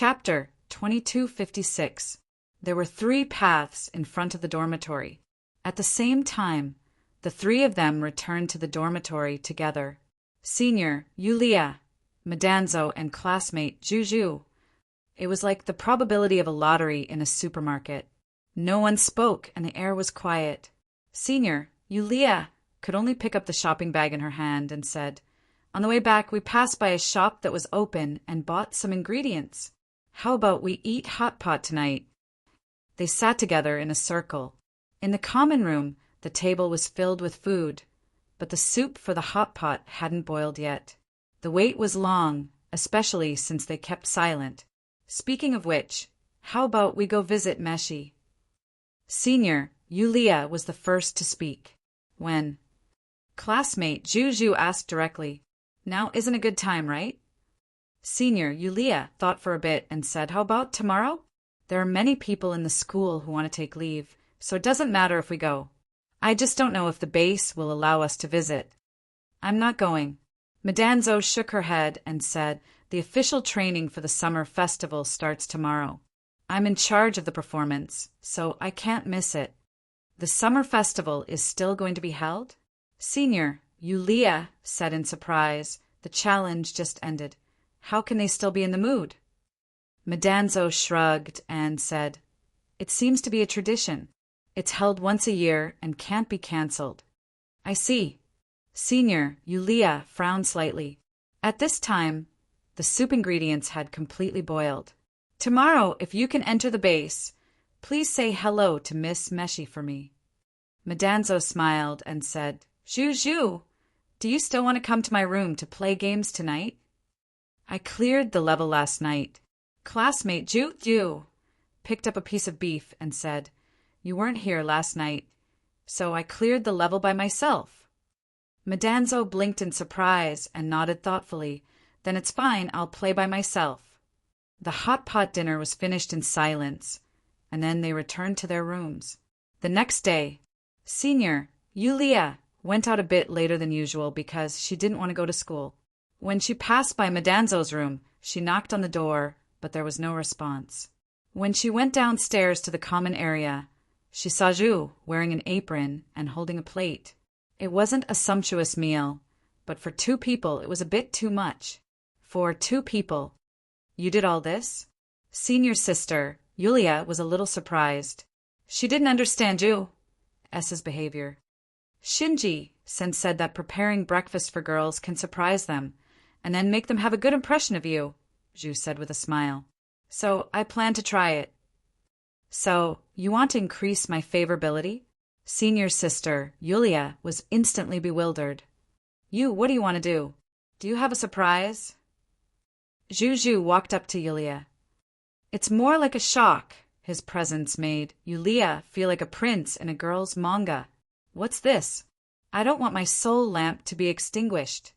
Chapter 2256. There were 3 paths in front of the dormitory. At the same time, the 3 of them returned to the dormitory together. Senior, Yulia, Madanzo, and classmate, Juju. It was like the probability of a lottery in a supermarket. No one spoke, and the air was quiet. Senior, Yulia, could only pick up the shopping bag in her hand and said, "On the way back, we passed by a shop that was open and bought some ingredients. How about we eat hot pot tonight?" They sat together in a circle. In the common room, the table was filled with food, but the soup for the hot pot hadn't boiled yet. The wait was long, especially since they kept silent. Speaking of which, how about we go visit Meshi? Senior, Yulia, was the first to speak. When classmate Juju asked directly, "Now isn't a good time, right?" Senior, Yulia, thought for a bit and said, "How about tomorrow? There are many people in the school who want to take leave, so it doesn't matter if we go. I just don't know if the base will allow us to visit." "I'm not going." Madanzo shook her head and said, "The official training for the summer festival starts tomorrow. I'm in charge of the performance, so I can't miss it." "The summer festival is still going to be held?" Senior, Yulia, said in surprise. The challenge just ended. How can they still be in the mood? Madanzo shrugged and said, "It seems to be a tradition. It's held once a year and can't be cancelled." "I see." Senior, Yulia, frowned slightly. At this time, the soup ingredients had completely boiled. "Tomorrow, if you can enter the base, please say hello to Miss Meshi for me." Madanzo smiled and said, "Juju, do you still want to come to my room to play games tonight?" "I cleared the level last night." Classmate Juju picked up a piece of beef and said, "You weren't here last night, so I cleared the level by myself." Madanzo blinked in surprise and nodded thoughtfully. "Then it's fine, I'll play by myself." The hot pot dinner was finished in silence, and then they returned to their rooms. The next day, Senior, Yulia, went out a bit later than usual because she didn't want to go to school. When she passed by Madanzo's room, she knocked on the door, but there was no response. When she went downstairs to the common area, she saw Ju wearing an apron and holding a plate. It wasn't a sumptuous meal, but for 2 people it was a bit too much. For 2 people. "You did all this?" Senior sister, Yulia, was a little surprised. She didn't understand Ju's behavior. Shinji said that preparing breakfast for girls can surprise them, and then make them have a good impression of you, Ju said with a smile. "So I plan to try it." "So, you want to increase my favorability?" Senior sister, Yulia, was instantly bewildered. What do you want to do? Do you have a surprise?" Juju walked up to Yulia. "It's more like a shock." His presence made Yulia feel like a prince in a girl's manga. "What's this?" "I don't want my soul lamp to be extinguished."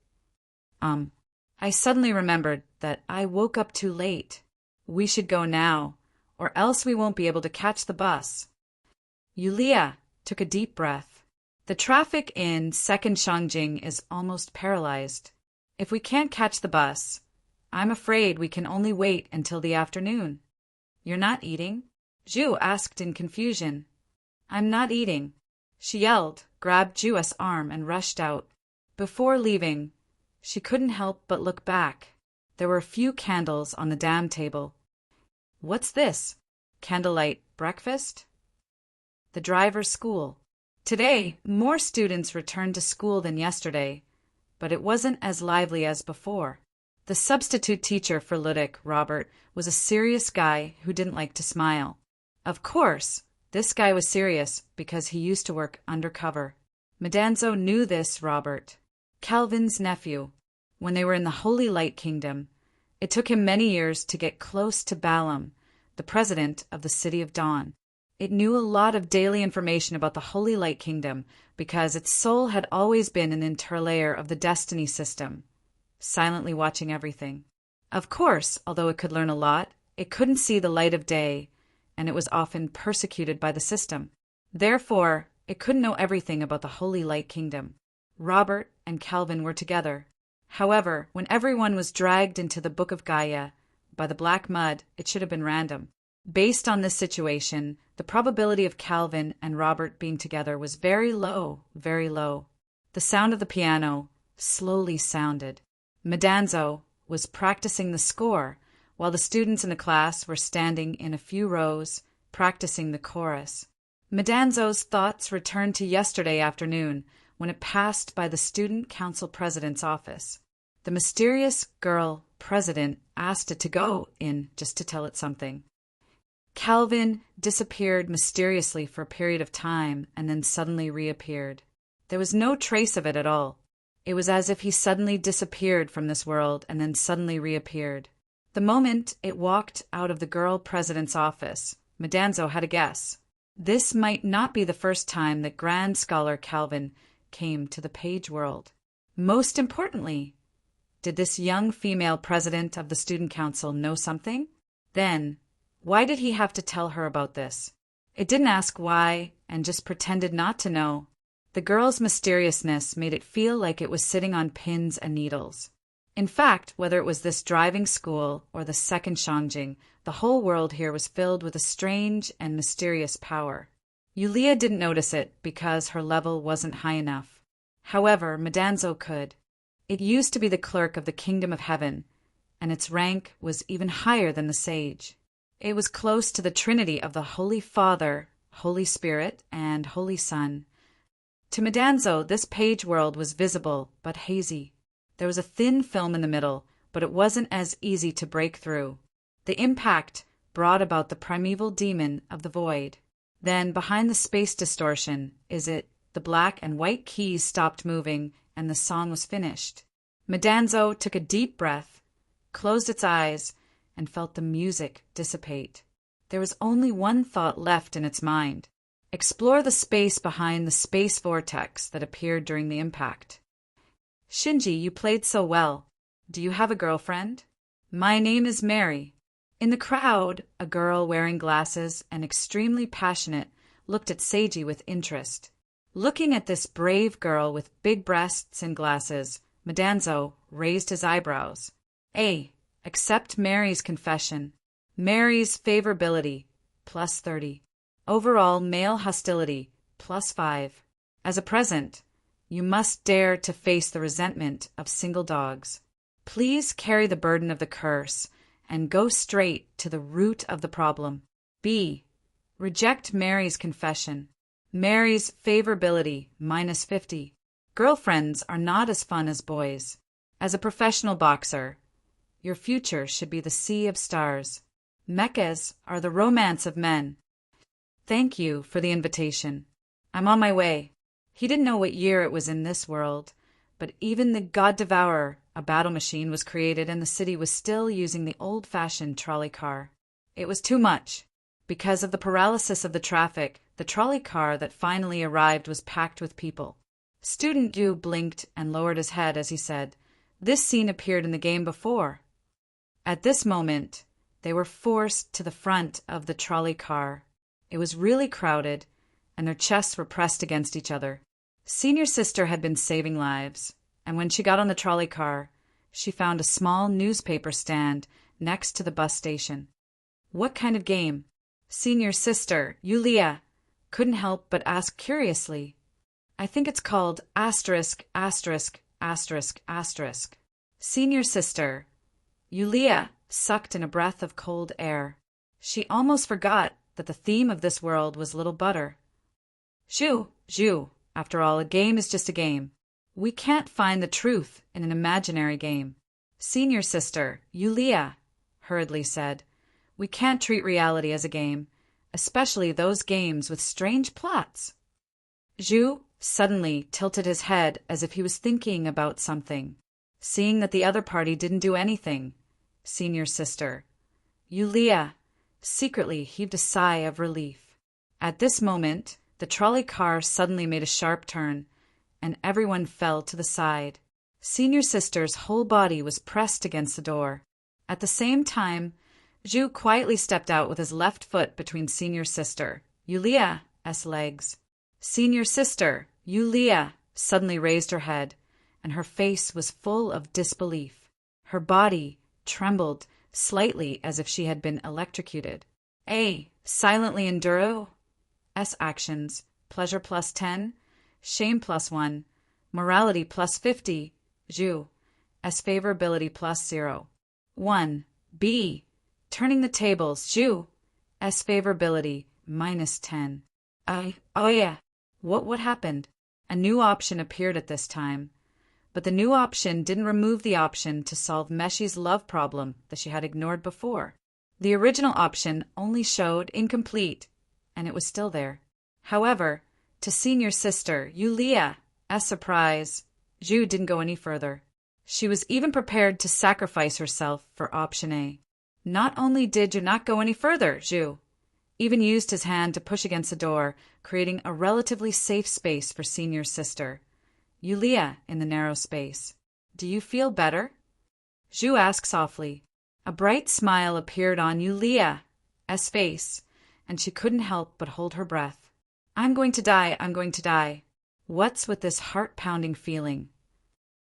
I suddenly remembered that I woke up too late. We should go now, or else we won't be able to catch the bus." Yulia took a deep breath. "The traffic in 2nd Shangjing is almost paralyzed. If we can't catch the bus, I'm afraid we can only wait until the afternoon." "You're not eating?" Ju asked in confusion. "I'm not eating," she yelled, grabbed Ju's arm and rushed out. Before leaving, she couldn't help but look back. There were a few candles on the dam table. "What's this? Candlelight breakfast?" The driver's school. Today, more students returned to school than yesterday, but it wasn't as lively as before. The substitute teacher for Ludic, Robert, was a serious guy who didn't like to smile. Of course, this guy was serious because he used to work undercover. Madanzo knew this Robert, Calvin's nephew. When they were in the Holy Light Kingdom, it took him many years to get close to Balaam, the president of the City of Dawn. It knew a lot of daily information about the Holy Light Kingdom because its soul had always been an interlayer of the destiny system, silently watching everything. Of course, although it could learn a lot, it couldn't see the light of day, and it was often persecuted by the system. Therefore, it couldn't know everything about the Holy Light Kingdom. Robert and Calvin were together. However, when everyone was dragged into the Book of Gaia, by the black mud, it should have been random. Based on this situation, the probability of Calvin and Robert being together was very low, very low. The sound of the piano slowly sounded. Madanzo was practicing the score, while the students in the class were standing in a few rows, practicing the chorus. Madanzo's thoughts returned to yesterday afternoon, when it passed by the student council president's office. The mysterious girl president asked it to go in just to tell it something. Calvin disappeared mysteriously for a period of time and then suddenly reappeared. There was no trace of it at all. It was as if he suddenly disappeared from this world and then suddenly reappeared. The moment it walked out of the girl president's office, Madanzo had a guess. This might not be the first time that grand scholar Calvin came to the page world. Most importantly, did this young female president of the student council know something? Then, why did he have to tell her about this? It didn't ask why and just pretended not to know. The girl's mysteriousness made it feel like it was sitting on pins and needles. In fact, whether it was this driving school or the second Shangjing, the whole world here was filled with a strange and mysterious power. Yulia didn't notice it because her level wasn't high enough. However, Madanzo could. It used to be the clerk of the kingdom of heaven, and its rank was even higher than the sage. It was close to the trinity of the Holy Father, Holy Spirit, and Holy Son. To Madanzo, this page world was visible but hazy. There was a thin film in the middle, but it wasn't as easy to break through. The impact brought about the primeval demon of the void. Then, behind the space distortion, the black and white keys stopped moving, and the song was finished. Madanzo took a deep breath, closed its eyes, and felt the music dissipate. There was only one thought left in its mind. Explore the space behind the space vortex that appeared during the impact. Shinji, you played so well. Do you have a girlfriend? My name is Mary. In the crowd, a girl wearing glasses and extremely passionate looked at Seiji with interest. Looking at this brave girl with big breasts and glasses, Madanzo raised his eyebrows. Accept Mary's confession. Mary's favorability, plus 30. Overall male hostility, plus 5. As a present, you must dare to face the resentment of single dogs. Please carry the burden of the curse and go straight to the root of the problem. B. Reject Mary's confession. Mary's favorability, minus 50. Girlfriends are not as fun as boys. As a professional boxer, your future should be the sea of stars. Mechas are the romance of men. Thank you for the invitation. I'm on my way. He didn't know what year it was in this world, but even the God Devourer, a battle machine, was created and the city was still using the old-fashioned trolley car. It was too much. Because of the paralysis of the traffic, the trolley car that finally arrived was packed with people. Student Yu blinked and lowered his head as he said, "This scene appeared in the game before." At this moment, they were forced to the front of the trolley car. It was really crowded, and their chests were pressed against each other. Senior sister had been saving lives, and when she got on the trolley car, she found a small newspaper stand next to the bus station. What kind of game? Senior sister, Yulia, couldn't help but ask curiously. I think it's called asterisk, asterisk, asterisk, asterisk. Senior sister, Yulia, sucked in a breath of cold air. She almost forgot that the theme of this world was little butter. Zhu, after all, a game is just a game. We can't find the truth in an imaginary game. Senior sister, Yulia, hurriedly said, we can't treat reality as a game, especially those games with strange plots. Zhu suddenly tilted his head as if he was thinking about something. Seeing that the other party didn't do anything, senior sister, Yulia, secretly heaved a sigh of relief. At this moment, the trolley car suddenly made a sharp turn, and everyone fell to the side. Senior sister's whole body was pressed against the door. At the same time, Zhu quietly stepped out with his left foot between senior sister, Yulia's legs. Senior sister, Yulia, suddenly raised her head, and her face was full of disbelief. Her body trembled slightly as if she had been electrocuted. A. Silently enduro. S. Actions. Pleasure +10. Shame +1. Morality +50. Ju. S. Favorability +0. 1. B. Turning the tables. Ju. S. Favorability -10. Oh yeah. What happened? A new option appeared at this time. But the new option didn't remove the option to solve Meshi's love problem that she had ignored before. The original option only showed incomplete, and it was still there. However, to senior sister Yulia's surprise, Ju didn't go any further. She was even prepared to sacrifice herself for option A. Not only did Ju not go any further, Ju even used his hand to push against the door, creating a relatively safe space for senior sister Yulia in the narrow space. Do you feel better? Ju asked softly. A bright smile appeared on Yulia's face, and she couldn't help but hold her breath. I'm going to die, I'm going to die. What's with this heart-pounding feeling?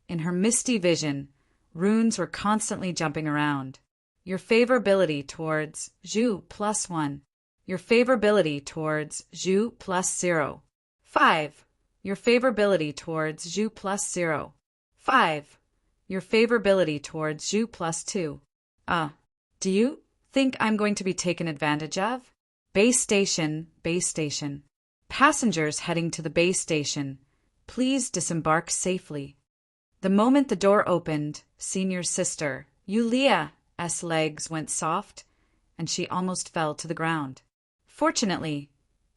In her misty vision, runes were constantly jumping around. Your favorability towards Ju +1. Your favorability towards Ju +0. 5. Your favorability towards Ju +0. 5. Your favorability towards Ju +2. Do you think I'm going to be taken advantage of? Base station, base station. Passengers heading to the base station, please disembark safely. The moment the door opened, senior sister Yulia's legs went soft, and she almost fell to the ground. Fortunately,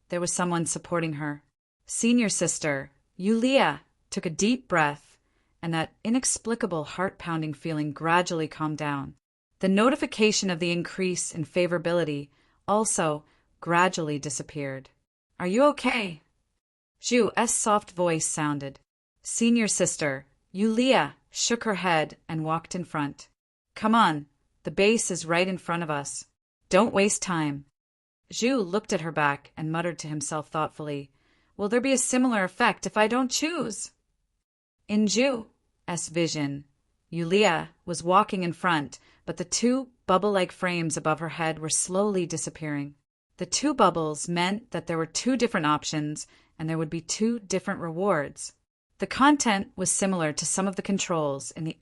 there was someone supporting her. Senior sister Yulia took a deep breath, and that inexplicable heart-pounding feeling gradually calmed down. The notification of the increase in favorability also gradually disappeared. Are you okay? Ju's soft voice sounded. Senior sister Yulia shook her head and walked in front. Come on, the base is right in front of us. Don't waste time. Ju looked at her back and muttered to himself thoughtfully, will there be a similar effect if I don't choose? In Ju's vision, Yulia was walking in front, but the two bubble-like frames above her head were slowly disappearing. The two bubbles meant that there were two different options and there would be two different rewards. The content was similar to some of the controls in the *****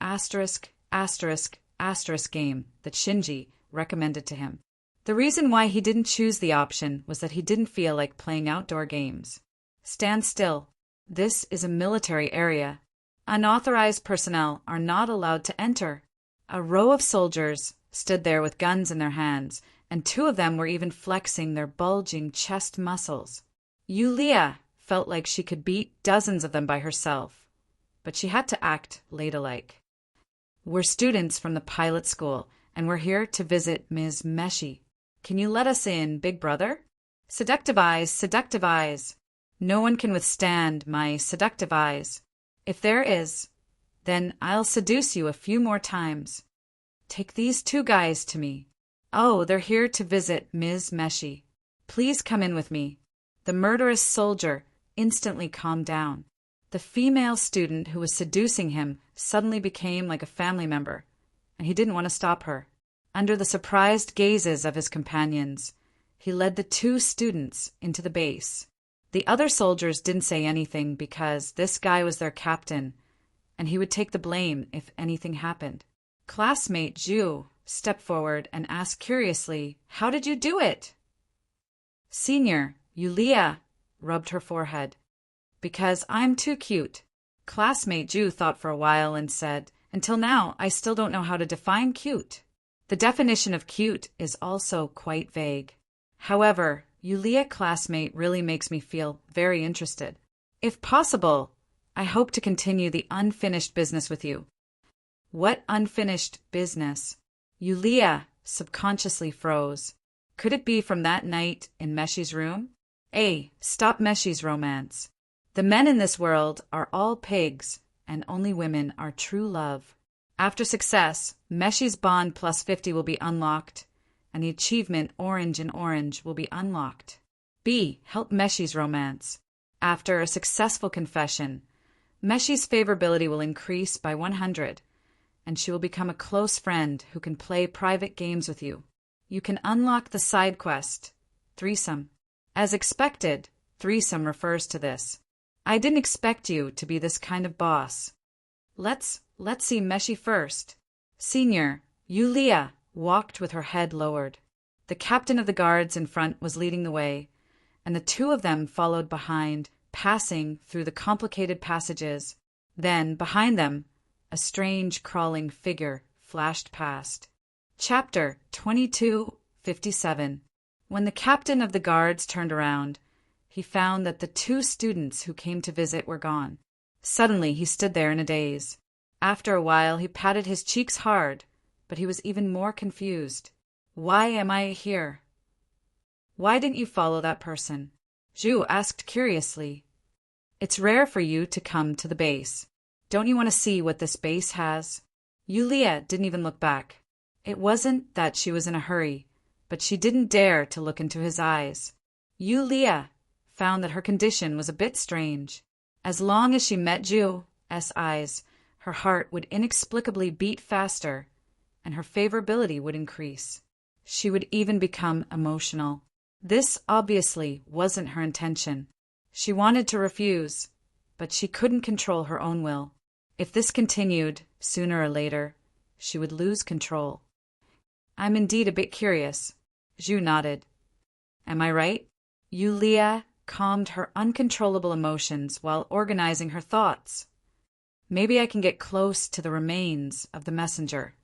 game that Shinji recommended to him. The reason why he didn't choose the option was that he didn't feel like playing outdoor games. Stand still. This is a military area. Unauthorized personnel are not allowed to enter. A row of soldiers stood there with guns in their hands, and two of them were even flexing their bulging chest muscles. Yulia felt like she could beat dozens of them by herself, but she had to act ladylike. We're students from the pilot school, and we're here to visit Ms. Meshi. Can you let us in, big brother? Seductive eyes, seductive eyes. No one can withstand my seductive eyes. If there is, then I'll seduce you a few more times. Take these two guys to me. Oh, they're here to visit Ms. Meshi. Please come in with me. The murderous soldier instantly calmed down. The female student who was seducing him suddenly became like a family member, and he didn't want to stop her. Under the surprised gazes of his companions, he led the two students into the base. The other soldiers didn't say anything because this guy was their captain, and he would take the blame if anything happened. Classmate Ju stepped forward and asked curiously, "How did you do it?" Senior Yulia rubbed her forehead. "Because I'm too cute." Classmate Ju thought for a while and said, "Until now, I still don't know how to define cute. The definition of cute is also quite vague. However, Yulia classmate really makes me feel very interested. If possible, I hope to continue the unfinished business with you." What unfinished business? Yulia subconsciously froze. Could it be from that night in Meshi's room? Stop Meshi's romance. The men in this world are all pigs, and only women are true love. After success, Meshi's bond +50 will be unlocked, and the achievement Orange in Orange will be unlocked. B. Help Meshi's romance. After a successful confession, Meshi's favorability will increase by 100, and she will become a close friend who can play private games with you. You can unlock the side quest, Threesome. As expected, Threesome refers to this. I didn't expect you to be this kind of boss. Let's see Meshi first. Senior, Yulia, walked with her head lowered. The captain of the guards in front was leading the way, and the two of them followed behind, passing through the complicated passages. Then, behind them, a strange crawling figure flashed past. Chapter 22:57. When the captain of the guards turned around, he found that the two students who came to visit were gone. Suddenly he stood there in a daze. After a while he patted his cheeks hard, but he was even more confused. Why am I here? Why didn't you follow that person? Zhu asked curiously. It's rare for you to come to the base. Don't you want to see what this base has? Yulia didn't even look back. It wasn't that she was in a hurry, but she didn't dare to look into his eyes. Yulia found that her condition was a bit strange. As long as she met Zhu's eyes, her heart would inexplicably beat faster, and her favorability would increase. She would even become emotional. This obviously wasn't her intention. She wanted to refuse, but she couldn't control her own will. If this continued, sooner or later, she would lose control. I'm indeed a bit curious. Zhu nodded. Am I right? Yulia calmed her uncontrollable emotions while organizing her thoughts. Maybe I can get close to the remains of the messenger.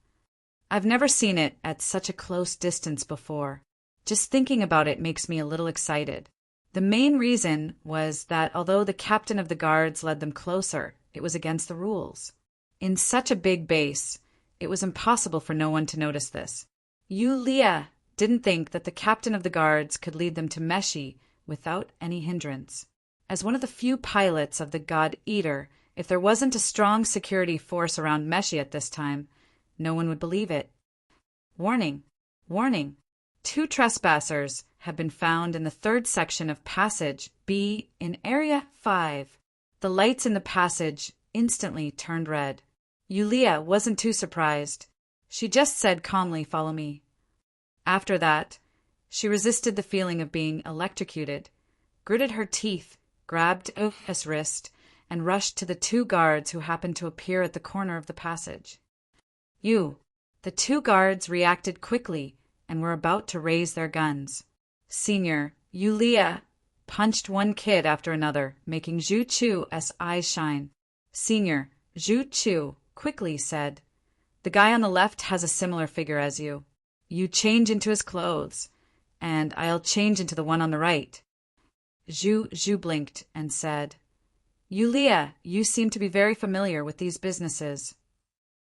I've never seen it at such a close distance before. Just thinking about it makes me a little excited. The main reason was that although the captain of the guards led them closer, it was against the rules. In such a big base, it was impossible for no one to notice this. Yulia didn't think that the captain of the guards could lead them to Meshi without any hindrance. As one of the few pilots of the God Eater, if there wasn't a strong security force around Meshi at this time, no one would believe it. Warning! Warning! 2 trespassers have been found in the 3rd section of Passage B in Area 5. The lights in the passage instantly turned red. Yulia wasn't too surprised. She just said calmly, "Follow me." After that, she resisted the feeling of being electrocuted, gritted her teeth, grabbed Oph's wrist, and rushed to the 2 guards who happened to appear at the corner of the passage. The 2 guards reacted quickly and were about to raise their guns. Senior, Yulia, punched one kid after another, making Zhu Chu's eyes shine. Senior, Zhu Chu quickly said, "The guy on the left has a similar figure as you. You change into his clothes, and I'll change into the one on the right." Zhu blinked and said, "Yulia, you seem to be very familiar with these businesses.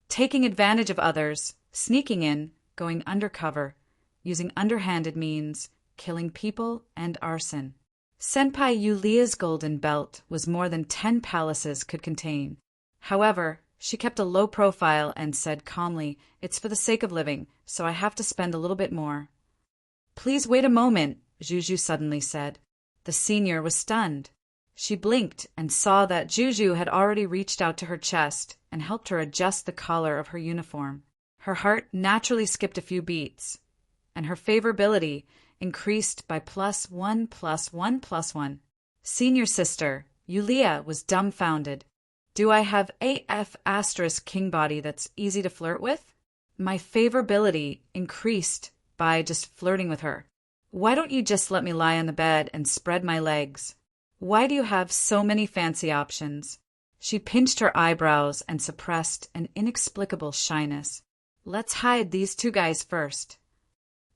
Taking advantage of others, sneaking in, going undercover, using underhanded means, killing people, and arson." Senpai Yulia's golden belt was more than 10 palaces could contain. However, she kept a low profile and said calmly, "It's for the sake of living, so I have to spend a little bit more." "Please wait a moment," Juju suddenly said. The senior was stunned. She blinked and saw that Juju had already reached out to her chest and helped her adjust the collar of her uniform. Her heart naturally skipped a few beats, and her favorability increased by +1 +1 +1. Senior sister, Yulia, was dumbfounded. Do I have AF* king body that's easy to flirt with? My favorability increased by just flirting with her. Why don't you just let me lie on the bed and spread my legs? Why do you have so many fancy options? She pinched her eyebrows and suppressed an inexplicable shyness. Let's hide these 2 guys first.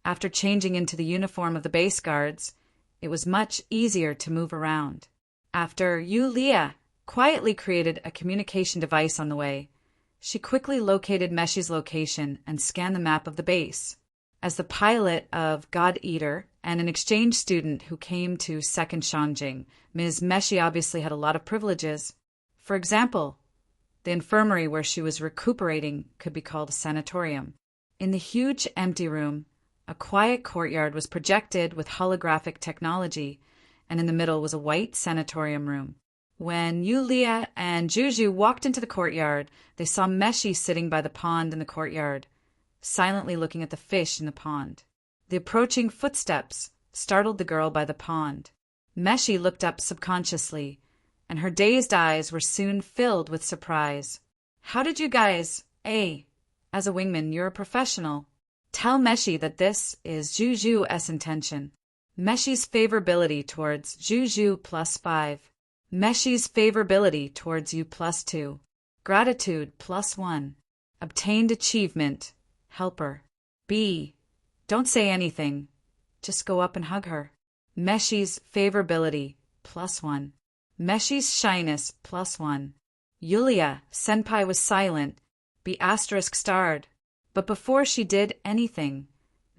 After changing into the uniform of the base guards, it was much easier to move around. After Yulia quietly created a communication device on the way, she quickly located Meshi's location and scanned the map of the base. As the pilot of God Eater and an exchange student who came to 2nd Shangjing, Ms. Meshi obviously had a lot of privileges. For example, the infirmary where she was recuperating could be called a sanatorium. In the huge empty room, a quiet courtyard was projected with holographic technology, and in the middle was a white sanatorium room. When Yulia and Juju walked into the courtyard, they saw Meshi sitting by the pond in the courtyard, silently looking at the fish in the pond. The approaching footsteps startled the girl by the pond. Meshi looked up subconsciously, and her dazed eyes were soon filled with surprise. How did you guys, as a wingman, you're a professional. Tell Meshi that this is Juju's intention. Meshi's favorability towards Juju +5. Meshi's favorability towards you +2. Gratitude +1. Obtained achievement. Helper. B. Don't say anything. Just go up and hug her. Meshi's favorability +1. Meshi's shyness +1. Yulia, senpai was silent. B** starred. But before she did anything,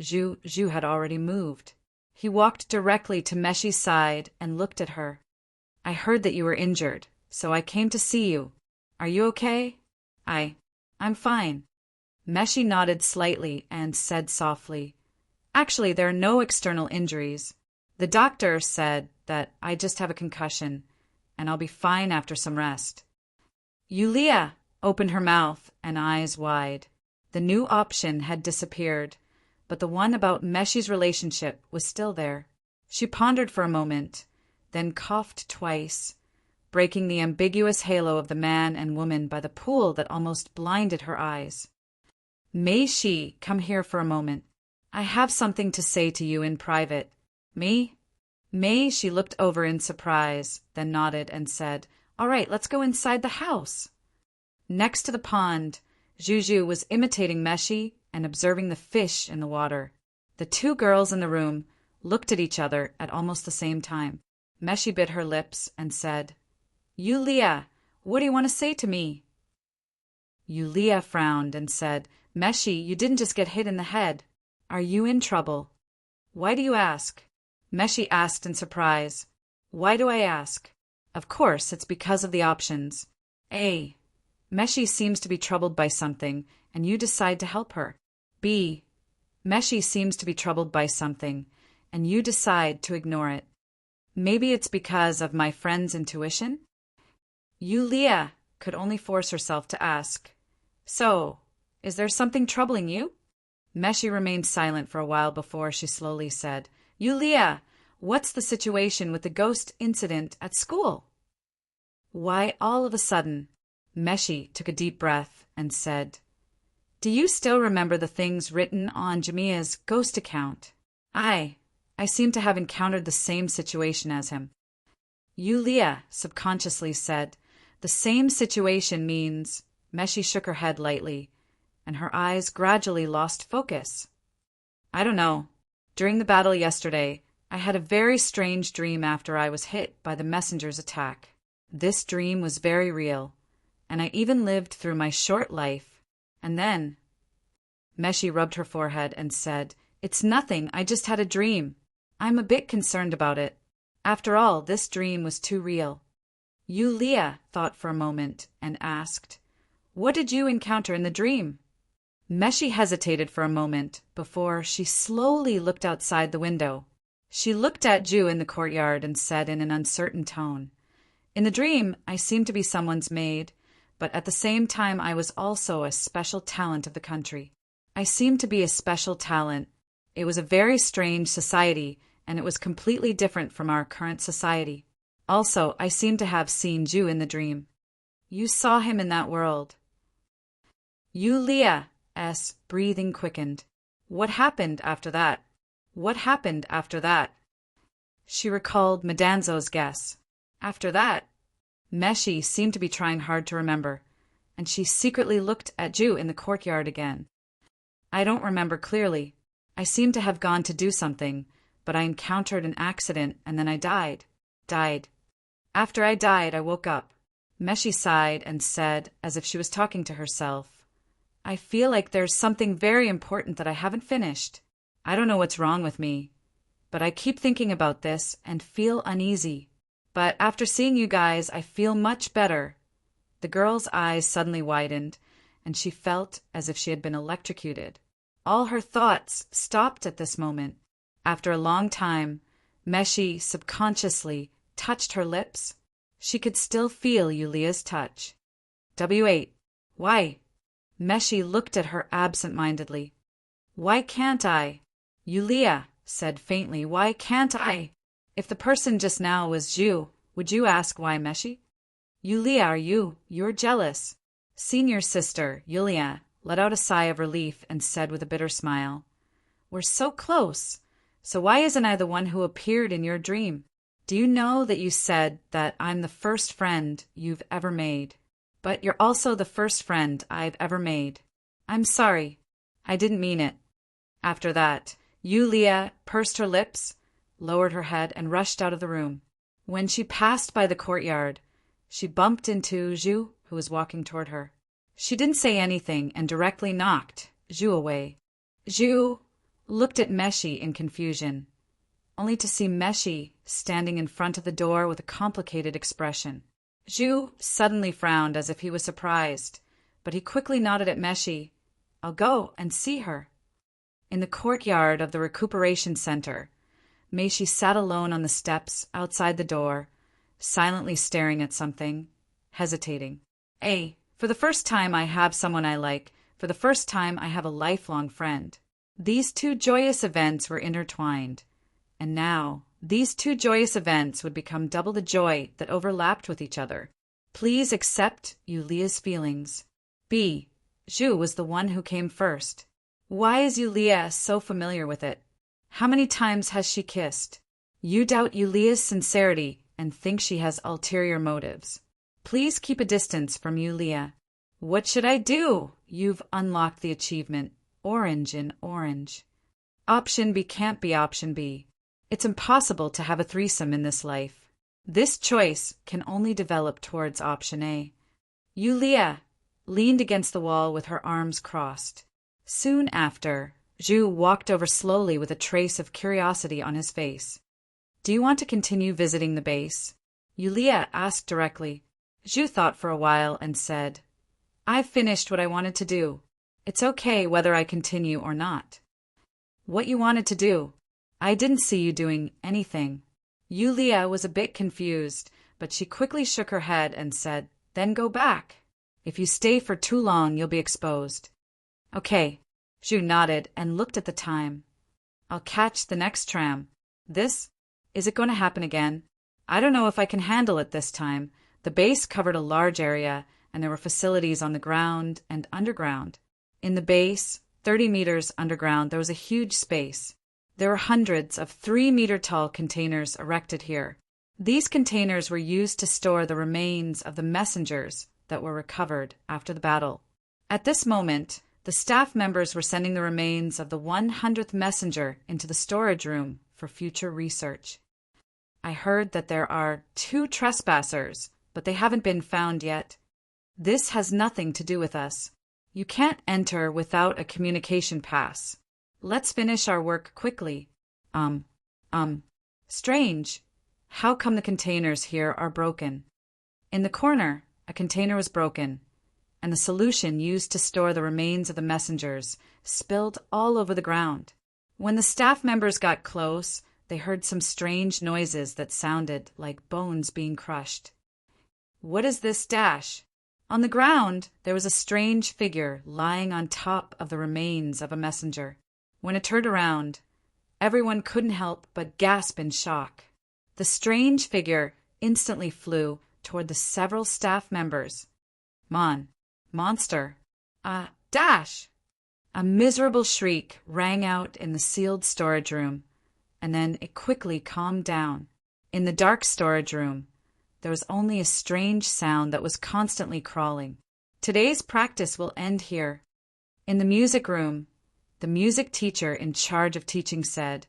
Zhu had already moved. He walked directly to Meshi's side and looked at her. I heard that you were injured, so I came to see you. Are you okay? I'm fine. Meshi nodded slightly and said softly, Actually, there are no external injuries. The doctor said that I just have a concussion, and I'll be fine after some rest. Yulia opened her mouth and eyes wide. The new option had disappeared, but the one about Meshi's relationship was still there. She pondered for a moment, then coughed twice, breaking the ambiguous halo of the man and woman by the pool that almost blinded her eyes. May she come here for a moment? I have something to say to you in private. Me? May she looked over in surprise, then nodded and said, All right, let's go inside the house. Next to the pond, Juju was imitating Meshi and observing the fish in the water. The two girls in the room looked at each other at almost the same time. Meshi bit her lips and said, Yulia, what do you want to say to me? Yulia frowned and said, Meshi, you didn't just get hit in the head. Are you in trouble? Why do you ask? Meshi asked in surprise. Why do I ask? Of course, it's because of the options. A. Meshi seems to be troubled by something, and you decide to help her. B. Meshi seems to be troubled by something, and you decide to ignore it. Maybe it's because of my friend's intuition? Yulia could only force herself to ask, So, is there something troubling you? Meshi remained silent for a while before she slowly said, Yulia, what's the situation with the ghost incident at school? Why, all of a sudden, Meshi took a deep breath and said, Do you still remember the things written on Jamia's ghost account? I seem to have encountered the same situation as him. Yulia subconsciously said, The same situation means... Meshi shook her head lightly, and her eyes gradually lost focus. I don't know. During the battle yesterday, I had a very strange dream after I was hit by the messenger's attack. This dream was very real, and I even lived through my short life. And then... Meshi rubbed her forehead and said, It's nothing, I just had a dream. I'm a bit concerned about it. After all, this dream was too real. Yulia thought for a moment and asked, What did you encounter in the dream? Meshi hesitated for a moment before she slowly looked outside the window. She looked at Ju in the courtyard and said in an uncertain tone, In the dream, I seemed to be someone's maid, but at the same time I was also a special talent of the country. I seemed to be a special talent. It was a very strange society, and it was completely different from our current society. Also, I seem to have seen Ju in the dream. You saw him in that world. Yulia's breathing quickened. What happened after that? What happened after that? She recalled Madanzo's guess. After that, Meshi seemed to be trying hard to remember, and she secretly looked at Ju in the courtyard again. I don't remember clearly. I seemed to have gone to do something, but I encountered an accident and then I died. After I died, I woke up. Meshi sighed and said, as if she was talking to herself, I feel like there's something very important that I haven't finished. I don't know what's wrong with me, but I keep thinking about this and feel uneasy. But after seeing you guys, I feel much better. The girl's eyes suddenly widened, and she felt as if she had been electrocuted. All her thoughts stopped at this moment. After a long time, Meshi subconsciously touched her lips. She could still feel Yulia's touch. W8. Why? Meshi looked at her absent-mindedly. Why can't I? Yulia said faintly, why can't I? If the person just now was Zhu, would you ask why, Meshi? Yulia, you're jealous. Senior sister, Yulia, let out a sigh of relief and said with a bitter smile, we're so close. So why isn't I the one who appeared in your dream? Do you know that you said that I'm the first friend you've ever made? But you're also the first friend I've ever made. I'm sorry. I didn't mean it. After that, Yulia pursed her lips, lowered her head, and rushed out of the room. When she passed by the courtyard, she bumped into Zhu, who was walking toward her. She didn't say anything and directly knocked Zhu away. Zhu looked at Meshi in confusion, only to see Meshi standing in front of the door with a complicated expression. Zhu suddenly frowned as if he was surprised, but he quickly nodded at Meshi. I'll go and see her. In the courtyard of the recuperation center, Meshi sat alone on the steps outside the door, silently staring at something, hesitating. For the first time I have someone I like. For the first time I have a lifelong friend. These two joyous events were intertwined, and now these two joyous events would become double the joy that overlapped with each other. Please accept Yulia's feelings. B. Zhu was the one who came first. Why is Yulia so familiar with it? How many times has she kissed? You doubt Yulia's sincerity and think she has ulterior motives. Please keep a distance from Yulia. What should I do? You've unlocked the achievement. Orange in orange. Option B can't be option B. It's impossible to have a threesome in this life. This choice can only develop towards option A. Yulia leaned against the wall with her arms crossed. Soon after, Zhu walked over slowly with a trace of curiosity on his face. Do you want to continue visiting the base? Yulia asked directly. Zhu thought for a while and said, I've finished what I wanted to do. It's okay whether I continue or not. What you wanted to do? I didn't see you doing anything. Yulia was a bit confused, but she quickly shook her head and said, Then go back. If you stay for too long, you'll be exposed. Okay. Zhu nodded and looked at the time. I'll catch the next tram. Is it going to happen again? I don't know if I can handle it this time. The base covered a large area, and there were facilities on the ground and underground. In the base, 30 meters underground, there was a huge space. There were hundreds of 3-meter-tall containers erected here. These containers were used to store the remains of the messengers that were recovered after the battle. At this moment, the staff members were sending the remains of the 100th messenger into the storage room for future research. I heard that there are 2 trespassers, but they haven't been found yet. This has nothing to do with us. You can't enter without a communication pass. Let's finish our work quickly. Strange. How come the containers here are broken? In the corner, a container was broken, and the solution used to store the remains of the messengers spilled all over the ground. When the staff members got close, they heard some strange noises that sounded like bones being crushed. What is this dash? On the ground, there was a strange figure lying on top of the remains of a messenger. When it turned around, everyone couldn't help but gasp in shock. The strange figure instantly flew toward the several staff members. Monster. Dash! A miserable shriek rang out in the sealed storage room, and then it quickly calmed down. In the dark storage room, there was only a strange sound that was constantly crawling. Today's practice will end here. In the music room, the music teacher in charge of teaching said,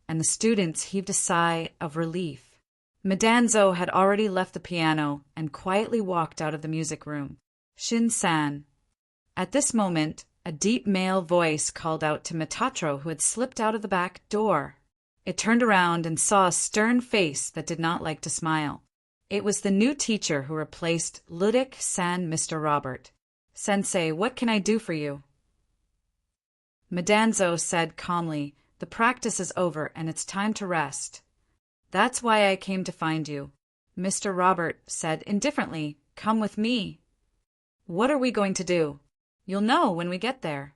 and the students heaved a sigh of relief. Madanzo had already left the piano and quietly walked out of the music room. Shin-san. At this moment, a deep male voice called out to Metatro, who had slipped out of the back door. It turned around and saw a stern face that did not like to smile. It was the new teacher who replaced Ludic-san, Mr. Robert. Sensei, what can I do for you? Madanzo said calmly, the practice is over and it's time to rest. That's why I came to find you. Mr. Robert said indifferently, "Come with me." "What are we going to do?" "You'll know when we get there."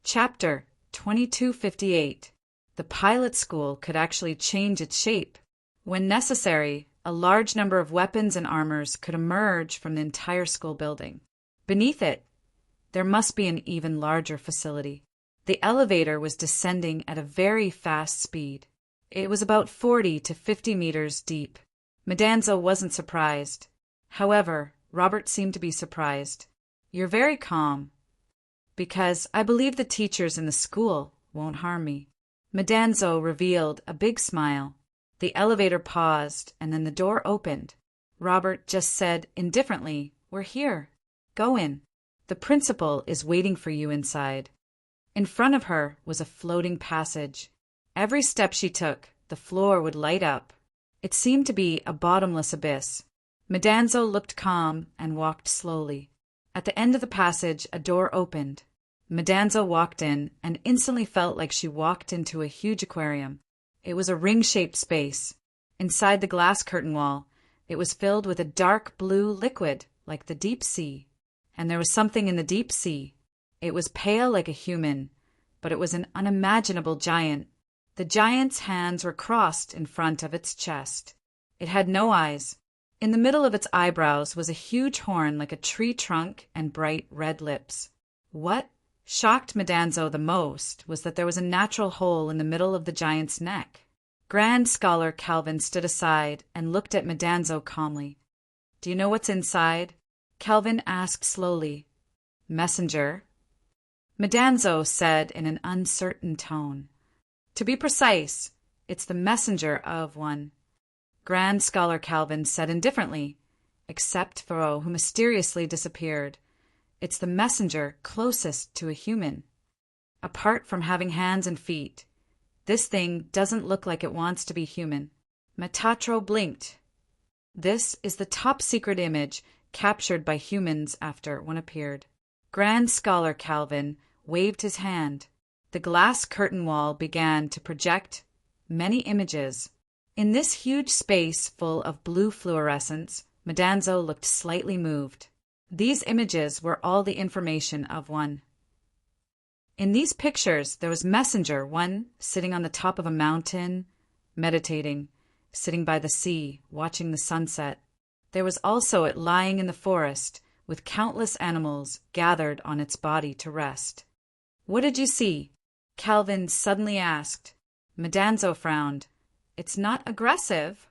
Chapter 2258. The pilot school could actually change its shape. When necessary, a large number of weapons and armors could emerge from the entire school building. Beneath it, there must be an even larger facility. The elevator was descending at a very fast speed. It was about 40 to 50 meters deep. Madanzo wasn't surprised. However, Robert seemed to be surprised. "You're very calm." "Because I believe the teachers in the school won't harm me." Madanzo revealed a big smile. The elevator paused, and then the door opened. Robert just said indifferently, "We're here. Go in. The principal is waiting for you inside." In front of her was a floating passage. Every step she took, the floor would light up. It seemed to be a bottomless abyss. Madanzo looked calm and walked slowly. At the end of the passage, a door opened. Madanzo walked in and instantly felt like she walked into a huge aquarium. It was a ring-shaped space. Inside the glass curtain wall, it was filled with a dark blue liquid like the deep sea. And there was something in the deep sea. It was pale like a human, but it was an unimaginable giant. The giant's hands were crossed in front of its chest. It had no eyes. In the middle of its eyebrows was a huge horn like a tree trunk and bright red lips. What shocked Madanzo the most was that there was a natural hole in the middle of the giant's neck. Grand Scholar Calvin stood aside and looked at Madanzo calmly. "Do you know what's inside?" Calvin asked slowly. "Messenger." Madanzo said in an uncertain tone. "To be precise, it's the messenger of one." Grand Scholar Calvin said indifferently, "Except Thoreau, who mysteriously disappeared. It's the messenger closest to a human. Apart from having hands and feet, this thing doesn't look like it wants to be human." Metatro blinked. "This is the top secret image captured by humans after one appeared." Grand Scholar Calvin waved his hand. The glass curtain wall began to project many images. In this huge space full of blue fluorescence, Madanzo looked slightly moved. These images were all the information of one. In these pictures, there was Messenger, one sitting on the top of a mountain, meditating, sitting by the sea, watching the sunset. There was also it lying in the forest, with countless animals gathered on its body to rest. "What did you see?" Calvin suddenly asked. Madanzo frowned. "It's not aggressive."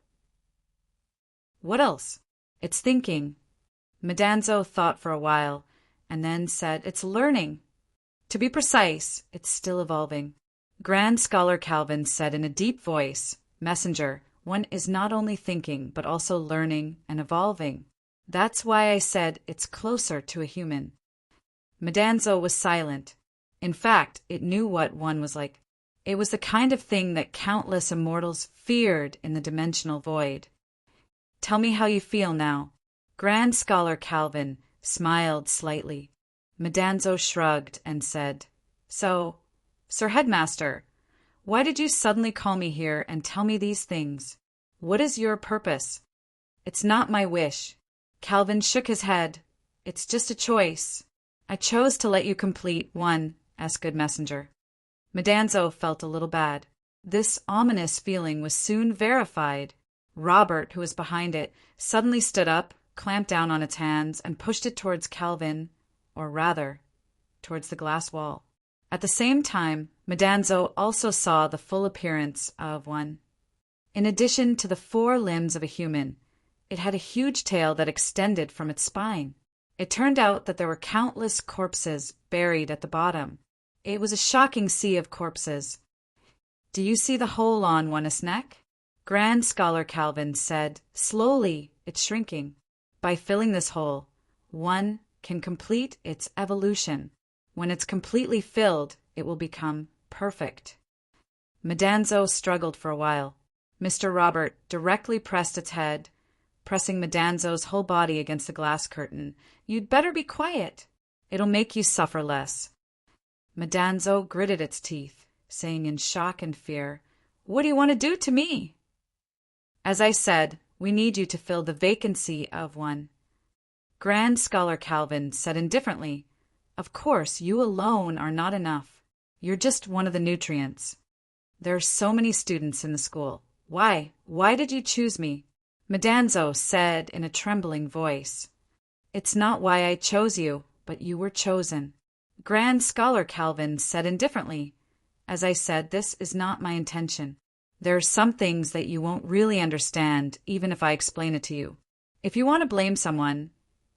"What else?" "It's thinking." Madanzo thought for a while, and then said, "It's learning." "To be precise, it's still evolving." Grand Scholar Calvin said in a deep voice, "Messenger, one is not only thinking, but also learning and evolving. That's why I said it's closer to a human." Madanzo was silent. In fact, it knew what one was like. It was the kind of thing that countless immortals feared in the dimensional void. "Tell me how you feel now." Grand Scholar Calvin smiled slightly. Madanzo shrugged and said, "So, Sir Headmaster, why did you suddenly call me here and tell me these things? What is your purpose?" "It's not my wish." Calvin shook his head. "It's just a choice. I chose to let you complete one as good messenger." Madanzo felt a little bad. This ominous feeling was soon verified. Robert, who was behind it, suddenly stood up, clamped down on its hands, and pushed it towards Calvin, or rather, towards the glass wall. At the same time, Madanzo also saw the full appearance of one. In addition to the 4 limbs of a human, it had a huge tail that extended from its spine. It turned out that there were countless corpses buried at the bottom. It was a shocking sea of corpses. "Do you see the hole on one's neck?" Grand Scholar Calvin said, "Slowly, it's shrinking. By filling this hole, one can complete its evolution. When it's completely filled, it will become perfect." Madanzo struggled for a while. Mr. Robert directly pressed its head, pressing Madanzo's whole body against the glass curtain. "You'd better be quiet. It'll make you suffer less." Madanzo gritted its teeth, saying in shock and fear, "What do you want to do to me?" "As I said, We need you to fill the vacancy of one. Grand Scholar Calvin said indifferently, "Of course, you alone are not enough. You're just one of the nutrients. There are so many students in the school. Why did you choose me?" Madanzo said in a trembling voice, "It's not why I chose you, but you were chosen." Grand Scholar Calvin said indifferently, "As I said, this is not my intention. There are some things that you won't really understand, even if I explain it to you. If you want to blame someone,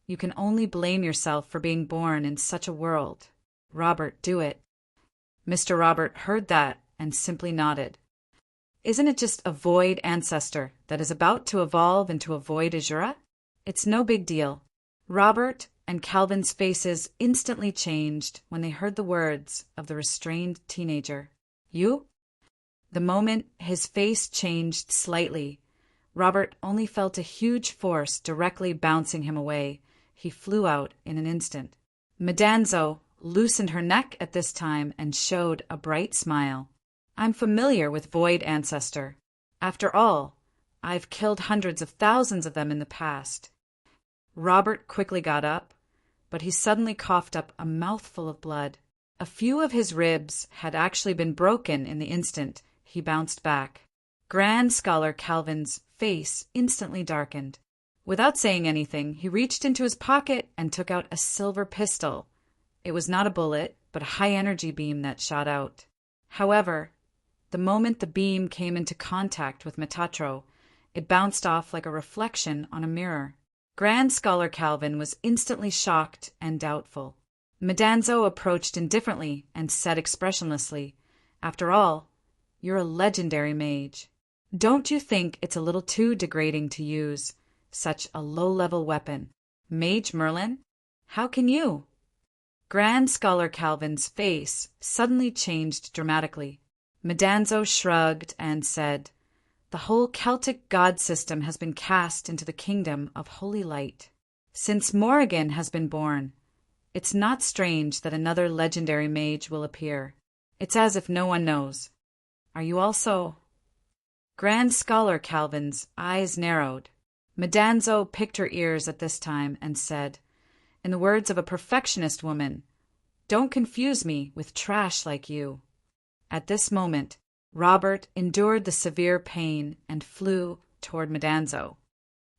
you can only blame yourself for being born in such a world. Robert, do it." Mr. Robert heard that and simply nodded. "Isn't it just a void ancestor that is about to evolve into a void Azura? It's no big deal." Robert and Calvin's faces instantly changed when they heard the words of the restrained teenager. "You?" The moment his face changed slightly, Robert only felt a huge force directly bouncing him away. He flew out in an instant. Madanzo loosened her neck at this time and showed a bright smile. "I'm familiar with Void Ancestor. After all, I've killed hundreds of thousands of them in the past." Robert quickly got up, but he suddenly coughed up a mouthful of blood. A few of his ribs had actually been broken in the instant he bounced back. Grand Scholar Calvin's face instantly darkened. Without saying anything, he reached into his pocket and took out a silver pistol. It was not a bullet, but a high-energy beam that shot out. However, the moment the beam came into contact with Metatro, it bounced off like a reflection on a mirror. Grand Scholar Calvin was instantly shocked and doubtful. Madanzo approached indifferently and said expressionlessly, "After all, you're a legendary mage. Don't you think it's a little too degrading to use such a low-level weapon? Mage Merlin? How can you?" Grand Scholar Calvin's face suddenly changed dramatically. Madanzo shrugged and said, "The whole Celtic god system has been cast into the kingdom of holy light. Since Morrigan has been born, it's not strange that another legendary mage will appear. It's as if no one knows. Are you also—" Grand Scholar Calvin's eyes narrowed. Madanzo picked her ears at this time and said, in the words of a perfectionist woman, "Don't confuse me with trash like you." At this moment, Robert endured the severe pain and flew toward Madanzo.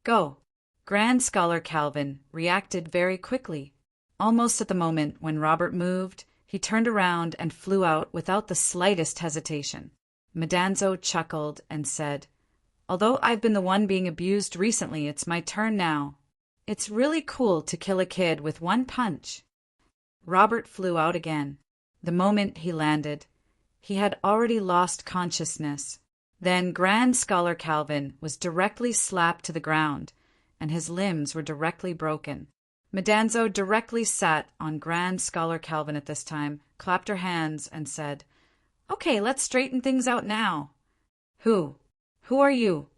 "Go." Grand Scholar Calvin reacted very quickly. Almost at the moment when Robert moved, he turned around and flew out without the slightest hesitation. Madanzo chuckled and said, "Although I've been the one being abused recently, it's my turn now. It's really cool to kill a kid with one punch." Robert flew out again. The moment he landed, he had already lost consciousness. Then Grand Scholar Calvin was directly slapped to the ground, and his limbs were directly broken. Madanzo directly sat on Grand Scholar Calvin at this time, clapped her hands, and said, "Okay, let's straighten things out now. Who are you?"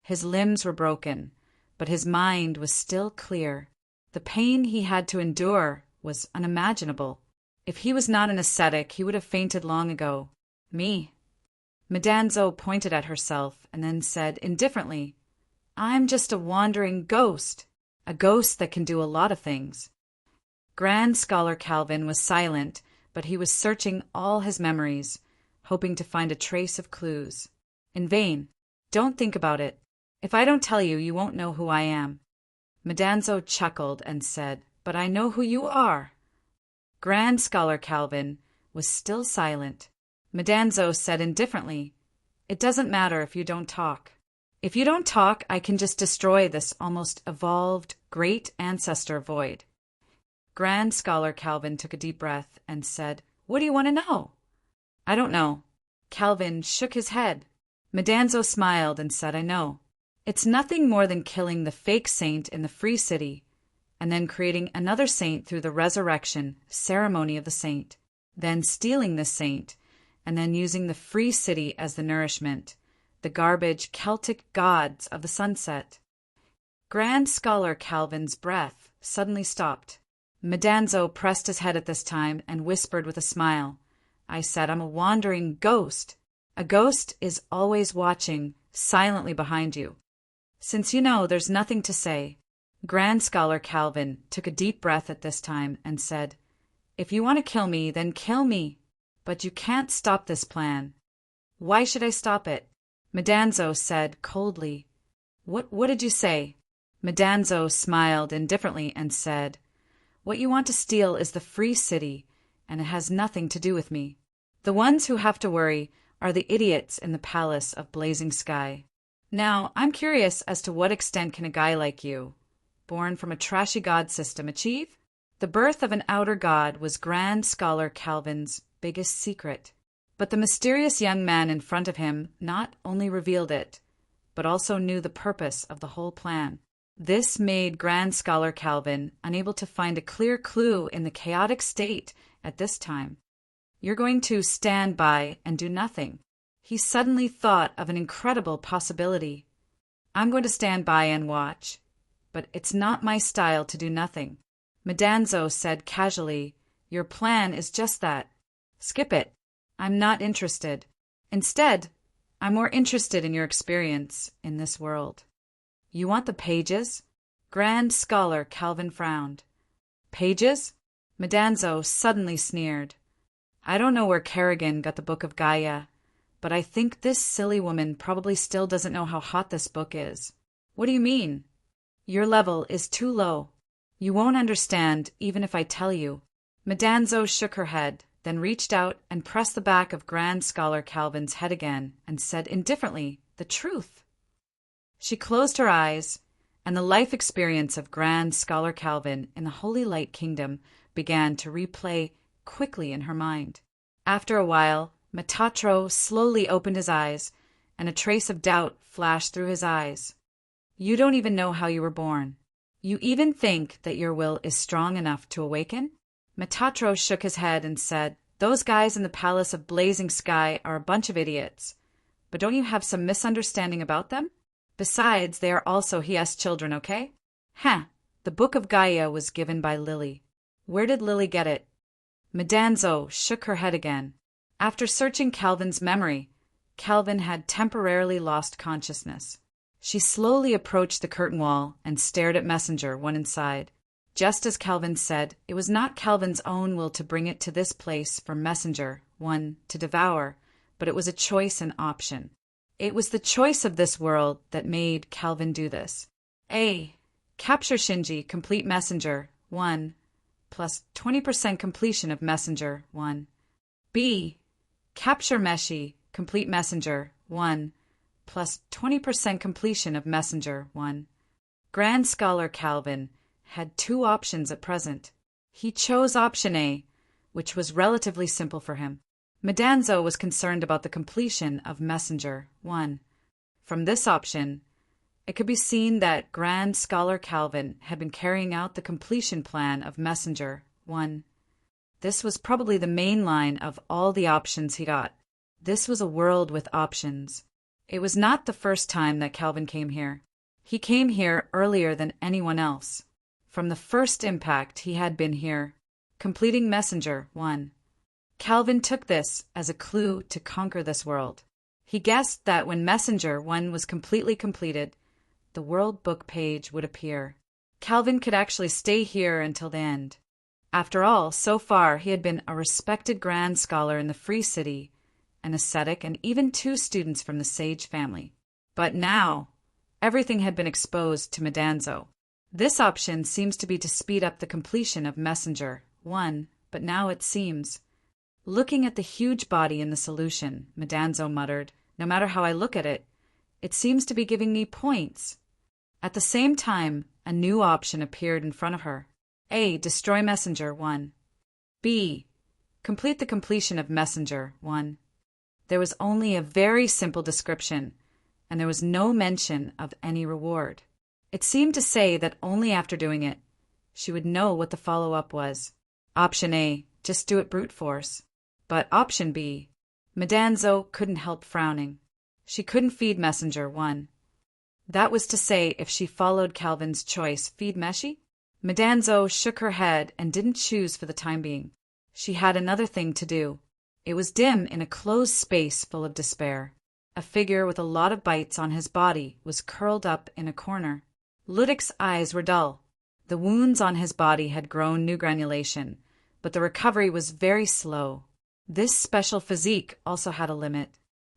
His limbs were broken, but his mind was still clear. The pain he had to endure was unimaginable. If he was not an ascetic, he would have fainted long ago. "Me." Madanzo pointed at herself and then said indifferently, "I'm just a wandering ghost. A ghost that can do a lot of things." Grand Scholar Calvin was silent, but he was searching all his memories, hoping to find a trace of clues. In vain. "Don't think about it. If I don't tell you, you won't know who I am." Madanzo chuckled and said, "But I know who you are." Grand Scholar Calvin was still silent. Madanzo said indifferently, "It doesn't matter if you don't talk. If you don't talk, I can just destroy this almost evolved great ancestor void." Grand Scholar Calvin took a deep breath and said, "What do you want to know?" "I don't know." Calvin shook his head. Madanzo smiled and said, "I know. It's nothing more than killing the fake saint in the Free City, and then creating another saint through the resurrection ceremony of the saint, then stealing the saint, and then using the Free City as the nourishment, the garbage Celtic gods of the sunset." Grand Scholar Calvin's breath suddenly stopped. Madanzo pressed his head at this time and whispered with a smile, "I said I'm a wandering ghost. A ghost is always watching silently behind you. Since you know there's nothing to say, Grand Scholar Calvin took a deep breath at this time and said, "If you want to kill me, then kill me. But you can't stop this plan." "Why should I stop it?" Madanzo said coldly. What did you say?" Madanzo smiled indifferently and said, "What you want to steal is the free city, and it has nothing to do with me. The ones who have to worry are the idiots in the palace of blazing sky. Now, I'm curious as to what extent can a guy like you, born from a trashy god system, achieve?" The birth of an outer god was Grand Scholar Calvin's biggest secret. But the mysterious young man in front of him not only revealed it, but also knew the purpose of the whole plan. This made Grand Scholar Calvin unable to find a clear clue in the chaotic state at this time. "You're going to stand by and do nothing." He suddenly thought of an incredible possibility. "I'm going to stand by and watch, but it's not my style to do nothing." Madanzo said casually, "Your plan is just that. Skip it. I'm not interested. Instead, I'm more interested in your experience in this world." "You want the pages?" Grand Scholar Calvin frowned. "Pages?" Madanzo suddenly sneered. "I don't know where Kerrigan got the Book of Gaia, but I think this silly woman probably still doesn't know how hot this book is." "What do you mean?" "Your level is too low. You won't understand even if I tell you." Madanzo shook her head, then reached out and pressed the back of Grand Scholar Calvin's head again and said indifferently, "The truth." She closed her eyes, and the life experience of Grand Scholar Calvin in the Holy Light Kingdom began to replay quickly in her mind. After a while, Metatro slowly opened his eyes, and a trace of doubt flashed through his eyes. "You don't even know how you were born. You even think that your will is strong enough to awaken?" Metatro shook his head and said, "Those guys in the Palace of Blazing Sky are a bunch of idiots. But don't you have some misunderstanding about them? Besides, they are also Hias children, okay?" The Book of Gaia was given by Lily. Where did Lily get it? Madanzo shook her head again. After searching Calvin's memory, Calvin had temporarily lost consciousness. She slowly approached the curtain wall and stared at Messenger, one inside. Just as Calvin said, it was not Calvin's own will to bring it to this place for Messenger, one to devour, but it was a choice and option. It was the choice of this world that made Calvin do this. A. Capture Shinji, complete Messenger, 1, plus 20% completion of Messenger, 1. B. Capture Meshi, complete Messenger, 1, plus 20% completion of Messenger, 1. Grand Scholar Calvin had two options at present. He chose option A, which was relatively simple for him. Madanzo was concerned about the completion of Messenger 1. From this option, it could be seen that Grand Scholar Calvin had been carrying out the completion plan of Messenger 1. This was probably the main line of all the options he got. This was a world with options. It was not the first time that Calvin came here. He came here earlier than anyone else. From the first impact he had been here, completing Messenger 1. Calvin took this as a clue to conquer this world. He guessed that when Messenger 1 was completely completed, the World Book page would appear. Calvin could actually stay here until the end. After all, so far he had been a respected Grand Scholar in the Free City, an ascetic, and even 2 students from the Sage family. But now, everything had been exposed to Madanzo. This option seems to be to speed up the completion of Messenger 1, but now it seems. Looking at the huge body in the solution, Madanzo muttered, "No matter how I look at it, it seems to be giving me points." At the same time, a new option appeared in front of her. A. Destroy Messenger 1. B. Complete the completion of Messenger 1. There was only a very simple description, and there was no mention of any reward. It seemed to say that only after doing it, she would know what the follow-up was. Option A, just do it brute force. But option B, Madanzo couldn't help frowning. She couldn't feed Messenger 1. That was to say, if she followed Calvin's choice, feed Meshi? Madanzo shook her head and didn't choose for the time being. She had another thing to do. It was dim in a closed space full of despair. A figure with a lot of bites on his body was curled up in a corner. Ludic's eyes were dull. The wounds on his body had grown new granulation, but the recovery was very slow. This special physique also had a limit.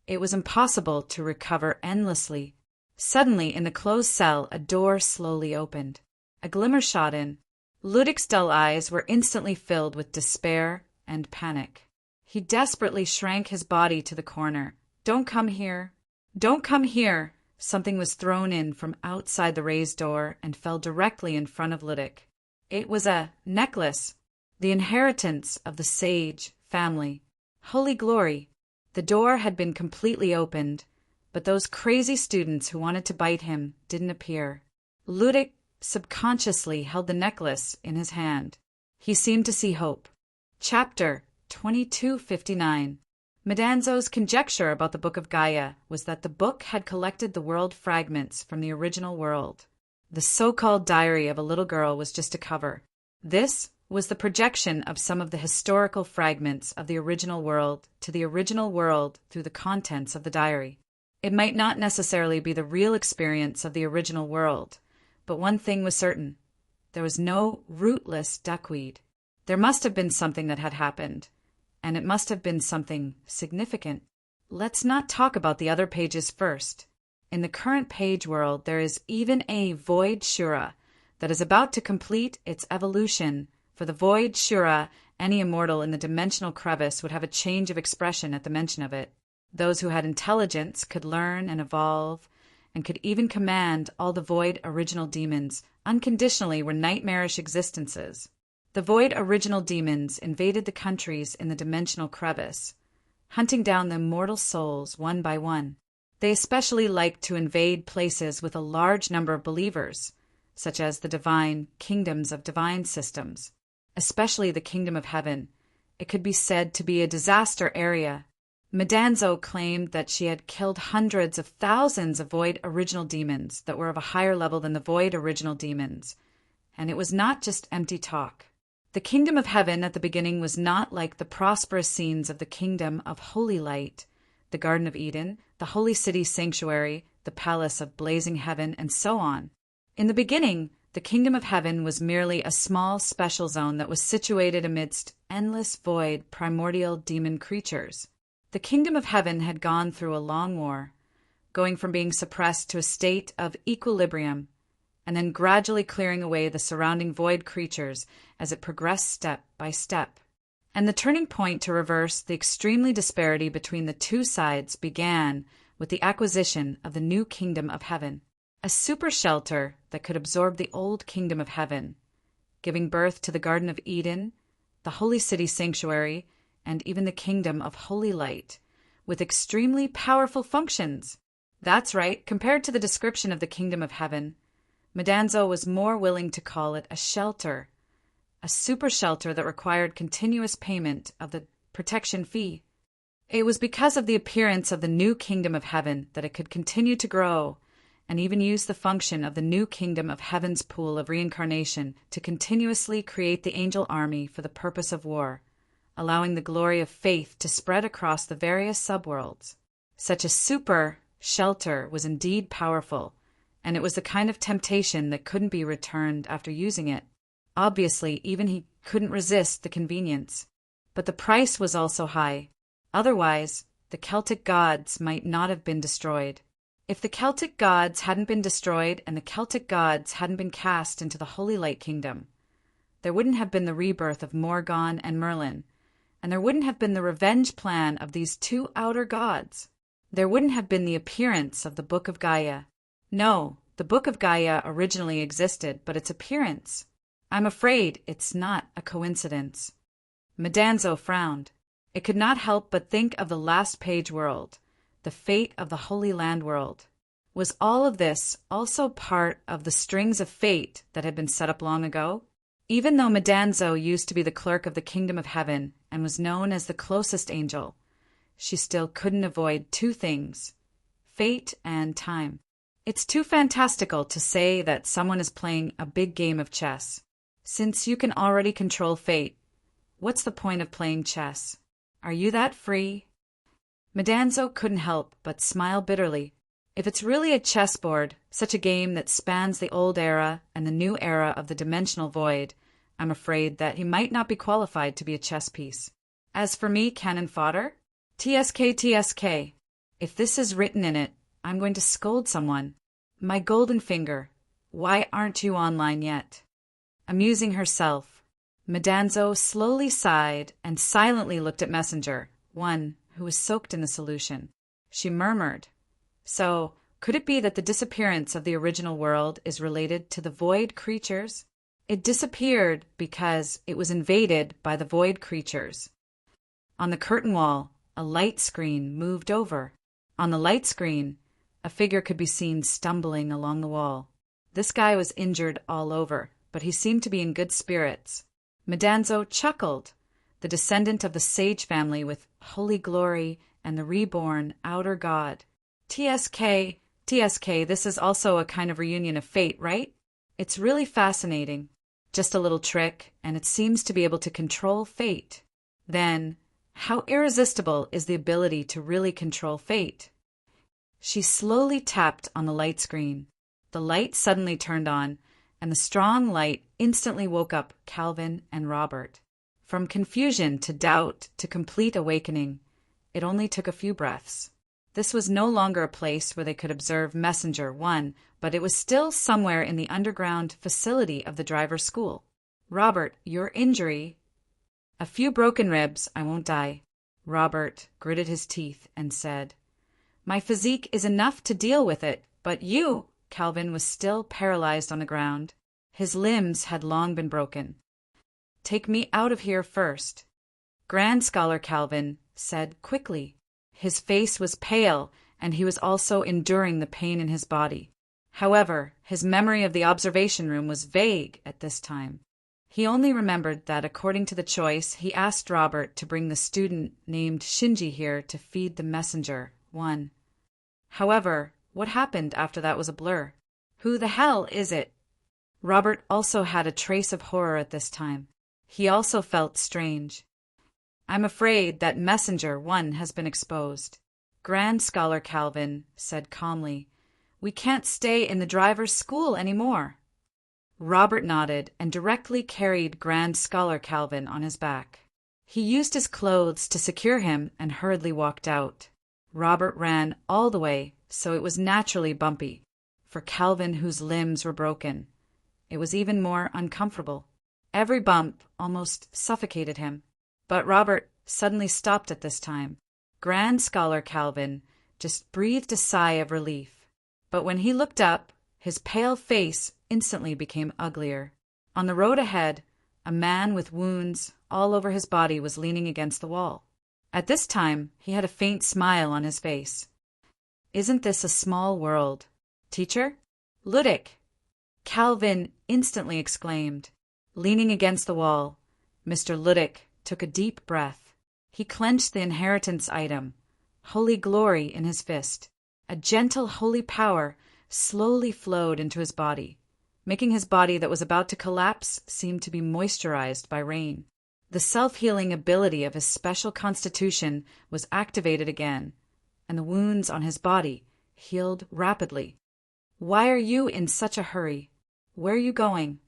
It was impossible to recover endlessly. Suddenly, in the closed cell, a door slowly opened. A glimmer shot in. Ludic's dull eyes were instantly filled with despair and panic. He desperately shrank his body to the corner. "Don't come here! Don't come here!" Something was thrown in from outside the raised door and fell directly in front of Ludic. It was a necklace, the inheritance of the sage family. Holy glory! The door had been completely opened, but those crazy students who wanted to bite him didn't appear. Ludic subconsciously held the necklace in his hand. He seemed to see hope. Chapter 2259. Madanzo's conjecture about the Book of Gaia was that the book had collected the world fragments from the original world. The so-called diary of a little girl was just a cover. This was the projection of some of the historical fragments of the original world to the original world through the contents of the diary. It might not necessarily be the real experience of the original world, but one thing was certain. There was no rootless duckweed. There must have been something that had happened, and it must have been something significant. Let's not talk about the other pages first. In the current page world, there is even a void Shura that is about to complete its evolution. For the void Shura, any immortal in the dimensional crevice would have a change of expression at the mention of it. Those who had intelligence could learn and evolve, and could even command all the void original demons unconditionally were nightmarish existences. The void original demons invaded the countries in the dimensional crevice, hunting down the immortal souls one by one. They especially liked to invade places with a large number of believers, such as the divine kingdoms of divine systems, especially the kingdom of heaven. It could be said to be a disaster area. Madanzo claimed that she had killed hundreds of thousands of void original demons that were of a higher level than the void original demons, and it was not just empty talk. The kingdom of heaven at the beginning was not like the prosperous scenes of the kingdom of holy light, the Garden of Eden, the holy city sanctuary, the palace of blazing heaven, and so on. In the beginning, the kingdom of heaven was merely a small special zone that was situated amidst endless void primordial demon creatures. The kingdom of heaven had gone through a long war, going from being suppressed to a state of equilibrium, and then gradually clearing away the surrounding void creatures as it progressed step by step. And the turning point to reverse the extremely disparity between the two sides began with the acquisition of the new kingdom of heaven, a super shelter that could absorb the old kingdom of heaven, giving birth to the Garden of Eden, the holy city sanctuary, and even the kingdom of holy light, with extremely powerful functions. That's right, compared to the description of the kingdom of heaven, Madanzo was more willing to call it a shelter, a super shelter that required continuous payment of the protection fee. It was because of the appearance of the new kingdom of heaven that it could continue to grow, and even use the function of the new kingdom of heaven's pool of reincarnation to continuously create the angel army for the purpose of war, allowing the glory of faith to spread across the various subworlds. Such a super shelter was indeed powerful, and it was the kind of temptation that couldn't be returned after using it. Obviously, even he couldn't resist the convenience. But the price was also high. Otherwise, the Celtic gods might not have been destroyed. If the Celtic gods hadn't been destroyed and the Celtic gods hadn't been cast into the Holy Light Kingdom, there wouldn't have been the rebirth of Morgan and Merlin, and there wouldn't have been the revenge plan of these two outer gods. There wouldn't have been the appearance of the Book of Gaia. No, the Book of Gaia originally existed, but its appearance, I'm afraid it's not a coincidence. Madanzo frowned. It could not help but think of the last page world, the fate of the Holy Land world. Was all of this also part of the strings of fate that had been set up long ago? Even though Madanzo used to be the clerk of the kingdom of heaven and was known as the closest angel, she still couldn't avoid two things: fate and time. It's too fantastical to say that someone is playing a big game of chess. Since you can already control fate, what's the point of playing chess? Are you that free? Madanzo couldn't help but smile bitterly. If it's really a chessboard, such a game that spans the old era and the new era of the dimensional void, I'm afraid that he might not be qualified to be a chess piece. As for me, cannon fodder? TSK, TSK. If this is written in it, I'm going to scold someone. My golden finger, why aren't you online yet? Amusing herself, Madanzo slowly sighed and silently looked at Messenger, one who was soaked in the solution. She murmured, "So, could it be that the disappearance of the original world is related to the void creatures? It disappeared because it was invaded by the void creatures." On the curtain wall, a light screen moved over. On the light screen, a figure could be seen stumbling along the wall. This guy was injured all over, but he seemed to be in good spirits. Madanzo chuckled, the descendant of the sage family with holy glory and the reborn outer god. TSK, TSK, this is also a kind of reunion of fate, right? It's really fascinating. Just a little trick, and it seems to be able to control fate. Then, how irresistible is the ability to really control fate? She slowly tapped on the light screen. The light suddenly turned on, and the strong light instantly woke up Calvin and Robert. From confusion to doubt to complete awakening, it only took a few breaths. This was no longer a place where they could observe Messenger 1, but it was still somewhere in the underground facility of the driver's school. "Robert, your injury—" "A few broken ribs, I won't die." Robert gritted his teeth and said, "My physique is enough to deal with it, but you—" Calvin was still paralyzed on the ground. His limbs had long been broken. "Take me out of here first," Grand Scholar Calvin said quickly. His face was pale, and he was also enduring the pain in his body. However, his memory of the observation room was vague at this time. He only remembered that, according to the choice, he asked Robert to bring the student named Shinji here to feed the messenger, 1. However, what happened after that was a blur. Who the hell is it? Robert also had a trace of horror at this time. He also felt strange. "I'm afraid that Messenger 1 has been exposed," Grand Scholar Calvin said calmly. "We can't stay in the driver's school anymore." Robert nodded and directly carried Grand Scholar Calvin on his back. He used his clothes to secure him and hurriedly walked out. Robert ran all the way, so it was naturally bumpy. For Calvin, whose limbs were broken, it was even more uncomfortable. Every bump almost suffocated him. But Robert suddenly stopped at this time. Grand Scholar Calvin just breathed a sigh of relief. But when he looked up, his pale face instantly became uglier. On the road ahead, a man with wounds all over his body was leaning against the wall. At this time, he had a faint smile on his face. "Isn't this a small world? Teacher? Ludic!" Calvin instantly exclaimed. Leaning against the wall, Mr. Ludic took a deep breath. He clenched the inheritance item, Holy Glory, in his fist. A gentle holy power slowly flowed into his body, making his body that was about to collapse seem to be moisturized by rain. The self-healing ability of his special constitution was activated again, and the wounds on his body healed rapidly. "Why are you in such a hurry? Where are you going?"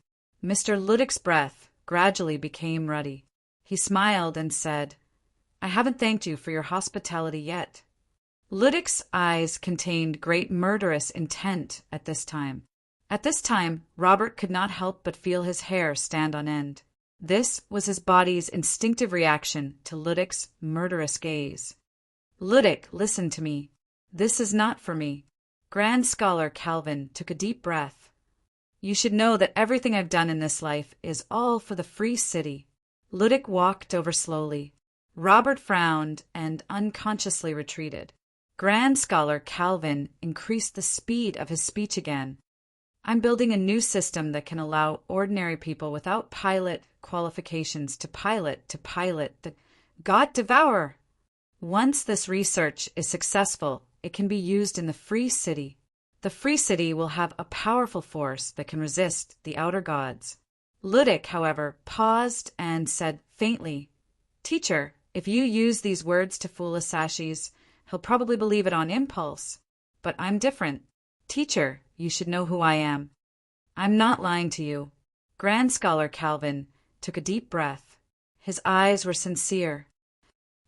Mr. Ludic's breath gradually became ruddy. He smiled and said, "I haven't thanked you for your hospitality yet." Ludic's eyes contained great murderous intent at this time. At this time, Robert could not help but feel his hair stand on end. This was his body's instinctive reaction to Ludic's murderous gaze. "Ludic, listen to me. This is not for me." Grand Scholar Calvin took a deep breath. "You should know that everything I've done in this life is all for the free city." Ludic walked over slowly. Robert frowned and unconsciously retreated. Grand Scholar Calvin increased the speed of his speech again. "I'm building a new system that can allow ordinary people without pilot qualifications to pilot the God Devourer. Once this research is successful, it can be used in the free city. The free city will have a powerful force that can resist the outer gods." Ludic, however, paused and said faintly, "Teacher, if you use these words to fool Asashis, He'll probably believe it on impulse. But I'm different. Teacher, you should know who I am. I'm not lying to you. Grand Scholar Calvin took a deep breath. His eyes were sincere.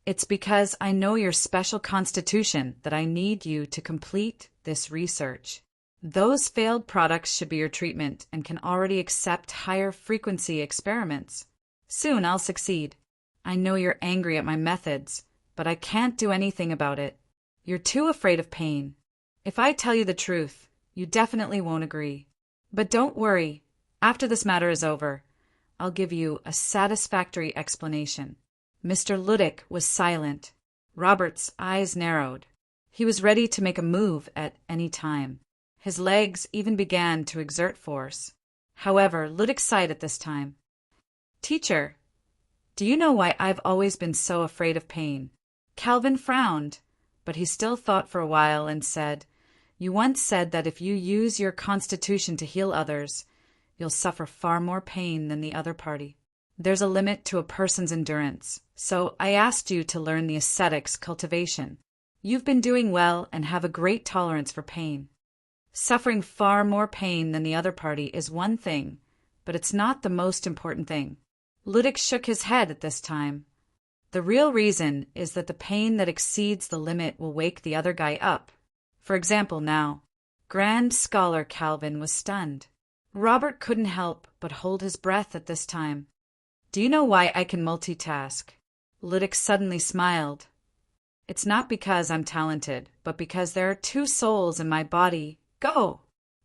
It's because I know your special constitution that I need you to complete this research. Those failed products should be your treatment and can already accept higher frequency experiments. Soon I'll succeed. I know you're angry at my methods, but I can't do anything about it. You're too afraid of pain. If I tell you the truth, you definitely won't agree. But don't worry. After this matter is over, I'll give you a satisfactory explanation. Mr. Ludick was silent. Robert's eyes narrowed. He was ready to make a move at any time. His legs even began to exert force. However, Ludick sighed at this time. Teacher, do you know why I've always been so afraid of pain? Calvin frowned, but he still thought for a while and said, You once said that if you use your constitution to heal others, you'll suffer far more pain than the other party. There's a limit to a person's endurance, so I asked you to learn the ascetics cultivation. You've been doing well and have a great tolerance for pain. Suffering far more pain than the other party is one thing, but it's not the most important thing. Ludick shook his head at this time. The real reason is that the pain that exceeds the limit will wake the other guy up. For example, now, Grand Scholar Calvin was stunned. Robert couldn't help but hold his breath at this time. Do you know why I can multitask? Ludick suddenly smiled. It's not because I'm talented, but because there are two souls in my body. Go!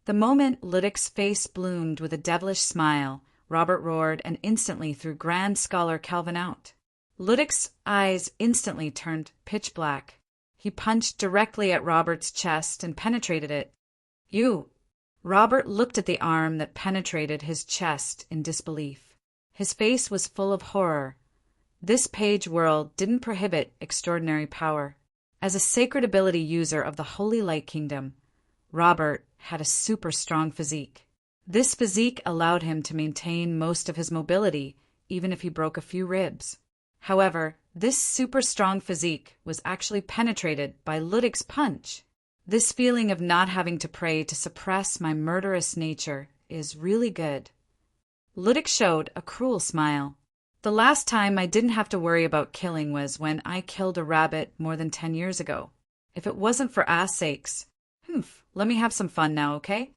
The moment Ludick's face bloomed with a devilish smile, Robert roared and instantly threw Grand Scholar Calvin out. Ludick's eyes instantly turned pitch black. He punched directly at Robert's chest and penetrated it. You! Robert looked at the arm that penetrated his chest in disbelief. His face was full of horror. This page world didn't prohibit extraordinary power. As a sacred ability user of the Holy Light Kingdom, Robert had a super strong physique. This physique allowed him to maintain most of his mobility, even if he broke a few ribs. However, this super strong physique was actually penetrated by Ludick's punch. This feeling of not having to pray to suppress my murderous nature is really good. Ludick showed a cruel smile. The last time I didn't have to worry about killing was when I killed a rabbit more than 10 years ago. If it wasn't for ass sakes. Let me have some fun now, okay?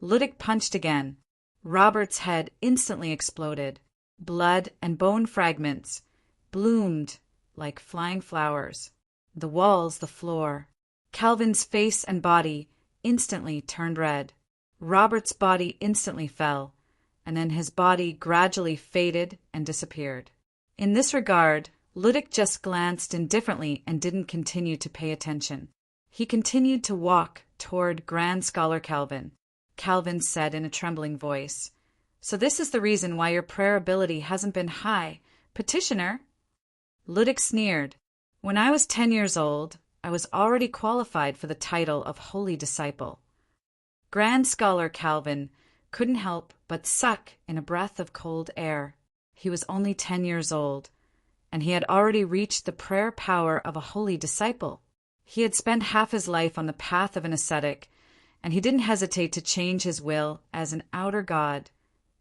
Ludick punched again. Robert's head instantly exploded. Blood and bone fragments bloomed like flying flowers. The walls, the floor. Calvin's face and body instantly turned red. Robert's body instantly fell, and then his body gradually faded and disappeared. In this regard, Ludick just glanced indifferently and didn't continue to pay attention. He continued to walk toward Grand Scholar Calvin. Calvin said in a trembling voice, So this is the reason why your prayer ability hasn't been high, petitioner. Ludick sneered. When I was 10 years old, I was already qualified for the title of Holy Disciple. Grand Scholar Calvin couldn't help but suck in a breath of cold air. He was only 10 years old, and he had already reached the prayer power of a holy disciple. He had spent half his life on the path of an ascetic, and he didn't hesitate to change his will as an outer god,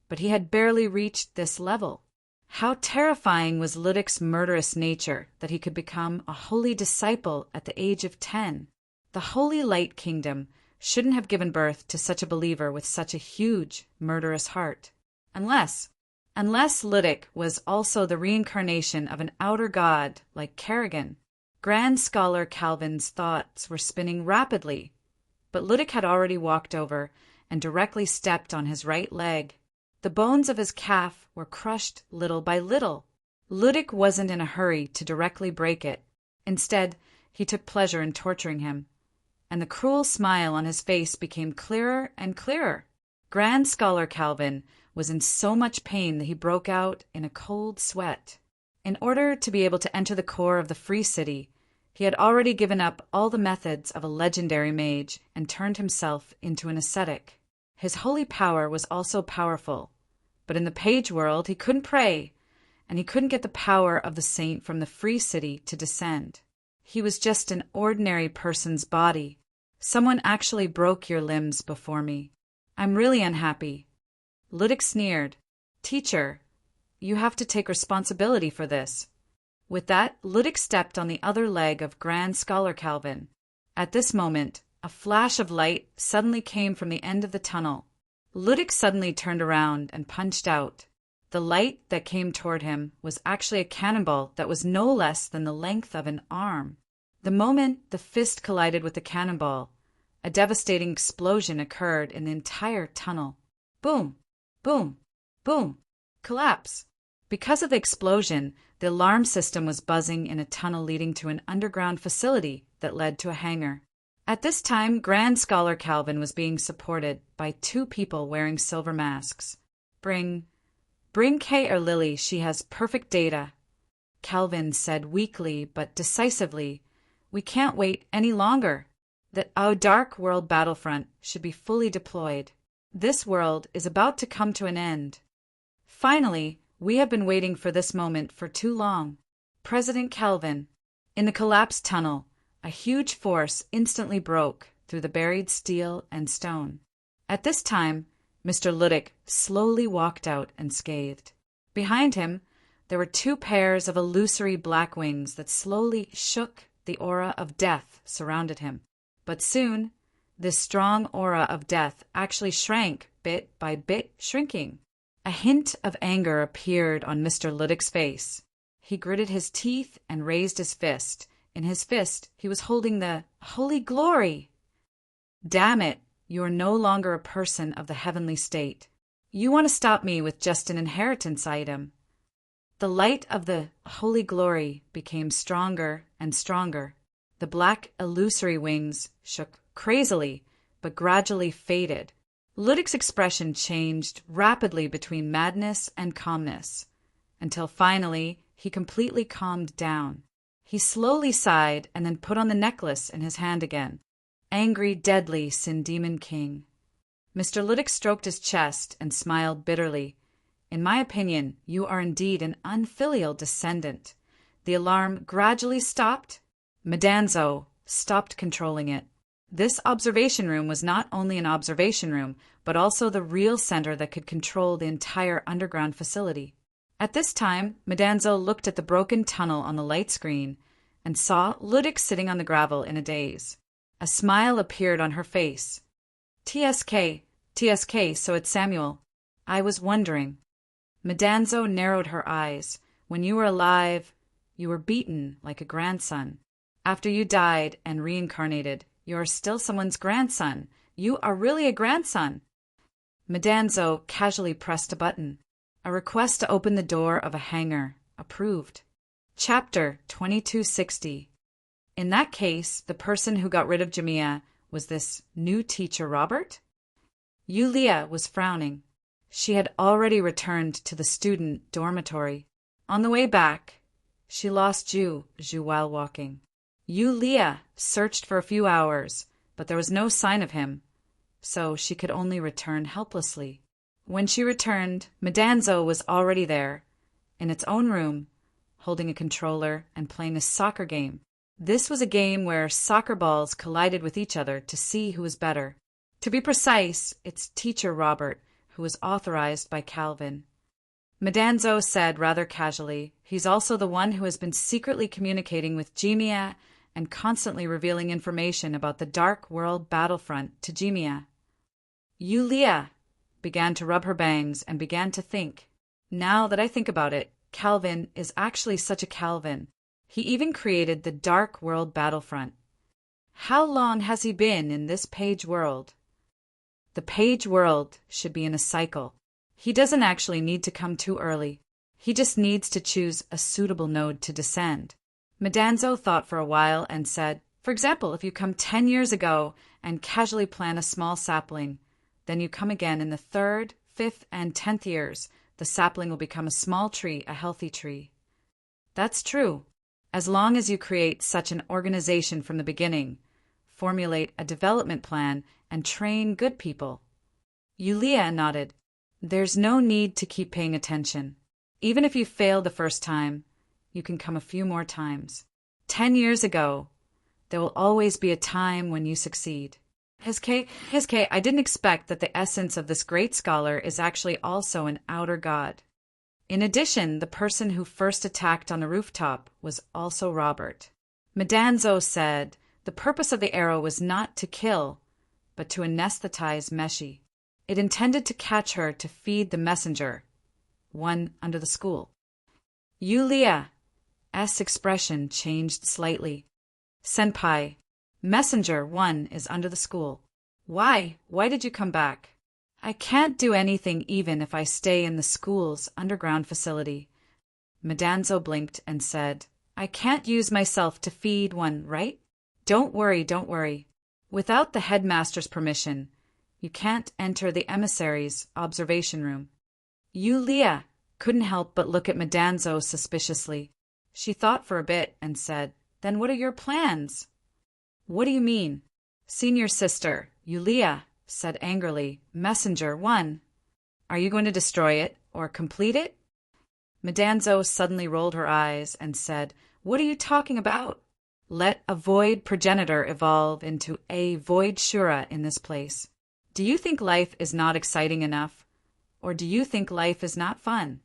but he had barely reached this level. How terrifying was Ludick's murderous nature that he could become a holy disciple at the age of 10. The Holy Light Kingdom shouldn't have given birth to such a believer with such a huge, murderous heart. Unless Ludick was also the reincarnation of an outer god like Kerrigan. Grand Scholar Calvin's thoughts were spinning rapidly, but Ludick had already walked over and directly stepped on his right leg. The bones of his calf were crushed little by little. Ludick wasn't in a hurry to directly break it. Instead, he took pleasure in torturing him, and the cruel smile on his face became clearer and clearer. Grand Scholar Calvin was in so much pain that he broke out in a cold sweat. In order to be able to enter the core of the Free City, he had already given up all the methods of a legendary mage and turned himself into an ascetic. His holy power was also powerful, but in the page world he couldn't pray, and he couldn't get the power of the saint from the Free City to descend. He was just an ordinary person's body. Someone actually broke your limbs before me. I'm really unhappy." Ludic sneered. "Teacher, you have to take responsibility for this." With that, Ludic stepped on the other leg of Grand Scholar Calvin. At this moment, a flash of light suddenly came from the end of the tunnel. Ludic suddenly turned around and punched out. The light that came toward him was actually a cannonball that was no less than the length of an arm. The moment the fist collided with the cannonball, a devastating explosion occurred in the entire tunnel. Boom! Boom! Boom! Collapse! Because of the explosion, the alarm system was buzzing in a tunnel leading to an underground facility that led to a hangar. At this time, Grand Scholar Calvin was being supported by two people wearing silver masks. Bring Kay or Lily, she has perfect data," Calvin said weakly but decisively. "We can't wait any longer. Our dark world battlefront should be fully deployed. This world is about to come to an end. Finally, we have been waiting for this moment for too long. President Calvin." In the collapsed tunnel, a huge force instantly broke through the buried steel and stone. At this time, Mr. Ludic slowly walked out unscathed. Behind him, there were two pairs of illusory black wings that slowly shook. The aura of death surrounded him. But soon, this strong aura of death actually shrank bit by bit, shrinking. A hint of anger appeared on Mr. Ludic's face. He gritted his teeth and raised his fist. In his fist, he was holding the Holy Glory. "Damn it, you are no longer a person of the heavenly state. You want to stop me with just an inheritance item." The light of the Holy Glory became stronger and stronger. The black illusory wings shook crazily, but gradually faded. Ludic's expression changed rapidly between madness and calmness, until finally he completely calmed down. He slowly sighed and then put on the necklace in his hand again. "Angry, deadly Sin Demon King." Mr. Ludic stroked his chest and smiled bitterly. "In my opinion, you are indeed an unfilial descendant." The alarm gradually stopped. Madanzo stopped controlling it. This observation room was not only an observation room, but also the real center that could control the entire underground facility. At this time, Madanzo looked at the broken tunnel on the light screen and saw Ludic sitting on the gravel in a daze. A smile appeared on her face. TSK, so it's Samuel. I was wondering." Madanzo narrowed her eyes. "When you were alive, you were beaten like a grandson. After you died and reincarnated, you are still someone's grandson. You are really a grandson." Madanzo casually pressed a button. A request to open the door of a hangar. Approved. Chapter 2260. In that case, the person who got rid of Jamia was this new teacher, Robert? Yulia was frowning. She had already returned to the student dormitory. On the way back, she lost Zhu while walking. Yulia searched for a few hours, but there was no sign of him, so she could only return helplessly. When she returned, Madanzo was already there, in its own room, holding a controller and playing a soccer game. This was a game where soccer balls collided with each other to see who was better. To be precise, it's teacher Robert, who was authorized by Calvin. Madanzo said rather casually, "He's also the one who has been secretly communicating with Jamia and constantly revealing information about the dark world battlefront to Jamia." Yulia began to rub her bangs and began to think. Now that I think about it, Calvin is actually such a Calvin. He even created the dark world battlefront. How long has he been in this page world? The page world should be in a cycle. He doesn't actually need to come too early. He just needs to choose a suitable node to descend. Madanzo thought for a while and said, for example, if you come 10 years ago and casually plant a small sapling, then you come again in the 3rd, 5th, and 10th years, the sapling will become a small tree, a healthy tree. That's true. As long as you create such an organization from the beginning, formulate a development plan, and train good people. Yulia nodded. There's no need to keep paying attention. Even if you fail the first time, you can come a few more times. 10 years ago. There will always be a time when you succeed. His K, I didn't expect that the essence of this great scholar is actually also an outer god. In addition, the person who first attacked on the rooftop was also Robert. Medanzo said the purpose of the arrow was not to kill, but to anesthetize Meshi. It intended to catch her to feed the messenger, one under the school. Yulia's expression changed slightly. Senpai, messenger one is under the school. Why? Why did you come back? I can't do anything even if I stay in the school's underground facility. Medanzo blinked and said, I can't use myself to feed one, right? Don't worry. Without the headmaster's permission, you can't enter the emissary's observation room. Yulia couldn't help but look at Medanzo suspiciously. She thought for a bit and said, Then what are your plans? What do you mean? Senior sister, Yulia said angrily, Messenger one. Are you going to destroy it or complete it? Medanzo suddenly rolled her eyes and said, What are you talking about? Let a void progenitor evolve into a void Shura in this place. Do you think life is not exciting enough? Or do you think life is not fun?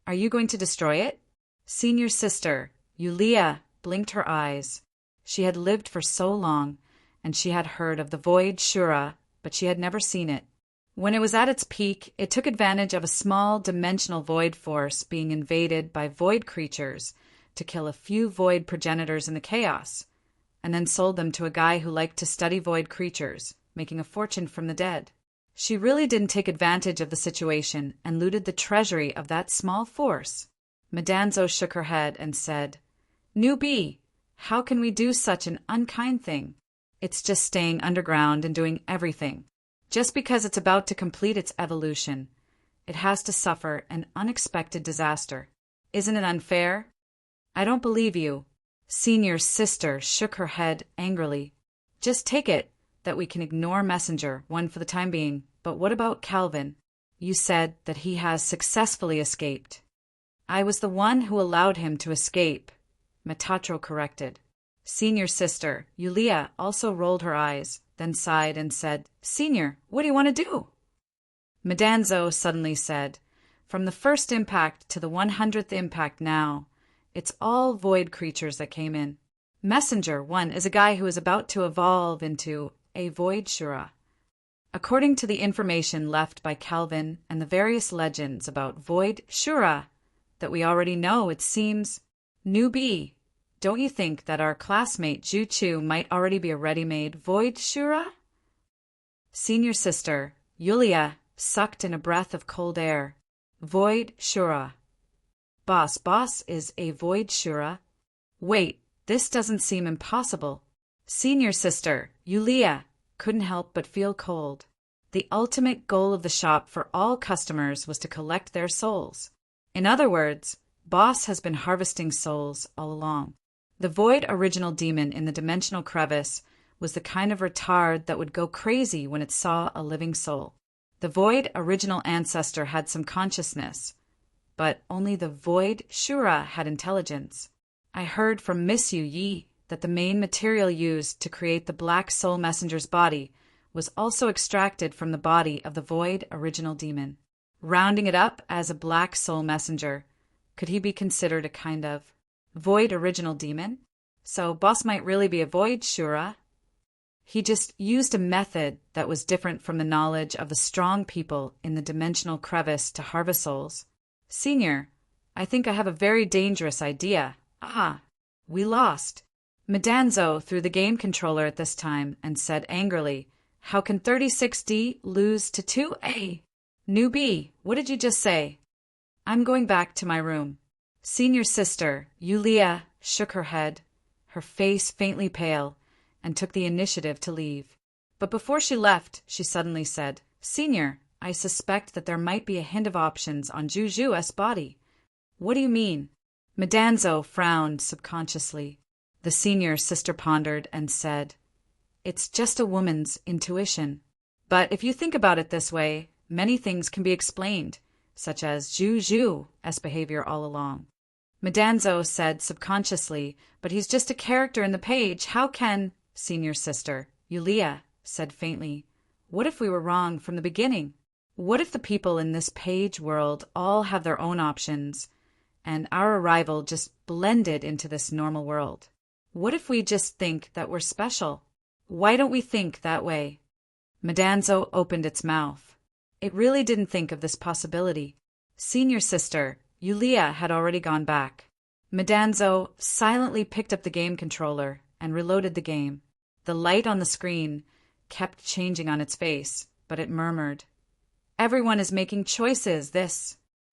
Are you going to destroy it? Senior sister, Yulia blinked her eyes. She had lived for so long, and she had heard of the void Shura, but she had never seen it. When it was at its peak, it took advantage of a small dimensional void force being invaded by void creatures to kill a few void progenitors in the chaos, and then sold them to a guy who liked to study void creatures, making a fortune from the dead. She really didn't take advantage of the situation and looted the treasury of that small force. Medanzo shook her head and said, Newbie, how can we do such an unkind thing? It's just staying underground and doing everything. Just because it's about to complete its evolution, it has to suffer an unexpected disaster. Isn't it unfair? I don't believe you. Senior sister shook her head angrily. Just take it that we can ignore Messenger one for the time being, but what about Calvin? You said that he has successfully escaped. I was the one who allowed him to escape, Metatro corrected. Senior sister, Yulia, also rolled her eyes, then sighed and said, Senior, what do you want to do? Medanzo suddenly said, From the first impact to the 100th impact now, it's all void creatures that came in. Messenger one is a guy who is about to evolve into a void Shura. According to the information left by Calvin and the various legends about void Shura that we already know, it seems, Newbie, don't you think that our classmate Ju Chu might already be a ready-made void Shura? Senior sister, Yulia, sucked in a breath of cold air. Void Shura. Boss is a void Shura. Wait, this doesn't seem impossible. Senior sister, Yulia, couldn't help but feel cold. The ultimate goal of the shop for all customers was to collect their souls. In other words, Boss has been harvesting souls all along. The void original demon in the dimensional crevice was the kind of retard that would go crazy when it saw a living soul. The void original ancestor had some consciousness, but only the void Shura had intelligence. I heard from Miss Yu Yi that the main material used to create the Black Soul Messenger's body was also extracted from the body of the void original demon. Rounding it up as a Black Soul Messenger, could he be considered a kind of void original demon? So Boss might really be a void Shura. He just used a method that was different from the knowledge of the strong people in the dimensional crevice to harvest souls. Senior, I think I have a very dangerous idea. We lost. Medanzo threw the game controller at this time and said angrily, How can 36D lose to 2A? Newbie, what did you just say? I'm going back to my room. Senior sister, Yulia, shook her head, her face faintly pale, and took the initiative to leave. But before she left, she suddenly said, Senior, I suspect that there might be a hint of options on Juju's body. What do you mean? Medanzo frowned subconsciously. The senior sister pondered and said, It's just a woman's intuition. But if you think about it this way, many things can be explained, such as Juju's behavior all along. Madanzo said subconsciously, but he's just a character in the page. How can... Senior sister, Yulia, said faintly, what if we were wrong from the beginning? What if the people in this page world all have their own options, and our arrival just blended into this normal world? What if we just think that we're special? Why don't we think that way? Madanzo opened its mouth. It really didn't think of this possibility. Senior sister, Yulia, had already gone back. Madanzo silently picked up the game controller and reloaded the game. The light on the screen kept changing on its face, but it murmured, "Everyone is making choices.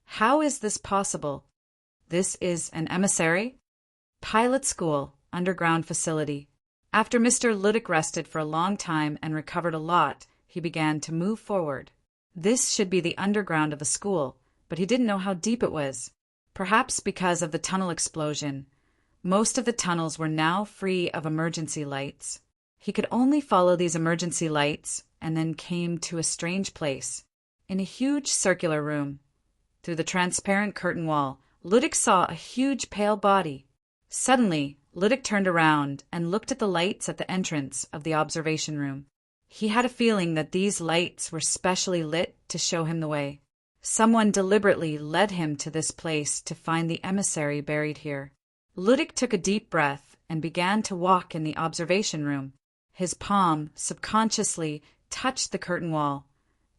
How is this possible? This is an emissary? Pilot school, underground facility." After Mr. Ludic rested for a long time and recovered a lot, he began to move forward. This should be the underground of the school, but he didn't know how deep it was. Perhaps because of the tunnel explosion. Most of the tunnels were now free of emergency lights. He could only follow these emergency lights and then came to a strange place. In a huge circular room. Through the transparent curtain wall, Ludic saw a huge pale body. Suddenly, Ludic turned around and looked at the lights at the entrance of the observation room. He had a feeling that these lights were specially lit to show him the way. Someone deliberately led him to this place to find the emissary buried here. Ludic took a deep breath and began to walk in the observation room. His palm subconsciously touched the curtain wall,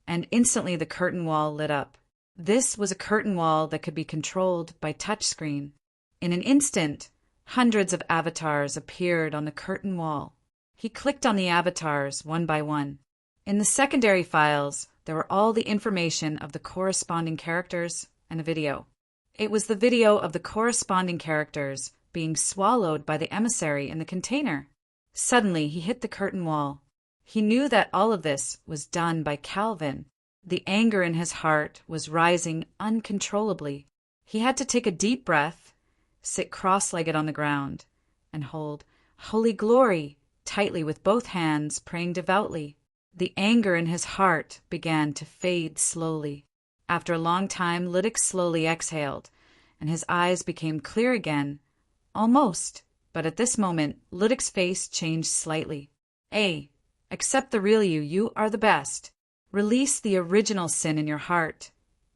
and instantly the curtain wall lit up. This was a curtain wall that could be controlled by touchscreen. In an instant, hundreds of avatars appeared on the curtain wall. He clicked on the avatars one by one. In the secondary files, there were all the information of the corresponding characters and a video. It was the video of the corresponding characters being swallowed by the emissary in the container. Suddenly, he hit the curtain wall. He knew that all of this was done by Calvin. The anger in his heart was rising uncontrollably. He had to take a deep breath, sit cross-legged on the ground, and hold "Holy Glory" tightly with both hands, praying devoutly. The anger in his heart began to fade slowly. After a long time, Ludic slowly exhaled, and his eyes became clear again. Almost, but at this moment, Ludic's face changed slightly. Accept the real you. You are the best. Release the original sin in your heart.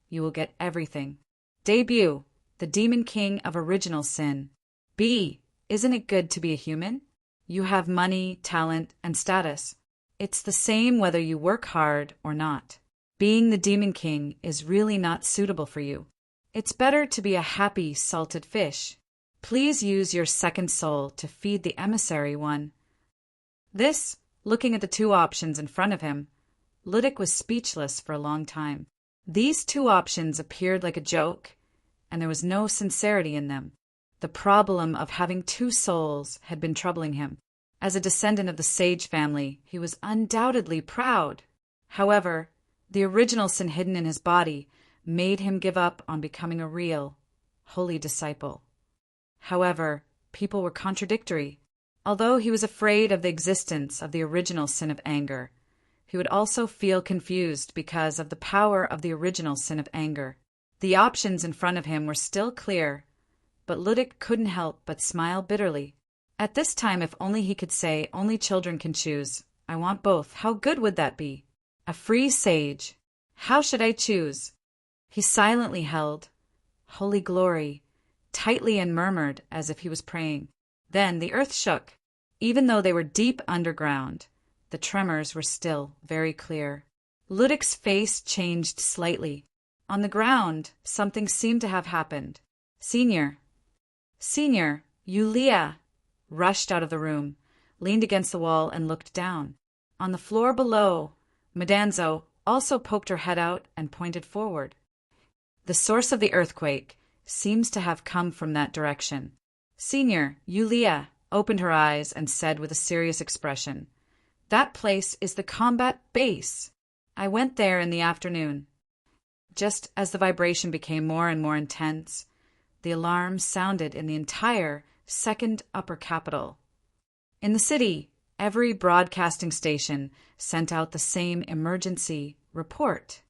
You will get everything. Debut, the Demon King of Original Sin. B, isn't it good to be a human? You have money, talent, and status. It's the same whether you work hard or not. Being the Demon King is really not suitable for you. It's better to be a happy, salted fish. Please use your second soul to feed the emissary one. This, looking at the two options in front of him, Ludic was speechless for a long time. These two options appeared like a joke, and there was no sincerity in them. The problem of having two souls had been troubling him. As a descendant of the Sage family, he was undoubtedly proud. However, the original sin hidden in his body made him give up on becoming a real, holy disciple. However, people were contradictory. Although he was afraid of the existence of the original sin of anger, he would also feel confused because of the power of the original sin of anger. The options in front of him were still clear, but Ludic couldn't help but smile bitterly. At this time, if only he could say, only children can choose. I want both. How good would that be? A free sage. How should I choose? He silently held Holy Glory tightly and murmured as if he was praying. Then the earth shook. Even though they were deep underground, the tremors were still very clear. Ludic's face changed slightly. On the ground, something seemed to have happened. Senior, Yulia rushed out of the room, leaned against the wall, and looked down. On the floor below, Madanzo also poked her head out and pointed forward. The source of the earthquake seems to have come from that direction. Senior, Yulia, opened her eyes and said with a serious expression, "That place is the combat base. I went there in the afternoon." Just as the vibration became more and more intense, the alarm sounded in the entire second upper capital. In the city, every broadcasting station sent out the same emergency report.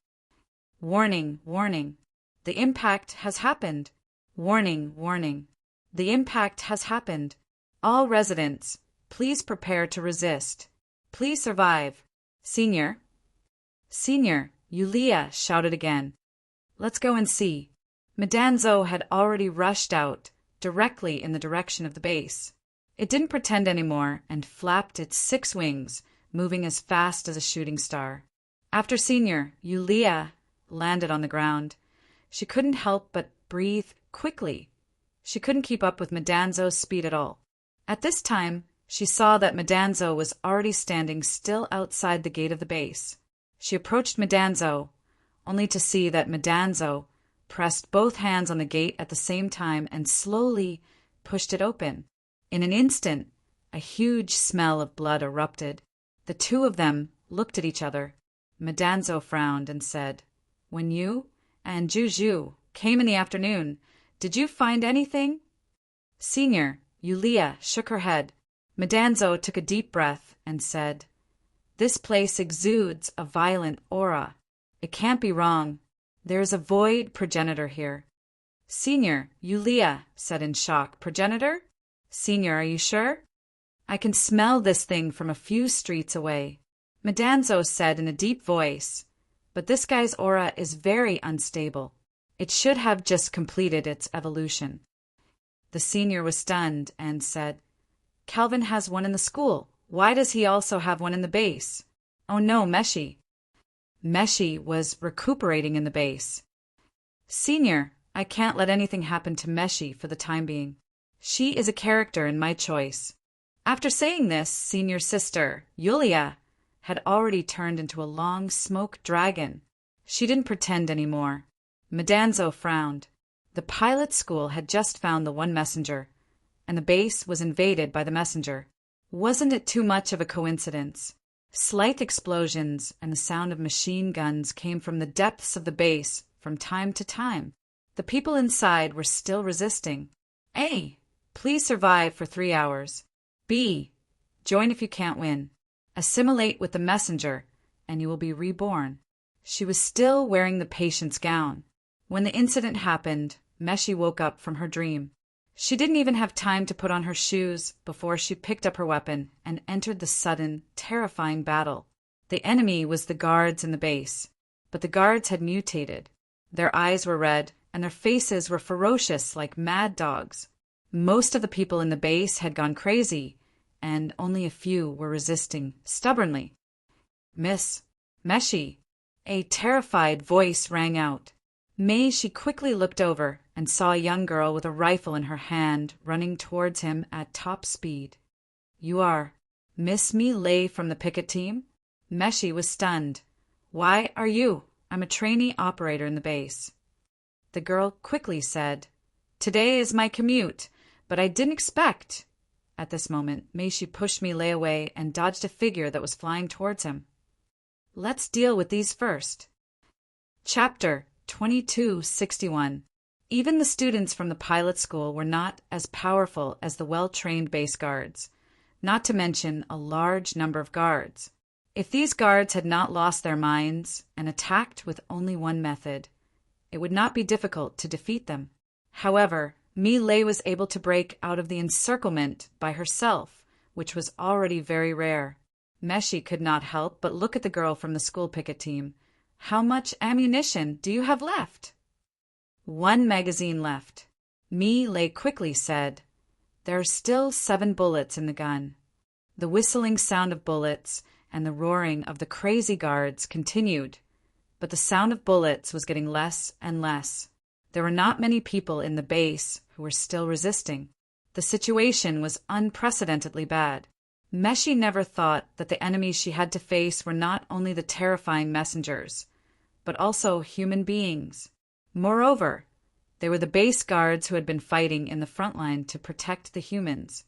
Warning, warning. The impact has happened. Warning, warning. The impact has happened. All residents, please prepare to resist. Please survive. Senior. Senior, Yulia shouted again. Let's go and see. Madanzo had already rushed out, directly in the direction of the base. It didn't pretend anymore and flapped its 6 wings, moving as fast as a shooting star. After Senior, Yulia landed on the ground. She couldn't help but breathe quickly. She couldn't keep up with Madanzo's speed at all. At this time, she saw that Madanzo was already standing still outside the gate of the base. She approached Madanzo, only to see that Madanzo pressed both hands on the gate at the same time and slowly pushed it open. In an instant, a huge smell of blood erupted. The two of them looked at each other. Madanzo frowned and said, "When you and Juju came in the afternoon, did you find anything?" Senior, Yulia, shook her head. Madanzo took a deep breath and said, "This place exudes a violent aura. It can't be wrong. There is a void progenitor here." Senior, Yulia said in shock, "Progenitor? Senior, are you sure? I can smell this thing from a few streets away." Madanzo said in a deep voice, "But this guy's aura is very unstable. It should have just completed its evolution." The senior was stunned and said, "Calvin has one in the school. Why does he also have one in the base? Oh no, Meshi." Meshi was recuperating in the base. "Senior, I can't let anything happen to Meshi for the time being. She is a character in my choice." After saying this, Senior's sister, Yulia, had already turned into a long smoke dragon. She didn't pretend anymore. Madanzo frowned. The pilot school had just found the one messenger, and the base was invaded by the messenger. Wasn't it too much of a coincidence? Slight explosions and the sound of machine guns came from the depths of the base from time to time. The people inside were still resisting. A. Please survive for 3 hours. B. Join if you can't win. Assimilate with the messenger, and you will be reborn. She was still wearing the patient's gown. When the incident happened, Meshi woke up from her dream. She didn't even have time to put on her shoes before she picked up her weapon and entered the sudden, terrifying battle. The enemy was the guards in the base, but the guards had mutated. Their eyes were red, and their faces were ferocious like mad dogs. Most of the people in the base had gone crazy, and only a few were resisting stubbornly. "Miss Meshi," a terrified voice rang out. She quickly looked over and saw a young girl with a rifle in her hand running towards him at top speed. "You are Miss Mi Lei from the picket team?" Meshi was stunned. "Why are you? I'm a trainee operator in the base." The girl quickly said, "Today is my commute, but I didn't expect." At this moment, Meshi pushed Mi Lei away and dodged a figure that was flying towards him. Let's deal with these first. Chapter 2261. Even the students from the pilot school were not as powerful as the well-trained base guards, not to mention a large number of guards. If these guards had not lost their minds and attacked with only one method, it would not be difficult to defeat them. However, Mi Lei was able to break out of the encirclement by herself, which was already very rare. Meshi could not help but look at the girl from the school picket team. "How much ammunition do you have left?" "1 magazine left." Mi Lei quickly said, "There are still 7 bullets in the gun." The whistling sound of bullets and the roaring of the crazy guards continued, but the sound of bullets was getting less and less. There were not many people in the base who were still resisting. The situation was unprecedentedly bad. Meshi never thought that the enemies she had to face were not only the terrifying messengers, but also human beings. Moreover, they were the base guards who had been fighting in the front line to protect the humans.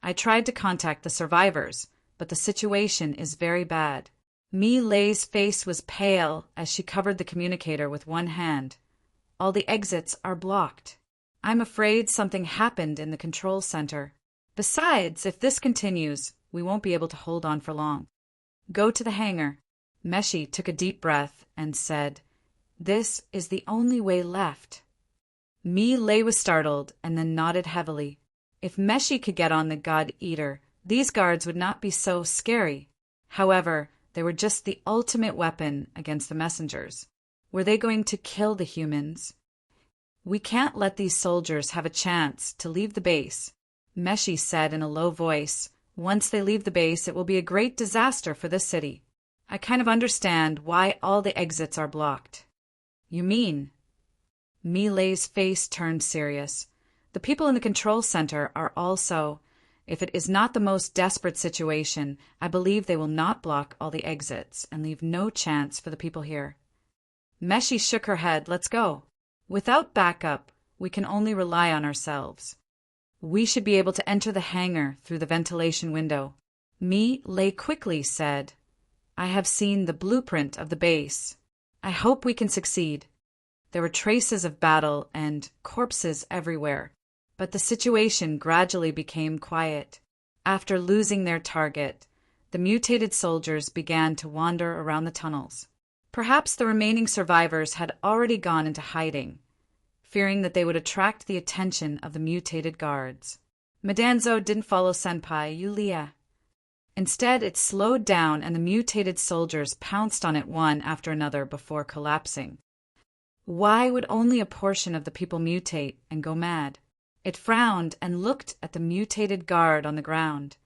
"I tried to contact the survivors, but the situation is very bad." Mi Lei's face was pale as she covered the communicator with one hand. "All the exits are blocked. I'm afraid something happened in the control center. Besides, if this continues, we won't be able to hold on for long. Go to the hangar." Meshi took a deep breath and said, "This is the only way left." Lay was startled and then nodded heavily. If Meshi could get on the God-Eater, these guards would not be so scary. However, they were just the ultimate weapon against the messengers. Were they going to kill the humans? We can't let these soldiers have a chance to leave the base, Meshi said in a low voice. Once they leave the base, it will be a great disaster for this city. I kind of understand why all the exits are blocked. You mean? Lay's face turned serious. The people in the control center are also. If it is not the most desperate situation, I believe they will not block all the exits and leave no chance for the people here. Meshi shook her head. Let's go. Without backup, we can only rely on ourselves. We should be able to enter the hangar through the ventilation window. Lay quickly said, I have seen the blueprint of the base. I hope we can succeed. There were traces of battle and corpses everywhere, but the situation gradually became quiet. After losing their target, the mutated soldiers began to wander around the tunnels. Perhaps the remaining survivors had already gone into hiding, fearing that they would attract the attention of the mutated guards. Madanzo didn't follow Senpai Yulia. Instead, it slowed down and the mutated soldiers pounced on it one after another before collapsing. Why would only a portion of the people mutate and go mad? It frowned and looked at the mutated guard on the ground.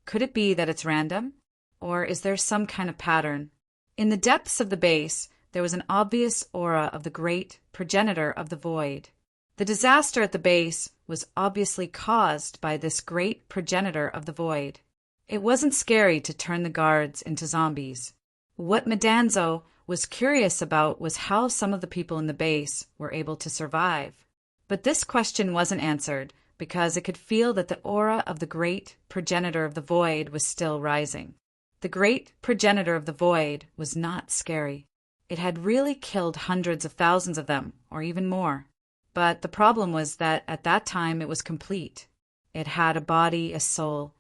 Could it be that it's random? Or is there some kind of pattern? In the depths of the base, there was an obvious aura of the great progenitor of the void. The disaster at the base was obviously caused by this great progenitor of the void. It wasn't scary to turn the guards into zombies. What Madanzo was curious about was how some of the people in the base were able to survive. But this question wasn't answered because it could feel that the aura of the great progenitor of the void was still rising. The great progenitor of the void was not scary. It had really killed hundreds of thousands of them, or even more. But the problem was that at that time it was complete. It had a body, a soul,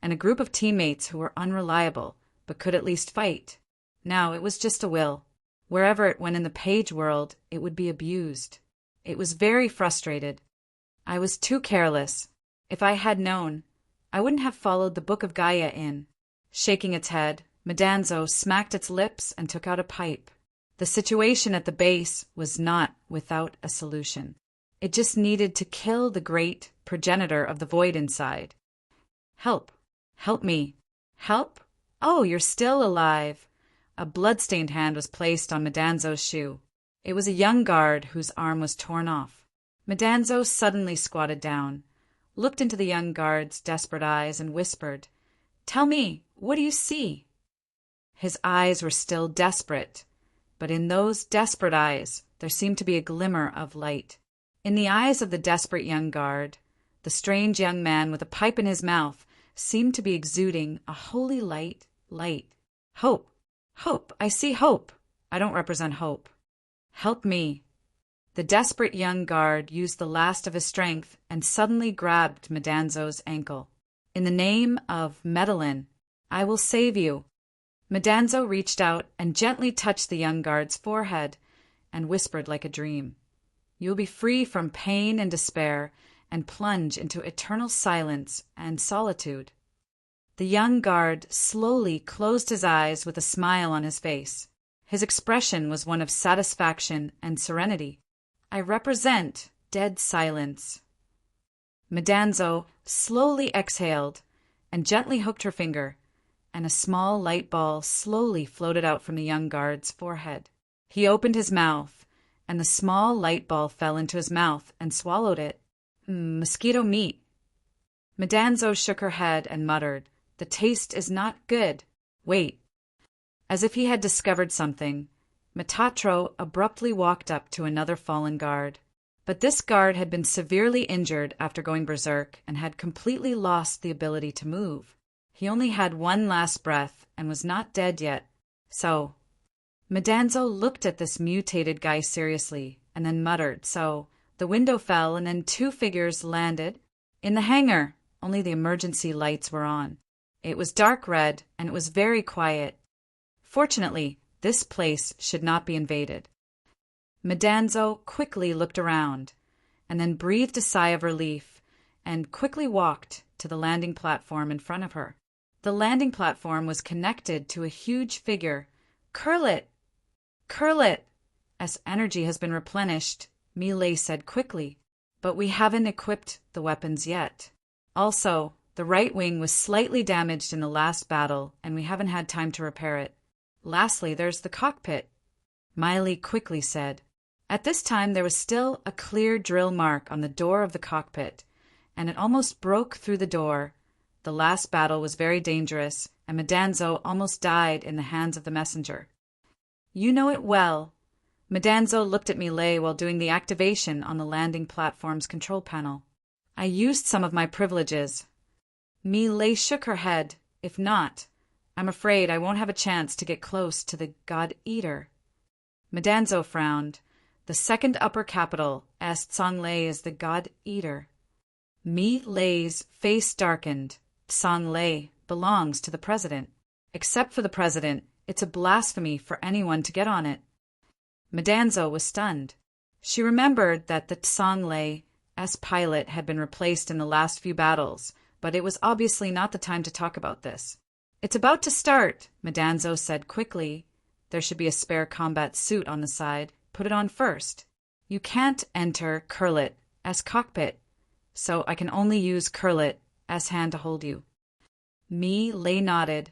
and a group of teammates who were unreliable, but could at least fight. Now it was just a will. Wherever it went in the page world, it would be abused. It was very frustrated. I was too careless. If I had known, I wouldn't have followed the Book of Gaia in. Shaking its head, Madanzo smacked its lips and took out a pipe. The situation at the base was not without a solution. It just needed to kill the great progenitor of the void inside. Help. Help me. Help? Oh, you're still alive. A blood-stained hand was placed on Madanzo's shoe. It was a young guard whose arm was torn off. Madanzo suddenly squatted down, looked into the young guard's desperate eyes, and whispered, Tell me, what do you see? His eyes were still desperate, but in those desperate eyes there seemed to be a glimmer of light. In the eyes of the desperate young guard, the strange young man with a pipe in his mouth seemed to be exuding a holy light. Hope. Hope. I see hope. I don't represent hope. Help me. The desperate young guard used the last of his strength and suddenly grabbed Madanzo's ankle. In the name of Medellin, I will save you. Madanzo reached out and gently touched the young guard's forehead and whispered like a dream. You will be free from pain and despair and plunge into eternal silence and solitude. The young guard slowly closed his eyes with a smile on his face. His expression was one of satisfaction and serenity. I represent dead silence. Madanzo slowly exhaled and gently hooked her finger, and a small light ball slowly floated out from the young guard's forehead. He opened his mouth, and the small light ball fell into his mouth and swallowed it. Mosquito meat. Madanzo shook her head and muttered, The taste is not good. Wait. As if he had discovered something, Metatro abruptly walked up to another fallen guard. But this guard had been severely injured after going berserk and had completely lost the ability to move. He only had one last breath and was not dead yet. So, Madanzo looked at this mutated guy seriously and then muttered, So, the window fell and then two figures landed. In the hangar, only the emergency lights were on. It was dark red and it was very quiet. Fortunately, this place should not be invaded. Madanzo quickly looked around, and then breathed a sigh of relief and quickly walked to the landing platform in front of her. The landing platform was connected to a huge figure. "Curl it! Curl it!" "As energy has been replenished," Millet said quickly, "but we haven't equipped the weapons yet. Also, the right wing was slightly damaged in the last battle, and we haven't had time to repair it. Lastly, there's the cockpit," Miley quickly said. At this time, there was still a clear drill mark on the door of the cockpit, and it almost broke through the door. The last battle was very dangerous, and Madanzo almost died in the hands of the messenger. "You know it well." Madanzo looked at Millet while doing the activation on the landing platform's control panel. "I used some of my privileges." Millet shook her head. "If not, I'm afraid I won't have a chance to get close to the God-Eater." Madanzo frowned. "The second upper capital, Tsonglei, is the God-Eater." Millet's face darkened. "Tsonglei belongs to the president. Except for the president, it's a blasphemy for anyone to get on it." Madanzo was stunned. She remembered that the Tsonglei's pilot had been replaced in the last few battles, but it was obviously not the time to talk about this. "It's about to start," Madanzo said quickly. "There should be a spare combat suit on the side. Put it on first. You can't enter Curlit as cockpit, so I can only use Curlit as hand to hold you." Millet nodded,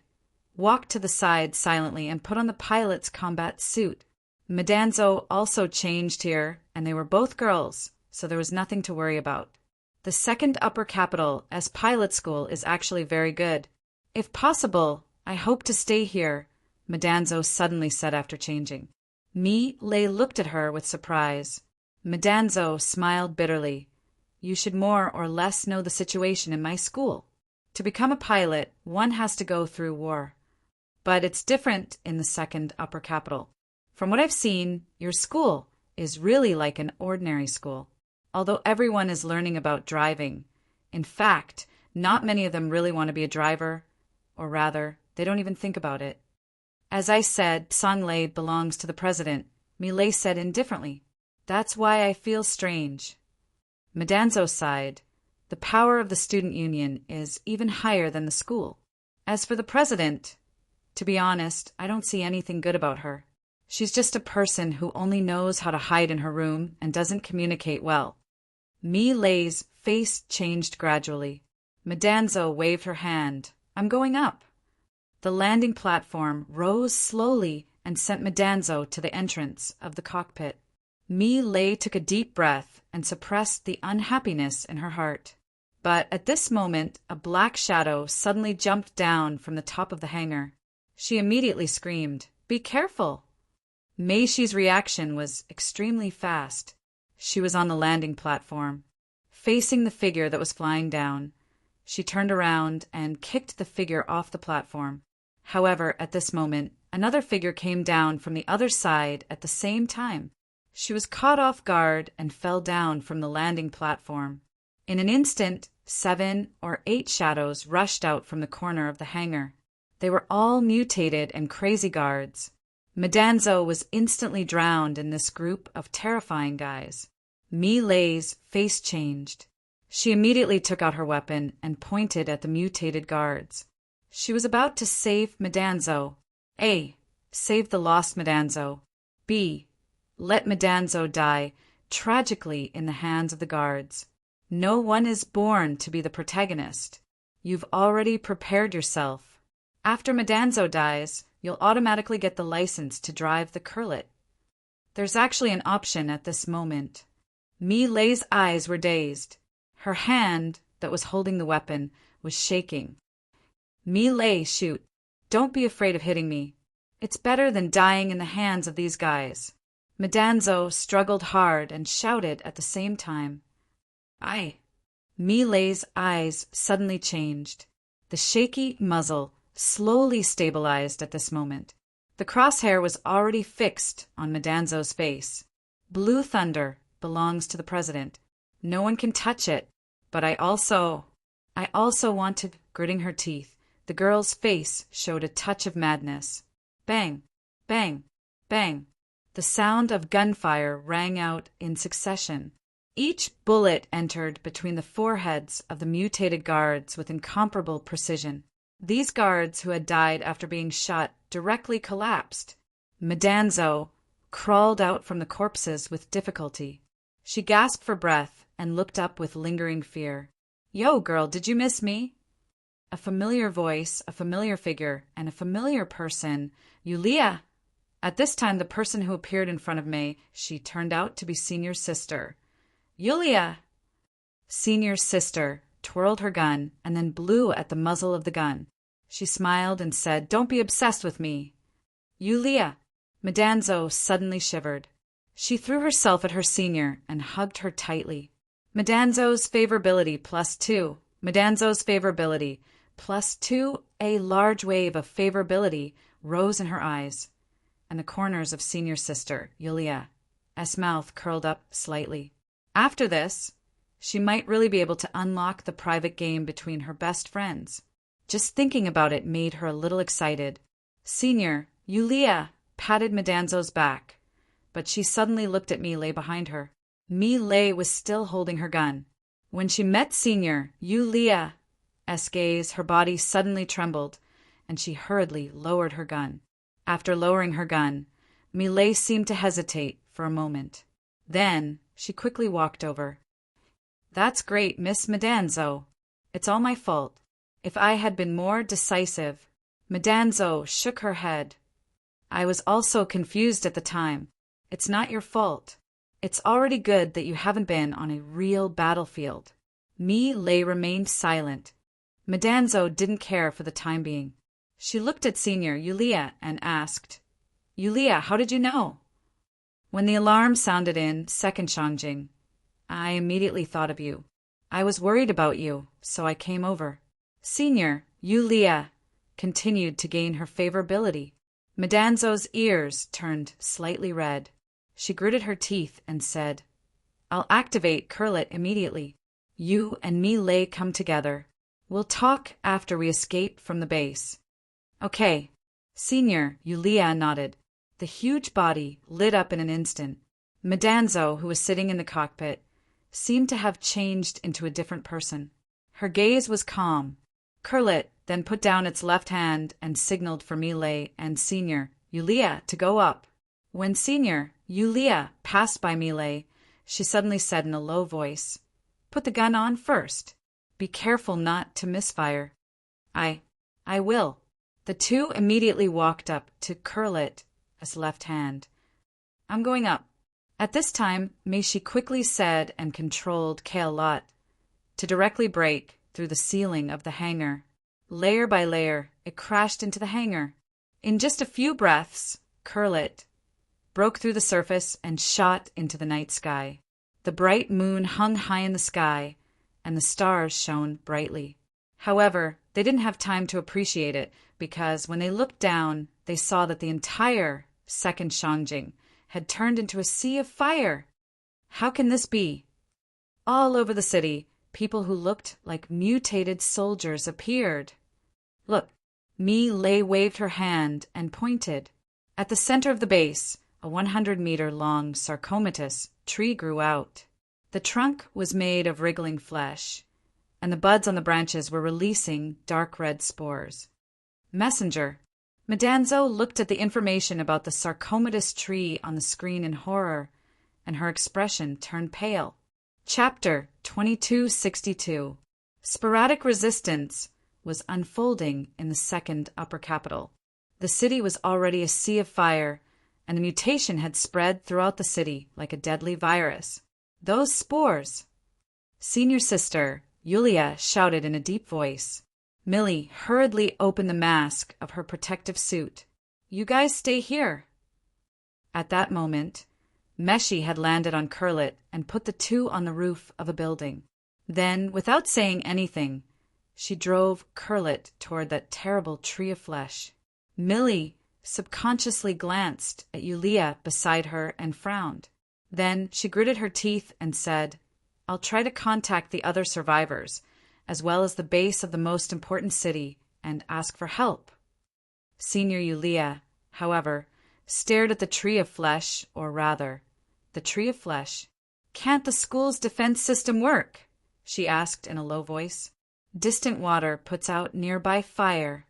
walked to the side silently, and put on the pilot's combat suit. Madanzo also changed here, and they were both girls, so there was nothing to worry about. "The second upper capital as pilot school is actually very good. If possible, I hope to stay here," Madanzo suddenly said after changing. Millet looked at her with surprise. Madanzo smiled bitterly. "You should more or less know the situation in my school. To become a pilot, one has to go through war. But it's different in the second upper capital. From what I've seen, your school is really like an ordinary school, although everyone is learning about driving. In fact, not many of them really want to be a driver, or rather, they don't even think about it." "As I said, Tsonglei belongs to the president," Millet said indifferently. "That's why I feel strange." Madanzo sighed. "The power of the student union is even higher than the school. As for the president, to be honest, I don't see anything good about her. She's just a person who only knows how to hide in her room and doesn't communicate well." Millet's face changed gradually. Madanzo waved her hand. "I'm going up." The landing platform rose slowly and sent Madanzo to the entrance of the cockpit. Millet took a deep breath and suppressed the unhappiness in her heart. But at this moment, a black shadow suddenly jumped down from the top of the hangar. She immediately screamed, "Be careful!" Meishi's reaction was extremely fast. She was on the landing platform, facing the figure that was flying down. She turned around and kicked the figure off the platform. However, at this moment, another figure came down from the other side at the same time. She was caught off guard and fell down from the landing platform. In an instant, 7 or 8 shadows rushed out from the corner of the hangar. They were all mutated and crazy guards. Madanzo was instantly drowned in this group of terrifying guys. Millet's face changed. She immediately took out her weapon and pointed at the mutated guards. She was about to save Madanzo. A. Save the lost Madanzo. B. Let Madanzo die tragically in the hands of the guards. No one is born to be the protagonist. You've already prepared yourself. After Madanzo dies, you'll automatically get the license to drive the Curlit. There's actually an option at this moment. Millet's eyes were dazed. Her hand that was holding the weapon was shaking. Millet, shoot. Don't be afraid of hitting me. It's better than dying in the hands of these guys. Madanzo struggled hard and shouted at the same time. Aye. Millet's eyes suddenly changed. The shaky muzzle slowly stabilized at this moment. The crosshair was already fixed on Madanzo's face. Blue Thunder belongs to the president. No one can touch it, but I also wanted, gritting her teeth. The girl's face showed a touch of madness. Bang, bang, bang. The sound of gunfire rang out in succession. Each bullet entered between the foreheads of the mutated guards with incomparable precision. These guards, who had died after being shot, directly collapsed. Madanzo crawled out from the corpses with difficulty. She gasped for breath and looked up with lingering fear. "Yo, girl, did you miss me?" A familiar voice, a familiar figure, and a familiar person. Yulia! At this time, the person who appeared in front of me, she turned out to be Senior's sister. "Yulia!" Senior's sister twirled her gun and then blew at the muzzle of the gun. She smiled and said, "Don't be obsessed with me." "Yulia!" Madanzo suddenly shivered. She threw herself at her senior and hugged her tightly. Madanzo's favorability +2. Madanzo's favorability +2. A large wave of favorability rose in her eyes, and the corners of Senior's sister, Yulia's mouth curled up slightly. After this, she might really be able to unlock the private game between her best friends. Just thinking about it made her a little excited. Senior, Yulia, patted Madanzo's back, but she suddenly looked at Miley behind her. Miley was still holding her gun. When she met Senior, Yulia's gaze, her body suddenly trembled, and she hurriedly lowered her gun. After lowering her gun, Miley seemed to hesitate for a moment. Then she quickly walked over. "That's great, Miss Madanzo. It's all my fault. If I had been more decisive." Madanzo shook her head. "I was also confused at the time. It's not your fault. It's already good that you haven't been on a real battlefield." Miley remained silent. Madanzo didn't care for the time being. She looked at Senior Yulia and asked, "Yulia, how did you know?" "When the alarm sounded in Second Shangjing, I immediately thought of you. I was worried about you, so I came over." Senior Yulia continued to gain her favorability. Madanzo's ears turned slightly red. She gritted her teeth and said, "I'll activate Curlet immediately. You and Miley come together. We'll talk after we escape from the base." "Okay." Senior Yulia nodded. The huge body lit up in an instant. Madanzo, who was sitting in the cockpit, seemed to have changed into a different person. Her gaze was calm. Curlet then put down its left hand and signaled for Miley and Senior Yulia to go up. When Senior Yulia passed by Miley, she suddenly said in a low voice, "Put the gun on first. Be careful not to misfire." I will." The two immediately walked up to Curlet's left hand. "I'm going up." At this time, Meishi quickly said and controlled Kaolot to directly break through the ceiling of the hangar. Layer by layer, it crashed into the hangar. In just a few breaths, Curlet broke through the surface and shot into the night sky. The bright moon hung high in the sky, and the stars shone brightly. However, they didn't have time to appreciate it, because when they looked down, they saw that the entire Second Shangjing had turned into a sea of fire. How can this be? All over the city, people who looked like mutated soldiers appeared. Look, Miley waved her hand and pointed. At the center of the base, a 100-meter-long sarcomatous tree grew out. The trunk was made of wriggling flesh, and the buds on the branches were releasing dark red spores. Messenger. Madanzo looked at the information about the sarcomatous tree on the screen in horror, and her expression turned pale. Chapter 2262. Sporadic resistance was unfolding in the second upper capital. The city was already a sea of fire, and the mutation had spread throughout the city like a deadly virus. Those spores! Senior sister Yulia shouted in a deep voice. Millie hurriedly opened the mask of her protective suit. "You guys stay here." At that moment, Meshi had landed on Curlet and put the two on the roof of a building. Then, without saying anything, she drove Curlet toward that terrible tree of flesh. Millie subconsciously glanced at Yulia beside her and frowned. Then she gritted her teeth and said, "I'll try to contact the other survivors, as well as the base of the most important city, and ask for help." Senior Yulia, however, stared at the tree of flesh, or rather, the tree of flesh, Can't the school's defense system work? She asked in a low voice. Distant water puts out nearby fire.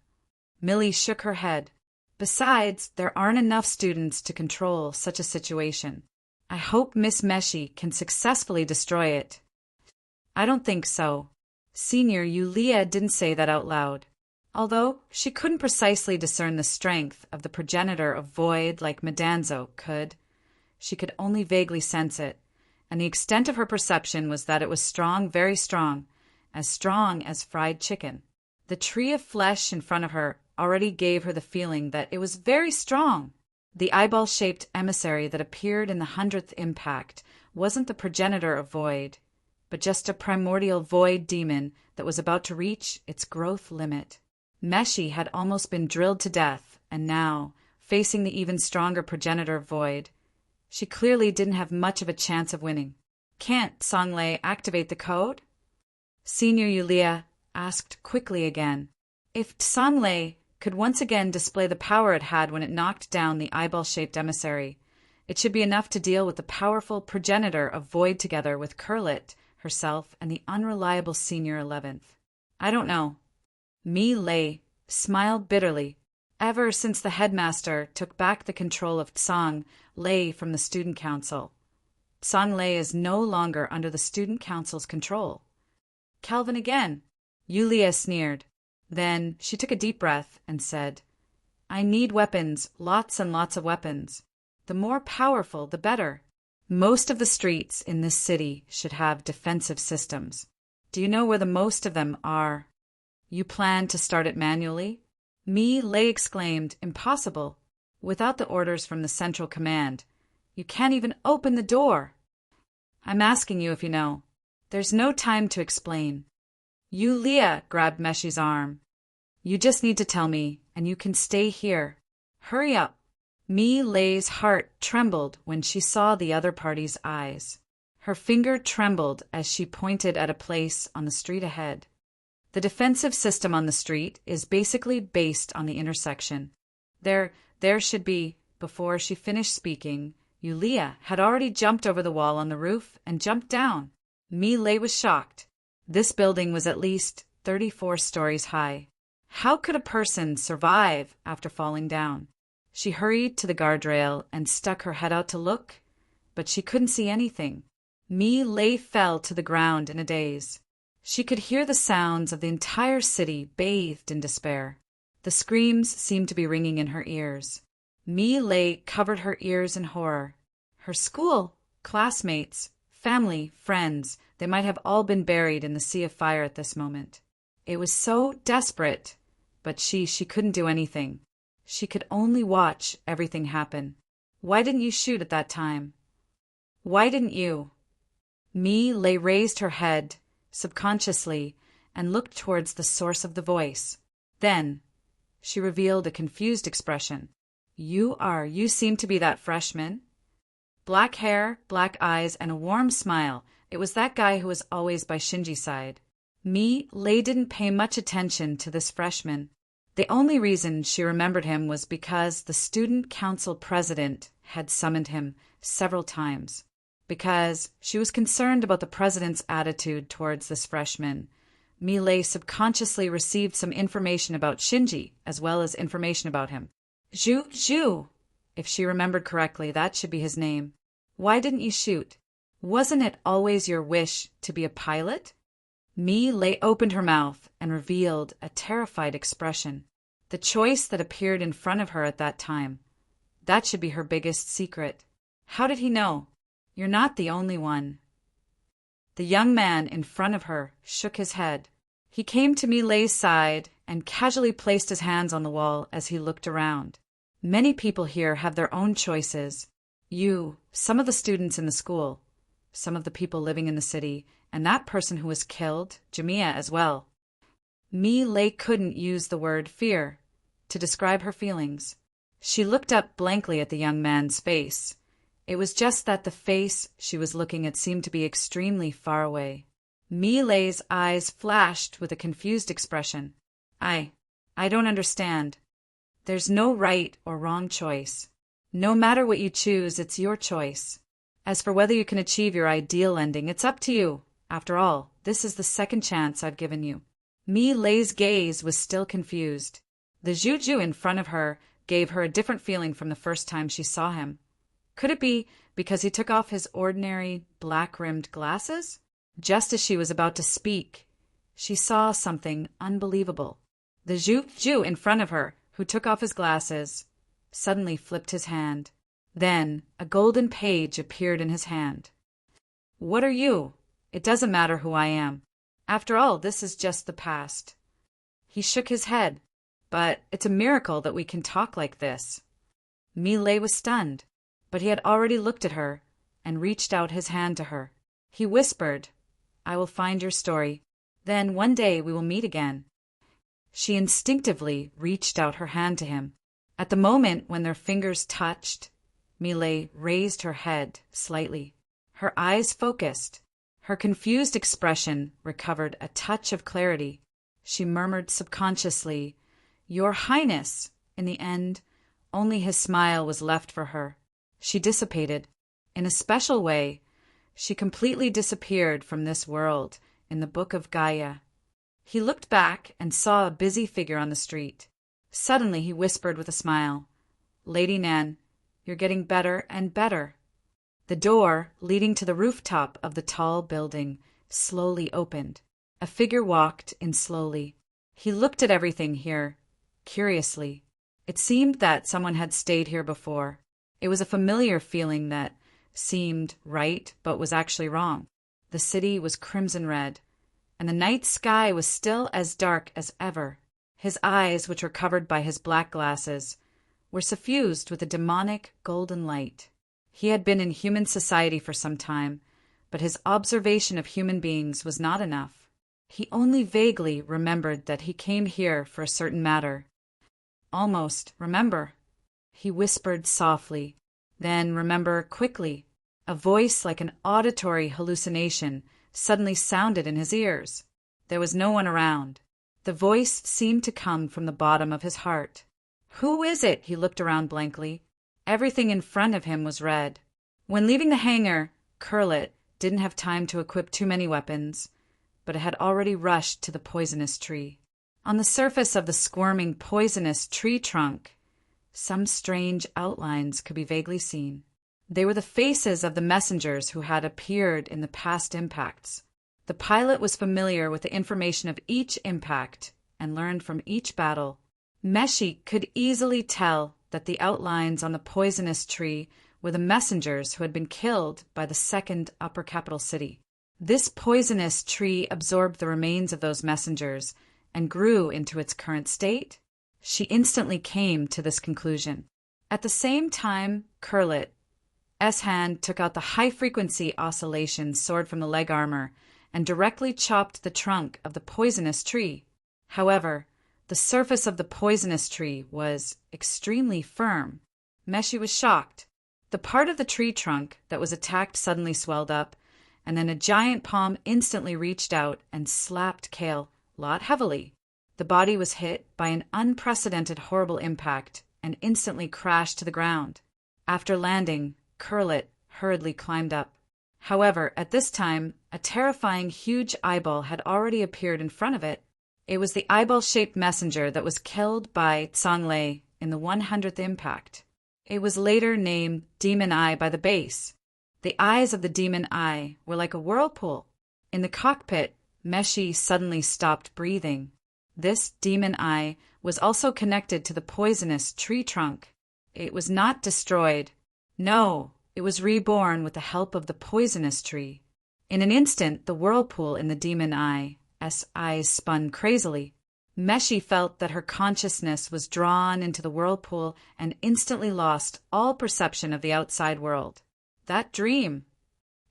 Millie shook her head. Besides, there aren't enough students to control such a situation. I hope Miss Meshi can successfully destroy it. I don't think so. Senior Yulia didn't say that out loud. Although she couldn't precisely discern the strength of the progenitor of void like Madanzo could, she could only vaguely sense it, and the extent of her perception was that it was strong, very strong as fried chicken. The tree of flesh in front of her already gave her the feeling that it was very strong. The eyeball-shaped emissary that appeared in the 100th impact wasn't the progenitor of void, but just a primordial void demon that was about to reach its growth limit. Meshi had almost been drilled to death, and now, facing the even stronger progenitor of void, she clearly didn't have much of a chance of winning. Can't Songlei activate the code? Senior Yulia asked quickly again. If Songlei could once again display the power it had when it knocked down the eyeball-shaped emissary, it should be enough to deal with the powerful progenitor of void together with Kurlit, herself, and the unreliable Senior 11th. I don't know. Mi Lei smiled bitterly. Ever since the headmaster took back the control of Tsang Lei from the student council, Tsang Lei is no longer under the student council's control. Calvin again. Yulia sneered. Then she took a deep breath and said, I need weapons, lots and lots of weapons. The more powerful, the better. Most of the streets in this city should have defensive systems. Do you know where the most of them are? You plan to start it manually? Mi Lei exclaimed, Impossible. Without the orders from the central command, you can't even open the door. I'm asking you if you know. There's no time to explain. Yulia grabbed Meshi's arm. You just need to tell me, and you can stay here. Hurry up. Mi Lei's heart trembled when she saw the other party's eyes. Her finger trembled as she pointed at a place on the street ahead. The defensive system on the street is basically based on the intersection. There should be. Before she finished speaking, Yulia had already jumped over the wall on the roof and jumped down. Mi Lei was shocked. This building was at least 34 stories high. How could a person survive after falling down? She hurried to the guardrail and stuck her head out to look, but she couldn't see anything. Mi Lei fell to the ground in a daze. She could hear the sounds of the entire city bathed in despair. The screams seemed to be ringing in her ears. Mi Lei covered her ears in horror. Her school, classmates, family, friends, they might have all been buried in the sea of fire at this moment. It was so desperate, but she couldn't do anything. She could only watch everything happen. Why didn't you shoot at that time? Why didn't you? Mi Lei raised her head, subconsciously, and looked towards the source of the voice. Then she revealed a confused expression. You seem to be that freshman. Black hair, black eyes, and a warm smile. It was that guy who was always by Shinji's side. Mi Lei didn't pay much attention to this freshman. The only reason she remembered him was because the student council president had summoned him several times. Because she was concerned about the president's attitude towards this freshman, Mi Lei subconsciously received some information about Shinji as well as information about him. Zhu, if she remembered correctly, that should be his name. Why didn't you shoot? Wasn't it always your wish to be a pilot? Mi Lei opened her mouth and revealed a terrified expression. The choice that appeared in front of her at that time. That should be her biggest secret. How did he know? You're not the only one. The young man in front of her shook his head. He came to Mi Lei's side and casually placed his hands on the wall as he looked around. Many people here have their own choices. You, some of the students in the school, some of the people living in the city, and that person who was killed, Jamia as well. Mi Lei couldn't use the word fear to describe her feelings. She looked up blankly at the young man's face. It was just that the face she was looking at seemed to be extremely far away. Mi Lei's eyes flashed with a confused expression. I don't understand. There's no right or wrong choice. No matter what you choose, it's your choice. As for whether you can achieve your ideal ending, it's up to you. After all, this is the second chance I've given you. Mi Lei's gaze was still confused. The Juju in front of her gave her a different feeling from the first time she saw him. Could it be because he took off his ordinary black-rimmed glasses? Just as she was about to speak, she saw something unbelievable. The Juju in front of her, who took off his glasses, suddenly flipped his hand. Then a golden page appeared in his hand. What are you? It doesn't matter who I am. After all, this is just the past. He shook his head. But it's a miracle that we can talk like this. Mi Lei was stunned, but he had already looked at her and reached out his hand to her. He whispered, I will find your story. Then one day we will meet again. She instinctively reached out her hand to him. At the moment when their fingers touched, Mi Lei raised her head slightly. Her eyes focused. Her confused expression recovered a touch of clarity. She murmured subconsciously, Your Highness. In the end, only his smile was left for her. She dissipated. In a special way, she completely disappeared from this world in the Book of Gaia. He looked back and saw a busy figure on the street. Suddenly he whispered with a smile, Lady Nan, you're getting better and better. The door leading to the rooftop of the tall building slowly opened. A figure walked in slowly. He looked at everything here, curiously. It seemed that someone had stayed here before. It was a familiar feeling that seemed right but was actually wrong. The city was crimson red, and the night sky was still as dark as ever. His eyes, which were covered by his black glasses, were suffused with a demonic golden light. He had been in human society for some time, but his observation of human beings was not enough. He only vaguely remembered that he came here for a certain matter. Almost remember, he whispered softly, then remember quickly. A voice like an auditory hallucination suddenly sounded in his ears. There was no one around. The voice seemed to come from the bottom of his heart. Who is it? He looked around blankly. Everything in front of him was red. When leaving the hangar, Curlet didn't have time to equip too many weapons, but it had already rushed to the poisonous tree. On the surface of the squirming poisonous tree trunk, some strange outlines could be vaguely seen. They were the faces of the messengers who had appeared in the past impacts. The pilot was familiar with the information of each impact and learned from each battle. Meshi could easily tell that the outlines on the poisonous tree were the messengers who had been killed by the second upper capital city. This poisonous tree absorbed the remains of those messengers and grew into its current state. She instantly came to this conclusion. At the same time, Curlet's hand took out the high-frequency oscillation sword from the leg armor and directly chopped the trunk of the poisonous tree. However, the surface of the poisonous tree was extremely firm. Meshi was shocked. The part of the tree trunk that was attacked suddenly swelled up, and then a giant palm instantly reached out and slapped Kale Lot heavily. The body was hit by an unprecedented horrible impact and instantly crashed to the ground. After landing, Curlet hurriedly climbed up. However, at this time, a terrifying huge eyeball had already appeared in front of it. It was the eyeball-shaped messenger that was killed by Zhang in the 100th impact. It was later named Demon Eye by the base. The eyes of the Demon Eye were like a whirlpool. In the cockpit, Meshi suddenly stopped breathing. This Demon Eye was also connected to the poisonous tree trunk. It was not destroyed. No, it was reborn with the help of the poisonous tree. In an instant, the whirlpool in the Demon Eye's eyes spun crazily. Meshi felt that her consciousness was drawn into the whirlpool and instantly lost all perception of the outside world. That dream,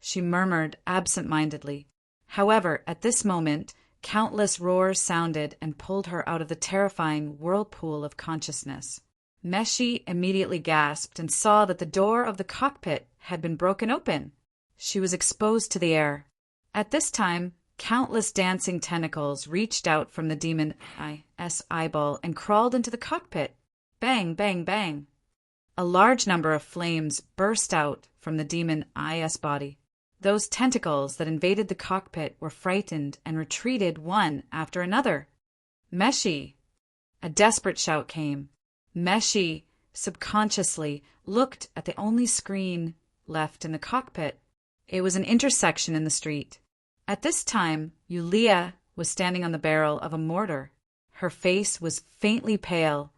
she murmured absent-mindedly. However, at this moment, countless roars sounded and pulled her out of the terrifying whirlpool of consciousness. Meshi immediately gasped and saw that the door of the cockpit had been broken open. She was exposed to the air. At this time, countless dancing tentacles reached out from the Demon Eye's eyeball and crawled into the cockpit. Bang, bang, bang. A large number of flames burst out from the demon IS body. Those tentacles that invaded the cockpit were frightened and retreated one after another. Meshi! A desperate shout came. Meshi subconsciously looked at the only screen left in the cockpit. It was an intersection in the street. At this time, Yulia was standing on the barrel of a mortar. Her face was faintly pale,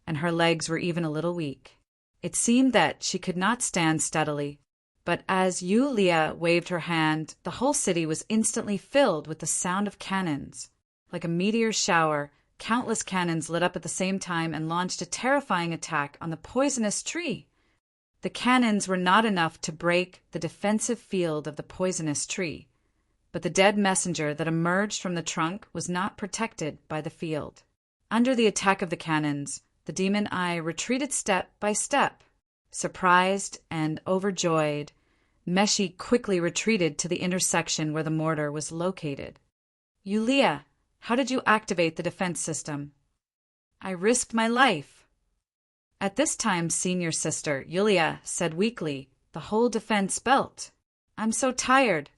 and her legs were even a little weak. It seemed that she could not stand steadily, but as Yulia waved her hand, the whole city was instantly filled with the sound of cannons. Like a meteor shower, countless cannons lit up at the same time and launched a terrifying attack on the poisonous tree. The cannons were not enough to break the defensive field of the poisonous tree, but the dead messenger that emerged from the trunk was not protected by the field. Under the attack of the cannons, the demon eye retreated step by step. Surprised and overjoyed, Meshi quickly retreated to the intersection where the mortar was located. Yulia, how did you activate the defense system? I risked my life. At this time, senior sister, Yulia, said weakly, the whole defense belt. I'm so tired.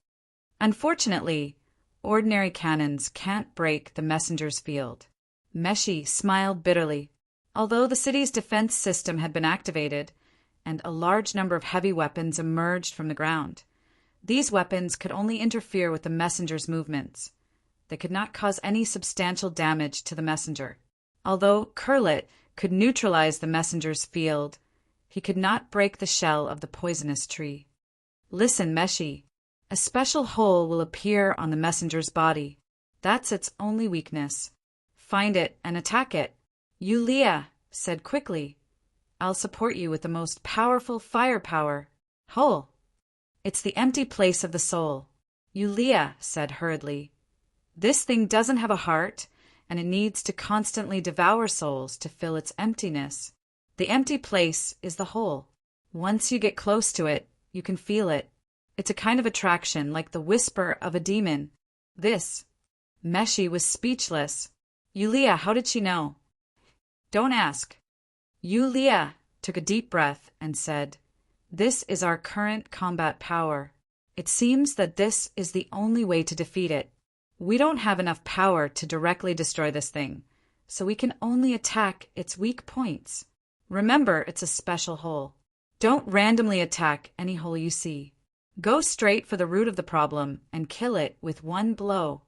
Unfortunately, ordinary cannons can't break the messenger's field. Meshi smiled bitterly. Although the city's defense system had been activated, and a large number of heavy weapons emerged from the ground, these weapons could only interfere with the messenger's movements. They could not cause any substantial damage to the messenger. Although Kurlit could neutralize the messenger's field, he could not break the shell of the poisonous tree. Listen, Meshi. A special hole will appear on the messenger's body. That's its only weakness. Find it and attack it. Yulia said quickly, I'll support you with the most powerful firepower. Hole. It's the empty place of the soul. Yulia said hurriedly, this thing doesn't have a heart, and it needs to constantly devour souls to fill its emptiness. The empty place is the hole. Once you get close to it, you can feel it. It's a kind of attraction, like the whisper of a demon. This. Meshi was speechless. Yulia, how did she know? Don't ask. Yulia took a deep breath and said, this is our current combat power. It seems that this is the only way to defeat it. We don't have enough power to directly destroy this thing, so we can only attack its weak points. Remember, it's a special hole. Don't randomly attack any hole you see. Go straight for the root of the problem and kill it with one blow.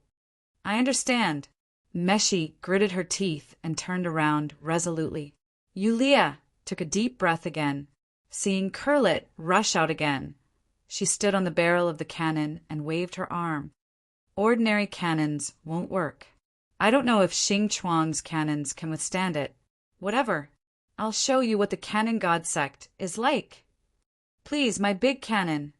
I understand. Meshi gritted her teeth and turned around resolutely. Yulia took a deep breath again. Seeing Kurlit rush out again, she stood on the barrel of the cannon and waved her arm. Ordinary cannons won't work. I don't know if Xing Chuang's cannons can withstand it. Whatever. I'll show you what the Cannon God sect is like. Please, my big cannon.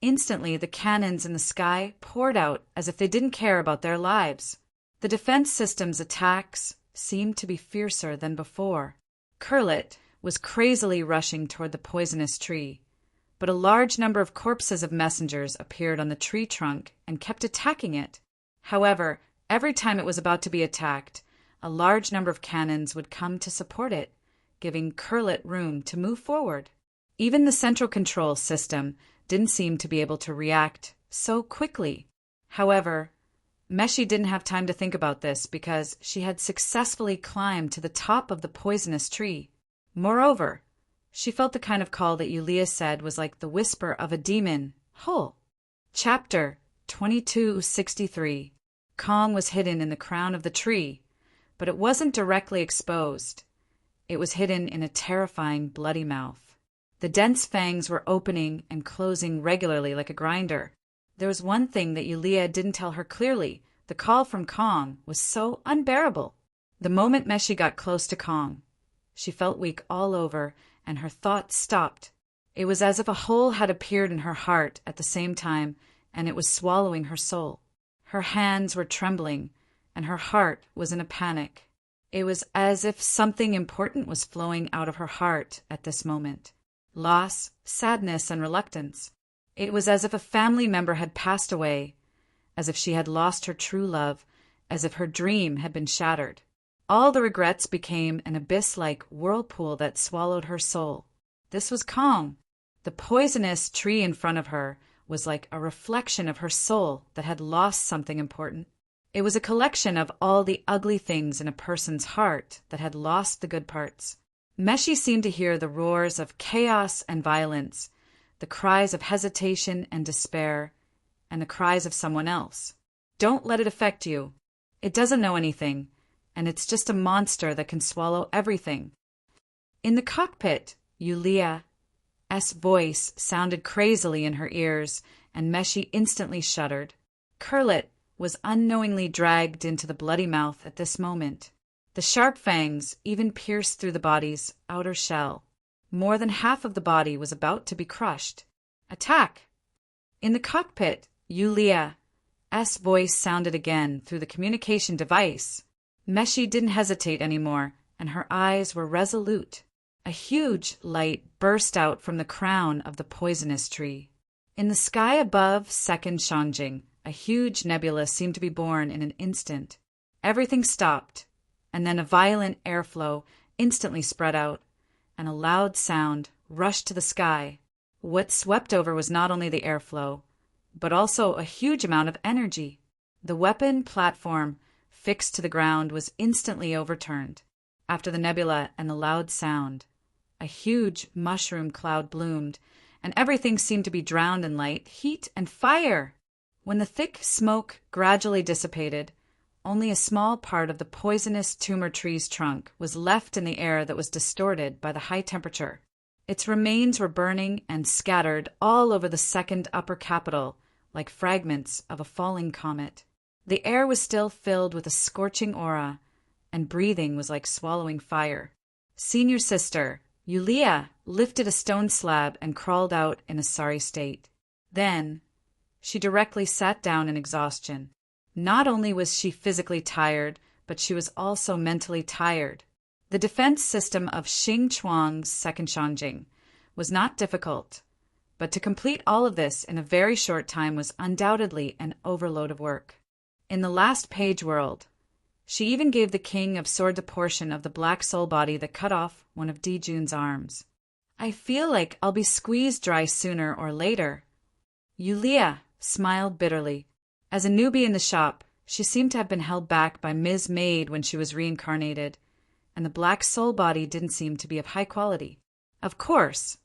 Instantly, the cannons in the sky poured out as if they didn't care about their lives. The defense system's attacks seemed to be fiercer than before. Kurlit was crazily rushing toward the poisonous tree, but a large number of corpses of messengers appeared on the tree trunk and kept attacking it. However, every time it was about to be attacked, a large number of cannons would come to support it, giving Kurlit room to move forward. Even the central control system didn't seem to be able to react so quickly. However, Meshi didn't have time to think about this because she had successfully climbed to the top of the poisonous tree. Moreover, she felt the kind of call that Yulia said was like the whisper of a demon. Hole. Chapter 2263. Kong was hidden in the crown of the tree, but it wasn't directly exposed. It was hidden in a terrifying bloody mouth. The dense fangs were opening and closing regularly like a grinder. There was one thing that Yulia didn't tell her clearly. The call from Kong was so unbearable. The moment Meshi got close to Kong, she felt weak all over, and her thoughts stopped. It was as if a hole had appeared in her heart at the same time, and it was swallowing her soul. Her hands were trembling, and her heart was in a panic. It was as if something important was flowing out of her heart at this moment. Loss, sadness, and reluctance. It was as if a family member had passed away, as if she had lost her true love, as if her dream had been shattered. All the regrets became an abyss-like whirlpool that swallowed her soul. This was calm. The poisonous tree in front of her was like a reflection of her soul that had lost something important. It was a collection of all the ugly things in a person's heart that had lost the good parts. Meshi seemed to hear the roars of chaos and violence, the cries of hesitation and despair, and the cries of someone else. Don't let it affect you. It doesn't know anything, and it's just a monster that can swallow everything. In the cockpit, Yulia's voice sounded crazily in her ears, and Meshi instantly shuddered. Kurlit was unknowingly dragged into the bloody mouth at this moment. The sharp fangs even pierced through the body's outer shell. More than half of the body was about to be crushed. Attack! In the cockpit, Yulia's voice sounded again through the communication device. Meshi didn't hesitate anymore, and her eyes were resolute. A huge light burst out from the crown of the poisonous tree. In the sky above Second Shanjing, a huge nebula seemed to be born in an instant. Everything stopped, and then a violent airflow instantly spread out, and a loud sound rushed to the sky. What swept over was not only the airflow, but also a huge amount of energy. The weapon platform fixed to the ground was instantly overturned. After the nebula and the loud sound, a huge mushroom cloud bloomed, and everything seemed to be drowned in light, heat, and fire. When the thick smoke gradually dissipated, only a small part of the poisonous tumor tree's trunk was left in the air that was distorted by the high temperature. Its remains were burning and scattered all over the second upper capital like fragments of a falling comet. The air was still filled with a scorching aura, and breathing was like swallowing fire. Senior sister, Yulia, lifted a stone slab and crawled out in a sorry state. Then she directly sat down in exhaustion. Not only was she physically tired, but she was also mentally tired. The defense system of Xing Chuang's Second Shanjing was not difficult, but to complete all of this in a very short time was undoubtedly an overload of work. In the last page world, she even gave the king of Sword a portion of the black soul body that cut off one of Dijun's arms. I feel like I'll be squeezed dry sooner or later. Yulia smiled bitterly. As a newbie in the shop, she seemed to have been held back by Ms. Maid when she was reincarnated, and the black soul body didn't seem to be of high quality. Of course,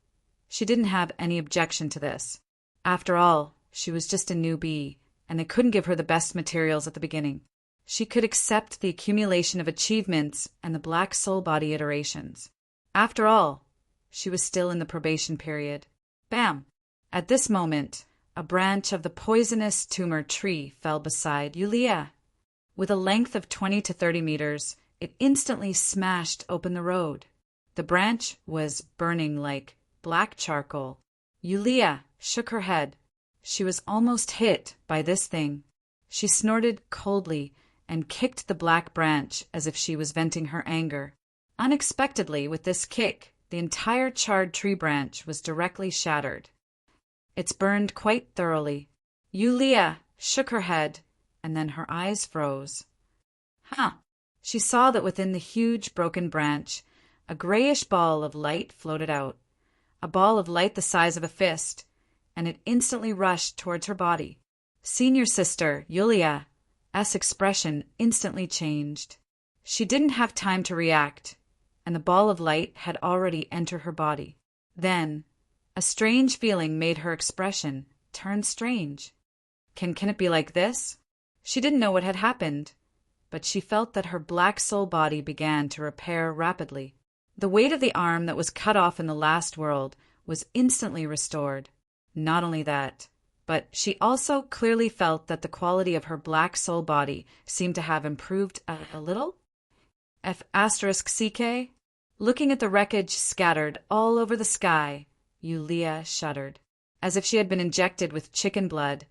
she didn't have any objection to this. After all, she was just a newbie, and they couldn't give her the best materials at the beginning. She could accept the accumulation of achievements and the black soul body iterations. After all, she was still in the probation period. Bam! At this moment, a branch of the poisonous tumor tree fell beside Yulia. With a length of 20 to 30 meters, it instantly smashed open the road. The branch was burning like black charcoal. Yulia shook her head. She was almost hit by this thing. She snorted coldly and kicked the black branch as if she was venting her anger. Unexpectedly, with this kick, the entire charred tree branch was directly shattered. It's burned quite thoroughly. Yulia shook her head, and then her eyes froze. She saw that within the huge broken branch, a grayish ball of light floated out, a ball of light the size of a fist, and it instantly rushed towards her body. Senior sister, Yulia's expression instantly changed. She didn't have time to react, and the ball of light had already entered her body. Then, a strange feeling made her expression turn strange. Can it be like this? She didn't know what had happened, but she felt that her black soul body began to repair rapidly. The weight of the arm that was cut off in the last world was instantly restored. Not only that, but she also clearly felt that the quality of her black soul body seemed to have improved a little. F***CK? Looking at the wreckage scattered all over the sky, Yulia shuddered. As if she had been injected with chicken blood,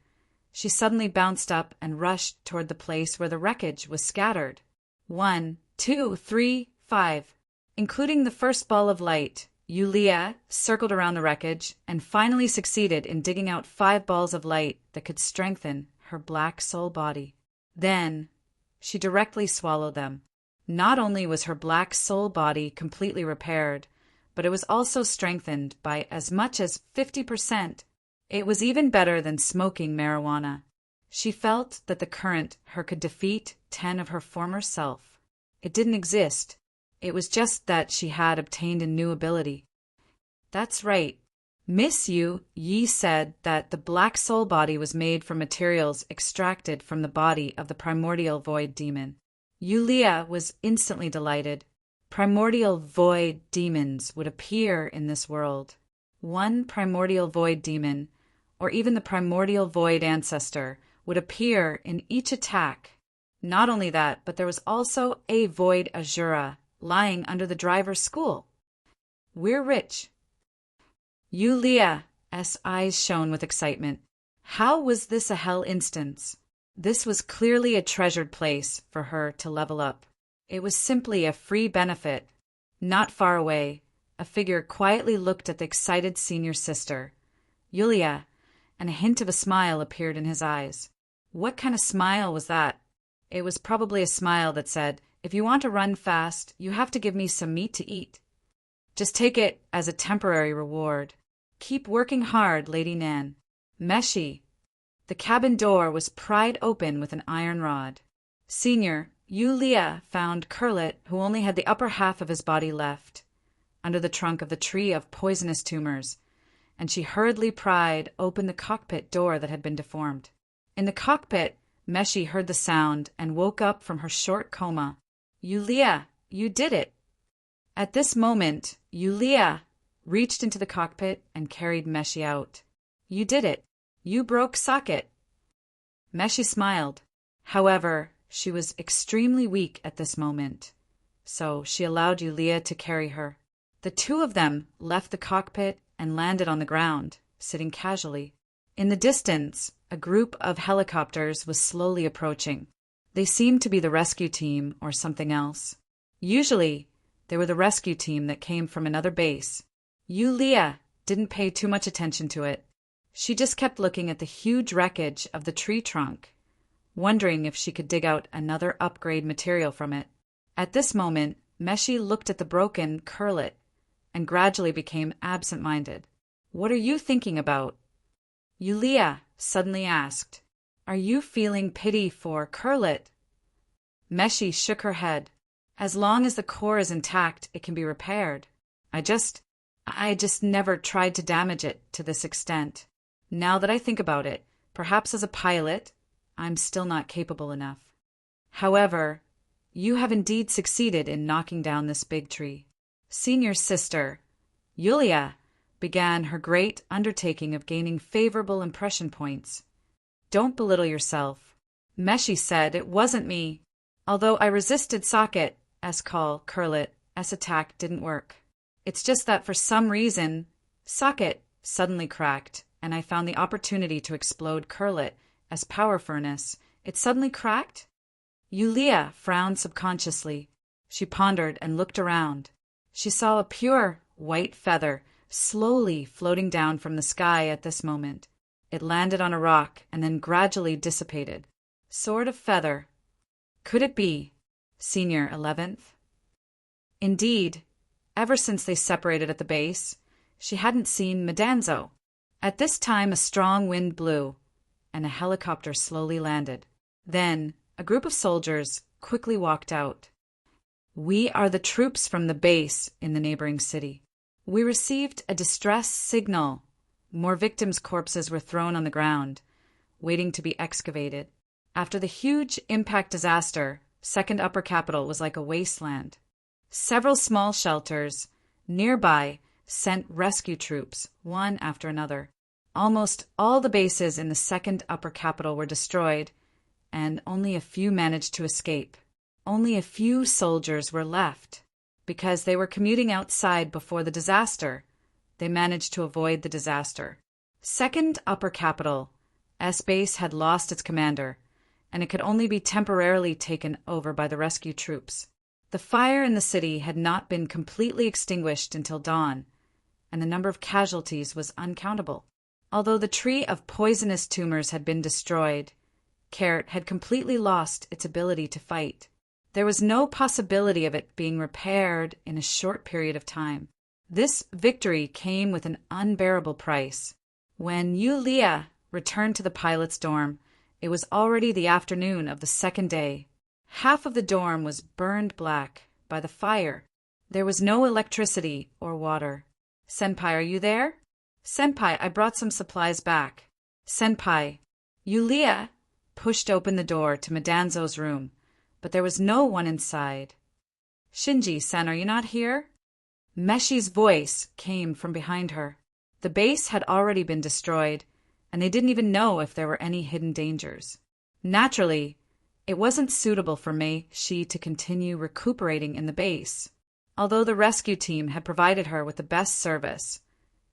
she suddenly bounced up and rushed toward the place where the wreckage was scattered. 1, 2, 3, 5. Including the first ball of light, Yulia circled around the wreckage and finally succeeded in digging out 5 balls of light that could strengthen her black soul body. Then she directly swallowed them. Not only was her black soul body completely repaired, but it was also strengthened by as much as 50%. It was even better than smoking marijuana. She felt that the current her could defeat 10 of her former self. It didn't exist. It was just that she had obtained a new ability. That's right. Miss Yu Yi said that the black soul body was made from materials extracted from the body of the primordial void demon. Yulia was instantly delighted. Primordial void demons would appear in this world. One primordial void demon, or even the primordial void ancestor, would appear in each attack. Not only that, but there was also a void Azura lying under the driver's school. We're rich. Yulia's eyes shone with excitement. How was this a hell instance? This was clearly a treasured place for her to level up. It was simply a free benefit. Not far away, a figure quietly looked at the excited senior sister, Yulia, and a hint of a smile appeared in his eyes. What kind of smile was that? It was probably a smile that said, "If you want to run fast, you have to give me some meat to eat. Just take it as a temporary reward. Keep working hard, Lady Nan." Meshi. The cabin door was pried open with an iron rod. Senior Yulia found Kurlit, who only had the upper half of his body left, under the trunk of the tree of poisonous tumors, and she hurriedly pried open the cockpit door that had been deformed. In the cockpit, Meshi heard the sound and woke up from her short coma. "Yulia, you did it!" At this moment, Yulia reached into the cockpit and carried Meshi out. "You did it. You broke socket." Meshi smiled. However, she was extremely weak at this moment, so she allowed Yulia to carry her. The two of them left the cockpit and landed on the ground, sitting casually. In the distance, a group of helicopters was slowly approaching. They seemed to be the rescue team or something else. Usually, they were the rescue team that came from another base. Yulia didn't pay too much attention to it. She just kept looking at the huge wreckage of the tree trunk, wondering if she could dig out another upgrade material from it. At this moment, Meshi looked at the broken Kurlit and gradually became absent-minded. "What are you thinking about?" Yulia suddenly asked. "Are you feeling pity for Kurlit?" Meshi shook her head. "As long as the core is intact, it can be repaired. I just never tried to damage it to this extent. Now that I think about it, perhaps as a pilot, I'm still not capable enough. However, you have indeed succeeded in knocking down this big tree." Senior sister, Yulia, began her great undertaking of gaining favorable impression points. "Don't belittle yourself." Meshi said it wasn't me. Although I resisted Socket's call, Kurlit's attack didn't work. It's just that for some reason, Socket suddenly cracked, and I found the opportunity to explode Kurlit's power furnace. It suddenly cracked? Yulia frowned subconsciously. She pondered and looked around. She saw a pure white feather slowly floating down from the sky at this moment. It landed on a rock and then gradually dissipated. Sword of feather. Could it be Senior 11th? Indeed, ever since they separated at the base, she hadn't seen Medanzo. At this time a strong wind blew, and a helicopter slowly landed. Then a group of soldiers quickly walked out. "We are the troops from the base in the neighboring city. We received a distress signal. More victims' corpses were thrown on the ground, waiting to be excavated. After the huge impact disaster, Second Upper Capital was like a wasteland. Several small shelters nearby sent rescue troops, one after another. Almost all the bases in the Second Upper Capital were destroyed, and only a few managed to escape. Only a few soldiers were left. Because they were commuting outside before the disaster, they managed to avoid the disaster. Second Upper Capital, S-Base had lost its commander, and it could only be temporarily taken over by the rescue troops. The fire in the city had not been completely extinguished until dawn, and the number of casualties was uncountable. Although the tree of poisonous tumors had been destroyed, Carrot had completely lost its ability to fight. There was no possibility of it being repaired in a short period of time. This victory came with an unbearable price. When Yulia returned to the pilot's dorm, it was already the afternoon of the second day. Half of the dorm was burned black by the fire. There was no electricity or water. "Senpai, are you there?" "Senpai, I brought some supplies back." "Senpai." Yulia pushed open the door to Madanzo's room, but there was no one inside. "Shinji-san, are you not here?" Meshi's voice came from behind her. The base had already been destroyed, and they didn't even know if there were any hidden dangers. Naturally, it wasn't suitable for Meshi to continue recuperating in the base. Although the rescue team had provided her with the best service,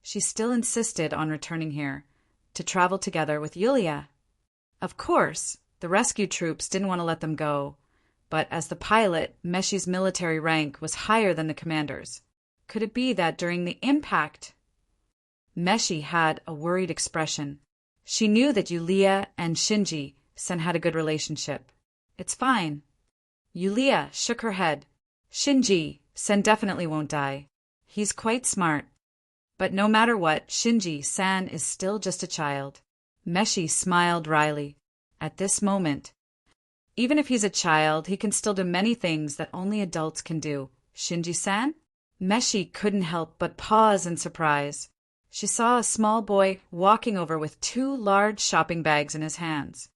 she still insisted on returning here to travel together with Yulia. Of course, the rescue troops didn't want to let them go, but as the pilot, Meshi's military rank was higher than the commander's. Could it be that during the impact? Meshi had a worried expression. She knew that Yulia and Shinji-san had a good relationship. "It's fine." Yulia shook her head. "Shinji-san definitely won't die. He's quite smart. But no matter what, Shinji-san is still just a child." Meshi smiled wryly. At this moment, "Even if he's a child, he can still do many things that only adults can do. Shinji-san?" Meshi couldn't help but pause in surprise. She saw a small boy walking over with 2 large shopping bags in his hands.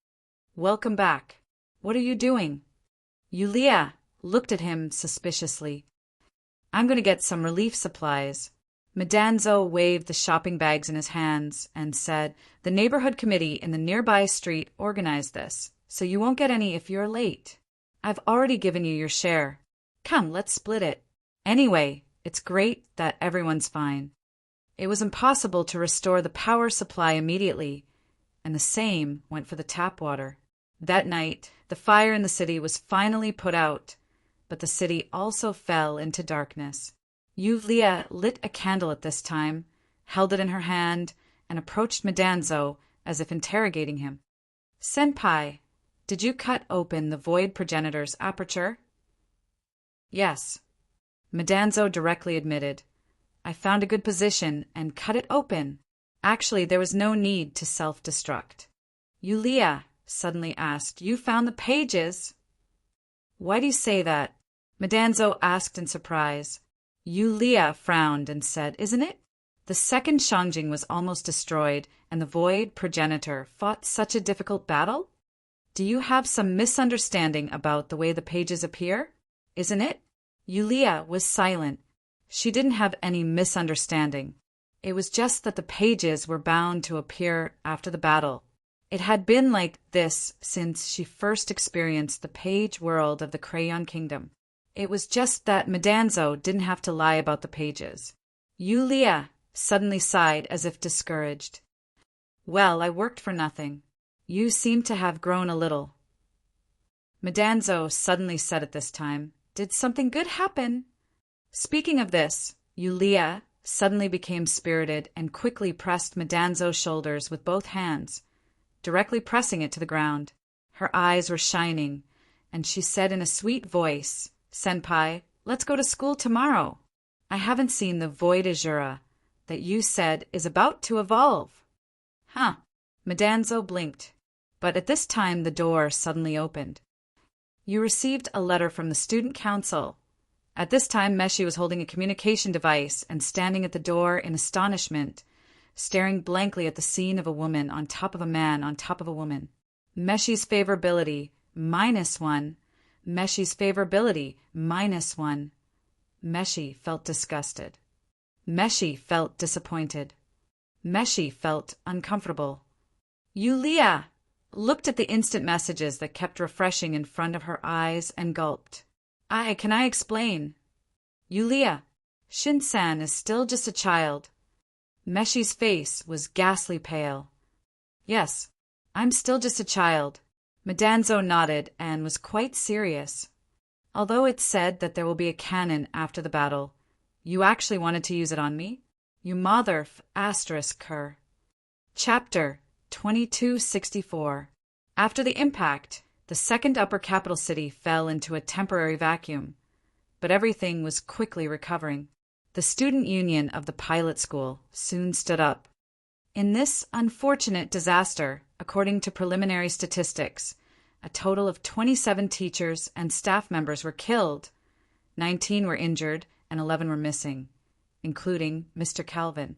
"Welcome back. What are you doing?" Yulia looked at him suspiciously. "I'm going to get some relief supplies." Madanzo waved the shopping bags in his hands and said, "The neighborhood committee in the nearby street organized this, so you won't get any if you're late. I've already given you your share. Come, let's split it. Anyway, it's great that everyone's fine." It was impossible to restore the power supply immediately, and the same went for the tap water. That night, the fire in the city was finally put out, but the city also fell into darkness. Yulia lit a candle at this time, held it in her hand, and approached Madanzo as if interrogating him. "Senpai, did you cut open the void progenitor's aperture?" "Yes," Madanzo directly admitted. "I found a good position and cut it open. Actually, there was no need to self-destruct." Yulia suddenly asked, "You found the pages?" "Why do you say that?" Madanzo asked in surprise. Yulia frowned and said, "Isn't it? The second Shangjing was almost destroyed, and the void progenitor fought such a difficult battle? Do you have some misunderstanding about the way the pages appear? Isn't it?" Yulia was silent. She didn't have any misunderstanding. It was just that the pages were bound to appear after the battle. It had been like this since she first experienced the page world of the Crayon Kingdom. It was just that Madanzo didn't have to lie about the pages. Yulia suddenly sighed as if discouraged. "Well, I worked for nothing. You seem to have grown a little." Madanzo suddenly said at this time, "Did something good happen?" Speaking of this, Yulia suddenly became spirited and quickly pressed Madanzo's shoulders with both hands, directly pressing it to the ground. Her eyes were shining, and she said in a sweet voice, "Senpai, let's go to school tomorrow. I haven't seen the Void Azura that you said is about to evolve." "Huh." Madanzo blinked, but at this time the door suddenly opened. "You received a letter from the student council." At this time Meshi was holding a communication device and standing at the door in astonishment, staring blankly at the scene of a woman on top of a man on top of a woman. Meshi's favorability, -1. Meshi's favorability, -1. Meshi felt disgusted. Meshi felt disappointed. Meshi felt uncomfortable. Yulia looked at the instant messages that kept refreshing in front of her eyes and gulped. Can I explain?" "Yulia, Shin-san is still just a child." Meshi's face was ghastly pale. "Yes, I'm still just a child." Madanzo nodded and was quite serious. "Although it's said that there will be a cannon after the battle, you actually wanted to use it on me? You mother *her. Chapter 2264. After the impact, The second upper capital city fell into a temporary vacuum, but everything was quickly recovering. The student union of the pilot school soon stood up. In this unfortunate disaster, according to preliminary statistics, a total of 27 teachers and staff members were killed, 19 were injured, and 11 were missing, including Mr. Calvin.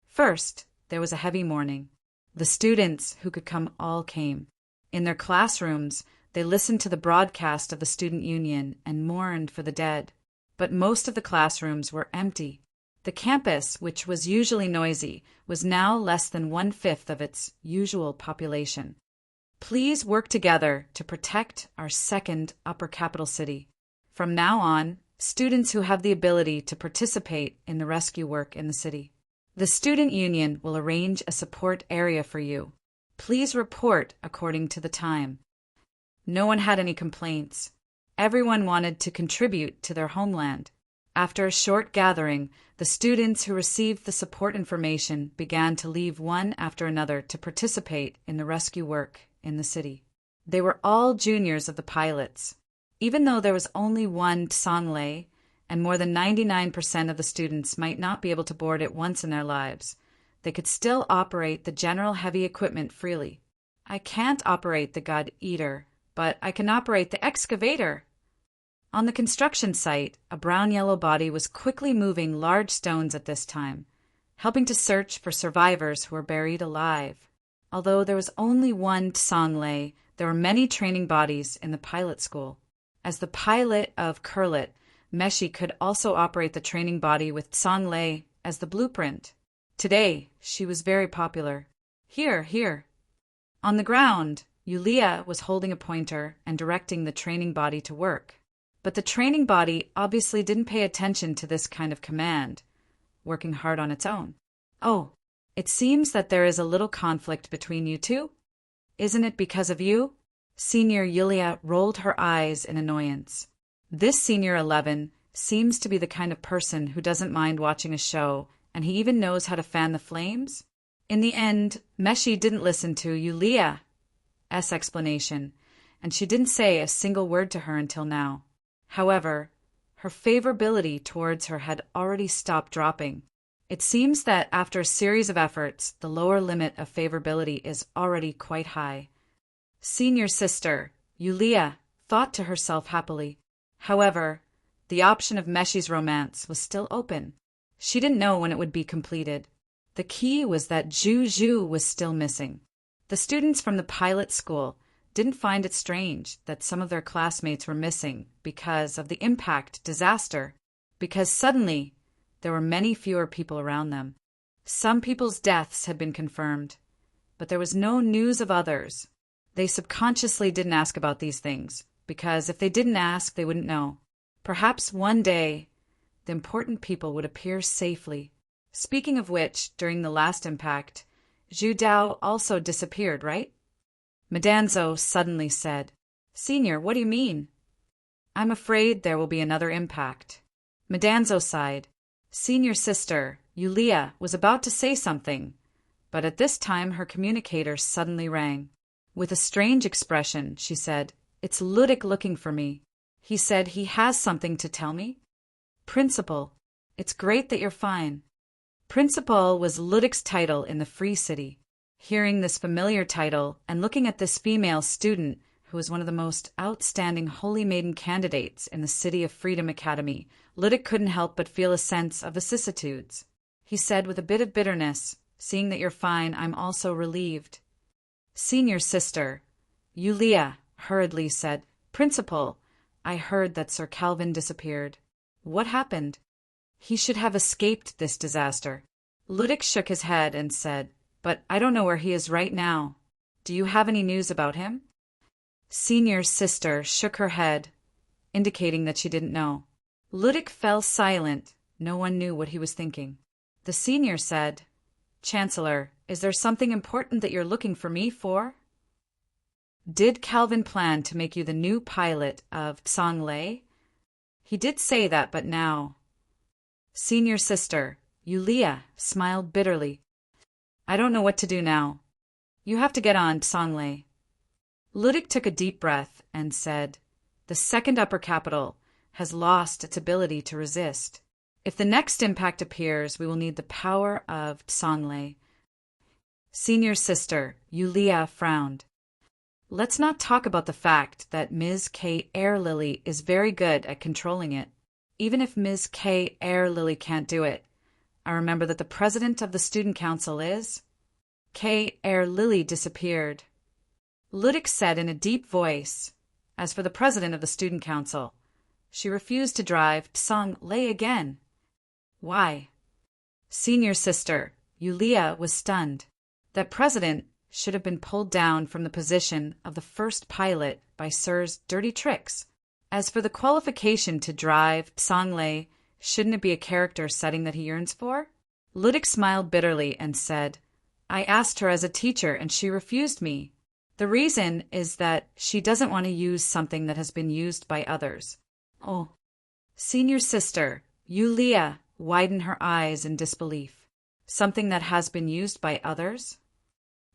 First, there was a heavy mourning. The students who could come all came. In their classrooms, they listened to the broadcast of the student union and mourned for the dead. But most of the classrooms were empty. The campus, which was usually noisy, was now less than 1/5 of its usual population. Please work together to protect our second upper capital city. From now on, students who have the ability to participate in the rescue work in the city. The student union will arrange a support area for you. Please report according to the time. No one had any complaints. Everyone wanted to contribute to their homeland. After a short gathering, the students who received the support information began to leave one after another to participate in the rescue work in the city. They were all juniors of the pilots. Even though there was only one Tsanglei, and more than 99% of the students might not be able to board it once in their lives, they could still operate the general heavy equipment freely. I can't operate the God Eater, but I can operate the excavator. On the construction site, a brown-yellow body was quickly moving large stones at this time, helping to search for survivors who were buried alive. Although there was only one Tsanglei, there were many training bodies in the pilot school. As the pilot of Kurlit, Meshi could also operate the training body with Tsanglei as the blueprint. Today, she was very popular. Here. On the ground, Yulia was holding a pointer and directing the training body to work. But the training body obviously didn't pay attention to this kind of command, working hard on its own. Oh, it seems that there is a little conflict between you two? Isn't it because of you? Senior Yulia rolled her eyes in annoyance. This Senior 11 seems to be the kind of person who doesn't mind watching a show, and he even knows how to fan the flames. In the end, Meshi didn't listen to Yulia's explanation, and she didn't say a single word to her until now. However, her favorability towards her had already stopped dropping. It seems that after a series of efforts, the lower limit of favorability is already quite high. Senior sister, Yulia, thought to herself happily. However, the option of Meshi's romance was still open. She didn't know when it would be completed. The key was that Juju was still missing. The students from the pilot school didn't find it strange that some of their classmates were missing because of the impact disaster, because suddenly there were many fewer people around them. Some people's deaths had been confirmed, but there was no news of others. They subconsciously didn't ask about these things, because if they didn't ask, they wouldn't know. Perhaps one day, the important people would appear safely. Speaking of which, during the last impact, Zhu Dao also disappeared, right? Madanzo suddenly said, "Senior, what do you mean?" "I'm afraid there will be another impact." Madanzo sighed. Senior sister, Yulia, was about to say something, but at this time her communicator suddenly rang. With a strange expression, she said, "It's Ludic looking for me. He said he has something to tell me." "Principal, it's great that you're fine." Principal was Ludic's title in the Free City. Hearing this familiar title and looking at this female student, who was one of the most outstanding Holy Maiden candidates in the City of Freedom Academy, Ludic couldn't help but feel a sense of vicissitudes. He said with a bit of bitterness, "Seeing that you're fine, I'm also relieved." Senior sister, Yulia, hurriedly said, "Principal, I heard that Sir Calvin disappeared. What happened? He should have escaped this disaster." Ludic shook his head and said, "But I don't know where he is right now. Do you have any news about him?" Senior sister shook her head, indicating that she didn't know. Ludic fell silent. No one knew what he was thinking. The senior said, "Chancellor, is there something important that you're looking for me for?" "Did Calvin plan to make you the new pilot of Tsanglei?" "He did say that, but now—" Senior sister, Yulia, smiled bitterly. "I don't know what to do now. You have to get on Tsanglei." Ludic took a deep breath and said, "The second upper capital has lost its ability to resist. If the next impact appears, we will need the power of Tsongle." Senior sister, Yulia, frowned. "Let's not talk about the fact that Ms. K. Airlily is very good at controlling it. Even if Ms. K. Airlily can't do it, I remember that the president of the student council is—" K. Airlily disappeared. Ludic said in a deep voice, "As for the president of the student council, she refused to drive Tsongle again." "Why?" Senior sister, Yulia, was stunned. That president should have been pulled down from the position of the first pilot by Sir's dirty tricks. As for the qualification to drive Tsongle, shouldn't it be a character setting that he yearns for? Ludic smiled bitterly and said, "I asked her as a teacher and she refused me. The reason is that she doesn't want to use something that has been used by others." "Oh." Senior sister, Yulia, widened her eyes in disbelief. "Something that has been used by others?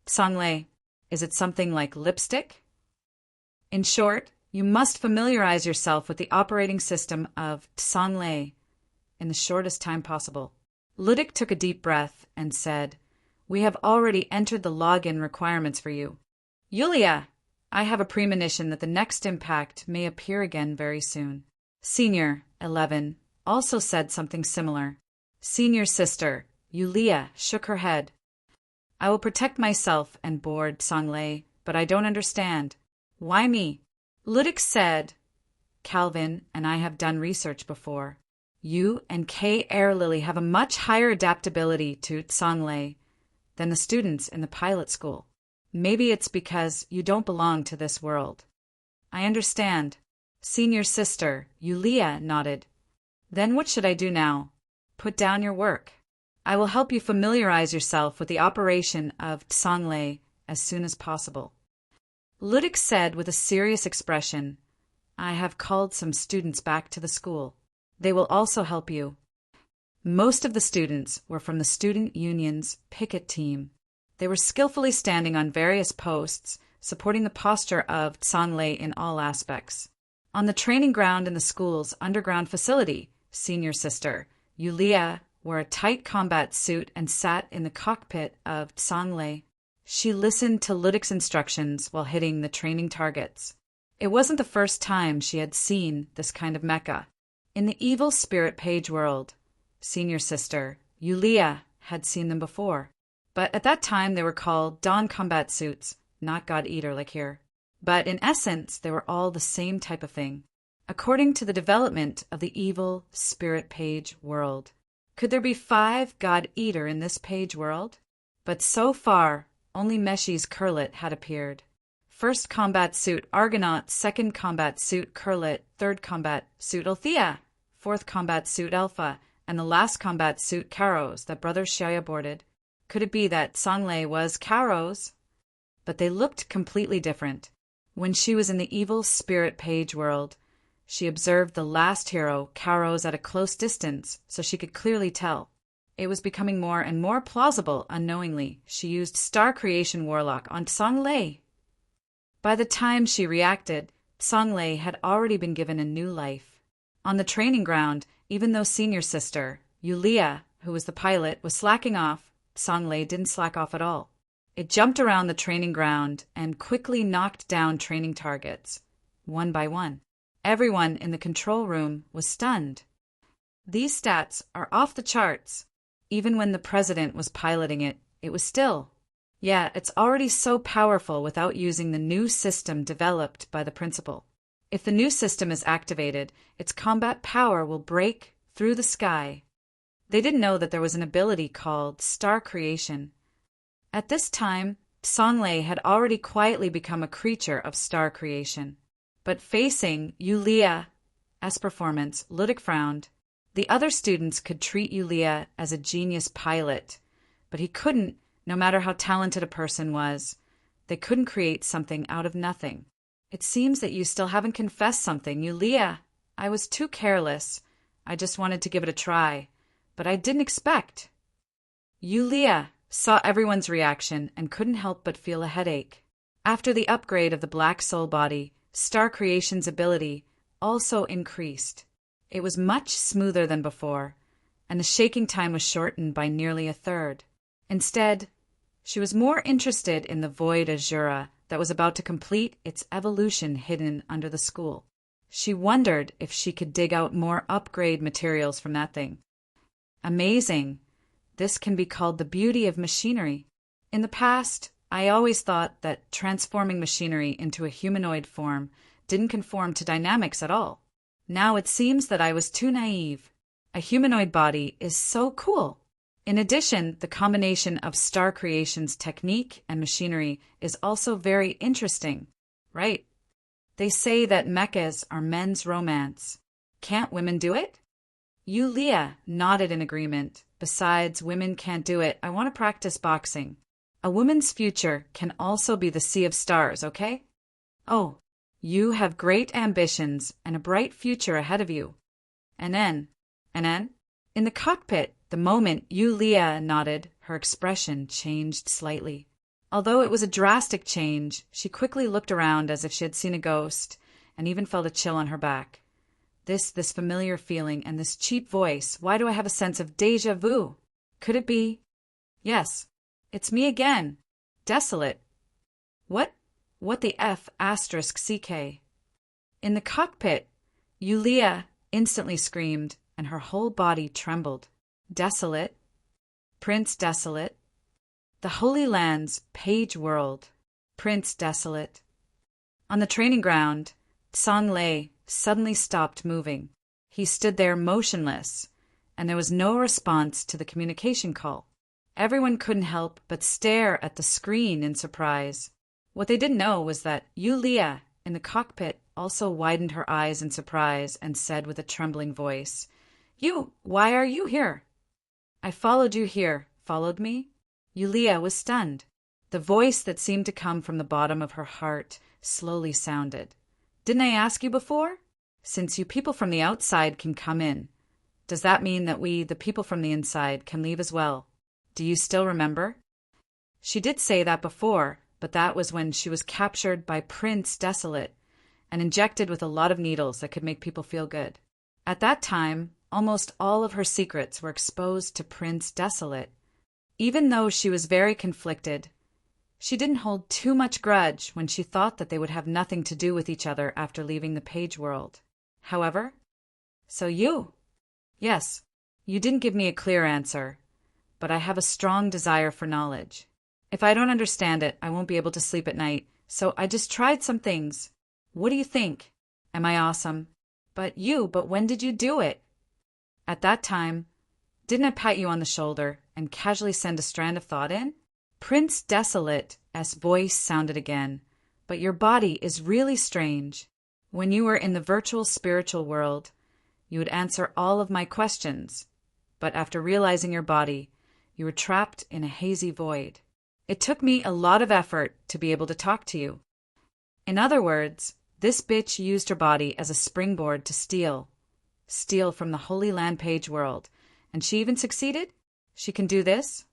Tsongle, is it something like lipstick? In short, you must familiarize yourself with the operating system of Tsongle in the shortest time possible." Ludic took a deep breath and said, "We have already entered the login requirements for you. Yulia, I have a premonition that the next impact may appear again very soon." Senior, 11, also said something similar. Senior sister, Yulia, shook her head. "I will protect myself and board Tsongle, but I don't understand. Why me?" Ludic said, "Calvin and I have done research before. You and K. Airlily have a much higher adaptability to Tsongle than the students in the pilot school. Maybe it's because you don't belong to this world." "I understand." Senior sister, Yulia, nodded. "Then what should I do now?" "Put down your work. I will help you familiarize yourself with the operation of Tsongle as soon as possible." Ludic said with a serious expression, "I have called some students back to the school. They will also help you." Most of the students were from the student union's picket team. They were skillfully standing on various posts, supporting the posture of Tsongle in all aspects. On the training ground in the school's underground facility, senior sister, Yulia, wore a tight combat suit and sat in the cockpit of Tsongle. She listened to Ludic's instructions while hitting the training targets. It wasn't the first time she had seen this kind of mecha. In the evil spirit page world, senior sister, Yulia, had seen them before. But at that time they were called Dawn combat suits, not God Eater like here. But in essence, they were all the same type of thing. According to the development of the evil spirit page world, could there be 5 God Eater in this page world? But so far, only Meshi's Curlet had appeared. First combat suit Argonaut, second combat suit Curlet, third combat suit Althea, fourth combat suit Alpha, and the last combat suit Karos that Brother Shaya boarded. Could it be that Tsongle was Karos? But they looked completely different. When she was in the evil spirit page world, she observed the last hero, Karos, at a close distance, so she could clearly tell. It was becoming more and more plausible. Unknowingly, she used Star Creation Warlock on Tsongle. By the time she reacted, Tsongle had already been given a new life. On the training ground, even though senior sister, Yulia, who was the pilot, was slacking off, Tsongle didn't slack off at all. It jumped around the training ground and quickly knocked down training targets, one by one. Everyone in the control room was stunned. These stats are off the charts. Even when the president was piloting it, it was still. Yeah, it's already so powerful without using the new system developed by the principal. If the new system is activated, its combat power will break through the sky. They didn't know that there was an ability called Star Creation. At this time, Tsongle had already quietly become a creature of Star Creation. But facing Yulia's performance, Ludic frowned. The other students could treat Yulia as a genius pilot, but he couldn't, no matter how talented a person was. They couldn't create something out of nothing. "It seems that you still haven't confessed something, Yulia. I was too careless. I just wanted to give it a try. But I didn't expect." Yulia saw everyone's reaction and couldn't help but feel a headache. After the upgrade of the Black Soul body, Star Creation's ability also increased. It was much smoother than before, and the shaking time was shortened by nearly a third. Instead, she was more interested in the void azura that was about to complete its evolution hidden under the school. She wondered if she could dig out more upgrade materials from that thing. Amazing! This can be called the beauty of machinery. In the past, I always thought that transforming machinery into a humanoid form didn't conform to dynamics at all. Now it seems that I was too naive. A humanoid body is so cool. In addition, the combination of Star Creation's technique and machinery is also very interesting. Right? They say that mechas are men's romance. Can't women do it? Yulia nodded in agreement. Besides, women can't do it. I want to practice boxing. A woman's future can also be the sea of stars, okay? Oh, you have great ambitions and a bright future ahead of you. And then? In the cockpit, the moment Yulia nodded, her expression changed slightly. Although it was a drastic change, she quickly looked around as if she had seen a ghost, and even felt a chill on her back. This familiar feeling and this cheap voice, why do I have a sense of déjà vu? Could it be? Yes, it's me again. Desolate. What the F *CK? In the cockpit, Yulia instantly screamed, and her whole body trembled. Desolate. Prince Desolate. The Holy Land's Page World. Prince Desolate. On the training ground, Tsang Lei suddenly stopped moving. He stood there motionless, and there was no response to the communication call. Everyone couldn't help but stare at the screen in surprise. What they didn't know was that Yulia in the cockpit also widened her eyes in surprise and said with a trembling voice, Why are you here? I followed you here. Followed me? Yulia was stunned. The voice that seemed to come from the bottom of her heart slowly sounded. Didn't I ask you before? Since you people from the outside can come in, does that mean that we, the people from the inside, can leave as well? Do you still remember? She did say that before, but that was when she was captured by Prince Desolate and injected with a lot of needles that could make people feel good. At that time, almost all of her secrets were exposed to Prince Desolate. Even though she was very conflicted, she didn't hold too much grudge when she thought that they would have nothing to do with each other after leaving the Page World. However, Yes, you didn't give me a clear answer, but I have a strong desire for knowledge. If I don't understand it, I won't be able to sleep at night, so I just tried some things. What do you think? Am I awesome? But when did you do it? At that time, didn't I pat you on the shoulder and casually send a strand of thought in? Prince Desolate's voice sounded again, but your body is really strange. When you were in the virtual spiritual world, you would answer all of my questions, but after realizing your body, you were trapped in a hazy void. It took me a lot of effort to be able to talk to you. In other words, this bitch used her body as a springboard to steal from the Holy Land Page World, and she even succeeded? She can do this?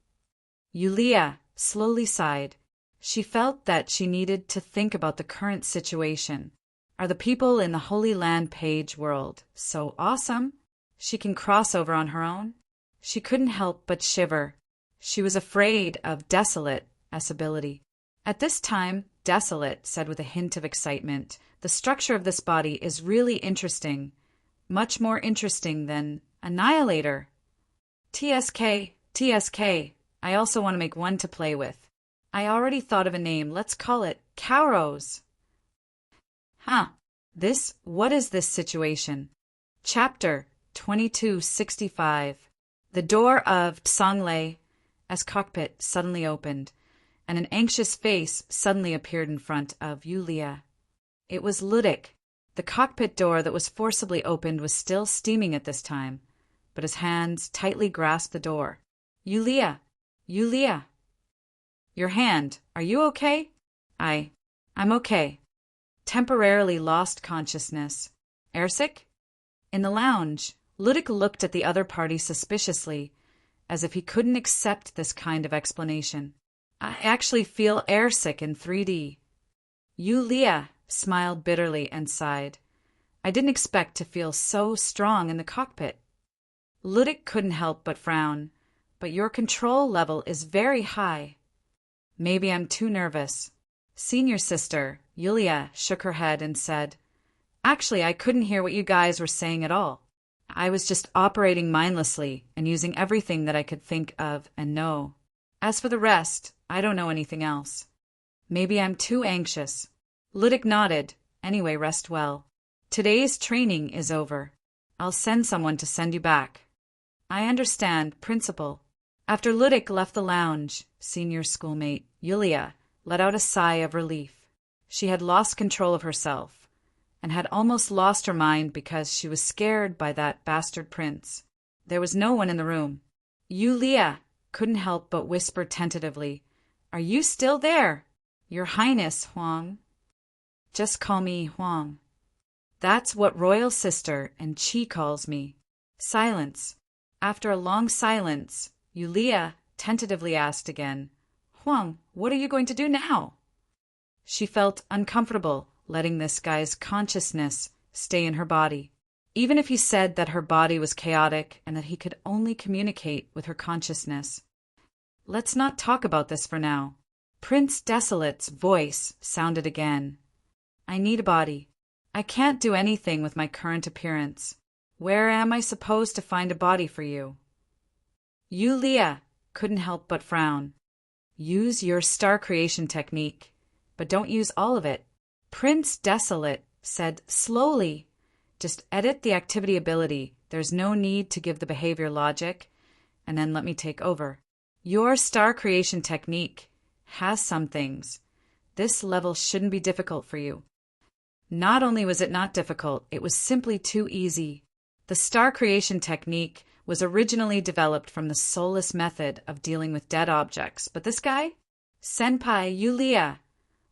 Yulia slowly sighed. She felt that she needed to think about the current situation. Are the people in the Holy Land Page World so awesome she can cross over on her own? She couldn't help but shiver. She was afraid of Desolate's ability. At this time, Desolate said with a hint of excitement, the structure of this body is really interesting. Much more interesting than Annihilator. TSK. I also want to make one to play with. I already thought of a name. Let's call it Cowrose. What is this situation? Chapter 2265. The door of Tsang Lei's cockpit suddenly opened, and an anxious face suddenly appeared in front of Yulia. It was Ludik. The cockpit door that was forcibly opened was still steaming at this time, but his hands tightly grasped the door. Yulia! Your hand, are you okay? I'm okay. Temporarily lost consciousness. Airsick? In the lounge, Ludik looked at the other party suspiciously, as if he couldn't accept this kind of explanation. I actually feel airsick in 3D. Yulia smiled bitterly and sighed. I didn't expect to feel so strong in the cockpit. Ludic couldn't help but frown. But your control level is very high. Maybe I'm too nervous. Senior sister, Yulia, shook her head and said, Actually, I couldn't hear what you guys were saying at all. I was just operating mindlessly and using everything that I could think of and know. As for the rest, I don't know anything else. Maybe I'm too anxious. Ludic nodded. Anyway, rest well. Today's training is over. I'll send someone to send you back. I understand, Principal. After Ludic left the lounge, senior schoolmate, Yulia, let out a sigh of relief. She had lost control of herself, and had almost lost her mind because she was scared by that bastard prince. There was no one in the room. Yulia couldn't help but whisper tentatively, Are you still there? Your Highness, Huang. Just call me Huang. That's what royal sister and Qi calls me. Silence. After a long silence, Yulia tentatively asked again, Huang, what are you going to do now? She felt uncomfortable letting this guy's consciousness stay in her body, even if he said that her body was chaotic and that he could only communicate with her consciousness. Let's not talk about this for now. Prince Desolate's voice sounded again. I need a body. I can't do anything with my current appearance. Where am I supposed to find a body for you? Yulia couldn't help but frown. Use your star creation technique, but don't use all of it. Prince Desolate said slowly, Just edit the activity ability. There's no need to give the behavior logic, and then let me take over. Your star creation technique has some things. This level shouldn't be difficult for you. Not only was it not difficult, it was simply too easy. The star creation technique was originally developed from the soulless method of dealing with dead objects, but this guy, Senpai Yulia,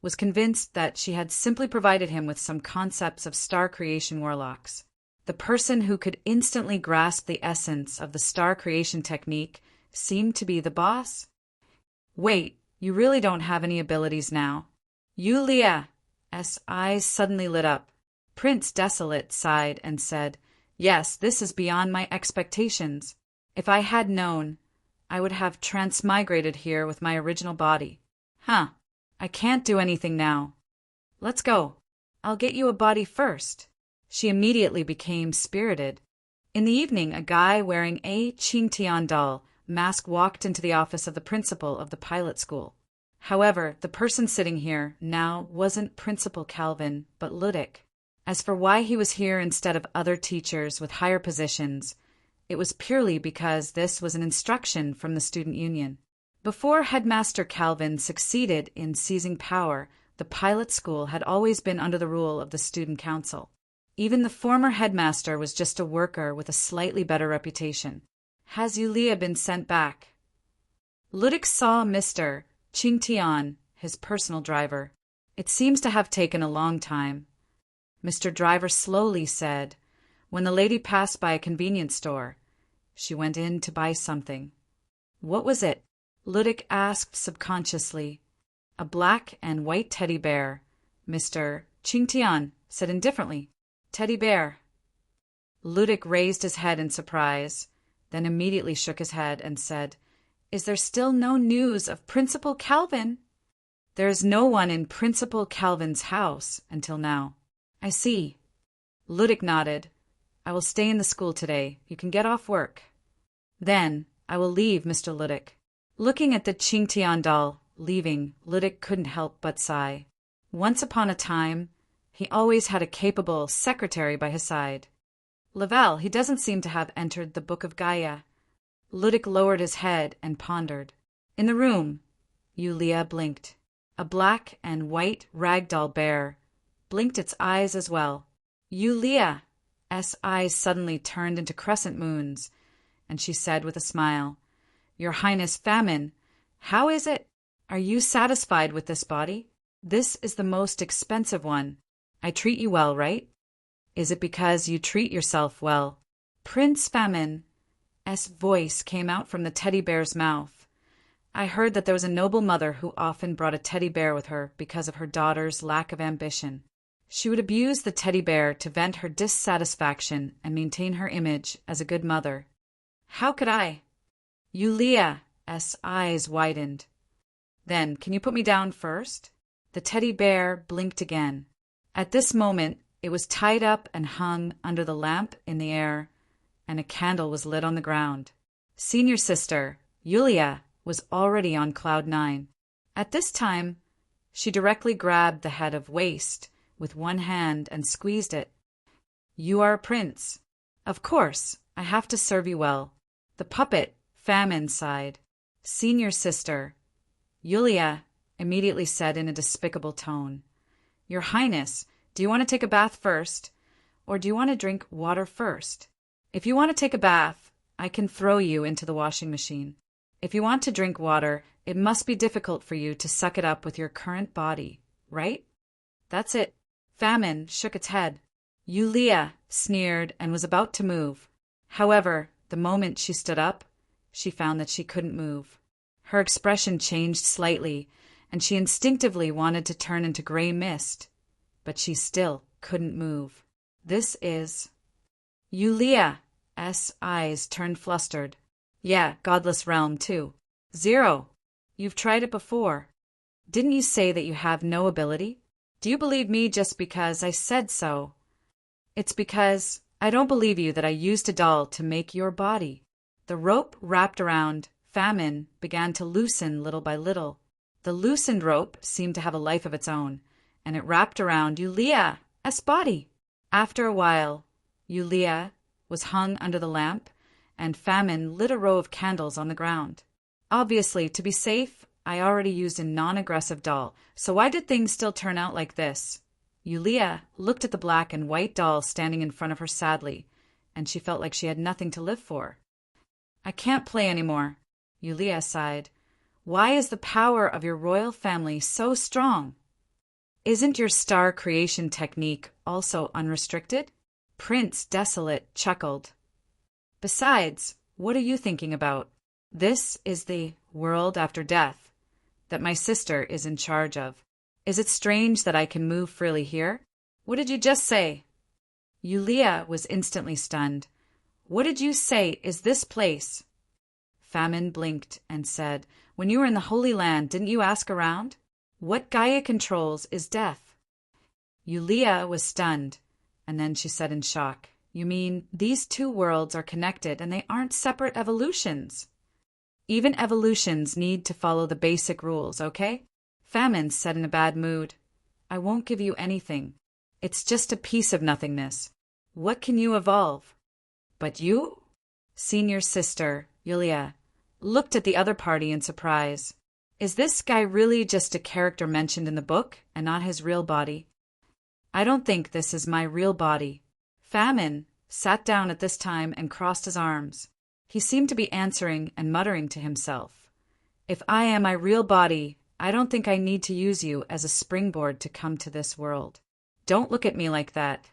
was convinced that she had simply provided him with some concepts of star creation warlocks. The person who could instantly grasp the essence of the star creation technique seemed to be the boss. Wait, you really don't have any abilities now? Yulia's eyes suddenly lit up. Prince Desolate sighed and said, Yes, this is beyond my expectations. If I had known, I would have transmigrated here with my original body. Huh. I can't do anything now. Let's go. I'll get you a body first. She immediately became spirited. In the evening, a guy wearing a Qingtian doll mask walked into the office of the principal of the pilot school. However, the person sitting here now wasn't Principal Calvin, but Ludic. As for why he was here instead of other teachers with higher positions, it was purely because this was an instruction from the student union. Before Headmaster Calvin succeeded in seizing power, the pilot school had always been under the rule of the student council. Even the former headmaster was just a worker with a slightly better reputation. Has Yulia been sent back? Ludic saw Mr. Qingtian, his personal driver. It seems to have taken a long time. Mr. Driver slowly said, when the lady passed by a convenience store. She went in to buy something. What was it? Ludic asked subconsciously. A black and white teddy bear. Mr. Qingtian said indifferently, Teddy bear. Ludic raised his head in surprise, then immediately shook his head and said, Is there still no news of Principal Calvin? There is no one in Principal Calvin's house until now. I see. Ludic nodded. I will stay in the school today. You can get off work. Then I will leave, Mr. Ludic. Looking at the Qingtian doll, leaving, Ludic couldn't help but sigh. Once upon a time, he always had a capable secretary by his side. Laval, he doesn't seem to have entered the Book of Gaia. Ludic lowered his head and pondered. In the room, Yulia blinked. A black and white ragdoll bear blinked its eyes as well. Yulia's eyes suddenly turned into crescent moons, and she said with a smile, Your Highness Famine, how is it? Are you satisfied with this body? This is the most expensive one. I treat you well, right? Is it because you treat yourself well? Prince Famine's voice came out from the teddy bear's mouth. I heard that there was a noble mother who often brought a teddy bear with her because of her daughter's lack of ambition. She would abuse the teddy bear to vent her dissatisfaction and maintain her image as a good mother. How could I? Yulia's eyes widened. Then, can you put me down first? The teddy bear blinked again. At this moment, it was tied up and hung under the lamp in the air, and a candle was lit on the ground. Senior sister, Yulia, was already on cloud 9. At this time, she directly grabbed the head of Waste with one hand and squeezed it. You are a prince. Of course, I have to serve you well. The puppet, Famine, sighed. Senior sister, Yulia immediately said in a despicable tone, Your Highness, do you want to take a bath first, or do you want to drink water first? If you want to take a bath, I can throw you into the washing machine. If you want to drink water, it must be difficult for you to suck it up with your current body, right? That's it. Famine shook its head. Yulia sneered and was about to move. However, the moment she stood up, she found that she couldn't move. Her expression changed slightly, and she instinctively wanted to turn into gray mist, but she still couldn't move. This is... Yulia's eyes turned flustered. Yeah, godless realm, too. 0. You've tried it before. Didn't you say that you have no ability? Do you believe me just because I said so? It's because I don't believe you that I used a doll to make your body. The rope wrapped around Famine began to loosen little by little. The loosened rope seemed to have a life of its own, and it wrapped around Yulia's body. After a while, Yulia was hung under the lamp, and Famine lit a row of candles on the ground. Obviously, to be safe, I already used a non-aggressive doll, so why did things still turn out like this? Yulia looked at the black and white doll standing in front of her sadly, and she felt like she had nothing to live for. I can't play anymore, Yulia sighed. Why is the power of your royal family so strong? Isn't your star creation technique also unrestricted? Prince Desolate chuckled. Besides, what are you thinking about? This is the world after death that my sister is in charge of. Is it strange that I can move freely here? What did you just say? Yulia was instantly stunned. What did you say is this place? Famine blinked and said, When you were in the Holy Land, didn't you ask around? What Gaia controls is death. Yulia was stunned, and then she said in shock, You mean these two worlds are connected and they aren't separate evolutions? Even evolutions need to follow the basic rules, okay? Famine said in a bad mood, I won't give you anything. It's just a piece of nothingness. What can you evolve? But you? Senior sister, Yulia, looked at the other party in surprise. Is this guy really just a character mentioned in the book and not his real body? I don't think this is my real body. Famine sat down at this time and crossed his arms. He seemed to be answering and muttering to himself. If I am my real body, I don't think I need to use you as a springboard to come to this world. Don't look at me like that.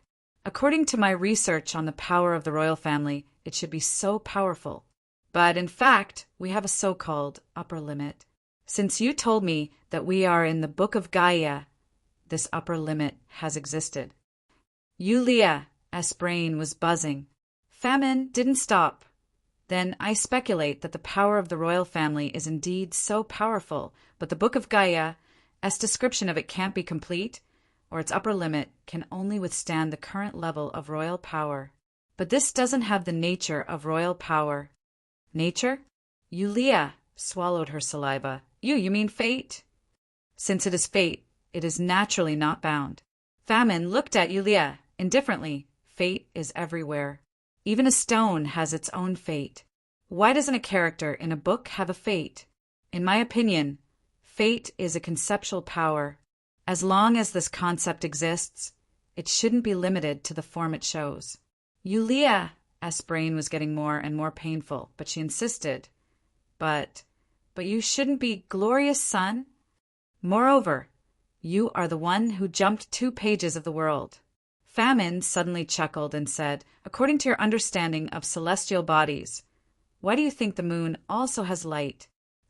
According to my research on the power of the royal family, it should be so powerful. But in fact, we have a so-called upper limit. Since you told me that we are in the Book of Gaia, this upper limit has existed. Yulia's brain was buzzing. Famine didn't stop. Then I speculate that the power of the royal family is indeed so powerful, but the Book of Gaia's description of it can't be complete, or its upper limit can only withstand the current level of royal power. But this doesn't have the nature of royal power. Nature? Yulia swallowed her saliva. You mean fate? Since it is fate, it is naturally not bound. Famine looked at Yulia indifferently. Fate is everywhere. Even a stone has its own fate. Why doesn't a character in a book have a fate? In my opinion, fate is a conceptual power. As long as this concept exists, it shouldn't be limited to the form it shows. Yulia's brain was getting more and more painful, but she insisted. But you shouldn't be glorious, son. Moreover, you are the one who jumped 2 pages of the world. Famine suddenly chuckled and said, According to your understanding of celestial bodies, why do you think the moon also has light?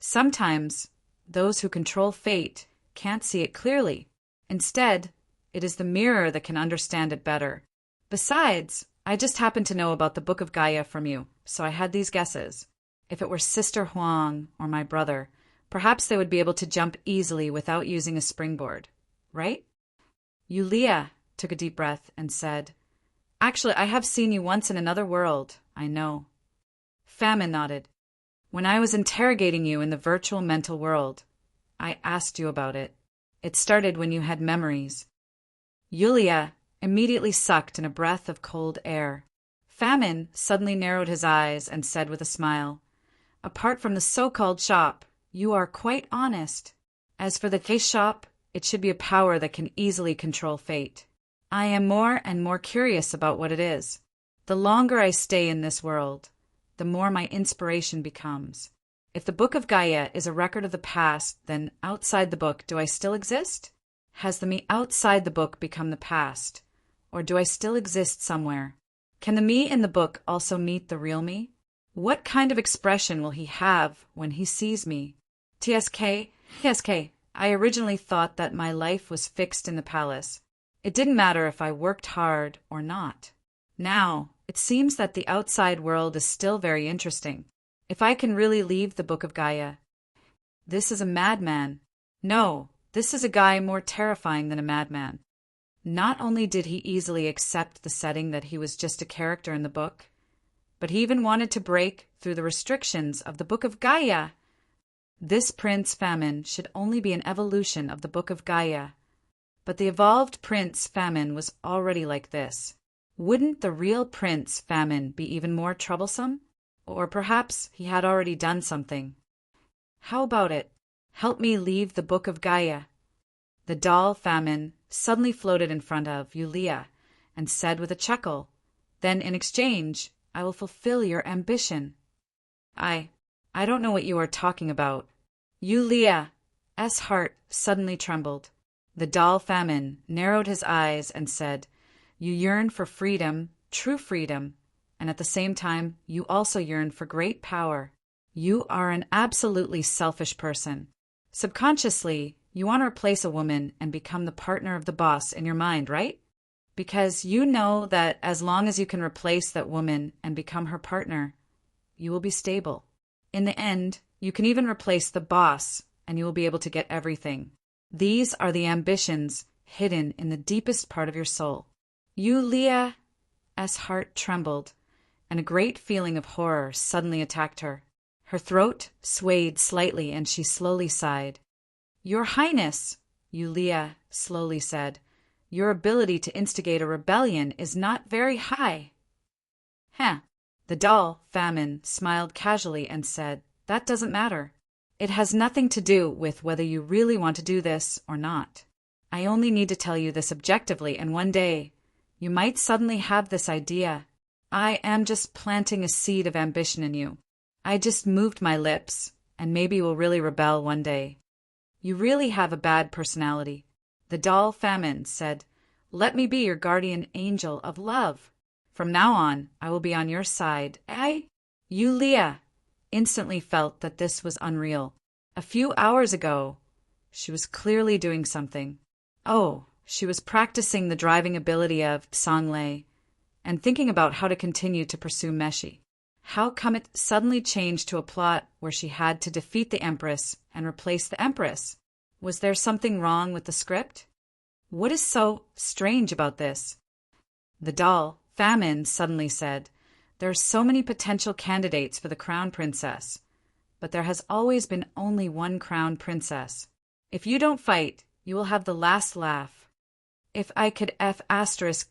Sometimes, those who control fate can't see it clearly. Instead, it is the mirror that can understand it better. Besides, I just happened to know about the Book of Gaia from you, so I had these guesses. If it were Sister Huang or my brother, perhaps they would be able to jump easily without using a springboard, right? Yulia took a deep breath and said, Actually, I have seen you once in another world, I know. Famine nodded. When I was interrogating you in the virtual mental world, I asked you about it. It started when you had memories. Yulia immediately sucked in a breath of cold air. Famine suddenly narrowed his eyes and said with a smile, Apart from the so-called shop, you are quite honest. As for the case shop, it should be a power that can easily control fate. I am more and more curious about what it is. The longer I stay in this world, the more my inspiration becomes. If the Book of Gaia is a record of the past, then outside the book, do I still exist? Has the me outside the book become the past? Or do I still exist somewhere? Can the me in the book also meet the real me? What kind of expression will he have when he sees me? TSK, I originally thought that my life was fixed in the palace. It didn't matter if I worked hard or not. Now, it seems that the outside world is still very interesting. If I can really leave the Book of Gaia. This is a madman. No, this is a guy more terrifying than a madman. Not only did he easily accept the setting that he was just a character in the book, but he even wanted to break through the restrictions of the Book of Gaia. This Prince Famine should only be an evolution of the Book of Gaia. But the evolved Prince Famine was already like this. Wouldn't the real Prince Famine be even more troublesome? Or perhaps he had already done something. How about it? Help me leave the Book of Gaia. The doll Famine suddenly floated in front of Yulia and said with a chuckle, Then in exchange, I will fulfill your ambition. I don't know what you are talking about. Yulia's heart suddenly trembled. The doll Famine narrowed his eyes and said, You yearn for freedom, true freedom, and at the same time, you also yearn for great power. You are an absolutely selfish person. Subconsciously, you want to replace a woman and become the partner of the boss in your mind, right? Because you know that as long as you can replace that woman and become her partner, you will be stable. In the end, you can even replace the boss and you will be able to get everything. These are the ambitions hidden in the deepest part of your soul. Yulia's heart trembled, and a great feeling of horror suddenly attacked her. Her throat swayed slightly and she slowly sighed. Your Highness, Yulia slowly said, your ability to instigate a rebellion is not very high. The doll, Famine, smiled casually and said, That doesn't matter. It has nothing to do with whether you really want to do this or not. I only need to tell you this objectively, and one day, you might suddenly have this idea. I am just planting a seed of ambition in you. I just moved my lips, and maybe you will really rebel one day. You really have a bad personality. The doll Famine said, Let me be your guardian angel of love. From now on, I will be on your side. Yulia instantly felt that this was unreal. A few hours ago, she was clearly doing something. Oh, she was practicing the driving ability of Songlei and thinking about how to continue to pursue Meshi. How come it suddenly changed to a plot where she had to defeat the Empress and replace the Empress? Was there something wrong with the script? What is so strange about this? The doll, Famine, suddenly said, There are so many potential candidates for the crown princess, but there has always been only one crown princess. If you don't fight, you will have the last laugh. If I could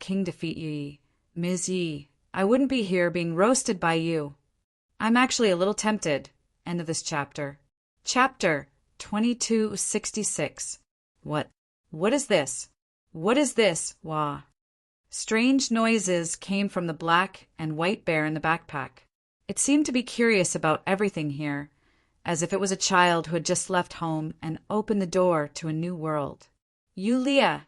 King defeat ye, Ms. Yi, I wouldn't be here being roasted by you. I'm actually a little tempted. End of this chapter. Chapter 2266. What is this? What is this, Wah? Strange noises came from the black and white bear in the backpack. It seemed to be curious about everything here, as if it was a child who had just left home and opened the door to a new world. Yulia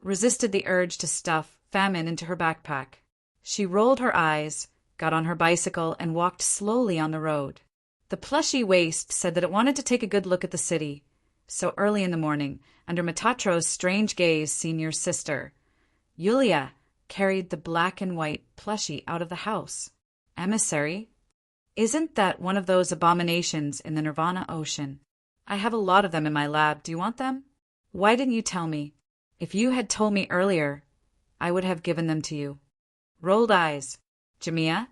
resisted the urge to stuff Famine into her backpack. She rolled her eyes, got on her bicycle, and walked slowly on the road. The plushy waist said that it wanted to take a good look at the city. So early in the morning, under Metatro's strange gaze, Senior's sister, Yulia, carried the black and white plushie out of the house. Emissary? Isn't that one of those abominations in the Nirvana ocean? I have a lot of them in my lab. Do you want them? Why didn't you tell me? If you had told me earlier, I would have given them to you. Rolled eyes. Jamia?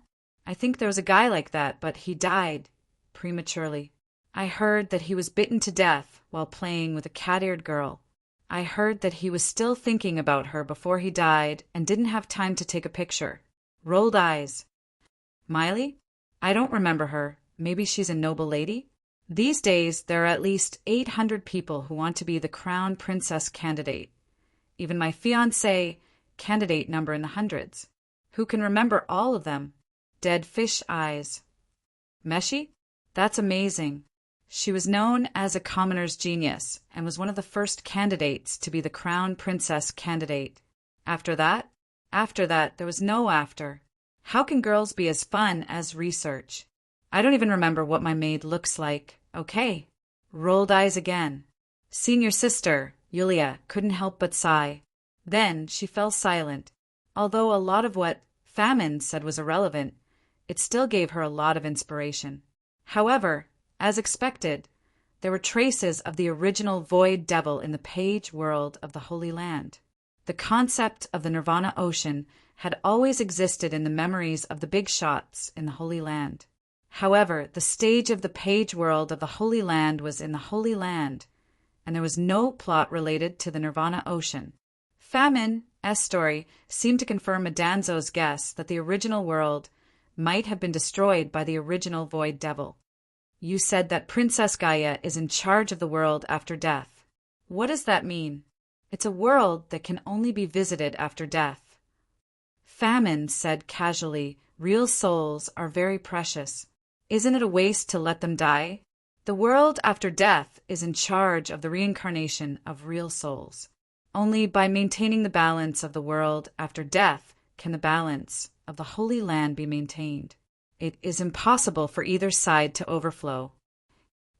I think there was a guy like that, but he died prematurely. I heard that he was bitten to death while playing with a cat-eared girl. I heard that he was still thinking about her before he died and didn't have time to take a picture. Rolled eyes. Miley? I don't remember her. Maybe she's a noble lady? These days, there are at least 800 people who want to be the crown princess candidate. Even my fiancé, candidate number in the hundreds. Who can remember all of them? Dead fish eyes. Meshi? That's amazing. She was known as a commoner's genius and was one of the first candidates to be the crown princess candidate. After that, there was no after. How can girls be as fun as research? I don't even remember what my maid looks like. Okay. Rolled eyes again. Senior sister, Yulia, couldn't help but sigh. Then she fell silent. Although a lot of what Famine said was irrelevant, it still gave her a lot of inspiration. However, as expected, there were traces of the original Void Devil in the page world of the Holy Land. The concept of the Nirvana ocean had always existed in the memories of the big shots in the Holy Land. However, the stage of the page world of the Holy Land was in the Holy Land, and there was no plot related to the Nirvana ocean. Famine's story seemed to confirm Adanzo's guess that the original world might have been destroyed by the original Void Devil. You said that Princess Gaia is in charge of the world after death. What does that mean? It's a world that can only be visited after death. Famine said casually, real souls are very precious. Isn't it a waste to let them die? The world after death is in charge of the reincarnation of real souls. Only by maintaining the balance of the world after death can the balance of the Holy Land be maintained. It is impossible for either side to overflow.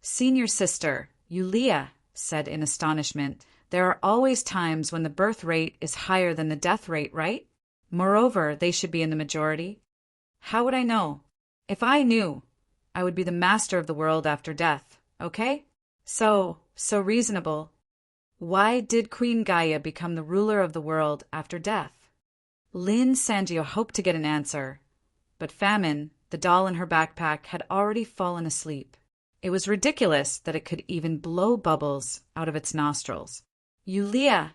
Senior sister, Yulia, said in astonishment, there are always times when the birth rate is higher than the death rate, right? Moreover, they should be in the majority. How would I know? If I knew, I would be the master of the world after death, okay? So reasonable. Why did Queen Gaia become the ruler of the world after death? Lin Sangio hoped to get an answer, but Famine, the doll in her backpack, had already fallen asleep. It was ridiculous that it could even blow bubbles out of its nostrils. Yulia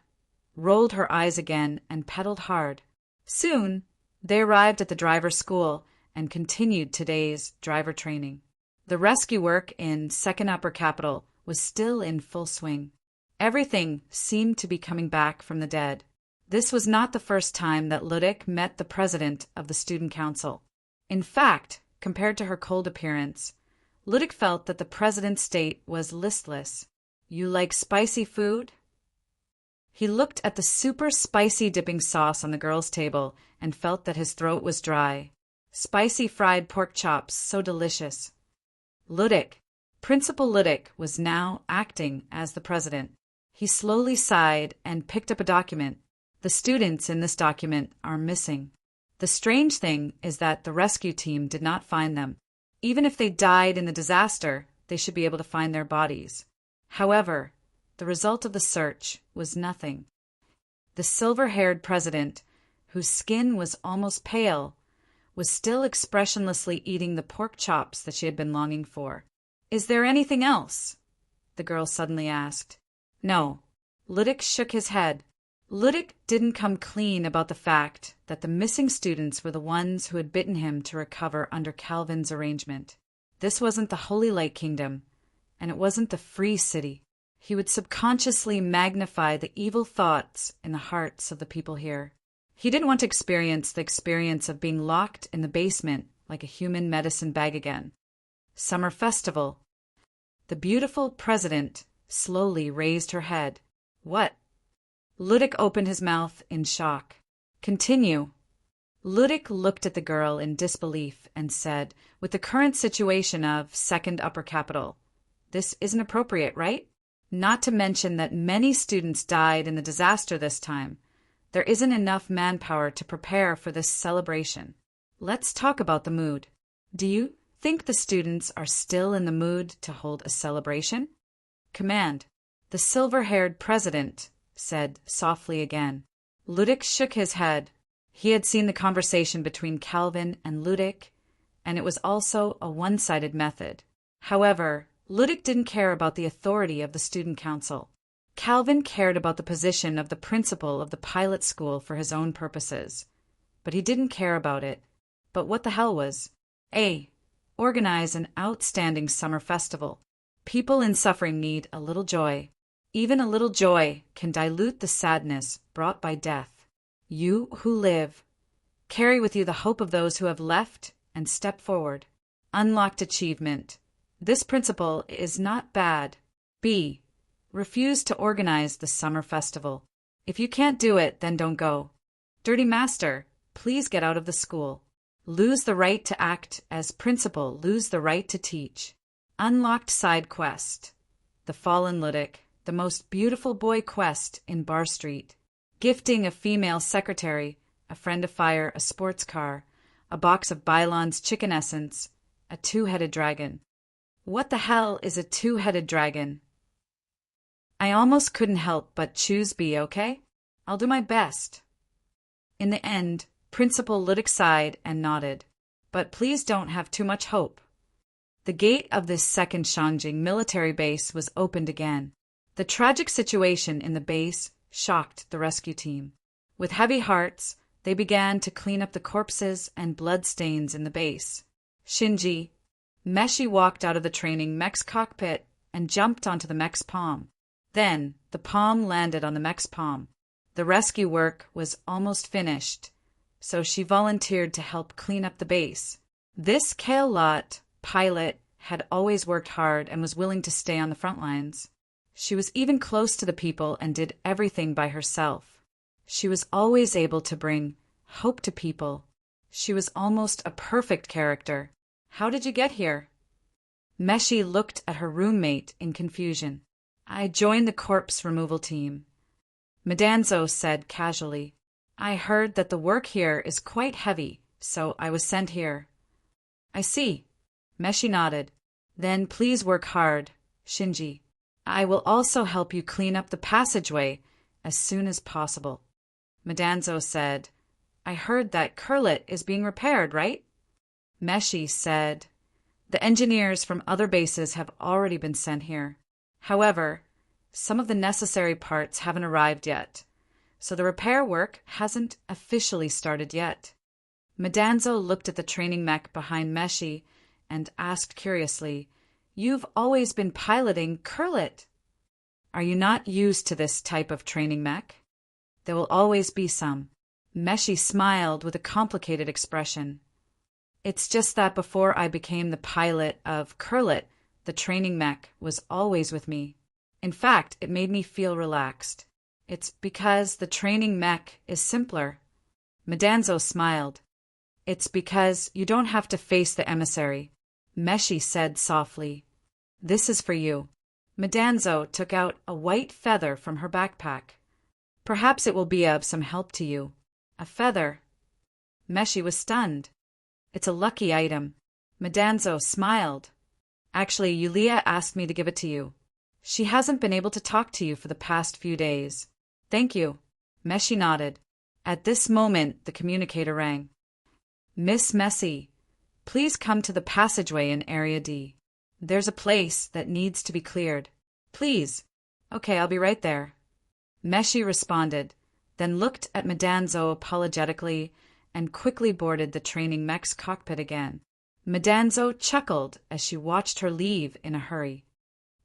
rolled her eyes again and pedaled hard. Soon, they arrived at the driver's school and continued today's driver training. The rescue work in Second Upper Capital was still in full swing. Everything seemed to be coming back from the dead. This was not the first time that Ludic met the president of the student council. In fact, compared to her cold appearance, Ludic felt that the president's state was listless. You like spicy food? He looked at the super spicy dipping sauce on the girl's table and felt that his throat was dry. Spicy fried pork chops, so delicious. Ludic, Principal Ludic, was now acting as the president. He slowly sighed and picked up a document. The students in this document are missing. The strange thing is that the rescue team did not find them. Even if they died in the disaster, they should be able to find their bodies. However, the result of the search was nothing. The silver-haired president, whose skin was almost pale, was still expressionlessly eating the pork chops that she had been longing for. Is there anything else? The girl suddenly asked. No. Ludic shook his head. Ludic didn't come clean about the fact that the missing students were the ones who had bitten him to recover under Calvin's arrangement. This wasn't the Holy Light Kingdom, and it wasn't the Free City. He would subconsciously magnify the evil thoughts in the hearts of the people here. He didn't want to experience the experience of being locked in the basement like a human medicine bag again. Summer festival. The beautiful president slowly raised her head. What? Ludic opened his mouth in shock. Continue. Ludic looked at the girl in disbelief and said, with the current situation of second upper capital, this isn't appropriate, right? Not to mention that many students died in the disaster this time. There isn't enough manpower to prepare for this celebration. Let's talk about the mood. Do you think the students are still in the mood to hold a celebration? Command. The silver-haired president said softly again. Ludic shook his head. He had seen the conversation between Calvin and Ludic, and it was also a one-sided method. However, Ludic didn't care about the authority of the student council. Calvin cared about the position of the principal of the pilot school for his own purposes. But he didn't care about it. But what the hell was? A. Organize an outstanding summer festival. People in suffering need a little joy. Even a little joy can dilute the sadness brought by death. You who live, carry with you the hope of those who have left and step forward. Unlocked achievement. This principle is not bad. B. Refuse to organize the summer festival. If you can't do it, then don't go. Dirty master, please get out of the school. Lose the right to act as principal, lose the right to teach. Unlocked side quest. The fallen Ludic, the most beautiful boy quest in Bar Street. Gifting a female secretary, a friend of fire, a sports car, a box of Bylon's chicken essence, a two-headed dragon. What the hell is a two-headed dragon? I almost couldn't help but choose B, okay? I'll do my best. In the end, Principal Ludic sighed and nodded. But please don't have too much hope. The gate of this second Shangjing military base was opened again. The tragic situation in the base shocked the rescue team. With heavy hearts, they began to clean up the corpses and bloodstains in the base. Shinji, Meshi walked out of the training mech's cockpit and jumped onto the mech's palm. Then, the palm landed on the mech's palm. The rescue work was almost finished, so she volunteered to help clean up the base. This Kaelot pilot had always worked hard and was willing to stay on the front lines. She was even close to the people and did everything by herself. She was always able to bring hope to people. She was almost a perfect character. How did you get here? Meshi looked at her roommate in confusion. I joined the corpse removal team. Madanzo said casually. I heard that the work here is quite heavy, so I was sent here. I see. Meshi nodded. Then please work hard, Shinji. I will also help you clean up the passageway as soon as possible. Madanzo said, I heard that Kurlit is being repaired, right? Meshi said, the engineers from other bases have already been sent here. However, some of the necessary parts haven't arrived yet, so the repair work hasn't officially started yet. Madanzo looked at the training mech behind Meshi and asked curiously, You've always been piloting Kurlit. Are you not used to this type of training mech? There will always be some. Meshi smiled with a complicated expression. It's just that before I became the pilot of Kurlit, the training mech was always with me. In fact, it made me feel relaxed. It's because the training mech is simpler. Madanzo smiled. It's because you don't have to face the emissary. Meshi said softly. This is for you. Madanzo took out a white feather from her backpack. Perhaps it will be of some help to you. A feather. Meshi was stunned. It's a lucky item. Madanzo smiled. Actually, Yulia asked me to give it to you. She hasn't been able to talk to you for the past few days. Thank you. Meshi nodded. At this moment, the communicator rang. Miss Messi, please come to the passageway in Area D. There's a place that needs to be cleared. Please. Okay, I'll be right there. Meshi responded, then looked at Madanzo apologetically and quickly boarded the training mech's cockpit again. Madanzo chuckled as she watched her leave in a hurry.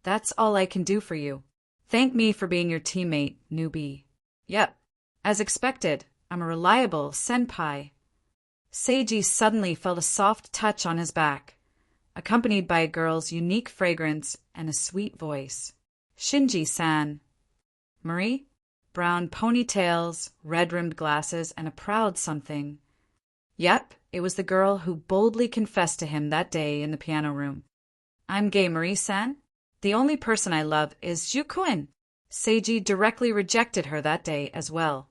That's all I can do for you. Thank me for being your teammate, newbie. Yep. As expected, I'm a reliable senpai. Seiji suddenly felt a soft touch on his back, accompanied by a girl's unique fragrance and a sweet voice. Shinji-san. Marie? Brown ponytails, red-rimmed glasses, and a proud something. Yep, it was the girl who boldly confessed to him that day in the piano room. I'm gay, Marie-san. The only person I love is Jukuin. Seiji directly rejected her that day as well.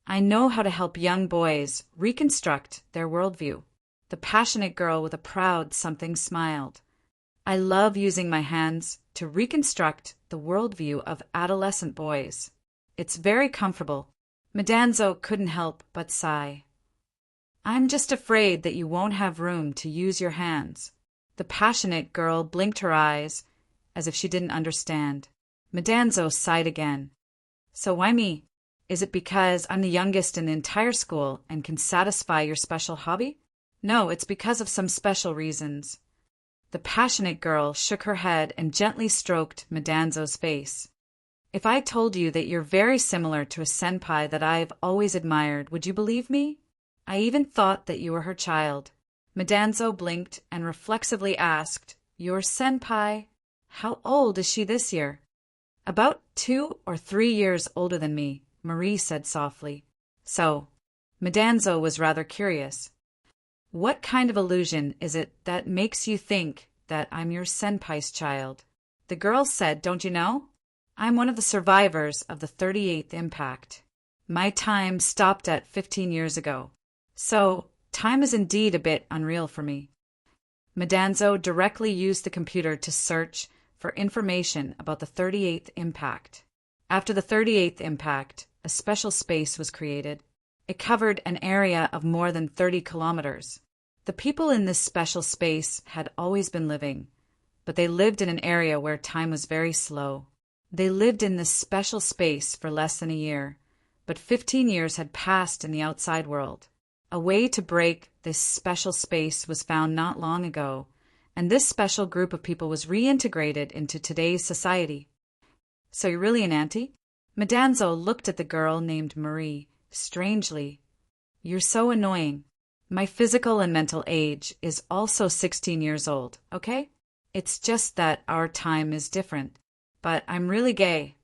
I know how to help young boys reconstruct their worldview. The passionate girl with a proud something smiled. I love using my hands to reconstruct the worldview of adolescent boys. It's very comfortable. Madanzo couldn't help but sigh. I'm just afraid that you won't have room to use your hands. The passionate girl blinked her eyes as if she didn't understand. Madanzo sighed again. So why me? Is it because I'm the youngest in the entire school and can satisfy your special hobby? No, it's because of some special reasons. The passionate girl shook her head and gently stroked Madanzo's face. If I told you that you're very similar to a senpai that I've always admired, would you believe me? I even thought that you were her child. Madanzo blinked and reflexively asked, Your senpai? How old is she this year? About 2 or 3 years older than me, Marie said softly. So, Madanzo was rather curious. What kind of illusion is it that makes you think that I'm your senpai's child? The girl said, Don't you know? I'm one of the survivors of the 38th impact. My time stopped at 15 years ago. So, time is indeed a bit unreal for me. Madanzo directly used the computer to search for information about the 38th impact. After the 38th impact, a special space was created. It covered an area of more than 30 kilometers. The people in this special space had always been living, but they lived in an area where time was very slow. They lived in this special space for less than a year, but 15 years had passed in the outside world. A way to break this special space was found not long ago, and this special group of people was reintegrated into today's society. So you're really an auntie? Madanzo looked at the girl named Marie, strangely. You're so annoying. My physical and mental age is also 16 years old, okay? It's just that our time is different. But I'm really gay.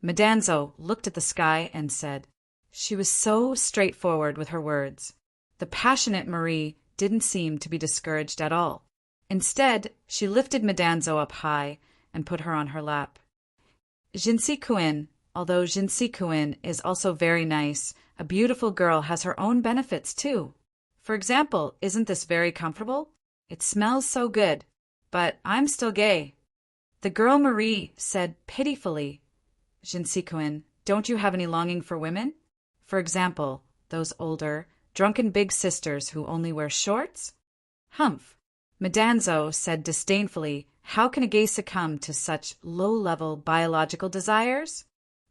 Madanzo looked at the sky and said. She was so straightforward with her words. The passionate Marie didn't seem to be discouraged at all. Instead, she lifted Madanzo up high and put her on her lap. Jinsei-kun, although Jinsei-kun is also very nice, a beautiful girl has her own benefits too. For example, isn't this very comfortable? It smells so good. But I'm still gay. The girl Marie said pitifully, Jinsei-kun, don't you have any longing for women? For example, those older, drunken big sisters who only wear shorts? Humph. Madanzo said disdainfully, how can a gay succumb to such low-level biological desires?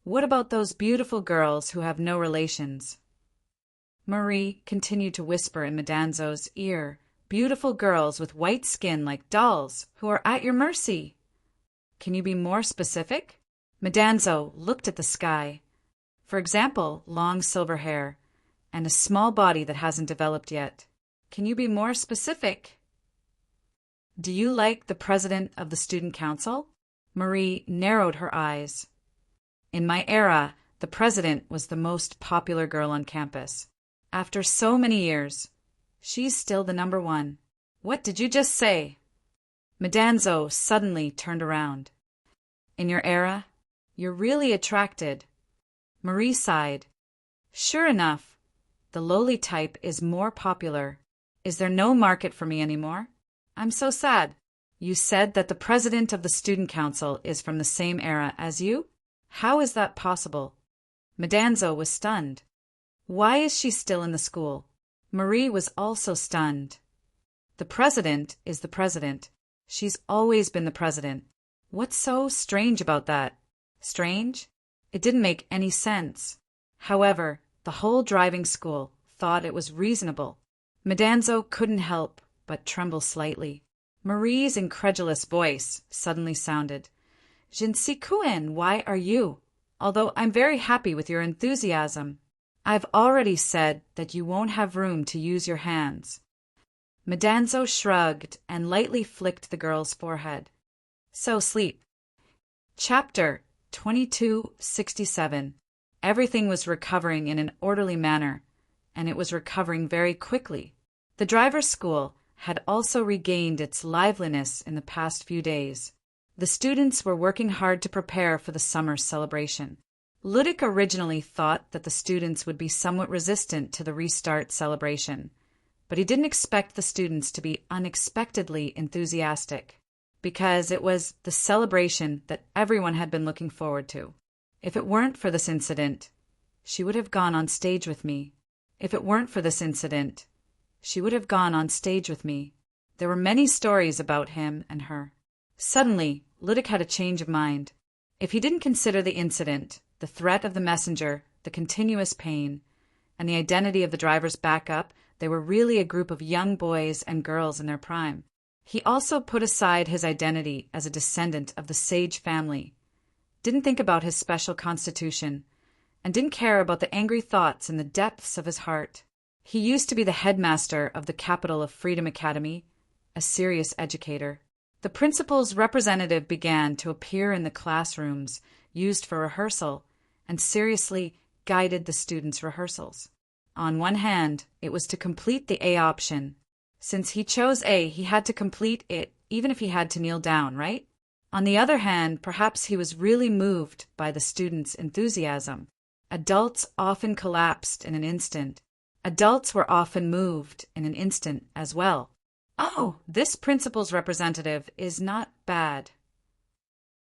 What about those beautiful girls who have no relations? Marie continued to whisper in Madanzo's ear, beautiful girls with white skin like dolls who are at your mercy. Can you be more specific? Madanzo looked at the sky. For example, long silver hair and a small body that hasn't developed yet. Can you be more specific? Do you like the president of the student council? Marie narrowed her eyes. In my era, the president was the most popular girl on campus. After so many years, she's still the number one. What did you just say? Madanzo suddenly turned around. In your era, you're really attracted. Marie sighed. Sure enough, the lowly type is more popular. Is there no market for me anymore? I'm so sad. You said that the president of the student council is from the same era as you? How is that possible? Madanzo was stunned. Why is she still in the school? Marie was also stunned. The president is the president. She's always been the president. What's so strange about that? Strange? It didn't make any sense. However, the whole driving school thought it was reasonable. Madanzo couldn't help but tremble slightly. Marie's incredulous voice suddenly sounded. Jinsei-kun, why are you? Although I'm very happy with your enthusiasm. I've already said that you won't have room to use your hands. Madanzo shrugged and lightly flicked the girl's forehead. So sleep. Chapter 2267. Everything was recovering in an orderly manner, and it was recovering very quickly. The driver's school had also regained its liveliness in the past few days. The students were working hard to prepare for the summer celebration. Ludic originally thought that the students would be somewhat resistant to the restart celebration, but he didn't expect the students to be unexpectedly enthusiastic, because it was the celebration that everyone had been looking forward to. If it weren't for this incident, she would have gone on stage with me. If it weren't for this incident, she would have gone on stage with me. There were many stories about him and her. Suddenly, Ludic had a change of mind. If he didn't consider the incident, the threat of the messenger, the continuous pain, and the identity of the driver's backup, they were really a group of young boys and girls in their prime. He also put aside his identity as a descendant of the Sage family, didn't think about his special constitution, and didn't care about the angry thoughts in the depths of his heart. He used to be the headmaster of the capital of Freedom Academy, a serious educator. The principal's representative began to appear in the classrooms used for rehearsal and seriously guided the students' rehearsals. On one hand, it was to complete the A option. Since he chose A, he had to complete it even if he had to kneel down, right? On the other hand, perhaps he was really moved by the students' enthusiasm. Adults often collapsed in an instant. Adults were often moved in an instant as well. Oh, this principal's representative is not bad.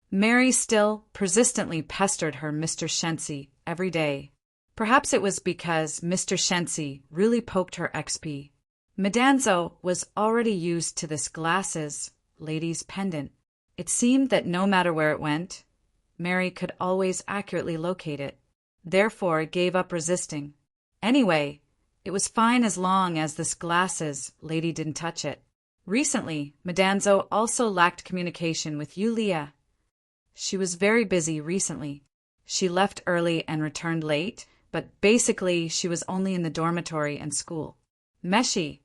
Mary still persistently pestered her Mr. Shensi every day. Perhaps it was because Mr. Shensi really poked her XP. Medanzo was already used to this glasses lady's pendant. It seemed that no matter where it went, Mary could always accurately locate it. Therefore, it gave up resisting. Anyway, it was fine as long as this glasses lady didn't touch it. Recently, Medanzo also lacked communication with Yulia. She was very busy recently. She left early and returned late, but basically she was only in the dormitory and school. Meshi,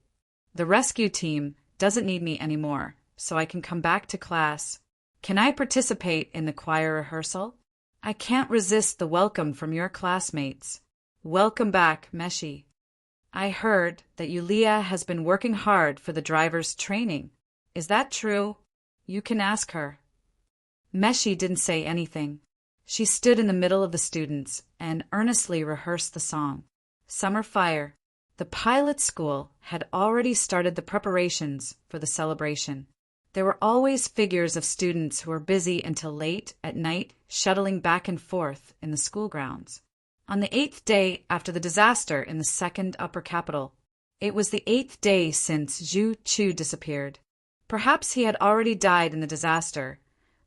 the rescue team, doesn't need me anymore, so I can come back to class. Can I participate in the choir rehearsal? I can't resist the welcome from your classmates. Welcome back, Meshi. I heard that Yulia has been working hard for the driver's training. Is that true? You can ask her. Meshi didn't say anything. She stood in the middle of the students and earnestly rehearsed the song. Summer Fire. The pilot school had already started the preparations for the celebration. There were always figures of students who were busy until late at night shuttling back and forth in the school grounds. On the 8th day after the disaster in the second upper capital, it was the 8th day since Zhu Chu disappeared. Perhaps he had already died in the disaster,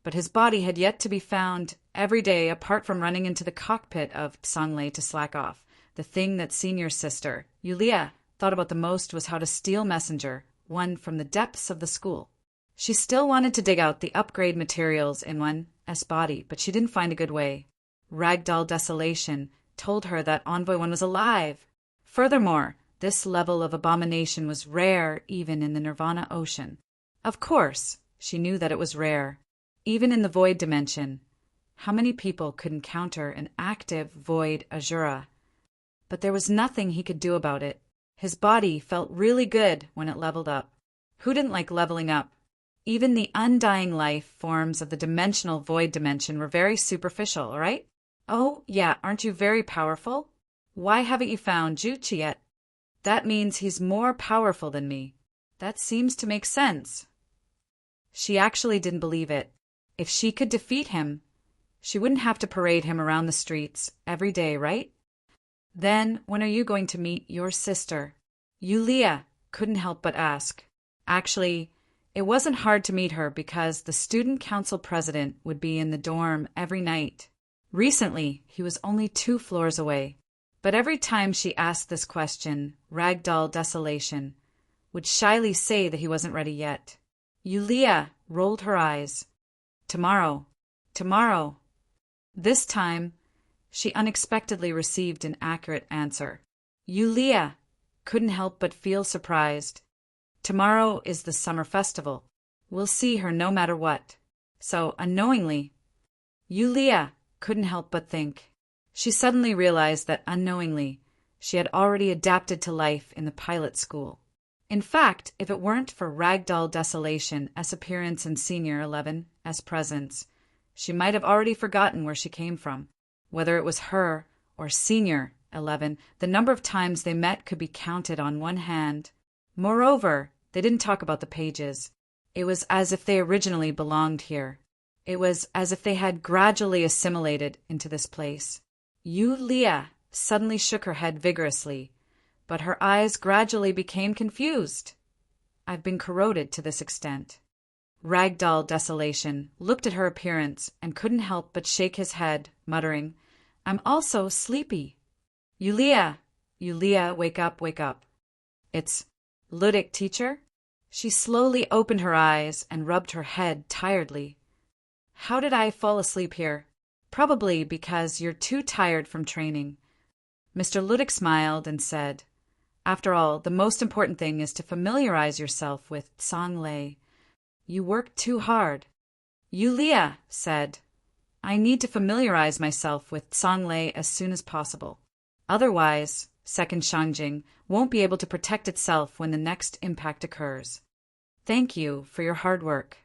but his body had yet to be found every day apart from running into the cockpit of Songlei to slack off. The thing that Senior's sister, Yulia, thought about the most was how to steal Messenger, one from the depths of the school. She still wanted to dig out the upgrade materials in one's body, but she didn't find a good way. Ragdoll Desolation told her that Envoy 1 was alive. Furthermore, this level of abomination was rare even in the Nirvana Ocean. Of course, she knew that it was rare. Even in the Void Dimension, how many people could encounter an active Void Azura? But there was nothing he could do about it. His body felt really good when it leveled up. Who didn't like leveling up? Even the undying life forms of the dimensional Void Dimension were very superficial, right? Oh, yeah, aren't you very powerful? Why haven't you found Juchi yet? That means he's more powerful than me. That seems to make sense. She actually didn't believe it. If she could defeat him, she wouldn't have to parade him around the streets every day, right? Then, when are you going to meet your sister? Yulia couldn't help but ask. Actually, it wasn't hard to meet her because the student council president would be in the dorm every night. Recently, he was only 2 floors away. But every time she asked this question, Ragdoll Desolation would shyly say that he wasn't ready yet. Yulia rolled her eyes. Tomorrow. Tomorrow. This time, she unexpectedly received an accurate answer. Yulia couldn't help but feel surprised. Tomorrow is the summer festival. We'll see her no matter what. So, unknowingly, Yulia couldn't help but think. She suddenly realized that unknowingly, she had already adapted to life in the pilot school. In fact, if it weren't for Ragdoll Desolation S appearance in Senior 11 S presence, she might have already forgotten where she came from. Whether it was her or Senior 11, the number of times they met could be counted on one hand. Moreover, they didn't talk about the pages. It was as if they originally belonged here. It was as if they had gradually assimilated into this place. Yulia suddenly shook her head vigorously, but her eyes gradually became confused. I've been corroded to this extent. Ragdoll Desolation looked at her appearance and couldn't help but shake his head, muttering, I'm also sleepy. Yulia, wake up, wake up. It's Ludic, teacher? She slowly opened her eyes and rubbed her head tiredly. How did I fall asleep here? Probably because you're too tired from training. Mr. Ludic smiled and said, After all, the most important thing is to familiarize yourself with Songlei. You worked too hard. Yulia said, I need to familiarize myself with Songlei as soon as possible. Otherwise, Second Shangjing won't be able to protect itself when the next impact occurs. Thank you for your hard work.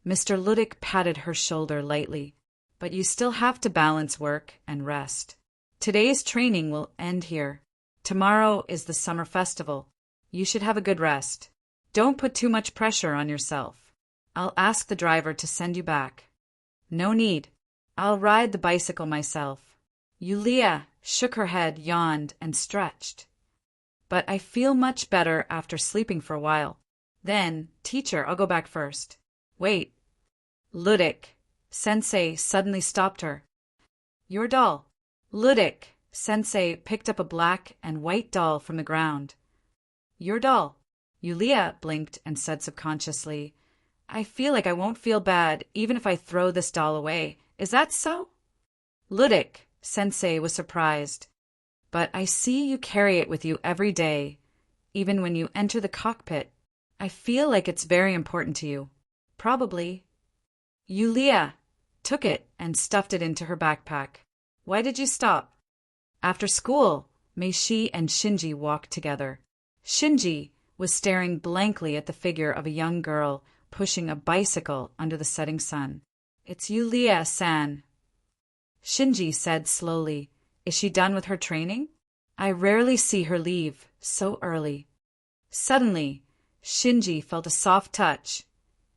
Mr. Ludic patted her shoulder lightly, but you still have to balance work and rest. Today's training will end here. Tomorrow is the summer festival. You should have a good rest. Don't put too much pressure on yourself. I'll ask the driver to send you back. No need. I'll ride the bicycle myself. Yulia shook her head, yawned, and stretched. But I feel much better after sleeping for a while. Then, teacher, I'll go back first. Wait. Ludic. Sensei suddenly stopped her. Your doll. Ludic. Sensei picked up a black and white doll from the ground. Your doll. Yulia blinked and said subconsciously, I feel like I won't feel bad even if I throw this doll away. Is that so? Ludic. Sensei was surprised. But I see you carry it with you every day, even when you enter the cockpit. I feel like it's very important to you. Probably. Yulia took it and stuffed it into her backpack. Why did you stop? After school, Meishi and Shinji walked together. Shinji was staring blankly at the figure of a young girl pushing a bicycle under the setting sun. It's Yulia-san. Shinji said slowly, Is she done with her training? I rarely see her leave so early. Suddenly, Shinji felt a soft touch,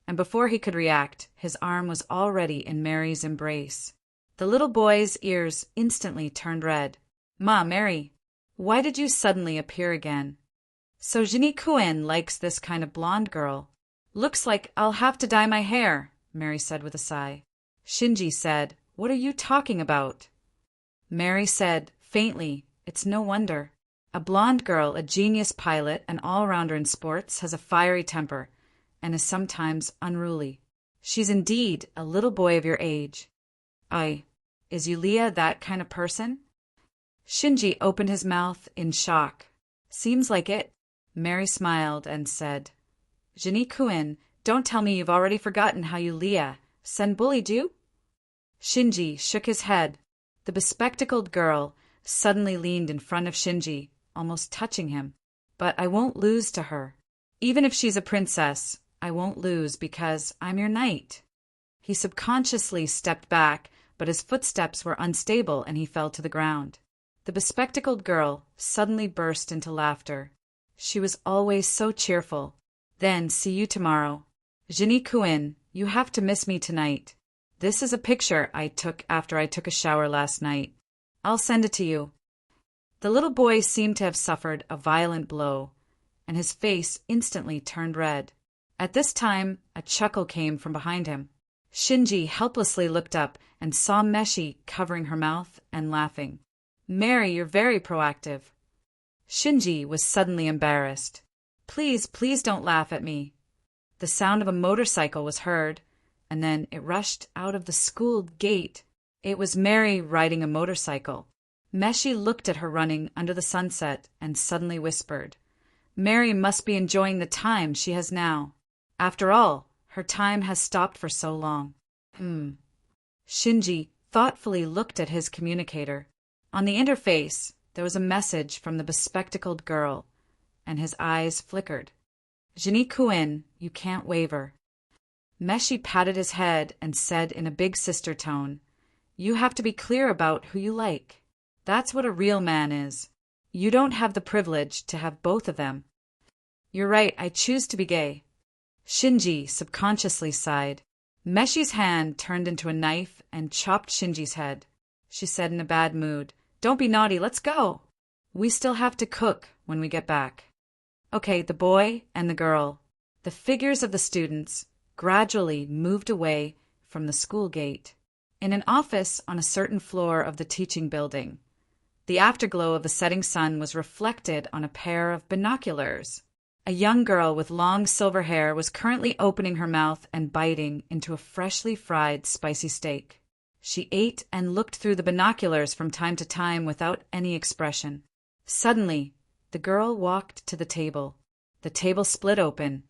and before he could react, his arm was already in Mary's embrace. The little boy's ears instantly turned red. Ma, Mary, why did you suddenly appear again? So Jinni-kun likes this kind of blonde girl. Looks like I'll have to dye my hair, Mary said with a sigh. Shinji said, What are you talking about? Mary said, faintly, It's no wonder. A blonde girl, a genius pilot, an all-rounder in sports, has a fiery temper, and is sometimes unruly. She's indeed a little boy of your age. Is Yulia that kind of person? Shinji opened his mouth in shock. Seems like it. Mary smiled and said, Jinni-kun, don't tell me you've already forgotten how Yulia-san bullied you? Shinji shook his head. The bespectacled girl suddenly leaned in front of Shinji, almost touching him. But I won't lose to her. Even if she's a princess, I won't lose because I'm your knight. He subconsciously stepped back, but his footsteps were unstable and he fell to the ground. The bespectacled girl suddenly burst into laughter. She was always so cheerful. Then, see you tomorrow. Jinni-kun, you have to miss me tonight. This is a picture I took after I took a shower last night. I'll send it to you. The little boy seemed to have suffered a violent blow, and his face instantly turned red. At this time, a chuckle came from behind him. Shinji helplessly looked up and saw Meshi covering her mouth and laughing. Mary, you're very proactive. Shinji was suddenly embarrassed. Please don't laugh at me. The sound of a motorcycle was heard, and then it rushed out of the school gate. It was Mary riding a motorcycle. Meshi looked at her running under the sunset and suddenly whispered, Mary must be enjoying the time she has now. After all, her time has stopped for so long. Shinji thoughtfully looked at his communicator. On the interface, there was a message from the bespectacled girl, and his eyes flickered. Je n'y couin, you can't waver. Meshi patted his head and said in a big sister tone, You have to be clear about who you like. That's what a real man is. You don't have the privilege to have both of them. You're right, I choose to be gay. Shinji subconsciously sighed. Meshi's hand turned into a knife and chopped Shinji's head. She said in a bad mood, Don't be naughty, let's go. We still have to cook when we get back. Okay, the boy and the girl, the figures of the students, gradually moved away from the school gate. In an office on a certain floor of the teaching building, the afterglow of the setting sun was reflected on a pair of binoculars. A young girl with long silver hair was currently opening her mouth and biting into a freshly fried spicy steak. She ate and looked through the binoculars from time to time without any expression. Suddenly, the girl walked to the table. The table split open,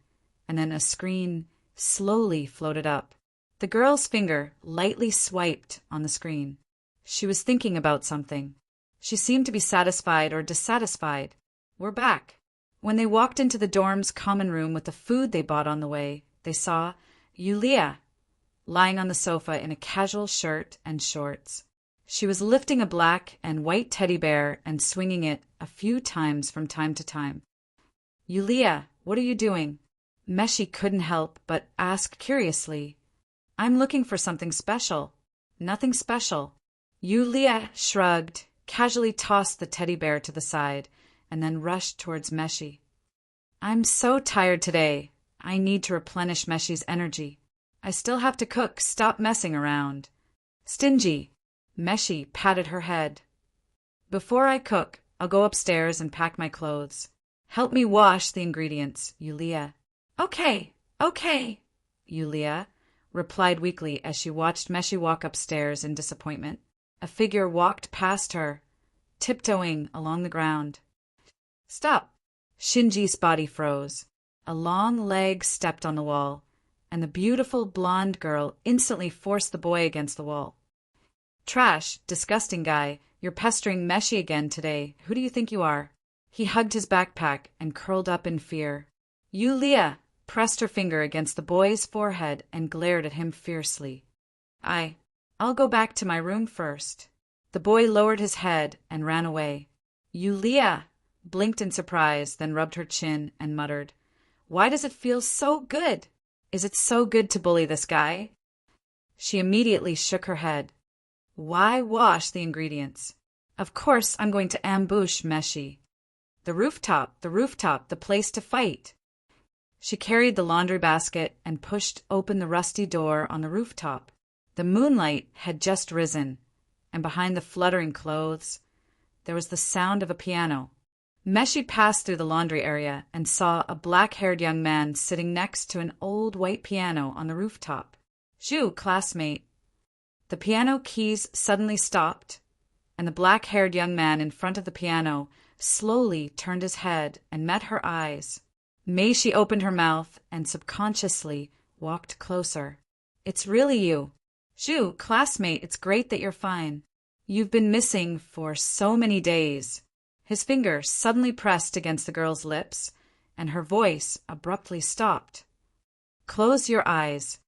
and then a screen slowly floated up. The girl's finger lightly swiped on the screen. She was thinking about something. She seemed to be satisfied or dissatisfied. We're back. When they walked into the dorm's common room with the food they bought on the way, they saw Yulia lying on the sofa in a casual shirt and shorts. She was lifting a black and white teddy bear and swinging it a few times from time to time. Yulia, what are you doing? Meshi couldn't help but ask curiously. I'm looking for something special. Nothing special. Yulia shrugged, casually tossed the teddy bear to the side, and then rushed towards Meshi. I'm so tired today. I need to replenish Meshi's energy. I still have to cook. Stop messing around. Stingy. Meshi patted her head. Before I cook, I'll go upstairs and pack my clothes. Help me wash the ingredients, Yulia. Okay, Yulia replied weakly as she watched Meshi walk upstairs in disappointment. A figure walked past her, tiptoeing along the ground. Stop! Shinji's body froze. A long leg stepped on the wall, and the beautiful blonde girl instantly forced the boy against the wall. Trash, disgusting guy, you're pestering Meshi again today. Who do you think you are? He hugged his backpack and curled up in fear. Yulia pressed her finger against the boy's forehead and glared at him fiercely. I'll go back to my room first. The boy lowered his head and ran away. Yulia blinked in surprise, then rubbed her chin and muttered, Why does it feel so good? Is it so good to bully this guy? She immediately shook her head. Why wash the ingredients? Of course I'm going to ambush Meshi. The rooftop, the place to fight. She carried the laundry basket and pushed open the rusty door on the rooftop. The moonlight had just risen, and behind the fluttering clothes, there was the sound of a piano. Meshi passed through the laundry area and saw a black-haired young man sitting next to an old white piano on the rooftop. Zhu, classmate. The piano keys suddenly stopped, and the black-haired young man in front of the piano slowly turned his head and met her eyes. Meshi opened her mouth and subconsciously walked closer. It's really you. Zhu, classmate, it's great that you're fine. You've been missing for so many days. His finger suddenly pressed against the girl's lips, and her voice abruptly stopped. Close your eyes.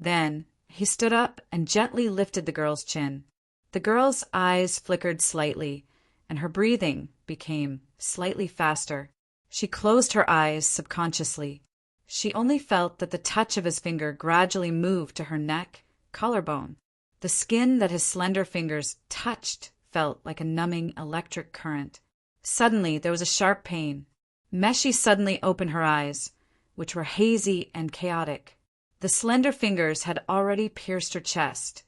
Then he stood up and gently lifted the girl's chin. The girl's eyes flickered slightly, and her breathing became slightly faster. She closed her eyes subconsciously. She only felt that the touch of his finger gradually moved to her neck, collarbone. The skin that his slender fingers touched felt like a numbing electric current. Suddenly, there was a sharp pain. Meshi suddenly opened her eyes, which were hazy and chaotic. The slender fingers had already pierced her chest,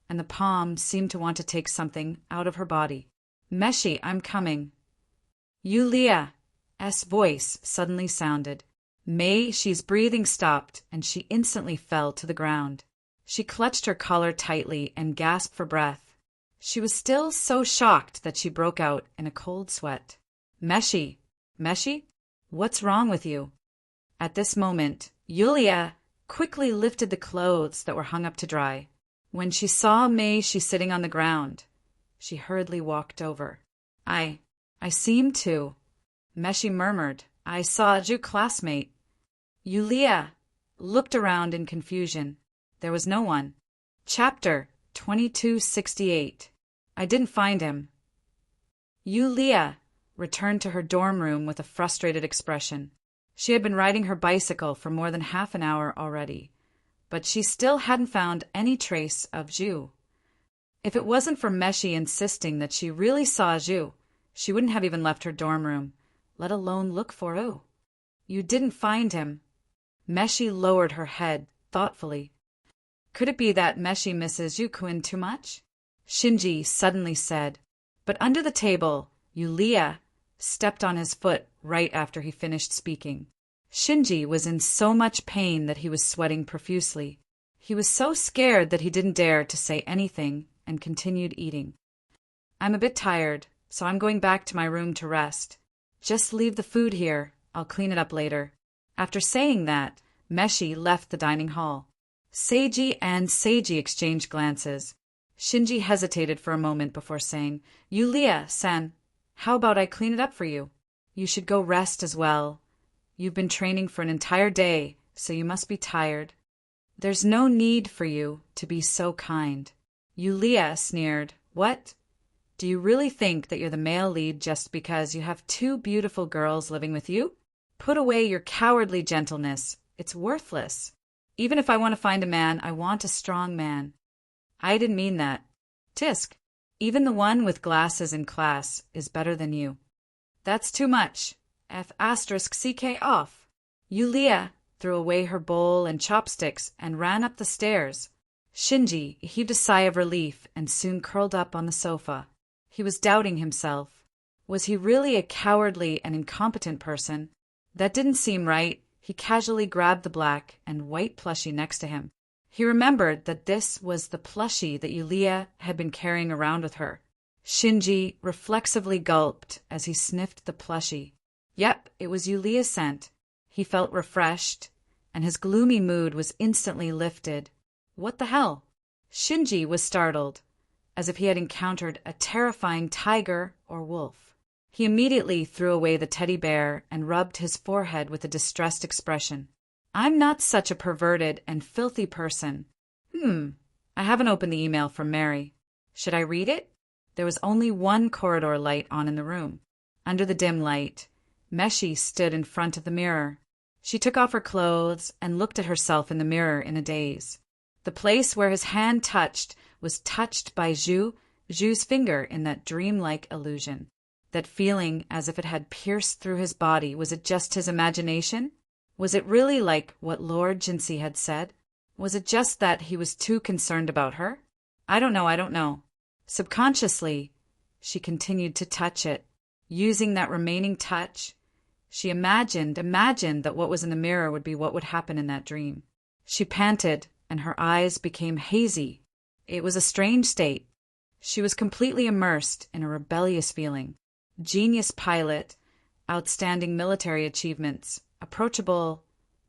and the palm seemed to want to take something out of her body. Meshi, I'm coming. Yulia's voice suddenly sounded. She's breathing stopped, and she instantly fell to the ground. She clutched her collar tightly and gasped for breath. She was still so shocked that she broke out in a cold sweat. Meshi, what's wrong with you? At this moment, Yulia quickly lifted the clothes that were hung up to dry. When she saw Meshi sitting on the ground, she hurriedly walked over. I seem to. Meshi murmured, "I saw a Jew classmate." Yulia looked around in confusion. There was no one. Chapter 2268. I didn't find him. Yulia returned to her dorm room with a frustrated expression. She had been riding her bicycle for more than half an hour already, but she still hadn't found any trace of Zhu. If it wasn't for Meshi insisting that she really saw Zhu, she wouldn't have even left her dorm room, let alone look for Zhu. You didn't find him. Meshi lowered her head thoughtfully. Could it be that Meshi misses Yukuin too much? Shinji suddenly said, but under the table, Yulia stepped on his foot right after he finished speaking. Shinji was in so much pain that he was sweating profusely. He was so scared that he didn't dare to say anything and continued eating. I'm a bit tired, so I'm going back to my room to rest. Just leave the food here. I'll clean it up later. After saying that, Meshi left the dining hall. Seiji and Seiji exchanged glances. Shinji hesitated for a moment before saying, Yulia-san, how about I clean it up for you? You should go rest as well. You've been training for an entire day, so you must be tired. There's no need for you to be so kind. Yulia sneered. What? Do you really think that you're the male lead just because you have two beautiful girls living with you? Put away your cowardly gentleness. It's worthless. Even if I want to find a man, I want a strong man. I didn't mean that. Tisk, even the one with glasses in class is better than you. That's too much. F***ck off. Yulia threw away her bowl and chopsticks and ran up the stairs. Shinji heaved a sigh of relief and soon curled up on the sofa. He was doubting himself. Was he really a cowardly and incompetent person? That didn't seem right. He casually grabbed the black and white plushie next to him. He remembered that this was the plushie that Yulia had been carrying around with her. Shinji reflexively gulped as he sniffed the plushie. Yep, it was Yulia's scent. He felt refreshed, and his gloomy mood was instantly lifted. What the hell? Shinji was startled, as if he had encountered a terrifying tiger or wolf. He immediately threw away the teddy bear and rubbed his forehead with a distressed expression. I'm not such a perverted and filthy person. I haven't opened the email from Mary. Should I read it? There was only one corridor light on in the room. Under the dim light, Meshi stood in front of the mirror. She took off her clothes and looked at herself in the mirror in a daze. The place where his hand touched was touched by Zhu's finger in that dreamlike illusion. That feeling as if it had pierced through his body, was it just his imagination? Was it really like what Lord Jinsey had said? Was it just that he was too concerned about her? I don't know. Subconsciously, she continued to touch it. Using that remaining touch, she imagined that what was in the mirror would be what would happen in that dream. She panted, and her eyes became hazy. It was a strange state. She was completely immersed in a rebellious feeling. Genius pilot, outstanding military achievements, approachable,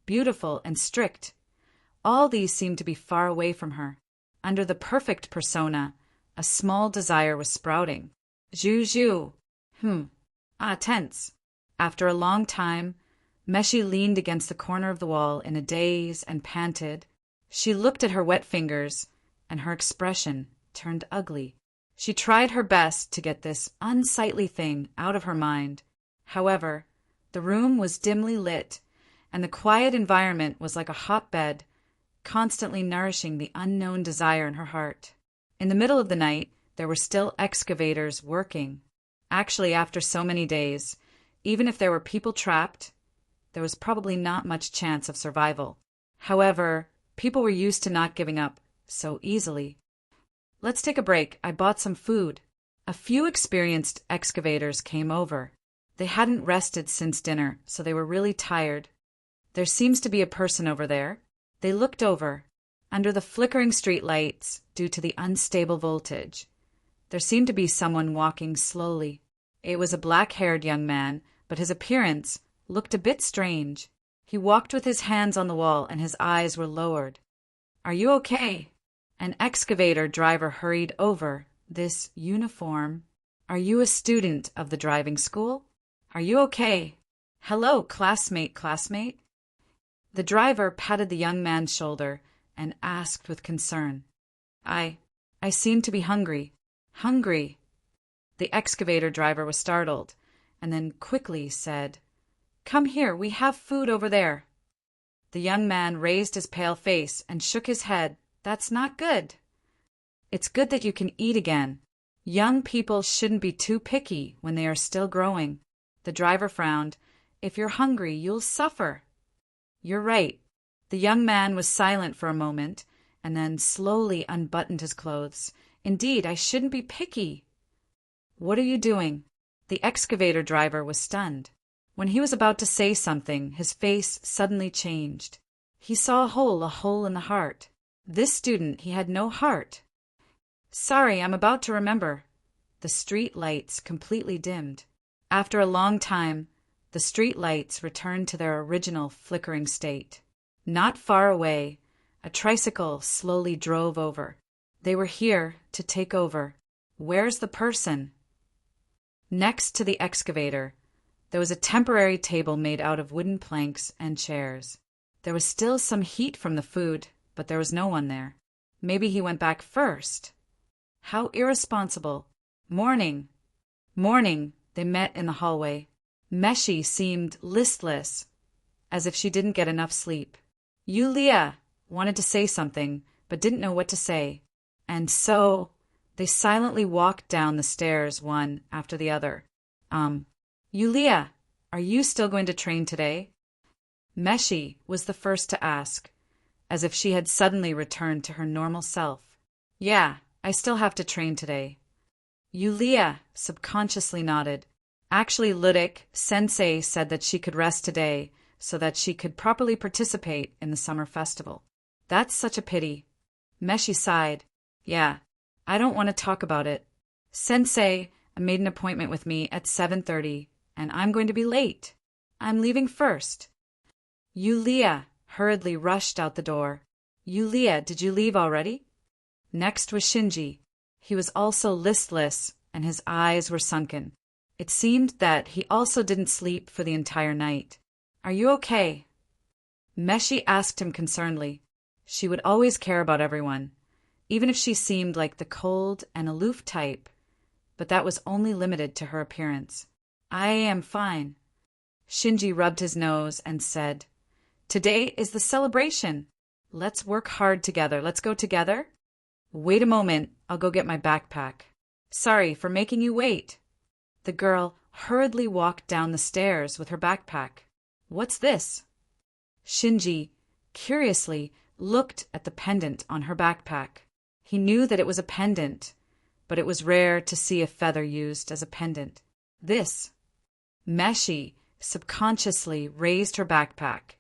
beautiful, and strict. All these seemed to be far away from her. Under the perfect persona, a small desire was sprouting. Zhu. Tense. After a long time, Meshi leaned against the corner of the wall in a daze and panted. She looked at her wet fingers, and her expression turned ugly. She tried her best to get this unsightly thing out of her mind. However, the room was dimly lit, and the quiet environment was like a hotbed, constantly nourishing the unknown desire in her heart. In the middle of the night, there were still excavators working. Actually, after so many days, even if there were people trapped, there was probably not much chance of survival. However, people were used to not giving up so easily. Let's take a break. I bought some food. A few experienced excavators came over. They hadn't rested since dinner, so they were really tired. There seems to be a person over there. They looked over. Under the flickering street lights, due to the unstable voltage, there seemed to be someone walking slowly. It was a black-haired young man, but his appearance looked a bit strange. He walked with his hands on the wall and his eyes were lowered. Are you okay? An excavator driver hurried over. This uniform. Are you a student of the driving school? Are you okay? Hello, classmate. The driver patted the young man's shoulder and asked with concern, I seem to be hungry. Hungry. The excavator driver was startled, and then quickly said, Come here, we have food over there. The young man raised his pale face and shook his head. That's not good. It's good that you can eat again. Young people shouldn't be too picky when they are still growing. The driver frowned. If you're hungry, you'll suffer. You're right. The young man was silent for a moment, and then slowly unbuttoned his clothes. Indeed, I shouldn't be picky. What are you doing? The excavator driver was stunned. When he was about to say something, his face suddenly changed. He saw a hole in the heart. This student, he had no heart. Sorry, I'm about to remember. The street lights completely dimmed. After a long time, the street lights returned to their original flickering state. Not far away, a tricycle slowly drove over. They were here to take over. Where's the person? Next to the excavator, there was a temporary table made out of wooden planks and chairs. There was still some heat from the food, but there was no one there. Maybe he went back first. How irresponsible. Morning. They met in the hallway. Meshi seemed listless, as if she didn't get enough sleep. Yulia wanted to say something, but didn't know what to say. And so they silently walked down the stairs one after the other. Yulia, are you still going to train today? Meshi was the first to ask, as if she had suddenly returned to her normal self. Yeah, I still have to train today. Yulia subconsciously nodded. Actually, Ludik, sensei said that she could rest today so that she could properly participate in the summer festival. That's such a pity. Meshi sighed. Yeah, I don't want to talk about it. Sensei made an appointment with me at 7:30, and I'm going to be late. I'm leaving first. Yulia hurriedly rushed out the door. Yulia, did you leave already? Next was Shinji. He was also listless, and his eyes were sunken. It seemed that he also didn't sleep for the entire night. Are you okay? Meshi asked him concernedly. She would always care about everyone, even if she seemed like the cold and aloof type, but that was only limited to her appearance. I am fine. Shinji rubbed his nose and said, Today is the celebration. Let's work hard together. Let's go together? Wait a moment, I'll go get my backpack. Sorry for making you wait. The girl hurriedly walked down the stairs with her backpack. What's this? Shinji, curiously, looked at the pendant on her backpack. He knew that it was a pendant, but it was rare to see a feather used as a pendant. This. Meshi subconsciously raised her backpack,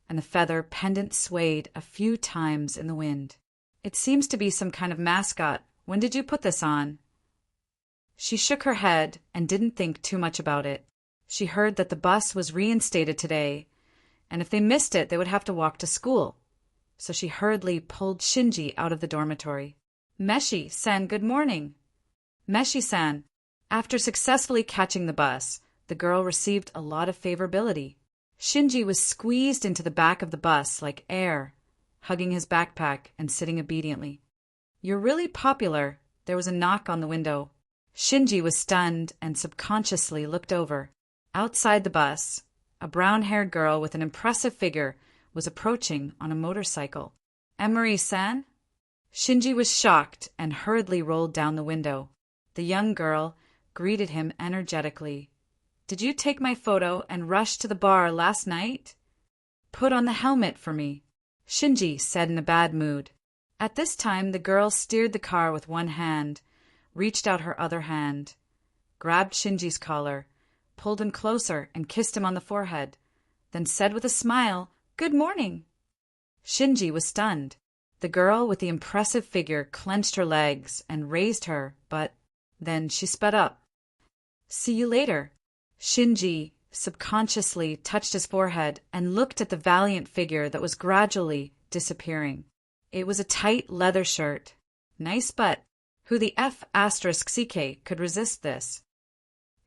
and the feather pendant swayed a few times in the wind. It seems to be some kind of mascot. When did you put this on? She shook her head and didn't think too much about it. She heard that the bus was reinstated today, and if they missed it, they would have to walk to school. So she hurriedly pulled Shinji out of the dormitory. Meshi-san, good morning. Meshi-san. After successfully catching the bus, the girl received a lot of favorability. Shinji was squeezed into the back of the bus like air, hugging his backpack and sitting obediently. You're really popular. There was a knock on the window. Shinji was stunned and subconsciously looked over. Outside the bus, a brown-haired girl with an impressive figure was approaching on a motorcycle. Emery-san? Shinji was shocked and hurriedly rolled down the window. The young girl greeted him energetically. Did you take my photo and rush to the bar last night? Put on the helmet for me, Shinji said in a bad mood. At this time, the girl steered the car with one hand, reached out her other hand, grabbed Shinji's collar, pulled him closer and kissed him on the forehead, then said with a smile, Good morning. Shinji was stunned. The girl with the impressive figure clenched her legs and raised her, but then she sped up. See you later. Shinji subconsciously touched his forehead and looked at the valiant figure that was gradually disappearing. It was a tight leather shirt. Nice butt. Who the F*** CK could resist this?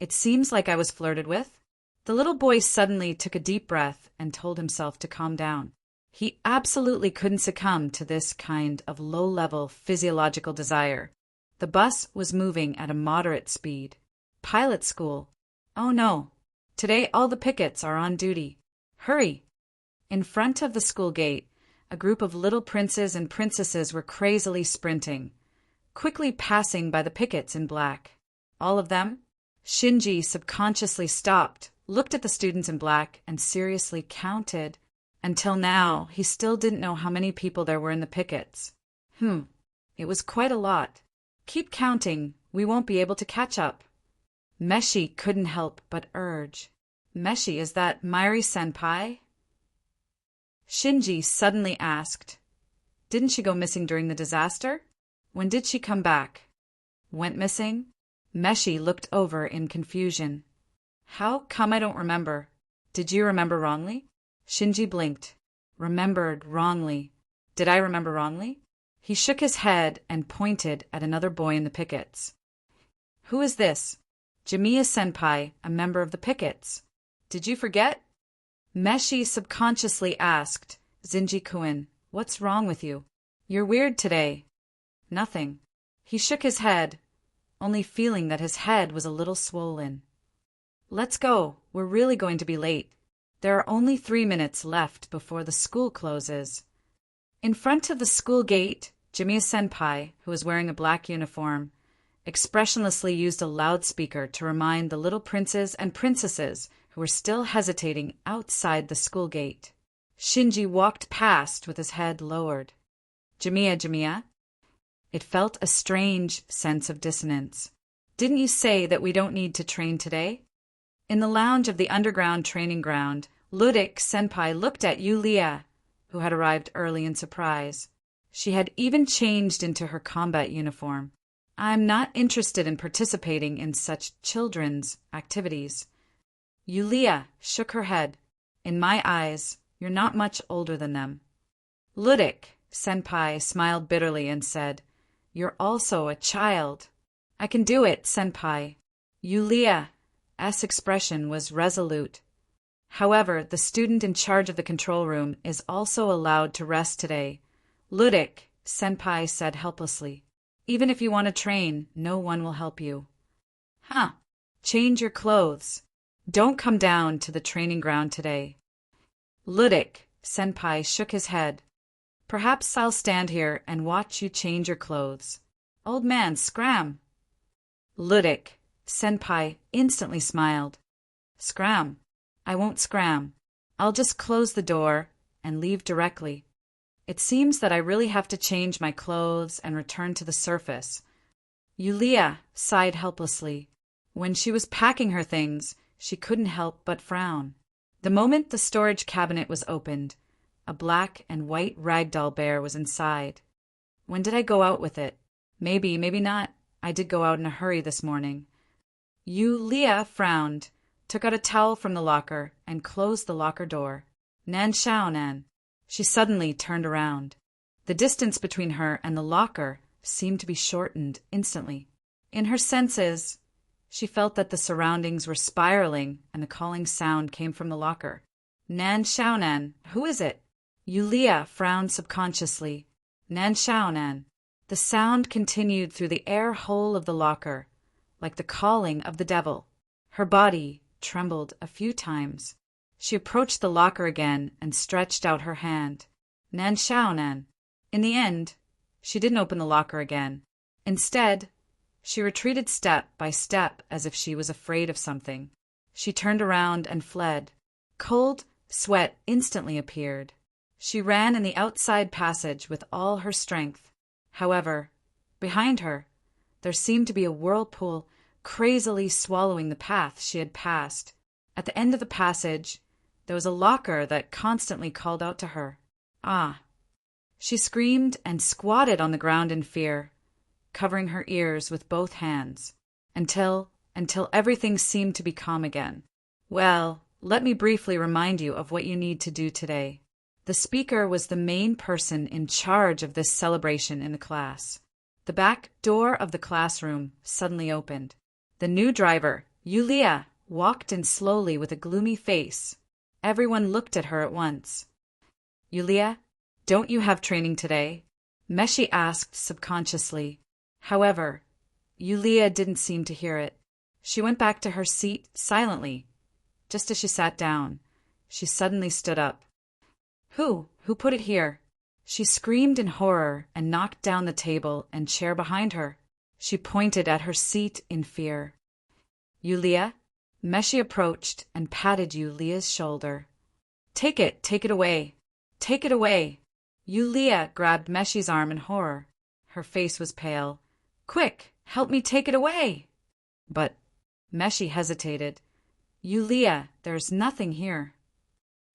It seems like I was flirted with. The little boy suddenly took a deep breath and told himself to calm down. He absolutely couldn't succumb to this kind of low-level physiological desire. The bus was moving at a moderate speed. Pilot school. Oh no. Today all the pickets are on duty. Hurry. In front of the school gate, a group of little princes and princesses were crazily sprinting, quickly passing by the pickets in black. All of them? Shinji subconsciously stopped, looked at the students in black, and seriously counted. Until now, he still didn't know how many people there were in the pickets. It was quite a lot. Keep counting, we won't be able to catch up. Meshi couldn't help but urge. Meshi, is that Mairi-senpai? Shinji suddenly asked. Didn't she go missing during the disaster? When did she come back? Went missing? Meshi looked over in confusion. How come I don't remember? Did you remember wrongly? Shinji blinked. Remembered wrongly. Did I remember wrongly? He shook his head and pointed at another boy in the pickets. Who is this? Jimiya-senpai, a member of the pickets. Did you forget? Meshi subconsciously asked. Zinji-kun, what's wrong with you? You're weird today. Nothing. He shook his head, only feeling that his head was a little swollen. Let's go. We're really going to be late. There are only 3 minutes left before the school closes. In front of the school gate, Jimiya-senpai, who was wearing a black uniform, expressionlessly used a loudspeaker to remind the little princes and princesses who were still hesitating outside the school gate. Shinji walked past with his head lowered. Jimiya. It felt a strange sense of dissonance. Didn't you say that we don't need to train today? In the lounge of the underground training ground, Ludik-senpai looked at Yulia, who had arrived early in surprise. She had even changed into her combat uniform. I'm not interested in participating in such children's activities. Yulia shook her head. In my eyes, you're not much older than them. Ludik-senpai smiled bitterly and said, You're also a child. I can do it, senpai. Yulia's expression was resolute. However, the student in charge of the control room is also allowed to rest today. Ludik-senpai said helplessly. Even if you want to train, no one will help you. Change your clothes. Don't come down to the training ground today. Ludik-senpai shook his head. Perhaps I'll stand here and watch you change your clothes. Old man, scram. Ludik-senpai instantly smiled. Scram. I won't scram. I'll just close the door and leave directly. It seems that I really have to change my clothes and return to the surface. Yulia sighed helplessly. When she was packing her things, she couldn't help but frown. The moment the storage cabinet was opened, a black and white ragdoll bear was inside. When did I go out with it? Maybe not. I did go out in a hurry this morning. Yulia frowned, took out a towel from the locker, and closed the locker door. Nan Xiaonan. She suddenly turned around. The distance between her and the locker seemed to be shortened instantly. In her senses, she felt that the surroundings were spiraling and a calling sound came from the locker. Nan Xiaonan, who is it? Yulia frowned subconsciously. Nan Xiaonan. The sound continued through the air hole of the locker, like the calling of the devil. Her body trembled a few times. She approached the locker again and stretched out her hand. Nan Xiaonan. In the end, she didn't open the locker again. Instead, she retreated step by step as if she was afraid of something. She turned around and fled. Cold sweat instantly appeared. She ran in the outside passage with all her strength. However, behind her, there seemed to be a whirlpool crazily swallowing the path she had passed. At the end of the passage, there was a locker that constantly called out to her. Ah! She screamed and squatted on the ground in fear, covering her ears with both hands, until everything seemed to be calm again. Well, let me briefly remind you of what you need to do today. The speaker was the main person in charge of this celebration in the class. The back door of the classroom suddenly opened. The new driver, Yulia, walked in slowly with a gloomy face. Everyone looked at her at once. "Yulia, don't you have training today?" Meshi asked subconsciously. However, Yulia didn't seem to hear it. She went back to her seat silently. Just as she sat down, she suddenly stood up. Who put it here?" She screamed in horror and knocked down the table and chair behind her. She pointed at her seat in fear. "Yulia?" Meshi approached and patted Yulia's shoulder. Take it away. Take it away." Yulia grabbed Meshi's arm in horror. Her face was pale. "Quick, help me take it away." "But—" Meshi hesitated. "Yulia, there's nothing here."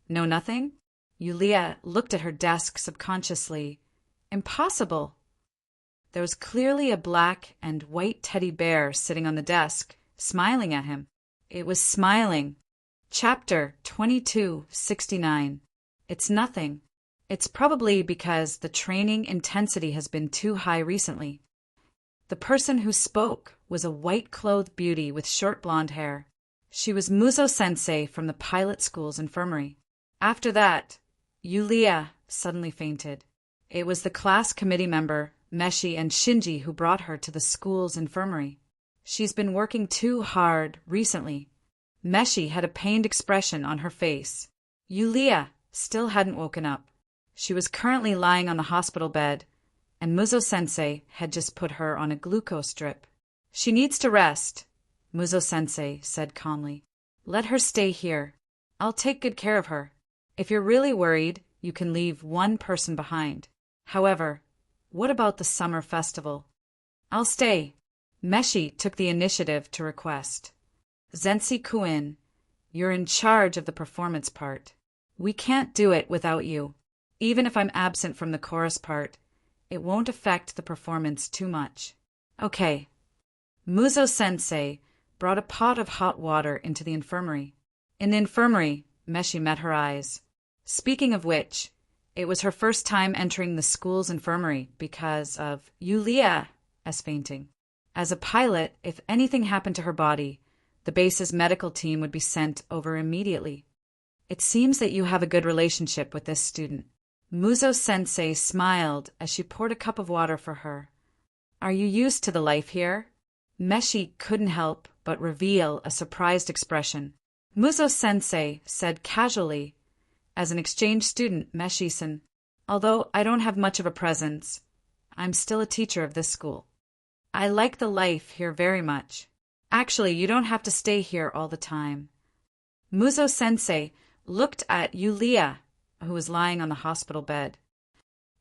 "No, nothing?" Yulia looked at her desk subconsciously. Impossible! There was clearly a black and white teddy bear sitting on the desk, smiling at him. It was smiling. Chapter 2269. It's nothing. It's probably because the training intensity has been too high recently. The person who spoke was a white-clothed beauty with short blonde hair. She was Muzo-sensei from the pilot school's infirmary. After that, Yulia suddenly fainted. It was the class committee member, Meshi and Shinji, who brought her to the school's infirmary. She's been working too hard recently. Meshi had a pained expression on her face. Yulia still hadn't woken up. She was currently lying on the hospital bed, and Muzo-sensei had just put her on a glucose drip. "She needs to rest," Muzo-sensei said calmly. "Let her stay here. I'll take good care of her. If you're really worried, you can leave one person behind. However, what about the summer festival?" "I'll stay." Meshi took the initiative to request. "Zensi-kun, you're in charge of the performance part. We can't do it without you. Even if I'm absent from the chorus part, it won't affect the performance too much." "Okay." Muzo-sensei brought a pot of hot water into the infirmary. In the infirmary, Meshi met her eyes. Speaking of which, it was her first time entering the school's infirmary because of Yulia's fainting. As a pilot, if anything happened to her body, the base's medical team would be sent over immediately. "It seems that you have a good relationship with this student." Muzo-sensei smiled as she poured a cup of water for her. "Are you used to the life here?" Meshi couldn't help but reveal a surprised expression. Muzo-sensei said casually, "As an exchange student, Meshi-san, although I don't have much of a presence, I'm still a teacher of this school. I like the life here very much. Actually, you don't have to stay here all the time." Muzo-sensei looked at Yulia, who was lying on the hospital bed.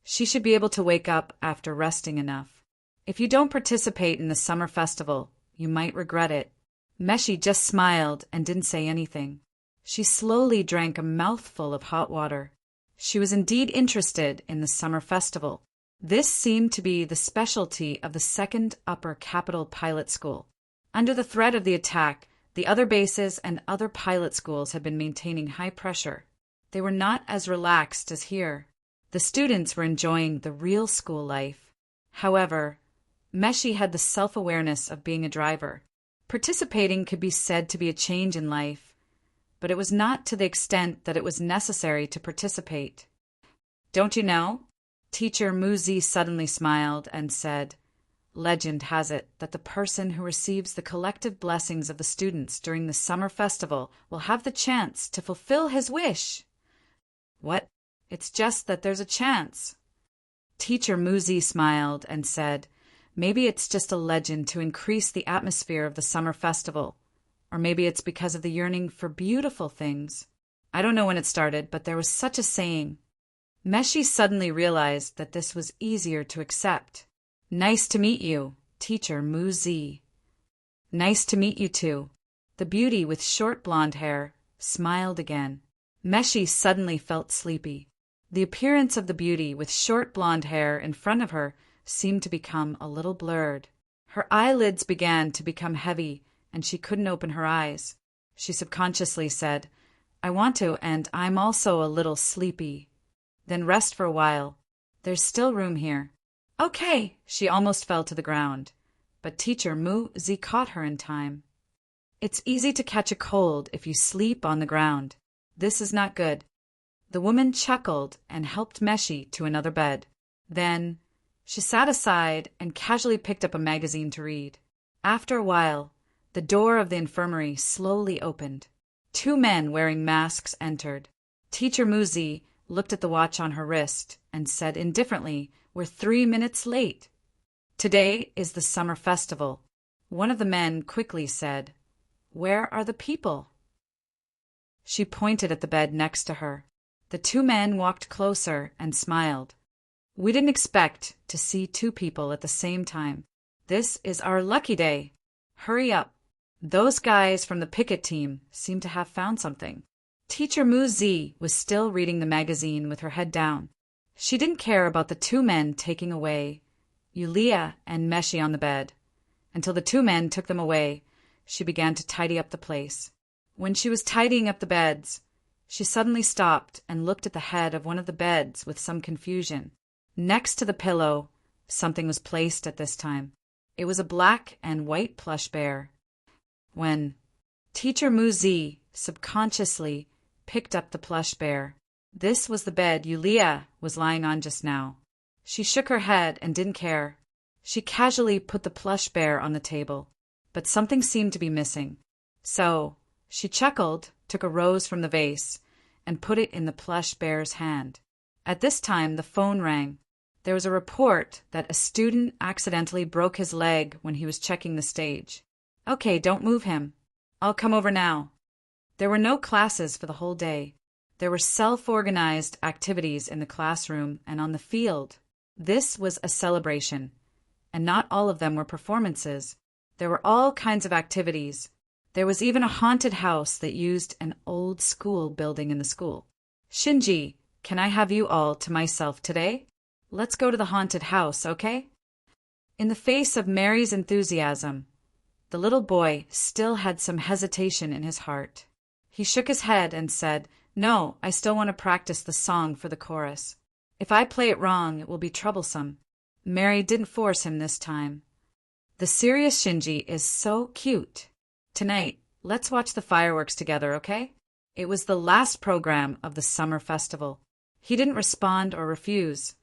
"She should be able to wake up after resting enough. If you don't participate in the summer festival, you might regret it." Meshi just smiled and didn't say anything. She slowly drank a mouthful of hot water. She was indeed interested in the summer festival. This seemed to be the specialty of the Second Upper Capital Pilot School. Under the threat of the attack, the other bases and other pilot schools had been maintaining high pressure. They were not as relaxed as here. The students were enjoying the real school life. However, Meshi had the self-awareness of being a driver. Participating could be said to be a change in life, but it was not to the extent that it was necessary to participate. "Don't you know?" Teacher Muzi suddenly smiled and said, "Legend has it that the person who receives the collective blessings of the students during the summer festival will have the chance to fulfill his wish." "What? It's just that there's a chance." Teacher Muzi smiled and said, "Maybe it's just a legend to increase the atmosphere of the summer festival. Or maybe it's because of the yearning for beautiful things. I don't know when it started, but there was such a saying." Meshi suddenly realized that this was easier to accept. "Nice to meet you, Teacher Muzi." "Nice to meet you too." The beauty with short blonde hair smiled again. Meshi suddenly felt sleepy. The appearance of the beauty with short blonde hair in front of her seemed to become a little blurred. Her eyelids began to become heavy, and she couldn't open her eyes. She subconsciously said, "I want to, and I'm also a little sleepy." "Then rest for a while. There's still room here." "Okay." She almost fell to the ground, but Teacher Muzi caught her in time. It's easy to catch a cold if you sleep on the ground. This is not good. The woman chuckled and helped Meshi to another bed. Then she sat aside and casually picked up a magazine to read. After a while, the door of the infirmary slowly opened. 2 men wearing masks entered. Teacher Muzi looked at the watch on her wrist and said indifferently, "We're 3 minutes late." "Today is the summer festival." One of the men quickly said, "Where are the people?" She pointed at the bed next to her. The 2 men walked closer and smiled. "We didn't expect to see 2 people at the same time. This is our lucky day. Hurry up." Those guys from the picket team seem to have found something. Teacher Muzi was still reading the magazine with her head down. She didn't care about the 2 men taking away Yulia and Meshi on the bed. Until the 2 men took them away, she began to tidy up the place. When she was tidying up the beds, she suddenly stopped and looked at the head of one of the beds with some confusion. Next to the pillow, something was placed at this time. It was a black and white plush bear. When Teacher Muzi subconsciously picked up the plush bear, this was the bed Yulia was lying on just now. She shook her head and didn't care. She casually put the plush bear on the table, but something seemed to be missing. So she chuckled, took a rose from the vase, and put it in the plush bear's hand. At this time, the phone rang. There was a report that a student accidentally broke his leg when he was checking the stage. "Okay, don't move him. I'll come over now." There were no classes for the whole day. There were self-organized activities in the classroom and on the field. This was a celebration, and not all of them were performances. There were all kinds of activities. There was even a haunted house that used an old school building in the school. "Shinji, can I have you all to myself today? Let's go to the haunted house, okay?" In the face of Mary's enthusiasm, the little boy still had some hesitation in his heart. He shook his head and said, "No, I still want to practice the song for the chorus. If I play it wrong, it will be troublesome." Mary didn't force him this time. "The serious Shinji is so cute. Tonight, let's watch the fireworks together, okay?" It was the last program of the summer festival. He didn't respond or refuse,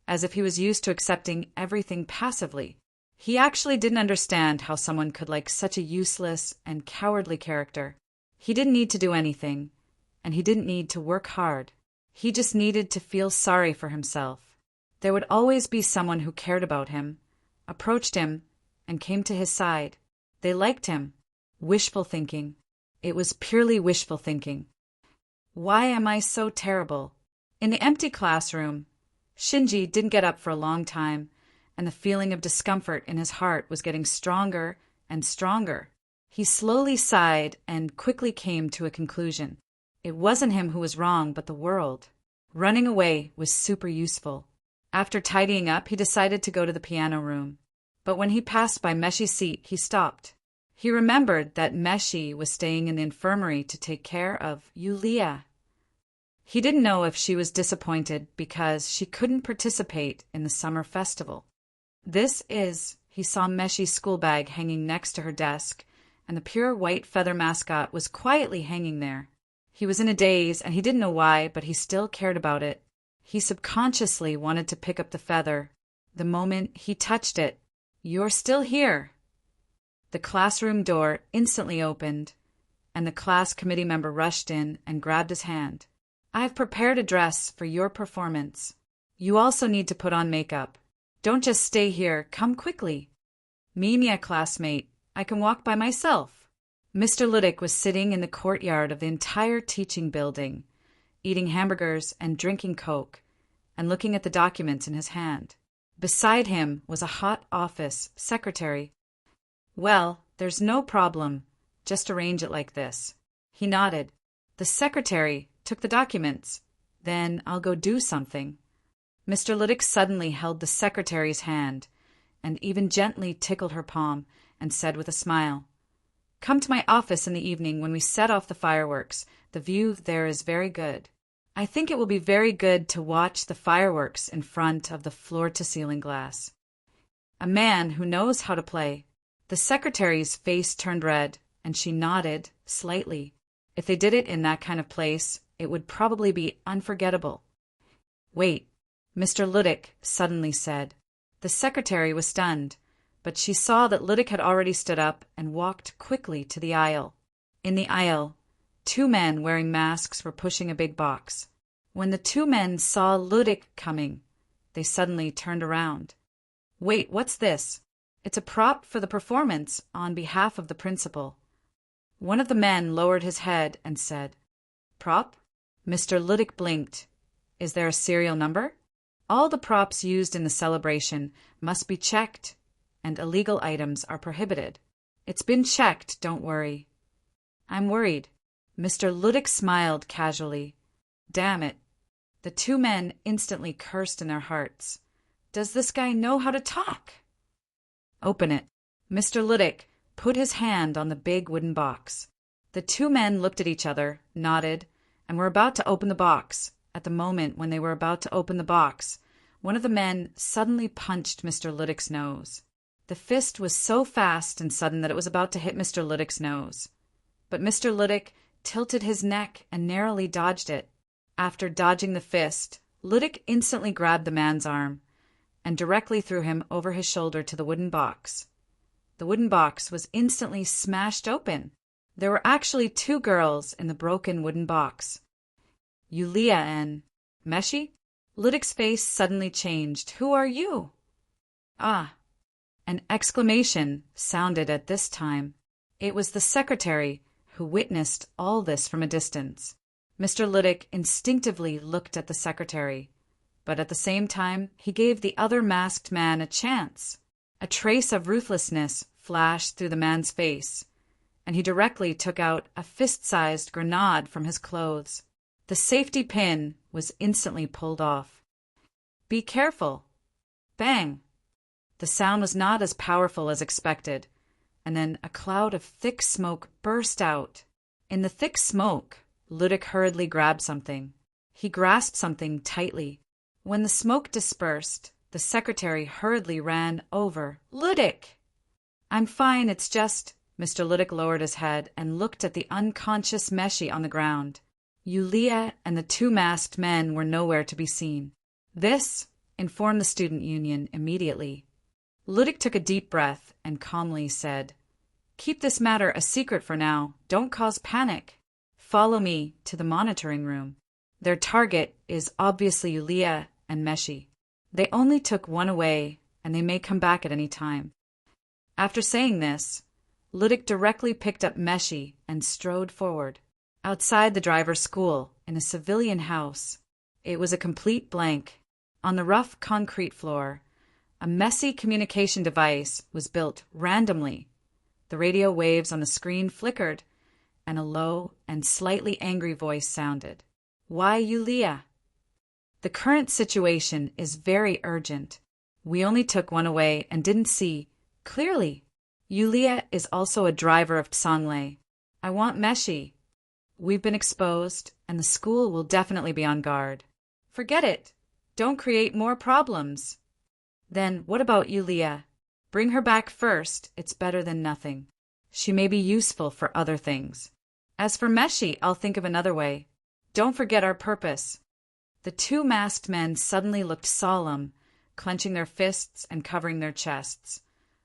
as if he was used to accepting everything passively. He actually didn't understand how someone could like such a useless and cowardly character. He didn't need to do anything, and he didn't need to work hard. He just needed to feel sorry for himself. There would always be someone who cared about him, approached him, and came to his side. They liked him. Wishful thinking. It was purely wishful thinking. Why am I so terrible? In the empty classroom, Shinji didn't get up for a long time, and the feeling of discomfort in his heart was getting stronger and stronger. He slowly sighed and quickly came to a conclusion. It wasn't him who was wrong, but the world. Running away was super useful. After tidying up, he decided to go to the piano room. But when he passed by Meshi's seat, he stopped. He remembered that Meshi was staying in the infirmary to take care of Yulia. He didn't know if she was disappointed because she couldn't participate in the summer festival. He saw Meshi's school bag hanging next to her desk, and the pure white feather mascot was quietly hanging there. He was in a daze, and he didn't know why, but he still cared about it. He subconsciously wanted to pick up the feather. The moment he touched it, "You're still here." The classroom door instantly opened, and the class committee member rushed in and grabbed his hand. "I've prepared a dress for your performance. You also need to put on makeup. Don't just stay here, come quickly." "Mimia, classmate, I can walk by myself." Mr. Ludick was sitting in the courtyard of the entire teaching building, eating hamburgers and drinking Coke, and looking at the documents in his hand. Beside him was a hot office secretary. "Well, there's no problem. Just arrange it like this." He nodded. The secretary took the documents. "Then I'll go do something." Mr. Ludick suddenly held the secretary's hand and even gently tickled her palm and said with a smile, "Come to my office in the evening when we set off the fireworks. The view there is very good." "I think it will be very good to watch the fireworks in front of the floor-to-ceiling glass." "A man who knows how to play." The secretary's face turned red, and she nodded slightly. If they did it in that kind of place, it would probably be unforgettable. "Wait," Mr. Ludick suddenly said. The secretary was stunned, but she saw that Ludick had already stood up and walked quickly to the aisle. In the aisle, two men wearing masks were pushing a big box. When the two men saw Ludick coming, they suddenly turned around. "Wait, what's this?" "It's a prop for the performance on behalf of the principal." One of the men lowered his head and said, "Prop?" Mr. Ludick blinked. "Is there a serial number?" All the props used in the celebration must be checked, and illegal items are prohibited. "It's been checked, don't worry." "I'm worried." Mr. Ludick smiled casually. "Damn it." The two men instantly cursed in their hearts. "Does this guy know how to talk?" "Open it." Mr. Ludick put his hand on the big wooden box. The two men looked at each other, nodded, and were about to open the box. At the moment when they were about to open the box, one of the men suddenly punched Mr. Ludick's nose. The fist was so fast and sudden that it was about to hit Mr. Ludick's nose. But Mr. Ludick tilted his neck and narrowly dodged it. After dodging the fist, Ludick instantly grabbed the man's arm and directly threw him over his shoulder to the wooden box. The wooden box was instantly smashed open. There were actually two girls in the broken wooden box. Yulia and Meshi? Ludick's face suddenly changed. "Who are you?" "Ah!" An exclamation sounded at this time. It was the secretary who witnessed all this from a distance. Mr. Ludick instinctively looked at the secretary, but at the same time he gave the other masked man a chance. A trace of ruthlessness flashed through the man's face, and he directly took out a fist-sized grenade from his clothes. The safety pin was instantly pulled off. "Be careful." Bang! The sound was not as powerful as expected, and then a cloud of thick smoke burst out. In the thick smoke, Ludick hurriedly grabbed something. He grasped something tightly. When the smoke dispersed, the secretary hurriedly ran over. "Ludick!" "I'm fine, it's just—" Mr. Ludick lowered his head and looked at the unconscious Meshi on the ground. Yulia and the two masked men were nowhere to be seen. This informed the student union immediately. Ludick took a deep breath and calmly said, "Keep this matter a secret for now. Don't cause panic. Follow me to the monitoring room. Their target is obviously Yulia and Meshi. They only took one away, and they may come back at any time." After saying this, Ludick directly picked up Meshi and strode forward. Outside the driver's school, in a civilian house, it was a complete blank. On the rough concrete floor, a messy communication device was built randomly. The radio waves on the screen flickered, and a low and slightly angry voice sounded. "Why, Yulia? The current situation is very urgent. We only took one away and didn't see clearly. Yulia is also a driver of Tsanglei. I want Meshi. We've been exposed, and the school will definitely be on guard. Forget it. Don't create more problems." "Then what about Yulia? Bring her back first. It's better than nothing. She may be useful for other things. As for Meshi, I'll think of another way. Don't forget our purpose." The two masked men suddenly looked solemn, clenching their fists and covering their chests.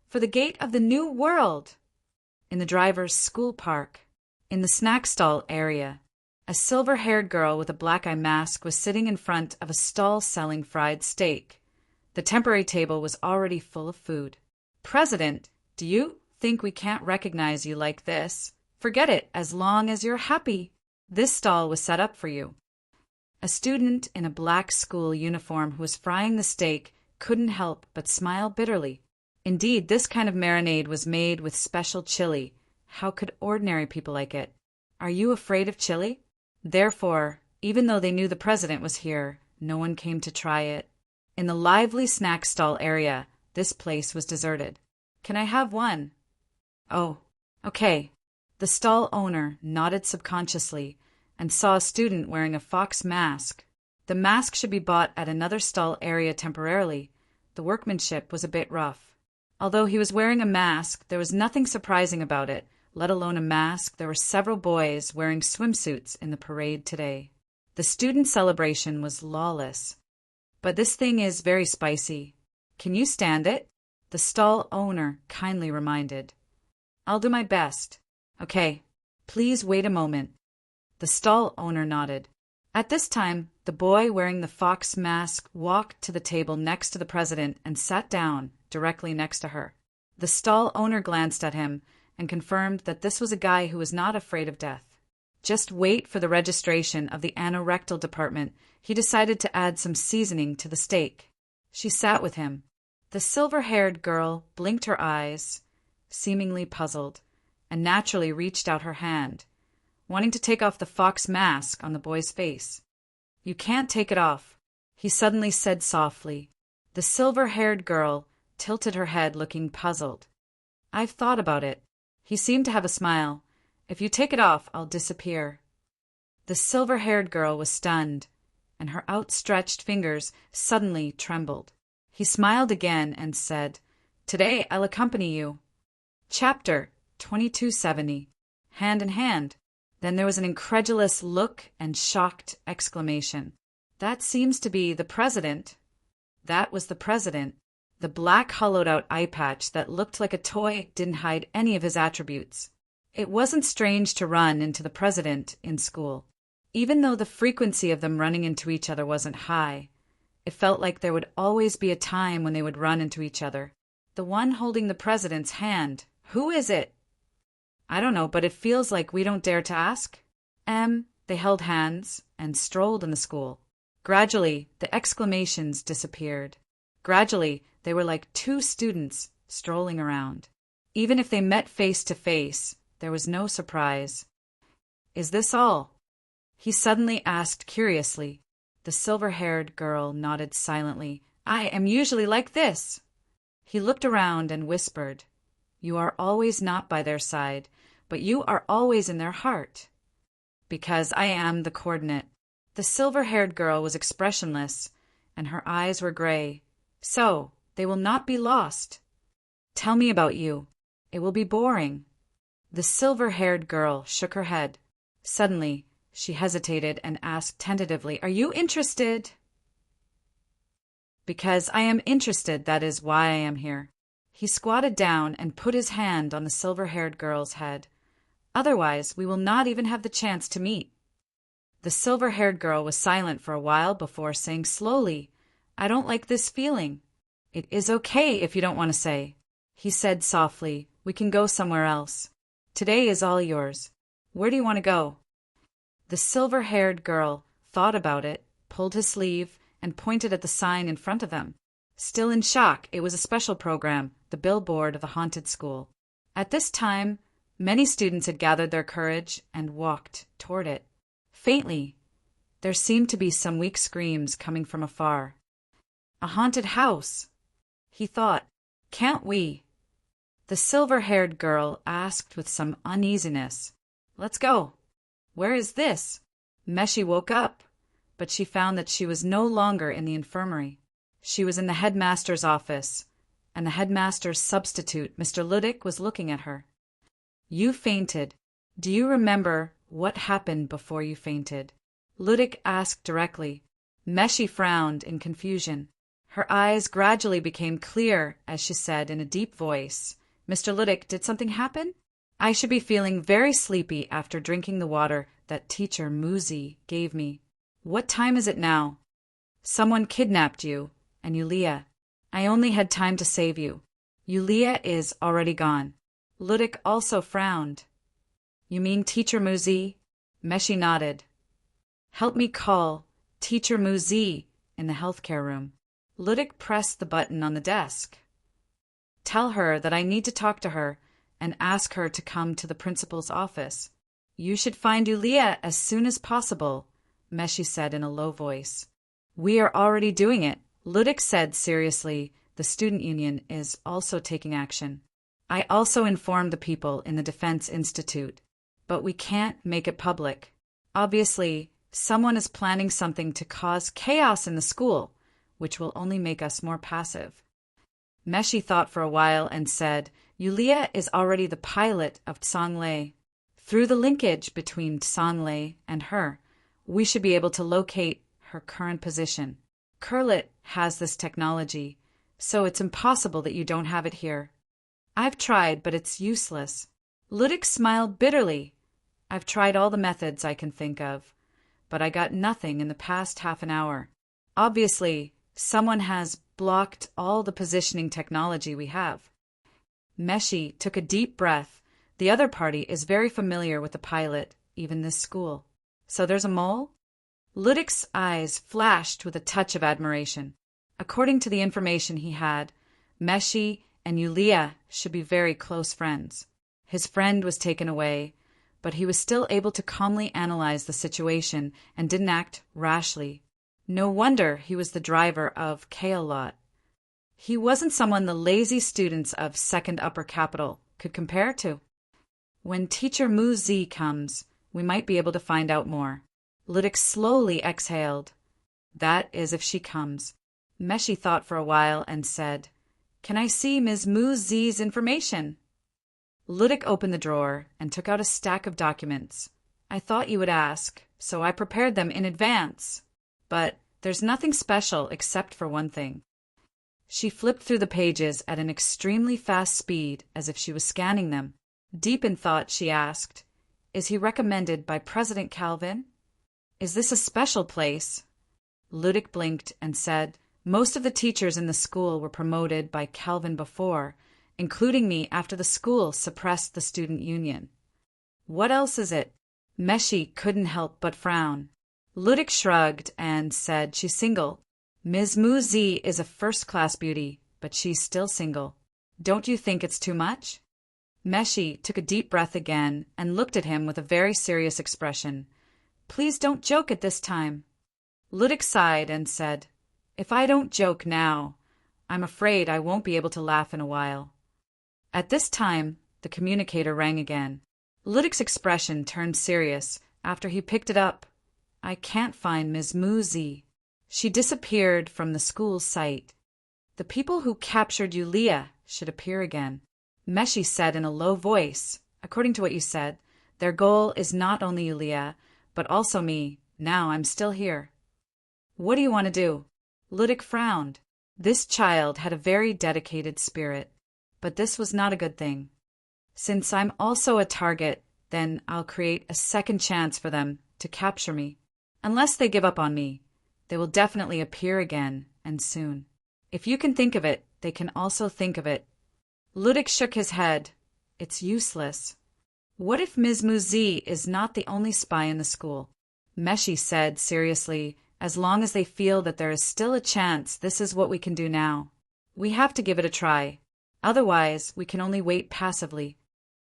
"For the gate of the new world!" In the driver's school park, in the snack stall area, a silver-haired girl with a black-eye mask was sitting in front of a stall selling fried steak. The temporary table was already full of food. "President, do you think we can't recognize you like this? Forget it, as long as you're happy. This stall was set up for you." A student in a black school uniform who was frying the steak couldn't help but smile bitterly. Indeed, this kind of marinade was made with special chili. How could ordinary people like it? Are you afraid of chili? Therefore, even though they knew the president was here, no one came to try it. In the lively snack stall area, this place was deserted. "Can I have one?" "Oh, okay." The stall owner nodded subconsciously and saw a student wearing a fox mask. The mask should be bought at another stall area temporarily. The workmanship was a bit rough. Although he was wearing a mask, there was nothing surprising about it. let alone a mask. There were several boys wearing swimsuits in the parade today. The student celebration was lawless. But this thing is very spicy. Can you stand it? The stall owner kindly reminded. I'll do my best. Okay, please wait a moment. The stall owner nodded. At this time, the boy wearing the fox mask walked to the table next to the president and sat down directly next to her. The stall owner glanced at him and confirmed that this was a guy who was not afraid of death. Just wait for the registration of the anorectal department. He decided to add some seasoning to the steak. She sat with him. The silver-haired girl blinked her eyes, seemingly puzzled, and naturally reached out her hand, wanting to take off the fox mask on the boy's face. You can't take it off, he suddenly said softly. The silver-haired girl tilted her head, looking puzzled. I've thought about it. He seemed to have a smile. If you take it off, I'll disappear. The silver-haired girl was stunned, and her outstretched fingers suddenly trembled. He smiled again and said, Today I'll accompany you. Chapter 2270. Hand in hand. Then there was an incredulous look and shocked exclamation. That seems to be the president. That was the president. The black hollowed-out eye patch that looked like a toy didn't hide any of his attributes. It wasn't strange to run into the president in school. Even though the frequency of them running into each other wasn't high, it felt like there would always be a time when they would run into each other. The one holding the president's hand. Who is it? I don't know, but it feels like we don't dare to ask. They held hands and strolled in the school. Gradually, the exclamations disappeared. Gradually, they were like two students strolling around. Even if they met face to face, there was no surprise. Is this all? He suddenly asked curiously. The silver-haired girl nodded silently. I am usually like this. He looked around and whispered, You are always not by their side, but you are always in their heart. Because I am the coordinate. The silver-haired girl was expressionless, and her eyes were gray. So, they will not be lost. Tell me about you. It will be boring. The silver-haired girl shook her head. Suddenly, she hesitated and asked tentatively, Are you interested? Because I am interested, that is why I am here. He squatted down and put his hand on the silver-haired girl's head. Otherwise, we will not even have the chance to meet. The silver-haired girl was silent for a while before saying slowly, I don't like this feeling. It is okay if you don't want to say. He said softly, We can go somewhere else. Today is all yours. Where do you want to go? The silver-haired girl thought about it, pulled his sleeve, and pointed at the sign in front of them. Still in shock, it was a special program, the billboard of the haunted school. At this time, many students had gathered their courage and walked toward it. Faintly, there seemed to be some weak screams coming from afar. A haunted house, he thought. Can't we? The silver-haired girl asked with some uneasiness. Let's go. Where is this? Meshi woke up, but she found that she was no longer in the infirmary. She was in the headmaster's office, and the headmaster's substitute, Mr. Ludick, was looking at her. You fainted. Do you remember what happened before you fainted? Ludick asked directly. Meshi frowned in confusion. Her eyes gradually became clear as she said in a deep voice, Mr. Ludick, did something happen? I should be feeling very sleepy after drinking the water that teacher Muzi gave me. What time is it now? Someone kidnapped you and Yulia. I only had time to save you. Yulia is already gone. Ludick also frowned. You mean teacher Muzi? Meshi nodded. Help me call teacher Muzi in the healthcare room. Ludick pressed the button on the desk. Tell her that I need to talk to her and ask her to come to the principal's office. You should find Yulia as soon as possible, Meshi said in a low voice. We are already doing it, Ludick said seriously. The student union is also taking action. I also informed the people in the Defense Institute, but we can't make it public. Obviously, someone is planning something to cause chaos in the school, which will only make us more passive. Meshi thought for a while and said, Yulia is already the pilot of Tsonglei. Through the linkage between Tsonglei and her, we should be able to locate her current position. Kurlit has this technology, so it's impossible that you don't have it here. I've tried, but it's useless. Ludik smiled bitterly. I've tried all the methods I can think of, but I got nothing in the past half an hour. Obviously, someone has blocked all the positioning technology we have. Meshi took a deep breath. The other party is very familiar with the pilot, even this school. So there's a mole? Ludik's eyes flashed with a touch of admiration. According to the information he had, Meshi and Yulia should be very close friends. His friend was taken away, but he was still able to calmly analyze the situation and didn't act rashly. No wonder he was the driver of Kaolot. He wasn't someone the lazy students of Second Upper Capital could compare to. When Teacher Mu Zi comes, we might be able to find out more. Ludik slowly exhaled. That is if she comes. Meshi thought for a while and said, "Can I see Ms. Mu Zi's information?" Ludik opened the drawer and took out a stack of documents. "I thought you would ask, so I prepared them in advance. But there's nothing special except for one thing." She flipped through the pages at an extremely fast speed as if she was scanning them. Deep in thought, she asked, "Is he recommended by President Calvin? Is this a special place?" Ludik blinked and said, "Most of the teachers in the school were promoted by Calvin before, including me after the school suppressed the student union." "What else is it?" Meshi couldn't help but frown. Ludik shrugged and said she's single. Ms. Mu Zi is a first-class beauty, but she's still single. Don't you think it's too much? Meshi took a deep breath again and looked at him with a very serious expression. "Please don't joke at this time." Ludik sighed and said, "If I don't joke now, I'm afraid I won't be able to laugh in a while." At this time, the communicator rang again. Ludik's expression turned serious after he picked it up. "I can't find Ms. Mu Zi. She disappeared from the school's site. The people who captured Yulia should appear again." Meshi said in a low voice, "According to what you said, their goal is not only Yulia, but also me. Now I'm still here." "What do you want to do?" Ludik frowned. This child had a very dedicated spirit, but this was not a good thing. "Since I'm also a target, then I'll create a second chance for them to capture me. Unless they give up on me, they will definitely appear again, and soon. If you can think of it, they can also think of it." Ludik shook his head. "It's useless." "What if Ms. Mu Zi is not the only spy in the school?" Meshi said seriously, "As long as they feel that there is still a chance, this is what we can do now. We have to give it a try. Otherwise, we can only wait passively.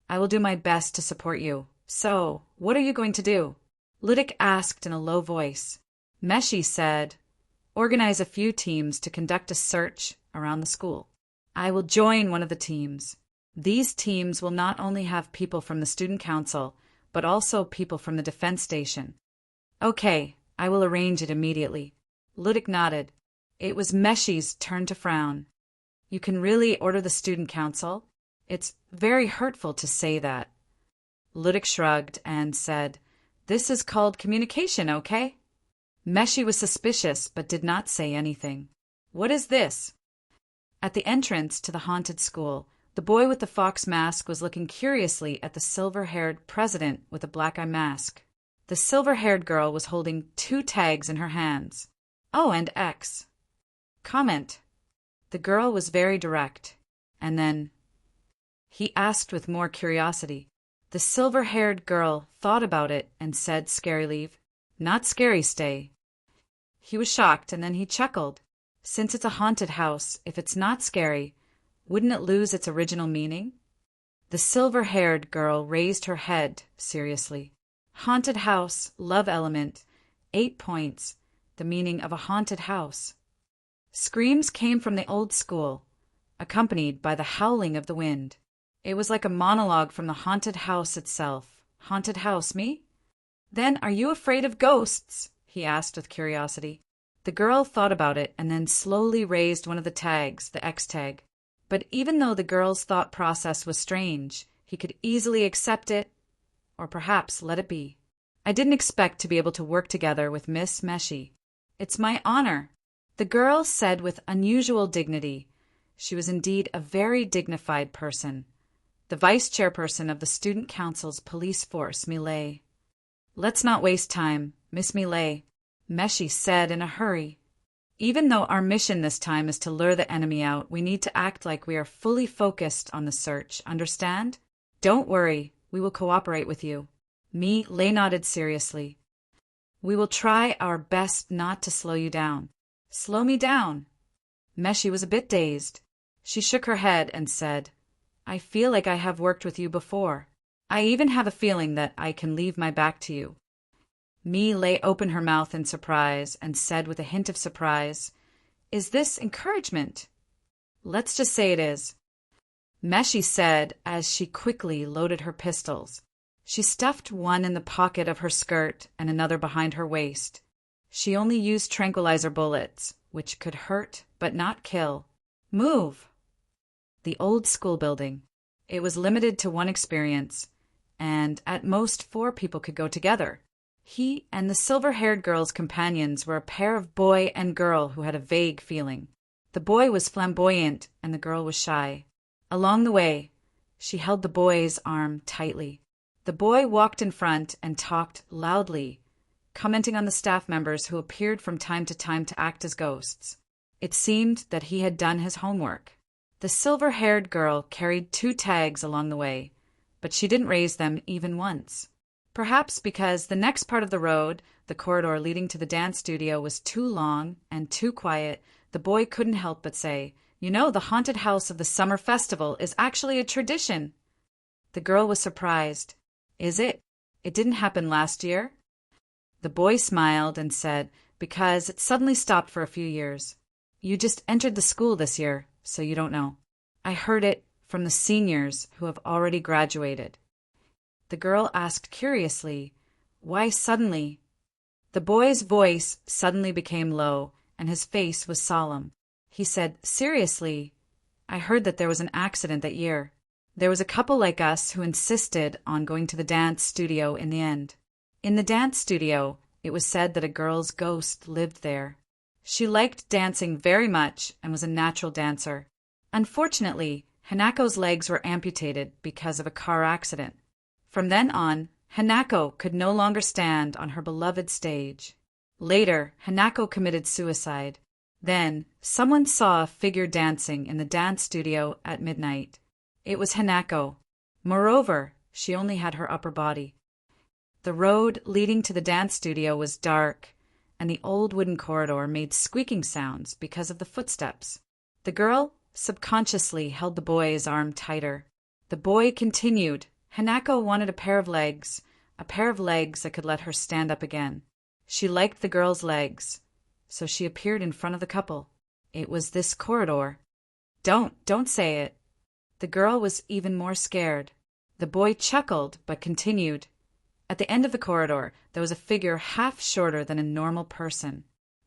I will do my best to support you. So, what are you going to do?" Ludik asked in a low voice. Meshi said, "Organize a few teams to conduct a search around the school. I will join one of the teams. These teams will not only have people from the student council, but also people from the defense station." "Okay, I will arrange it immediately." Ludik nodded. It was Meshi's turn to frown. "You can really order the student council? It's very hurtful to say that." Ludik shrugged and said, "This is called communication, okay?" Meshi was suspicious but did not say anything. "What is this?" At the entrance to the haunted school, the boy with the fox mask was looking curiously at the silver-haired president with a black eye mask. The silver-haired girl was holding 2 tags in her hands. "Oh, and X. Comment." The girl was very direct. And then he asked with more curiosity. The silver-haired girl thought about it and said, "Scary leave." "Not scary stay." He was shocked, and then he chuckled. Since it's a haunted house, if it's not scary, wouldn't it lose its original meaning? The silver-haired girl raised her head seriously. Haunted house, love element, 8 points, the meaning of a haunted house. Screams came from the old school, accompanied by the howling of the wind. It was like a monologue from the haunted house itself. "Haunted house, me? Then are you afraid of ghosts?" he asked with curiosity. The girl thought about it and then slowly raised one of the tags, the X tag. But even though the girl's thought process was strange, he could easily accept it, or perhaps let it be. I didn't expect to be able to work together with Miss Meshi. It's my honor, the girl said with unusual dignity. She was indeed a very dignified person. The vice chairperson of the student council's police force, Millet. Let's not waste time, Miss Millet, Meshi said in a hurry. Even though our mission this time is to lure the enemy out, we need to act like we are fully focused on the search, understand? Don't worry, we will cooperate with you. Millet nodded seriously. We will try our best not to slow you down. Slow me down? Meshi was a bit dazed. She shook her head and said, I feel like I have worked with you before. I even have a feeling that I can leave my back to you. Millet opened her mouth in surprise and said with a hint of surprise, Is this encouragement? Let's just say it is. Meshi said as she quickly loaded her pistols. She stuffed one in the pocket of her skirt and another behind her waist. She only used tranquilizer bullets, which could hurt but not kill. Move! The old school building. It was limited to one experience, and at most 4 people could go together. He and the silver-haired girl's companions were a pair of boy and girl who had a vague feeling. The boy was flamboyant and the girl was shy. Along the way, she held the boy's arm tightly. The boy walked in front and talked loudly, commenting on the staff members who appeared from time to act as ghosts. It seemed that he had done his homework. The silver-haired girl carried 2 tags along the way, but she didn't raise them even once. Perhaps because the next part of the road, the corridor leading to the dance studio, was too long and too quiet, the boy couldn't help but say, You know, the haunted house of the summer festival is actually a tradition. The girl was surprised. Is it? It didn't happen last year? The boy smiled and said, Because it suddenly stopped for a few years. You just entered the school this year, so you don't know. I heard it from the seniors who have already graduated. The girl asked curiously, Why suddenly? The boy's voice suddenly became low, and his face was solemn. He said, Seriously, I heard that there was an accident that year. There was a couple like us who insisted on going to the dance studio in the end. In the dance studio, it was said that a girl's ghost lived there. She liked dancing very much and was a natural dancer. Unfortunately, Hanako's legs were amputated because of a car accident. From then on, Hanako could no longer stand on her beloved stage. Later, Hanako committed suicide. Then, someone saw a figure dancing in the dance studio at midnight. It was Hanako. Moreover, she only had her upper body. The road leading to the dance studio was dark, and the old wooden corridor made squeaking sounds because of the footsteps. The girl subconsciously held the boy's arm tighter. The boy continued. Hanako wanted a pair of legs that could let her stand up again. She liked the girl's legs, so she appeared in front of the couple. It was this corridor. Don't say it. The girl was even more scared. The boy chuckled, but continued. At the end of the corridor, there was a figure half shorter than a normal person.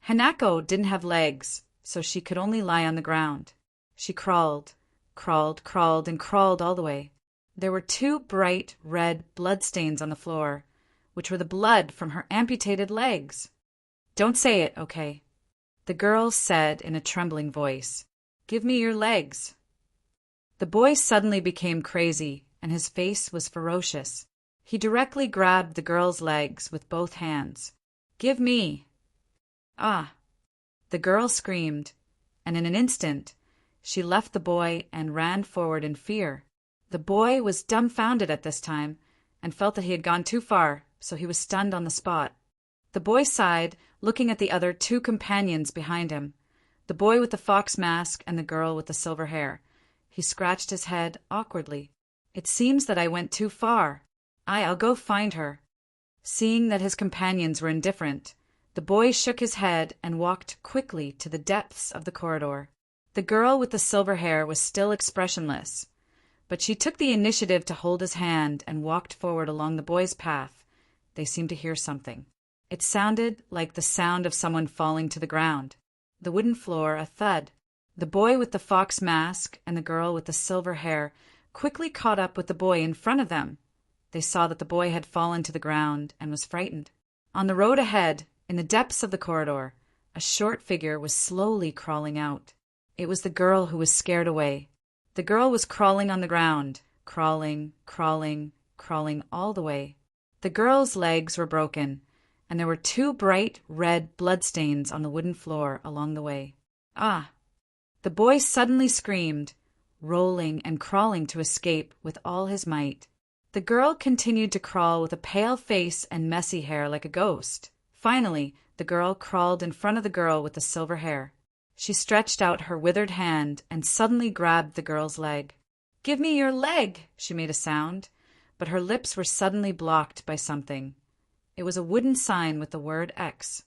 Hanako didn't have legs, so she could only lie on the ground. She crawled and crawled all the way. There were 2 bright red bloodstains on the floor, which were the blood from her amputated legs. Don't say it, okay? The girl said in a trembling voice, Give me your legs. The boy suddenly became crazy, and his face was ferocious. He directly grabbed the girl's legs with both hands. Give me. Ah! The girl screamed, and in an instant, she left the boy and ran forward in fear. The boy was dumbfounded at this time and felt that he had gone too far, so he was stunned on the spot. The boy sighed, looking at the other 2 companions behind him, the boy with the fox mask and the girl with the silver hair. He scratched his head awkwardly. It seems that I went too far. I'll go find her. Seeing that his companions were indifferent, the boy shook his head and walked quickly to the depths of the corridor. The girl with the silver hair was still expressionless, but she took the initiative to hold his hand and walked forward along the boy's path. They seemed to hear something. It sounded like the sound of someone falling to the ground. The wooden floor, a thud. The boy with the fox mask and the girl with the silver hair quickly caught up with the boy in front of them. They saw that the boy had fallen to the ground and was frightened. On the road ahead, in the depths of the corridor, a short figure was slowly crawling out. It was the girl who was scared away. The girl was crawling on the ground, crawling, crawling, crawling all the way. The girl's legs were broken, and there were 2 bright red bloodstains on the wooden floor along the way. Ah! The boy suddenly screamed, rolling and crawling to escape with all his might. The girl continued to crawl with a pale face and messy hair like a ghost. Finally, the girl crawled in front of the girl with the silver hair. She stretched out her withered hand and suddenly grabbed the girl's leg. "Give me your leg!" she made a sound, but her lips were suddenly blocked by something. It was a wooden sign with the word X.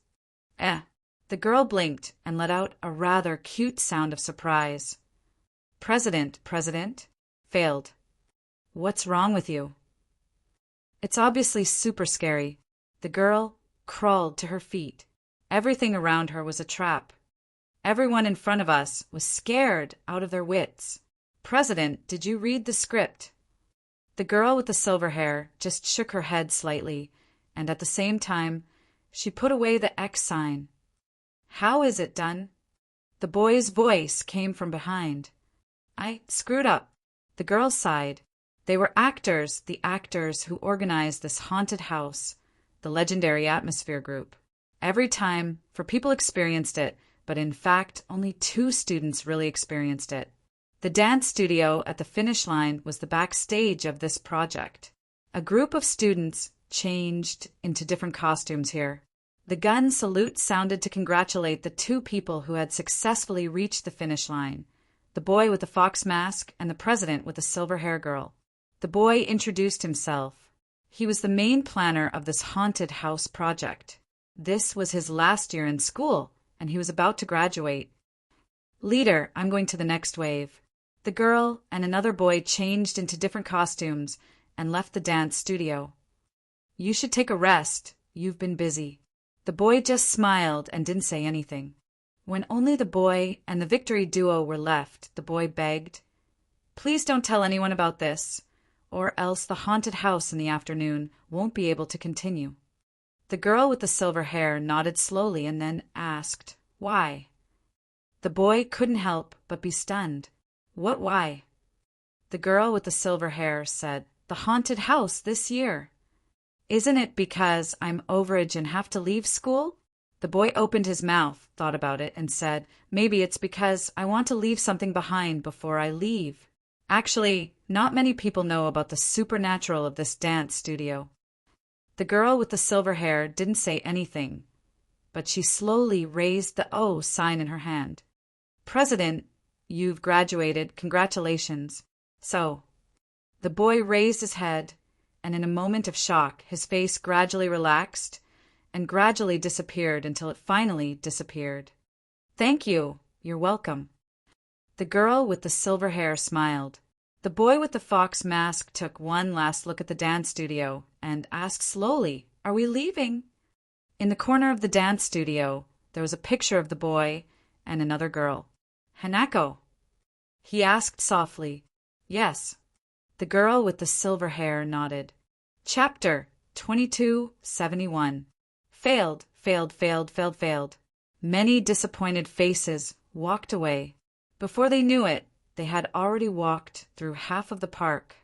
The girl blinked and let out a rather cute sound of surprise. President, failed. What's wrong with you? It's obviously super scary. The girl crawled to her feet. Everything around her was a trap. Everyone in front of us was scared out of their wits. President, did you read the script? The girl with the silver hair just shook her head slightly, and at the same time, she put away the X sign. How is it done? The boy's voice came from behind. I screwed up. The girl sighed. They were actors, the actors who organized this haunted house, the legendary Atmosphere group. Every time, 4 people experienced it, but in fact, only 2 students really experienced it. The dance studio at the finish line was the backstage of this project. A group of students changed into different costumes here. The gun salute sounded to congratulate the 2 people who had successfully reached the finish line, the boy with the fox mask and the president with the silver hair girl. The boy introduced himself. He was the main planner of this haunted house project. This was his last year in school, and he was about to graduate. Leader, I'm going to the next wave. The girl and another boy changed into different costumes and left the dance studio. You should take a rest. You've been busy. The boy just smiled and didn't say anything. When only the boy and the victory duo were left, the boy begged, "Please don't tell anyone about this, or else the haunted house in the afternoon won't be able to continue." The girl with the silver hair nodded slowly and then asked, "Why?" The boy couldn't help but be stunned. "What why?" The girl with the silver hair said, "The haunted house this year." "Isn't it because I'm overage and have to leave school?" The boy opened his mouth, thought about it, and said, "Maybe it's because I want to leave something behind before I leave." Actually, not many people know about the supernatural of this dance studio. The girl with the silver hair didn't say anything, but she slowly raised the O sign in her hand. "President, you've graduated. Congratulations." So, the boy raised his head, and in a moment of shock, his face gradually relaxed and gradually disappeared until it finally disappeared. "Thank you. You're welcome." The girl with the silver hair smiled. The boy with the fox mask took one last look at the dance studio and asked slowly, "Are we leaving?" In the corner of the dance studio, there was a picture of the boy and another girl. "Hanako?" He asked softly. "Yes." The girl with the silver hair nodded. Chapter 2271. Failed. Many disappointed faces walked away. Before they knew it, they had already walked through half of the park.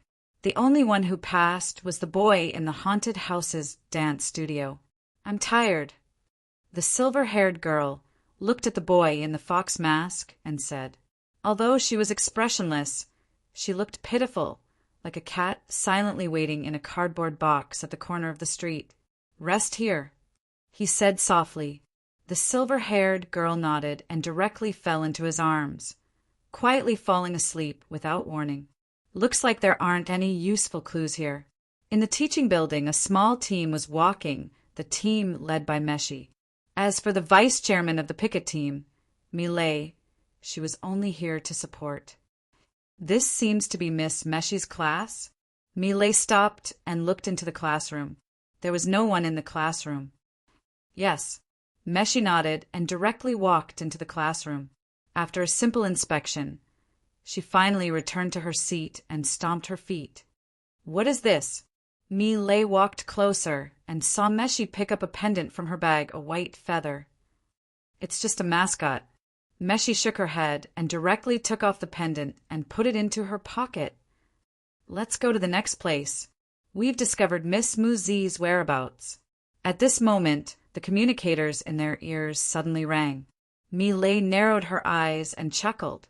The only one who passed was the boy in the haunted house's dance studio. "I'm tired." The silver-haired girl looked at the boy in the fox mask and said, although she was expressionless, she looked pitiful, like a cat silently waiting in a cardboard box at the corner of the street. "Rest here," he said softly. The silver-haired girl nodded and directly fell into his arms, quietly falling asleep without warning. Looks like there aren't any useful clues here. In the teaching building, a small team was walking, the team led by Meshi. As for the vice chairman of the picket team, Millet, she was only here to support. "This seems to be Miss Meshi's class." Millet stopped and looked into the classroom. There was no one in the classroom. "Yes." Meshi nodded and directly walked into the classroom. After a simple inspection, she finally returned to her seat and stomped her feet. What is this? Mi-lei walked closer and saw Meshi pick up a pendant from her bag, a white feather. It's just a mascot. Meshi shook her head and directly took off the pendant and put it into her pocket. Let's go to the next place. We've discovered Miss Mu-zi's whereabouts. At this moment, the communicators in their ears suddenly rang. Mi-lei narrowed her eyes and chuckled.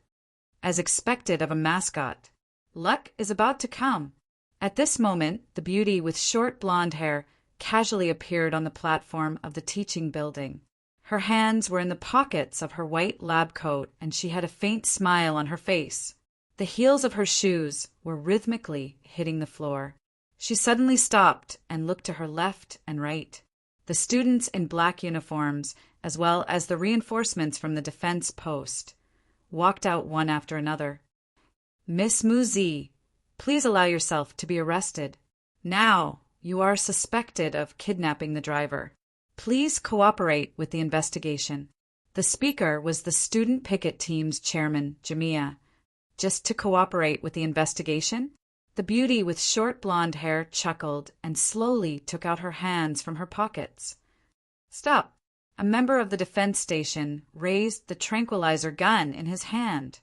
As expected of a mascot, luck is about to come. At this moment, the beauty with short blonde hair casually appeared on the platform of the teaching building. Her hands were in the pockets of her white lab coat, and she had a faint smile on her face. The heels of her shoes were rhythmically hitting the floor. She suddenly stopped and looked to her left and right. The students in black uniforms, as well as the reinforcements from the defense post, walked out one after another. Miss Mu-zi, please allow yourself to be arrested. Now, you are suspected of kidnapping the driver. Please cooperate with the investigation. The speaker was the student picket team's chairman, Jamia. Just to cooperate with the investigation? The beauty with short blonde hair chuckled and slowly took out her hands from her pockets. Stop! A member of the defense station raised the tranquilizer gun in his hand.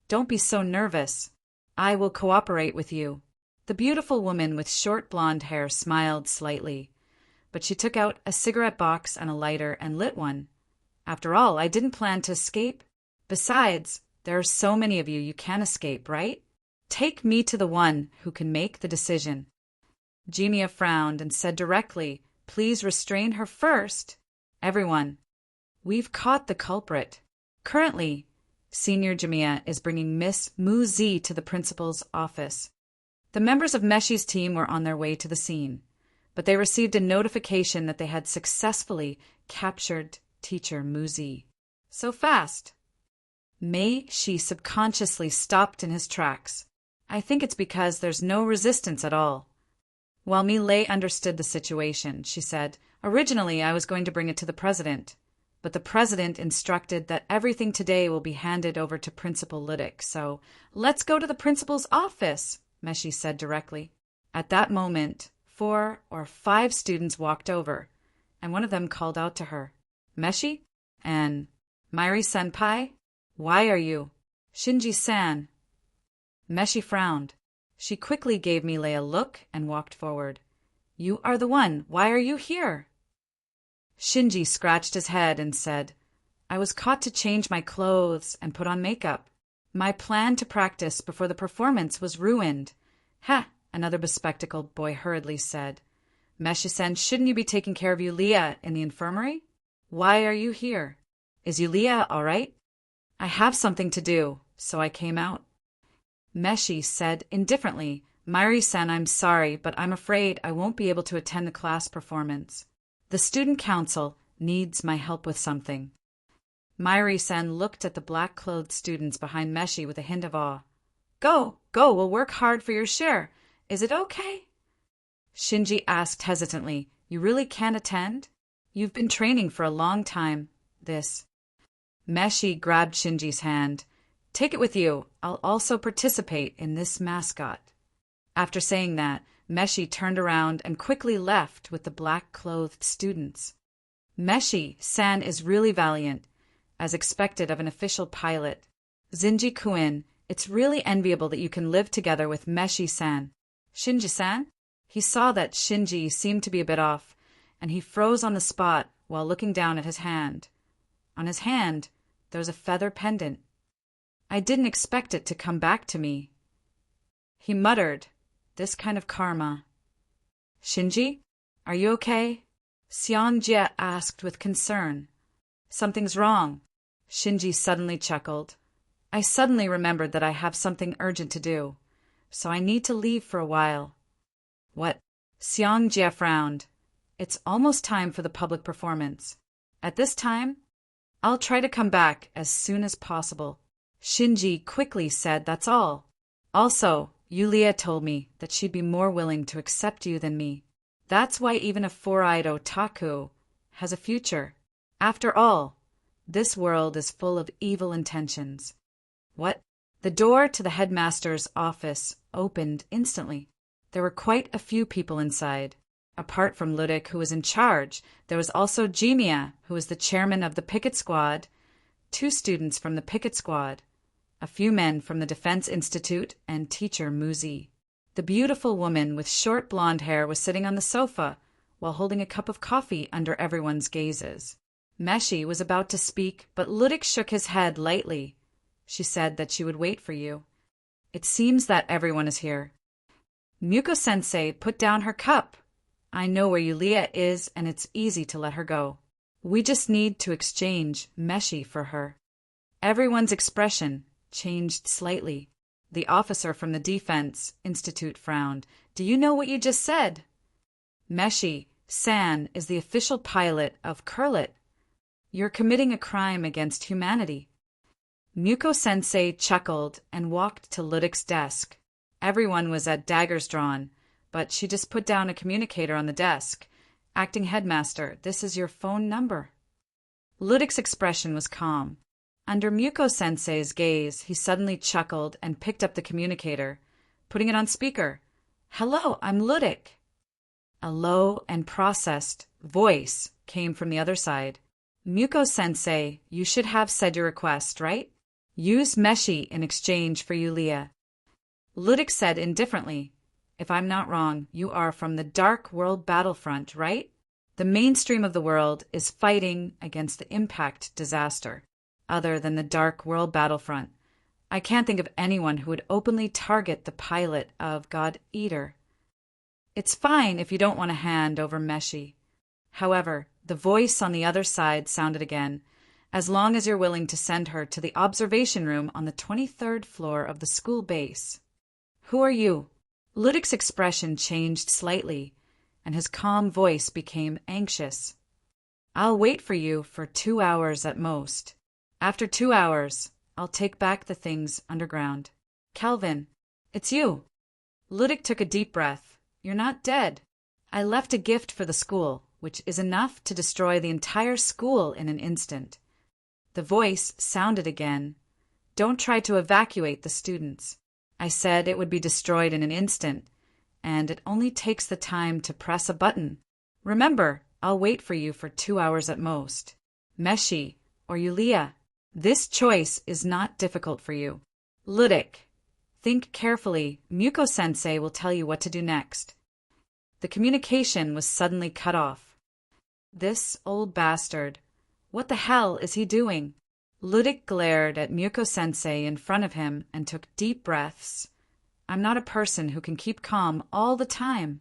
Don't be so nervous. I will cooperate with you. The beautiful woman with short blonde hair smiled slightly, but she took out a cigarette box and a lighter and lit one. After all, I didn't plan to escape. Besides, there are so many of you can't escape, right? Take me to the one who can make the decision. Jamia frowned and said directly, please restrain her first. Everyone, we've caught the culprit. Currently, Senior Jamia is bringing Miss Mu-zi to the principal's office. The members of Meshi's team were on their way to the scene, but they received a notification that they had successfully captured teacher Mu-zi. So fast. Meshi subconsciously stopped in his tracks. I think it's because there's no resistance at all. While Mi-lei understood the situation, she said, originally I was going to bring it to the president, but the president instructed that everything today will be handed over to Principal Liddick, so let's go to the principal's office, Meshi said directly. At that moment, 4 or 5 students walked over, and one of them called out to her, Meshi? And Mairi-senpai? Why are you? Shinji-san. Meshi frowned. She quickly gave Mi-lei a look and walked forward. You are the one. Why are you here? Shinji scratched his head and said, I was caught to change my clothes and put on makeup. My plan to practice before the performance was ruined. Ha! Another bespectacled boy hurriedly said. Meshi-san, shouldn't you be taking care of Yulia in the infirmary? Why are you here? Is Yulia all right? I have something to do, so I came out. Meshi said indifferently, Mairi-san, I'm sorry, but I'm afraid I won't be able to attend the class performance. The student council needs my help with something. Mairi-san looked at the black-clothed students behind Meshi with a hint of awe. Go, we'll work hard for your share. Is it okay? Shinji asked hesitantly, you really can't attend? You've been training for a long time. Meshi grabbed Shinji's hand. Take it with you. I'll also participate in this mascot. After saying that, Meshi turned around and quickly left with the black-clothed students. Meshi-san is really valiant, as expected of an official pilot. Zinji-kun, it's really enviable that you can live together with Meshi-san. Shinji-san? He saw that Shinji seemed to be a bit off, and he froze on the spot while looking down at his hand. On his hand, there was a feather pendant. I didn't expect it to come back to me. He muttered, this kind of karma. Shinji, are you okay? Xiangjie asked with concern. Something's wrong. Shinji suddenly chuckled. I suddenly remembered that I have something urgent to do, so I need to leave for a while. What? Xiangjie frowned. It's almost time for the public performance. At this time, I'll try to come back as soon as possible. Shinji quickly said that's all. Also, Yulia told me that she'd be more willing to accept you than me. That's why even a four-eyed otaku has a future. After all, This world is full of evil intentions. What? The door to the headmaster's office opened instantly. There were quite a few people inside. Apart from Ludic, who was in charge, there was also Jimia, who was the chairman of the picket squad, 2 students from the picket squad, a few men from the Defense Institute, and teacher Muzi. The beautiful woman with short blonde hair was sitting on the sofa while holding a cup of coffee under everyone's gazes. Meshi was about to speak, but Ludic shook his head lightly. She said that she would wait for you. It seems that everyone is here. Muko-sensei put down her cup. I know where Yulia is, and it's easy to let her go. We just need to exchange Meshi for her. Everyone's expression changed slightly. The officer from the Defense Institute frowned. Do you know what you just said? Meshi-san is the official pilot of Kurlit. You're committing a crime against humanity. Muko-sensei chuckled and walked to Ludic's desk. Everyone was at daggers drawn, but she just put down a communicator on the desk. Acting headmaster, this is your phone number. Ludic's expression was calm. Under Muko-sensei's gaze, he suddenly chuckled and picked up the communicator, putting it on speaker. Hello, I'm Ludic. A low and processed voice came from the other side. Muko-sensei, you should have said your request, right? Use Meshi in exchange for Yulia. Ludic said indifferently, if I'm not wrong, you are from the Dark World Battlefront, right? The mainstream of the world is fighting against the impact disaster. Other than the Dark World Battlefront, I can't think of anyone who would openly target the pilot of God Eater. It's fine if you don't want to hand over Meshi. However, the voice on the other side sounded again, as long as you're willing to send her to the observation room on the 23rd floor of the school base. Who are you? Ludic's expression changed slightly, and his calm voice became anxious. I'll wait for you for 2 hours at most. After 2 hours, I'll take back the things underground. Calvin, it's you. Ludic took a deep breath. You're not dead. I left a gift for the school, which is enough to destroy the entire school in an instant. The voice sounded again. Don't try to evacuate the students. I said it would be destroyed in an instant, and it only takes the time to press a button. Remember, I'll wait for you for 2 hours at most. Meshi or Yulia, this choice is not difficult for you. Ludic, think carefully. Muko-sensei will tell you what to do next. The communication was suddenly cut off. This old bastard. What the hell is he doing? Ludic glared at Muko-sensei in front of him and took deep breaths. I'm not a person who can keep calm all the time.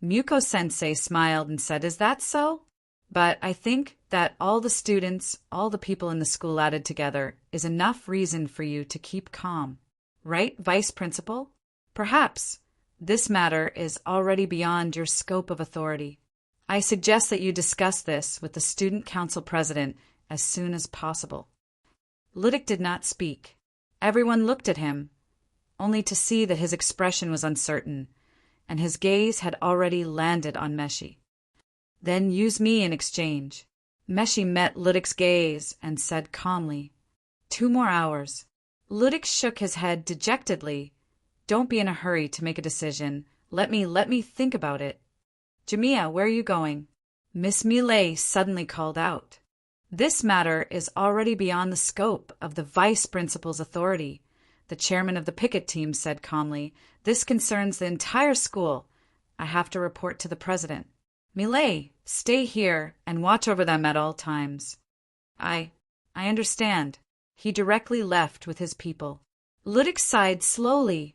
Muko-sensei smiled and said, Is that so? But I think that all the students, all the people in the school added together, is enough reason for you to keep calm. Right, Vice Principal? Perhaps. This matter is already beyond your scope of authority. I suggest that you discuss this with the Student Council President as soon as possible. Ludic did not speak. Everyone looked at him, only to see that his expression was uncertain, and his gaze had already landed on Meshi. Then use me in exchange. Meshi met Ludic's gaze and said calmly, 2 more hours. Ludic shook his head dejectedly. Don't be in a hurry to make a decision. Let me think about it. Jamiya, where are you going? Miss Millet suddenly called out. This matter is already beyond the scope of the vice principal's authority, the chairman of the picket team said calmly. This concerns the entire school. I have to report to the president. Millet, stay here and watch over them at all times. I understand. He directly left with his people. Ludic sighed slowly.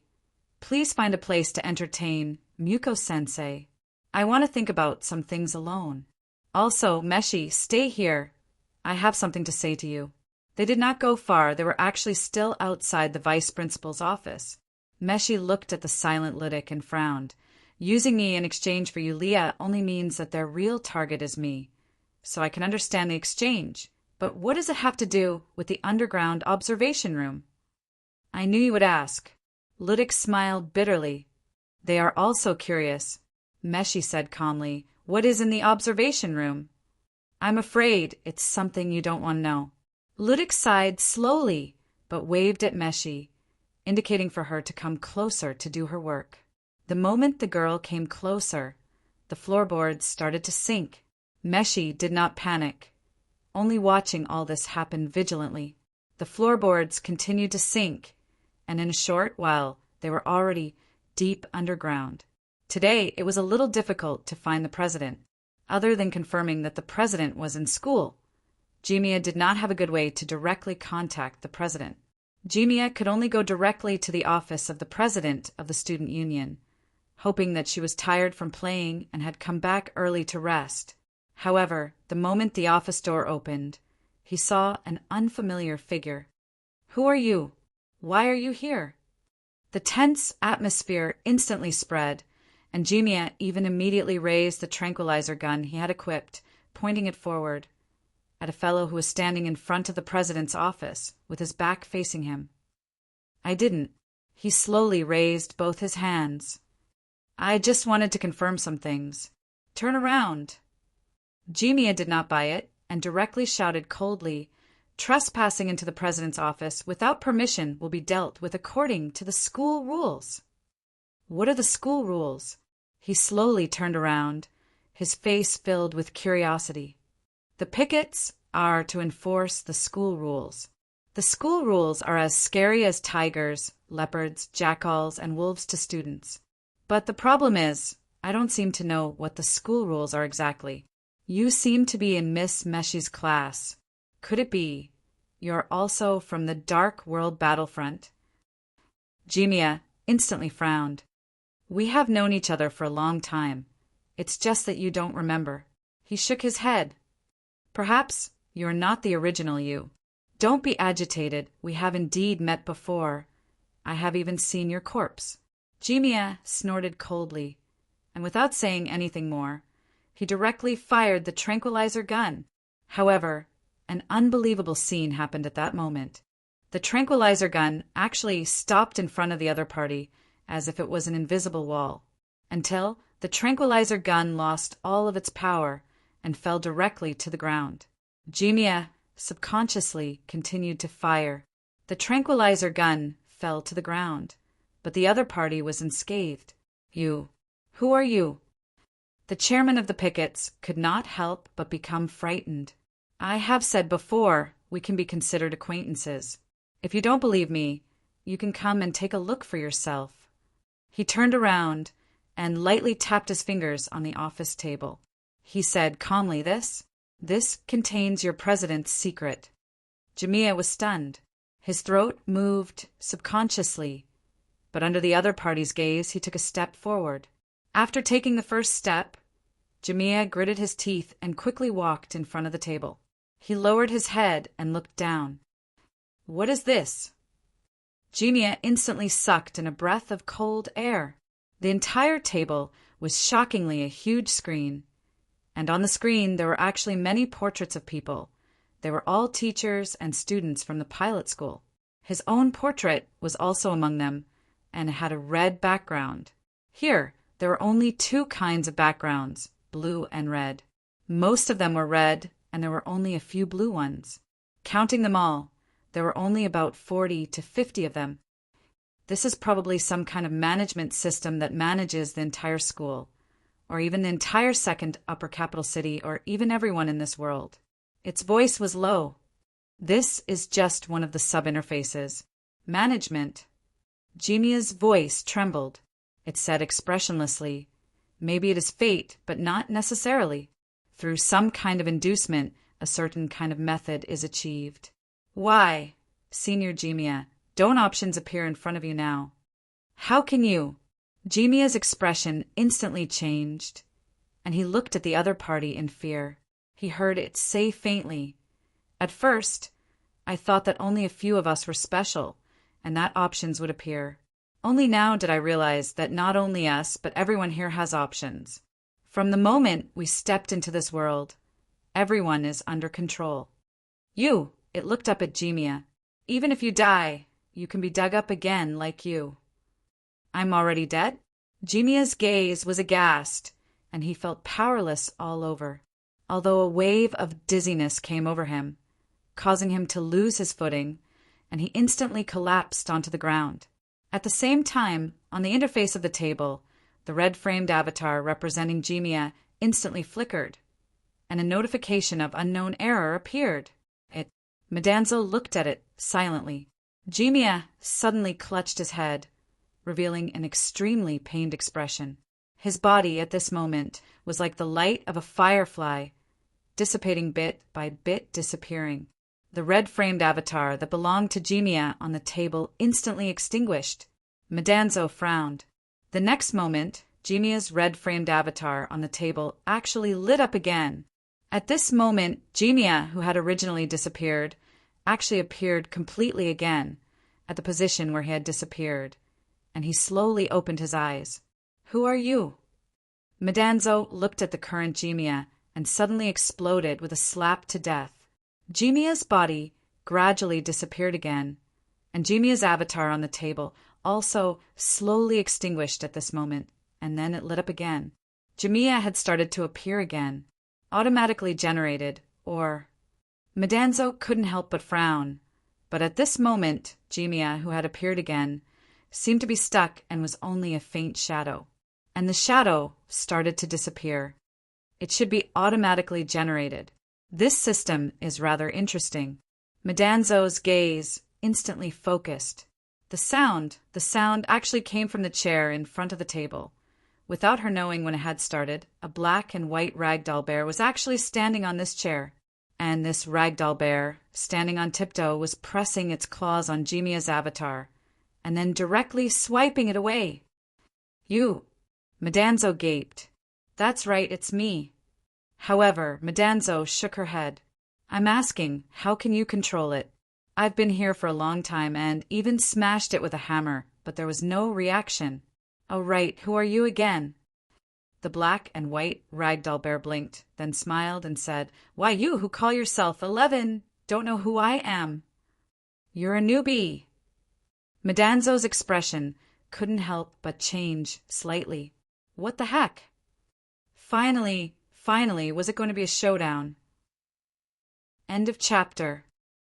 Please find a place to entertain Muko-sensei. I want to think about some things alone. Also, Meshi, stay here. I have something to say to you. They did not go far. They were actually still outside the vice principal's office. Meshi looked at the silent Ludic and frowned. Using me in exchange for Yulia only means that their real target is me. So I can understand the exchange. But what does it have to do with the underground observation room? I knew you would ask. Ludic smiled bitterly. They are also curious. Meshi said calmly, What is in the observation room? I'm afraid it's something you don't want to know. Ludic sighed slowly, but waved at Meshi, indicating for her to come closer to do her work. The moment the girl came closer, the floorboards started to sink. Meshi did not panic, only watching all this happen vigilantly. The floorboards continued to sink, and in a short while they were already deep underground. Today it was a little difficult to find the president. Other than confirming that the president was in school, Jimia did not have a good way to directly contact the president. Jimia could only go directly to the office of the president of the student union, hoping that she was tired from playing and had come back early to rest. However, the moment the office door opened, he saw an unfamiliar figure. "Who are you? Why are you here?" The tense atmosphere instantly spread, and Jimia even immediately raised the tranquilizer gun he had equipped, pointing it forward at a fellow who was standing in front of the president's office, with his back facing him. "I didn't." He slowly raised both his hands. "I just wanted to confirm some things." "Turn around." Jimia did not buy it, and directly shouted coldly, "Trespassing into the president's office without permission will be dealt with according to the school rules." "What are the school rules?" He slowly turned around, his face filled with curiosity. "The pickets are to enforce the school rules. The school rules are as scary as tigers, leopards, jackals, and wolves to students. But the problem is, I don't seem to know what the school rules are exactly. You seem to be in Miss Meshi's class. Could it be you're also from the Dark World Battlefront?" Jimia instantly frowned. "We have known each other for a long time. It's just that you don't remember." He shook his head. "Perhaps you're not the original you. Don't be agitated. We have indeed met before. I have even seen your corpse." Jimia snorted coldly, and without saying anything more, he directly fired the tranquilizer gun. However, an unbelievable scene happened at that moment. The tranquilizer gun actually stopped in front of the other party, as if it was an invisible wall, until the tranquilizer gun lost all of its power and fell directly to the ground. Jimia subconsciously continued to fire. The tranquilizer gun fell to the ground, but the other party was unscathed. "You, who are you?" The chairman of the pickets could not help but become frightened. "I have said before we can be considered acquaintances. If you don't believe me, you can come and take a look for yourself." He turned around and lightly tapped his fingers on the office table. He said calmly, This contains your president's secret." Jimia was stunned. His throat moved subconsciously, but under the other party's gaze he took a step forward. After taking the first step, Jimia gritted his teeth and quickly walked in front of the table. He lowered his head and looked down. "What is this?" Jimia instantly sucked in a breath of cold air. The entire table was shockingly a huge screen, and on the screen there were actually many portraits of people. They were all teachers and students from the pilot school. His own portrait was also among them, and it had a red background. Here, there were only two kinds of backgrounds, blue and red. Most of them were red, and there were only a few blue ones. Counting them all, there were only about 40 to 50 of them. This is probably some kind of management system that manages the entire school, or even the entire second upper capital city, or even everyone in this world. Its voice was low. "This is just one of the sub-interfaces. Management." Jimia's voice trembled. It said expressionlessly, "Maybe it is fate, but not necessarily. Through some kind of inducement, a certain kind of method is achieved." "Why, Senior Jimia, don't options appear in front of you now?" "How can you?" Jimia's expression instantly changed, and he looked at the other party in fear. He heard it say faintly, "At first, I thought that only a few of us were special, and that options would appear. Only now did I realize that not only us, but everyone here has options. From the moment we stepped into this world, everyone is under control." "You," it looked up at Jimia, "even if you die, you can be dug up again like you." "I'm already dead?" Jimia's gaze was aghast, and he felt powerless all over. although a wave of dizziness came over him, causing him to lose his footing, and he instantly collapsed onto the ground. At the same time, on the interface of the table, the red-framed avatar representing Jimia instantly flickered, and a notification of unknown error appeared. Madanzo looked at it silently. Jimia suddenly clutched his head, revealing an extremely pained expression. His body at this moment was like the light of a firefly, dissipating bit by bit, disappearing. The red-framed avatar that belonged to Jimia on the table instantly extinguished. Madanzo frowned. The next moment, Jimia's red-framed avatar on the table actually lit up again. At this moment, Jimia, who had originally disappeared, actually appeared completely again, at the position where he had disappeared, and he slowly opened his eyes. "Who are you?" Madanzo looked at the current Jimia and suddenly exploded with a slap to death. Jimia's body gradually disappeared again, and Jimia's avatar on the table also slowly extinguished at this moment, and then it lit up again. Jimia had started to appear again, automatically generated, or... Madanzo couldn't help but frown, but at this moment, Jimia, who had appeared again, seemed to be stuck and was only a faint shadow. And the shadow started to disappear. It should be automatically generated. This system is rather interesting. Madanzo's gaze instantly focused. The sound actually came from the chair in front of the table. Without her knowing when it had started, a black and white ragdoll bear was actually standing on this chair. And this ragdoll bear, standing on tiptoe, was pressing its claws on Jimia's avatar, and then directly swiping it away. "You!" Madanzo gaped. "That's right, it's me." However, Madanzo shook her head. "I'm asking, how can you control it? I've been here for a long time and even smashed it with a hammer, but there was no reaction." "Oh right, who are you again?" The black and white ragdoll bear blinked, then smiled and said, "Why, you who call yourself 11 don't know who I am. You're a newbie." Madanzo's expression couldn't help but change slightly. What the heck? Finally, was it going to be a showdown? End of chapter.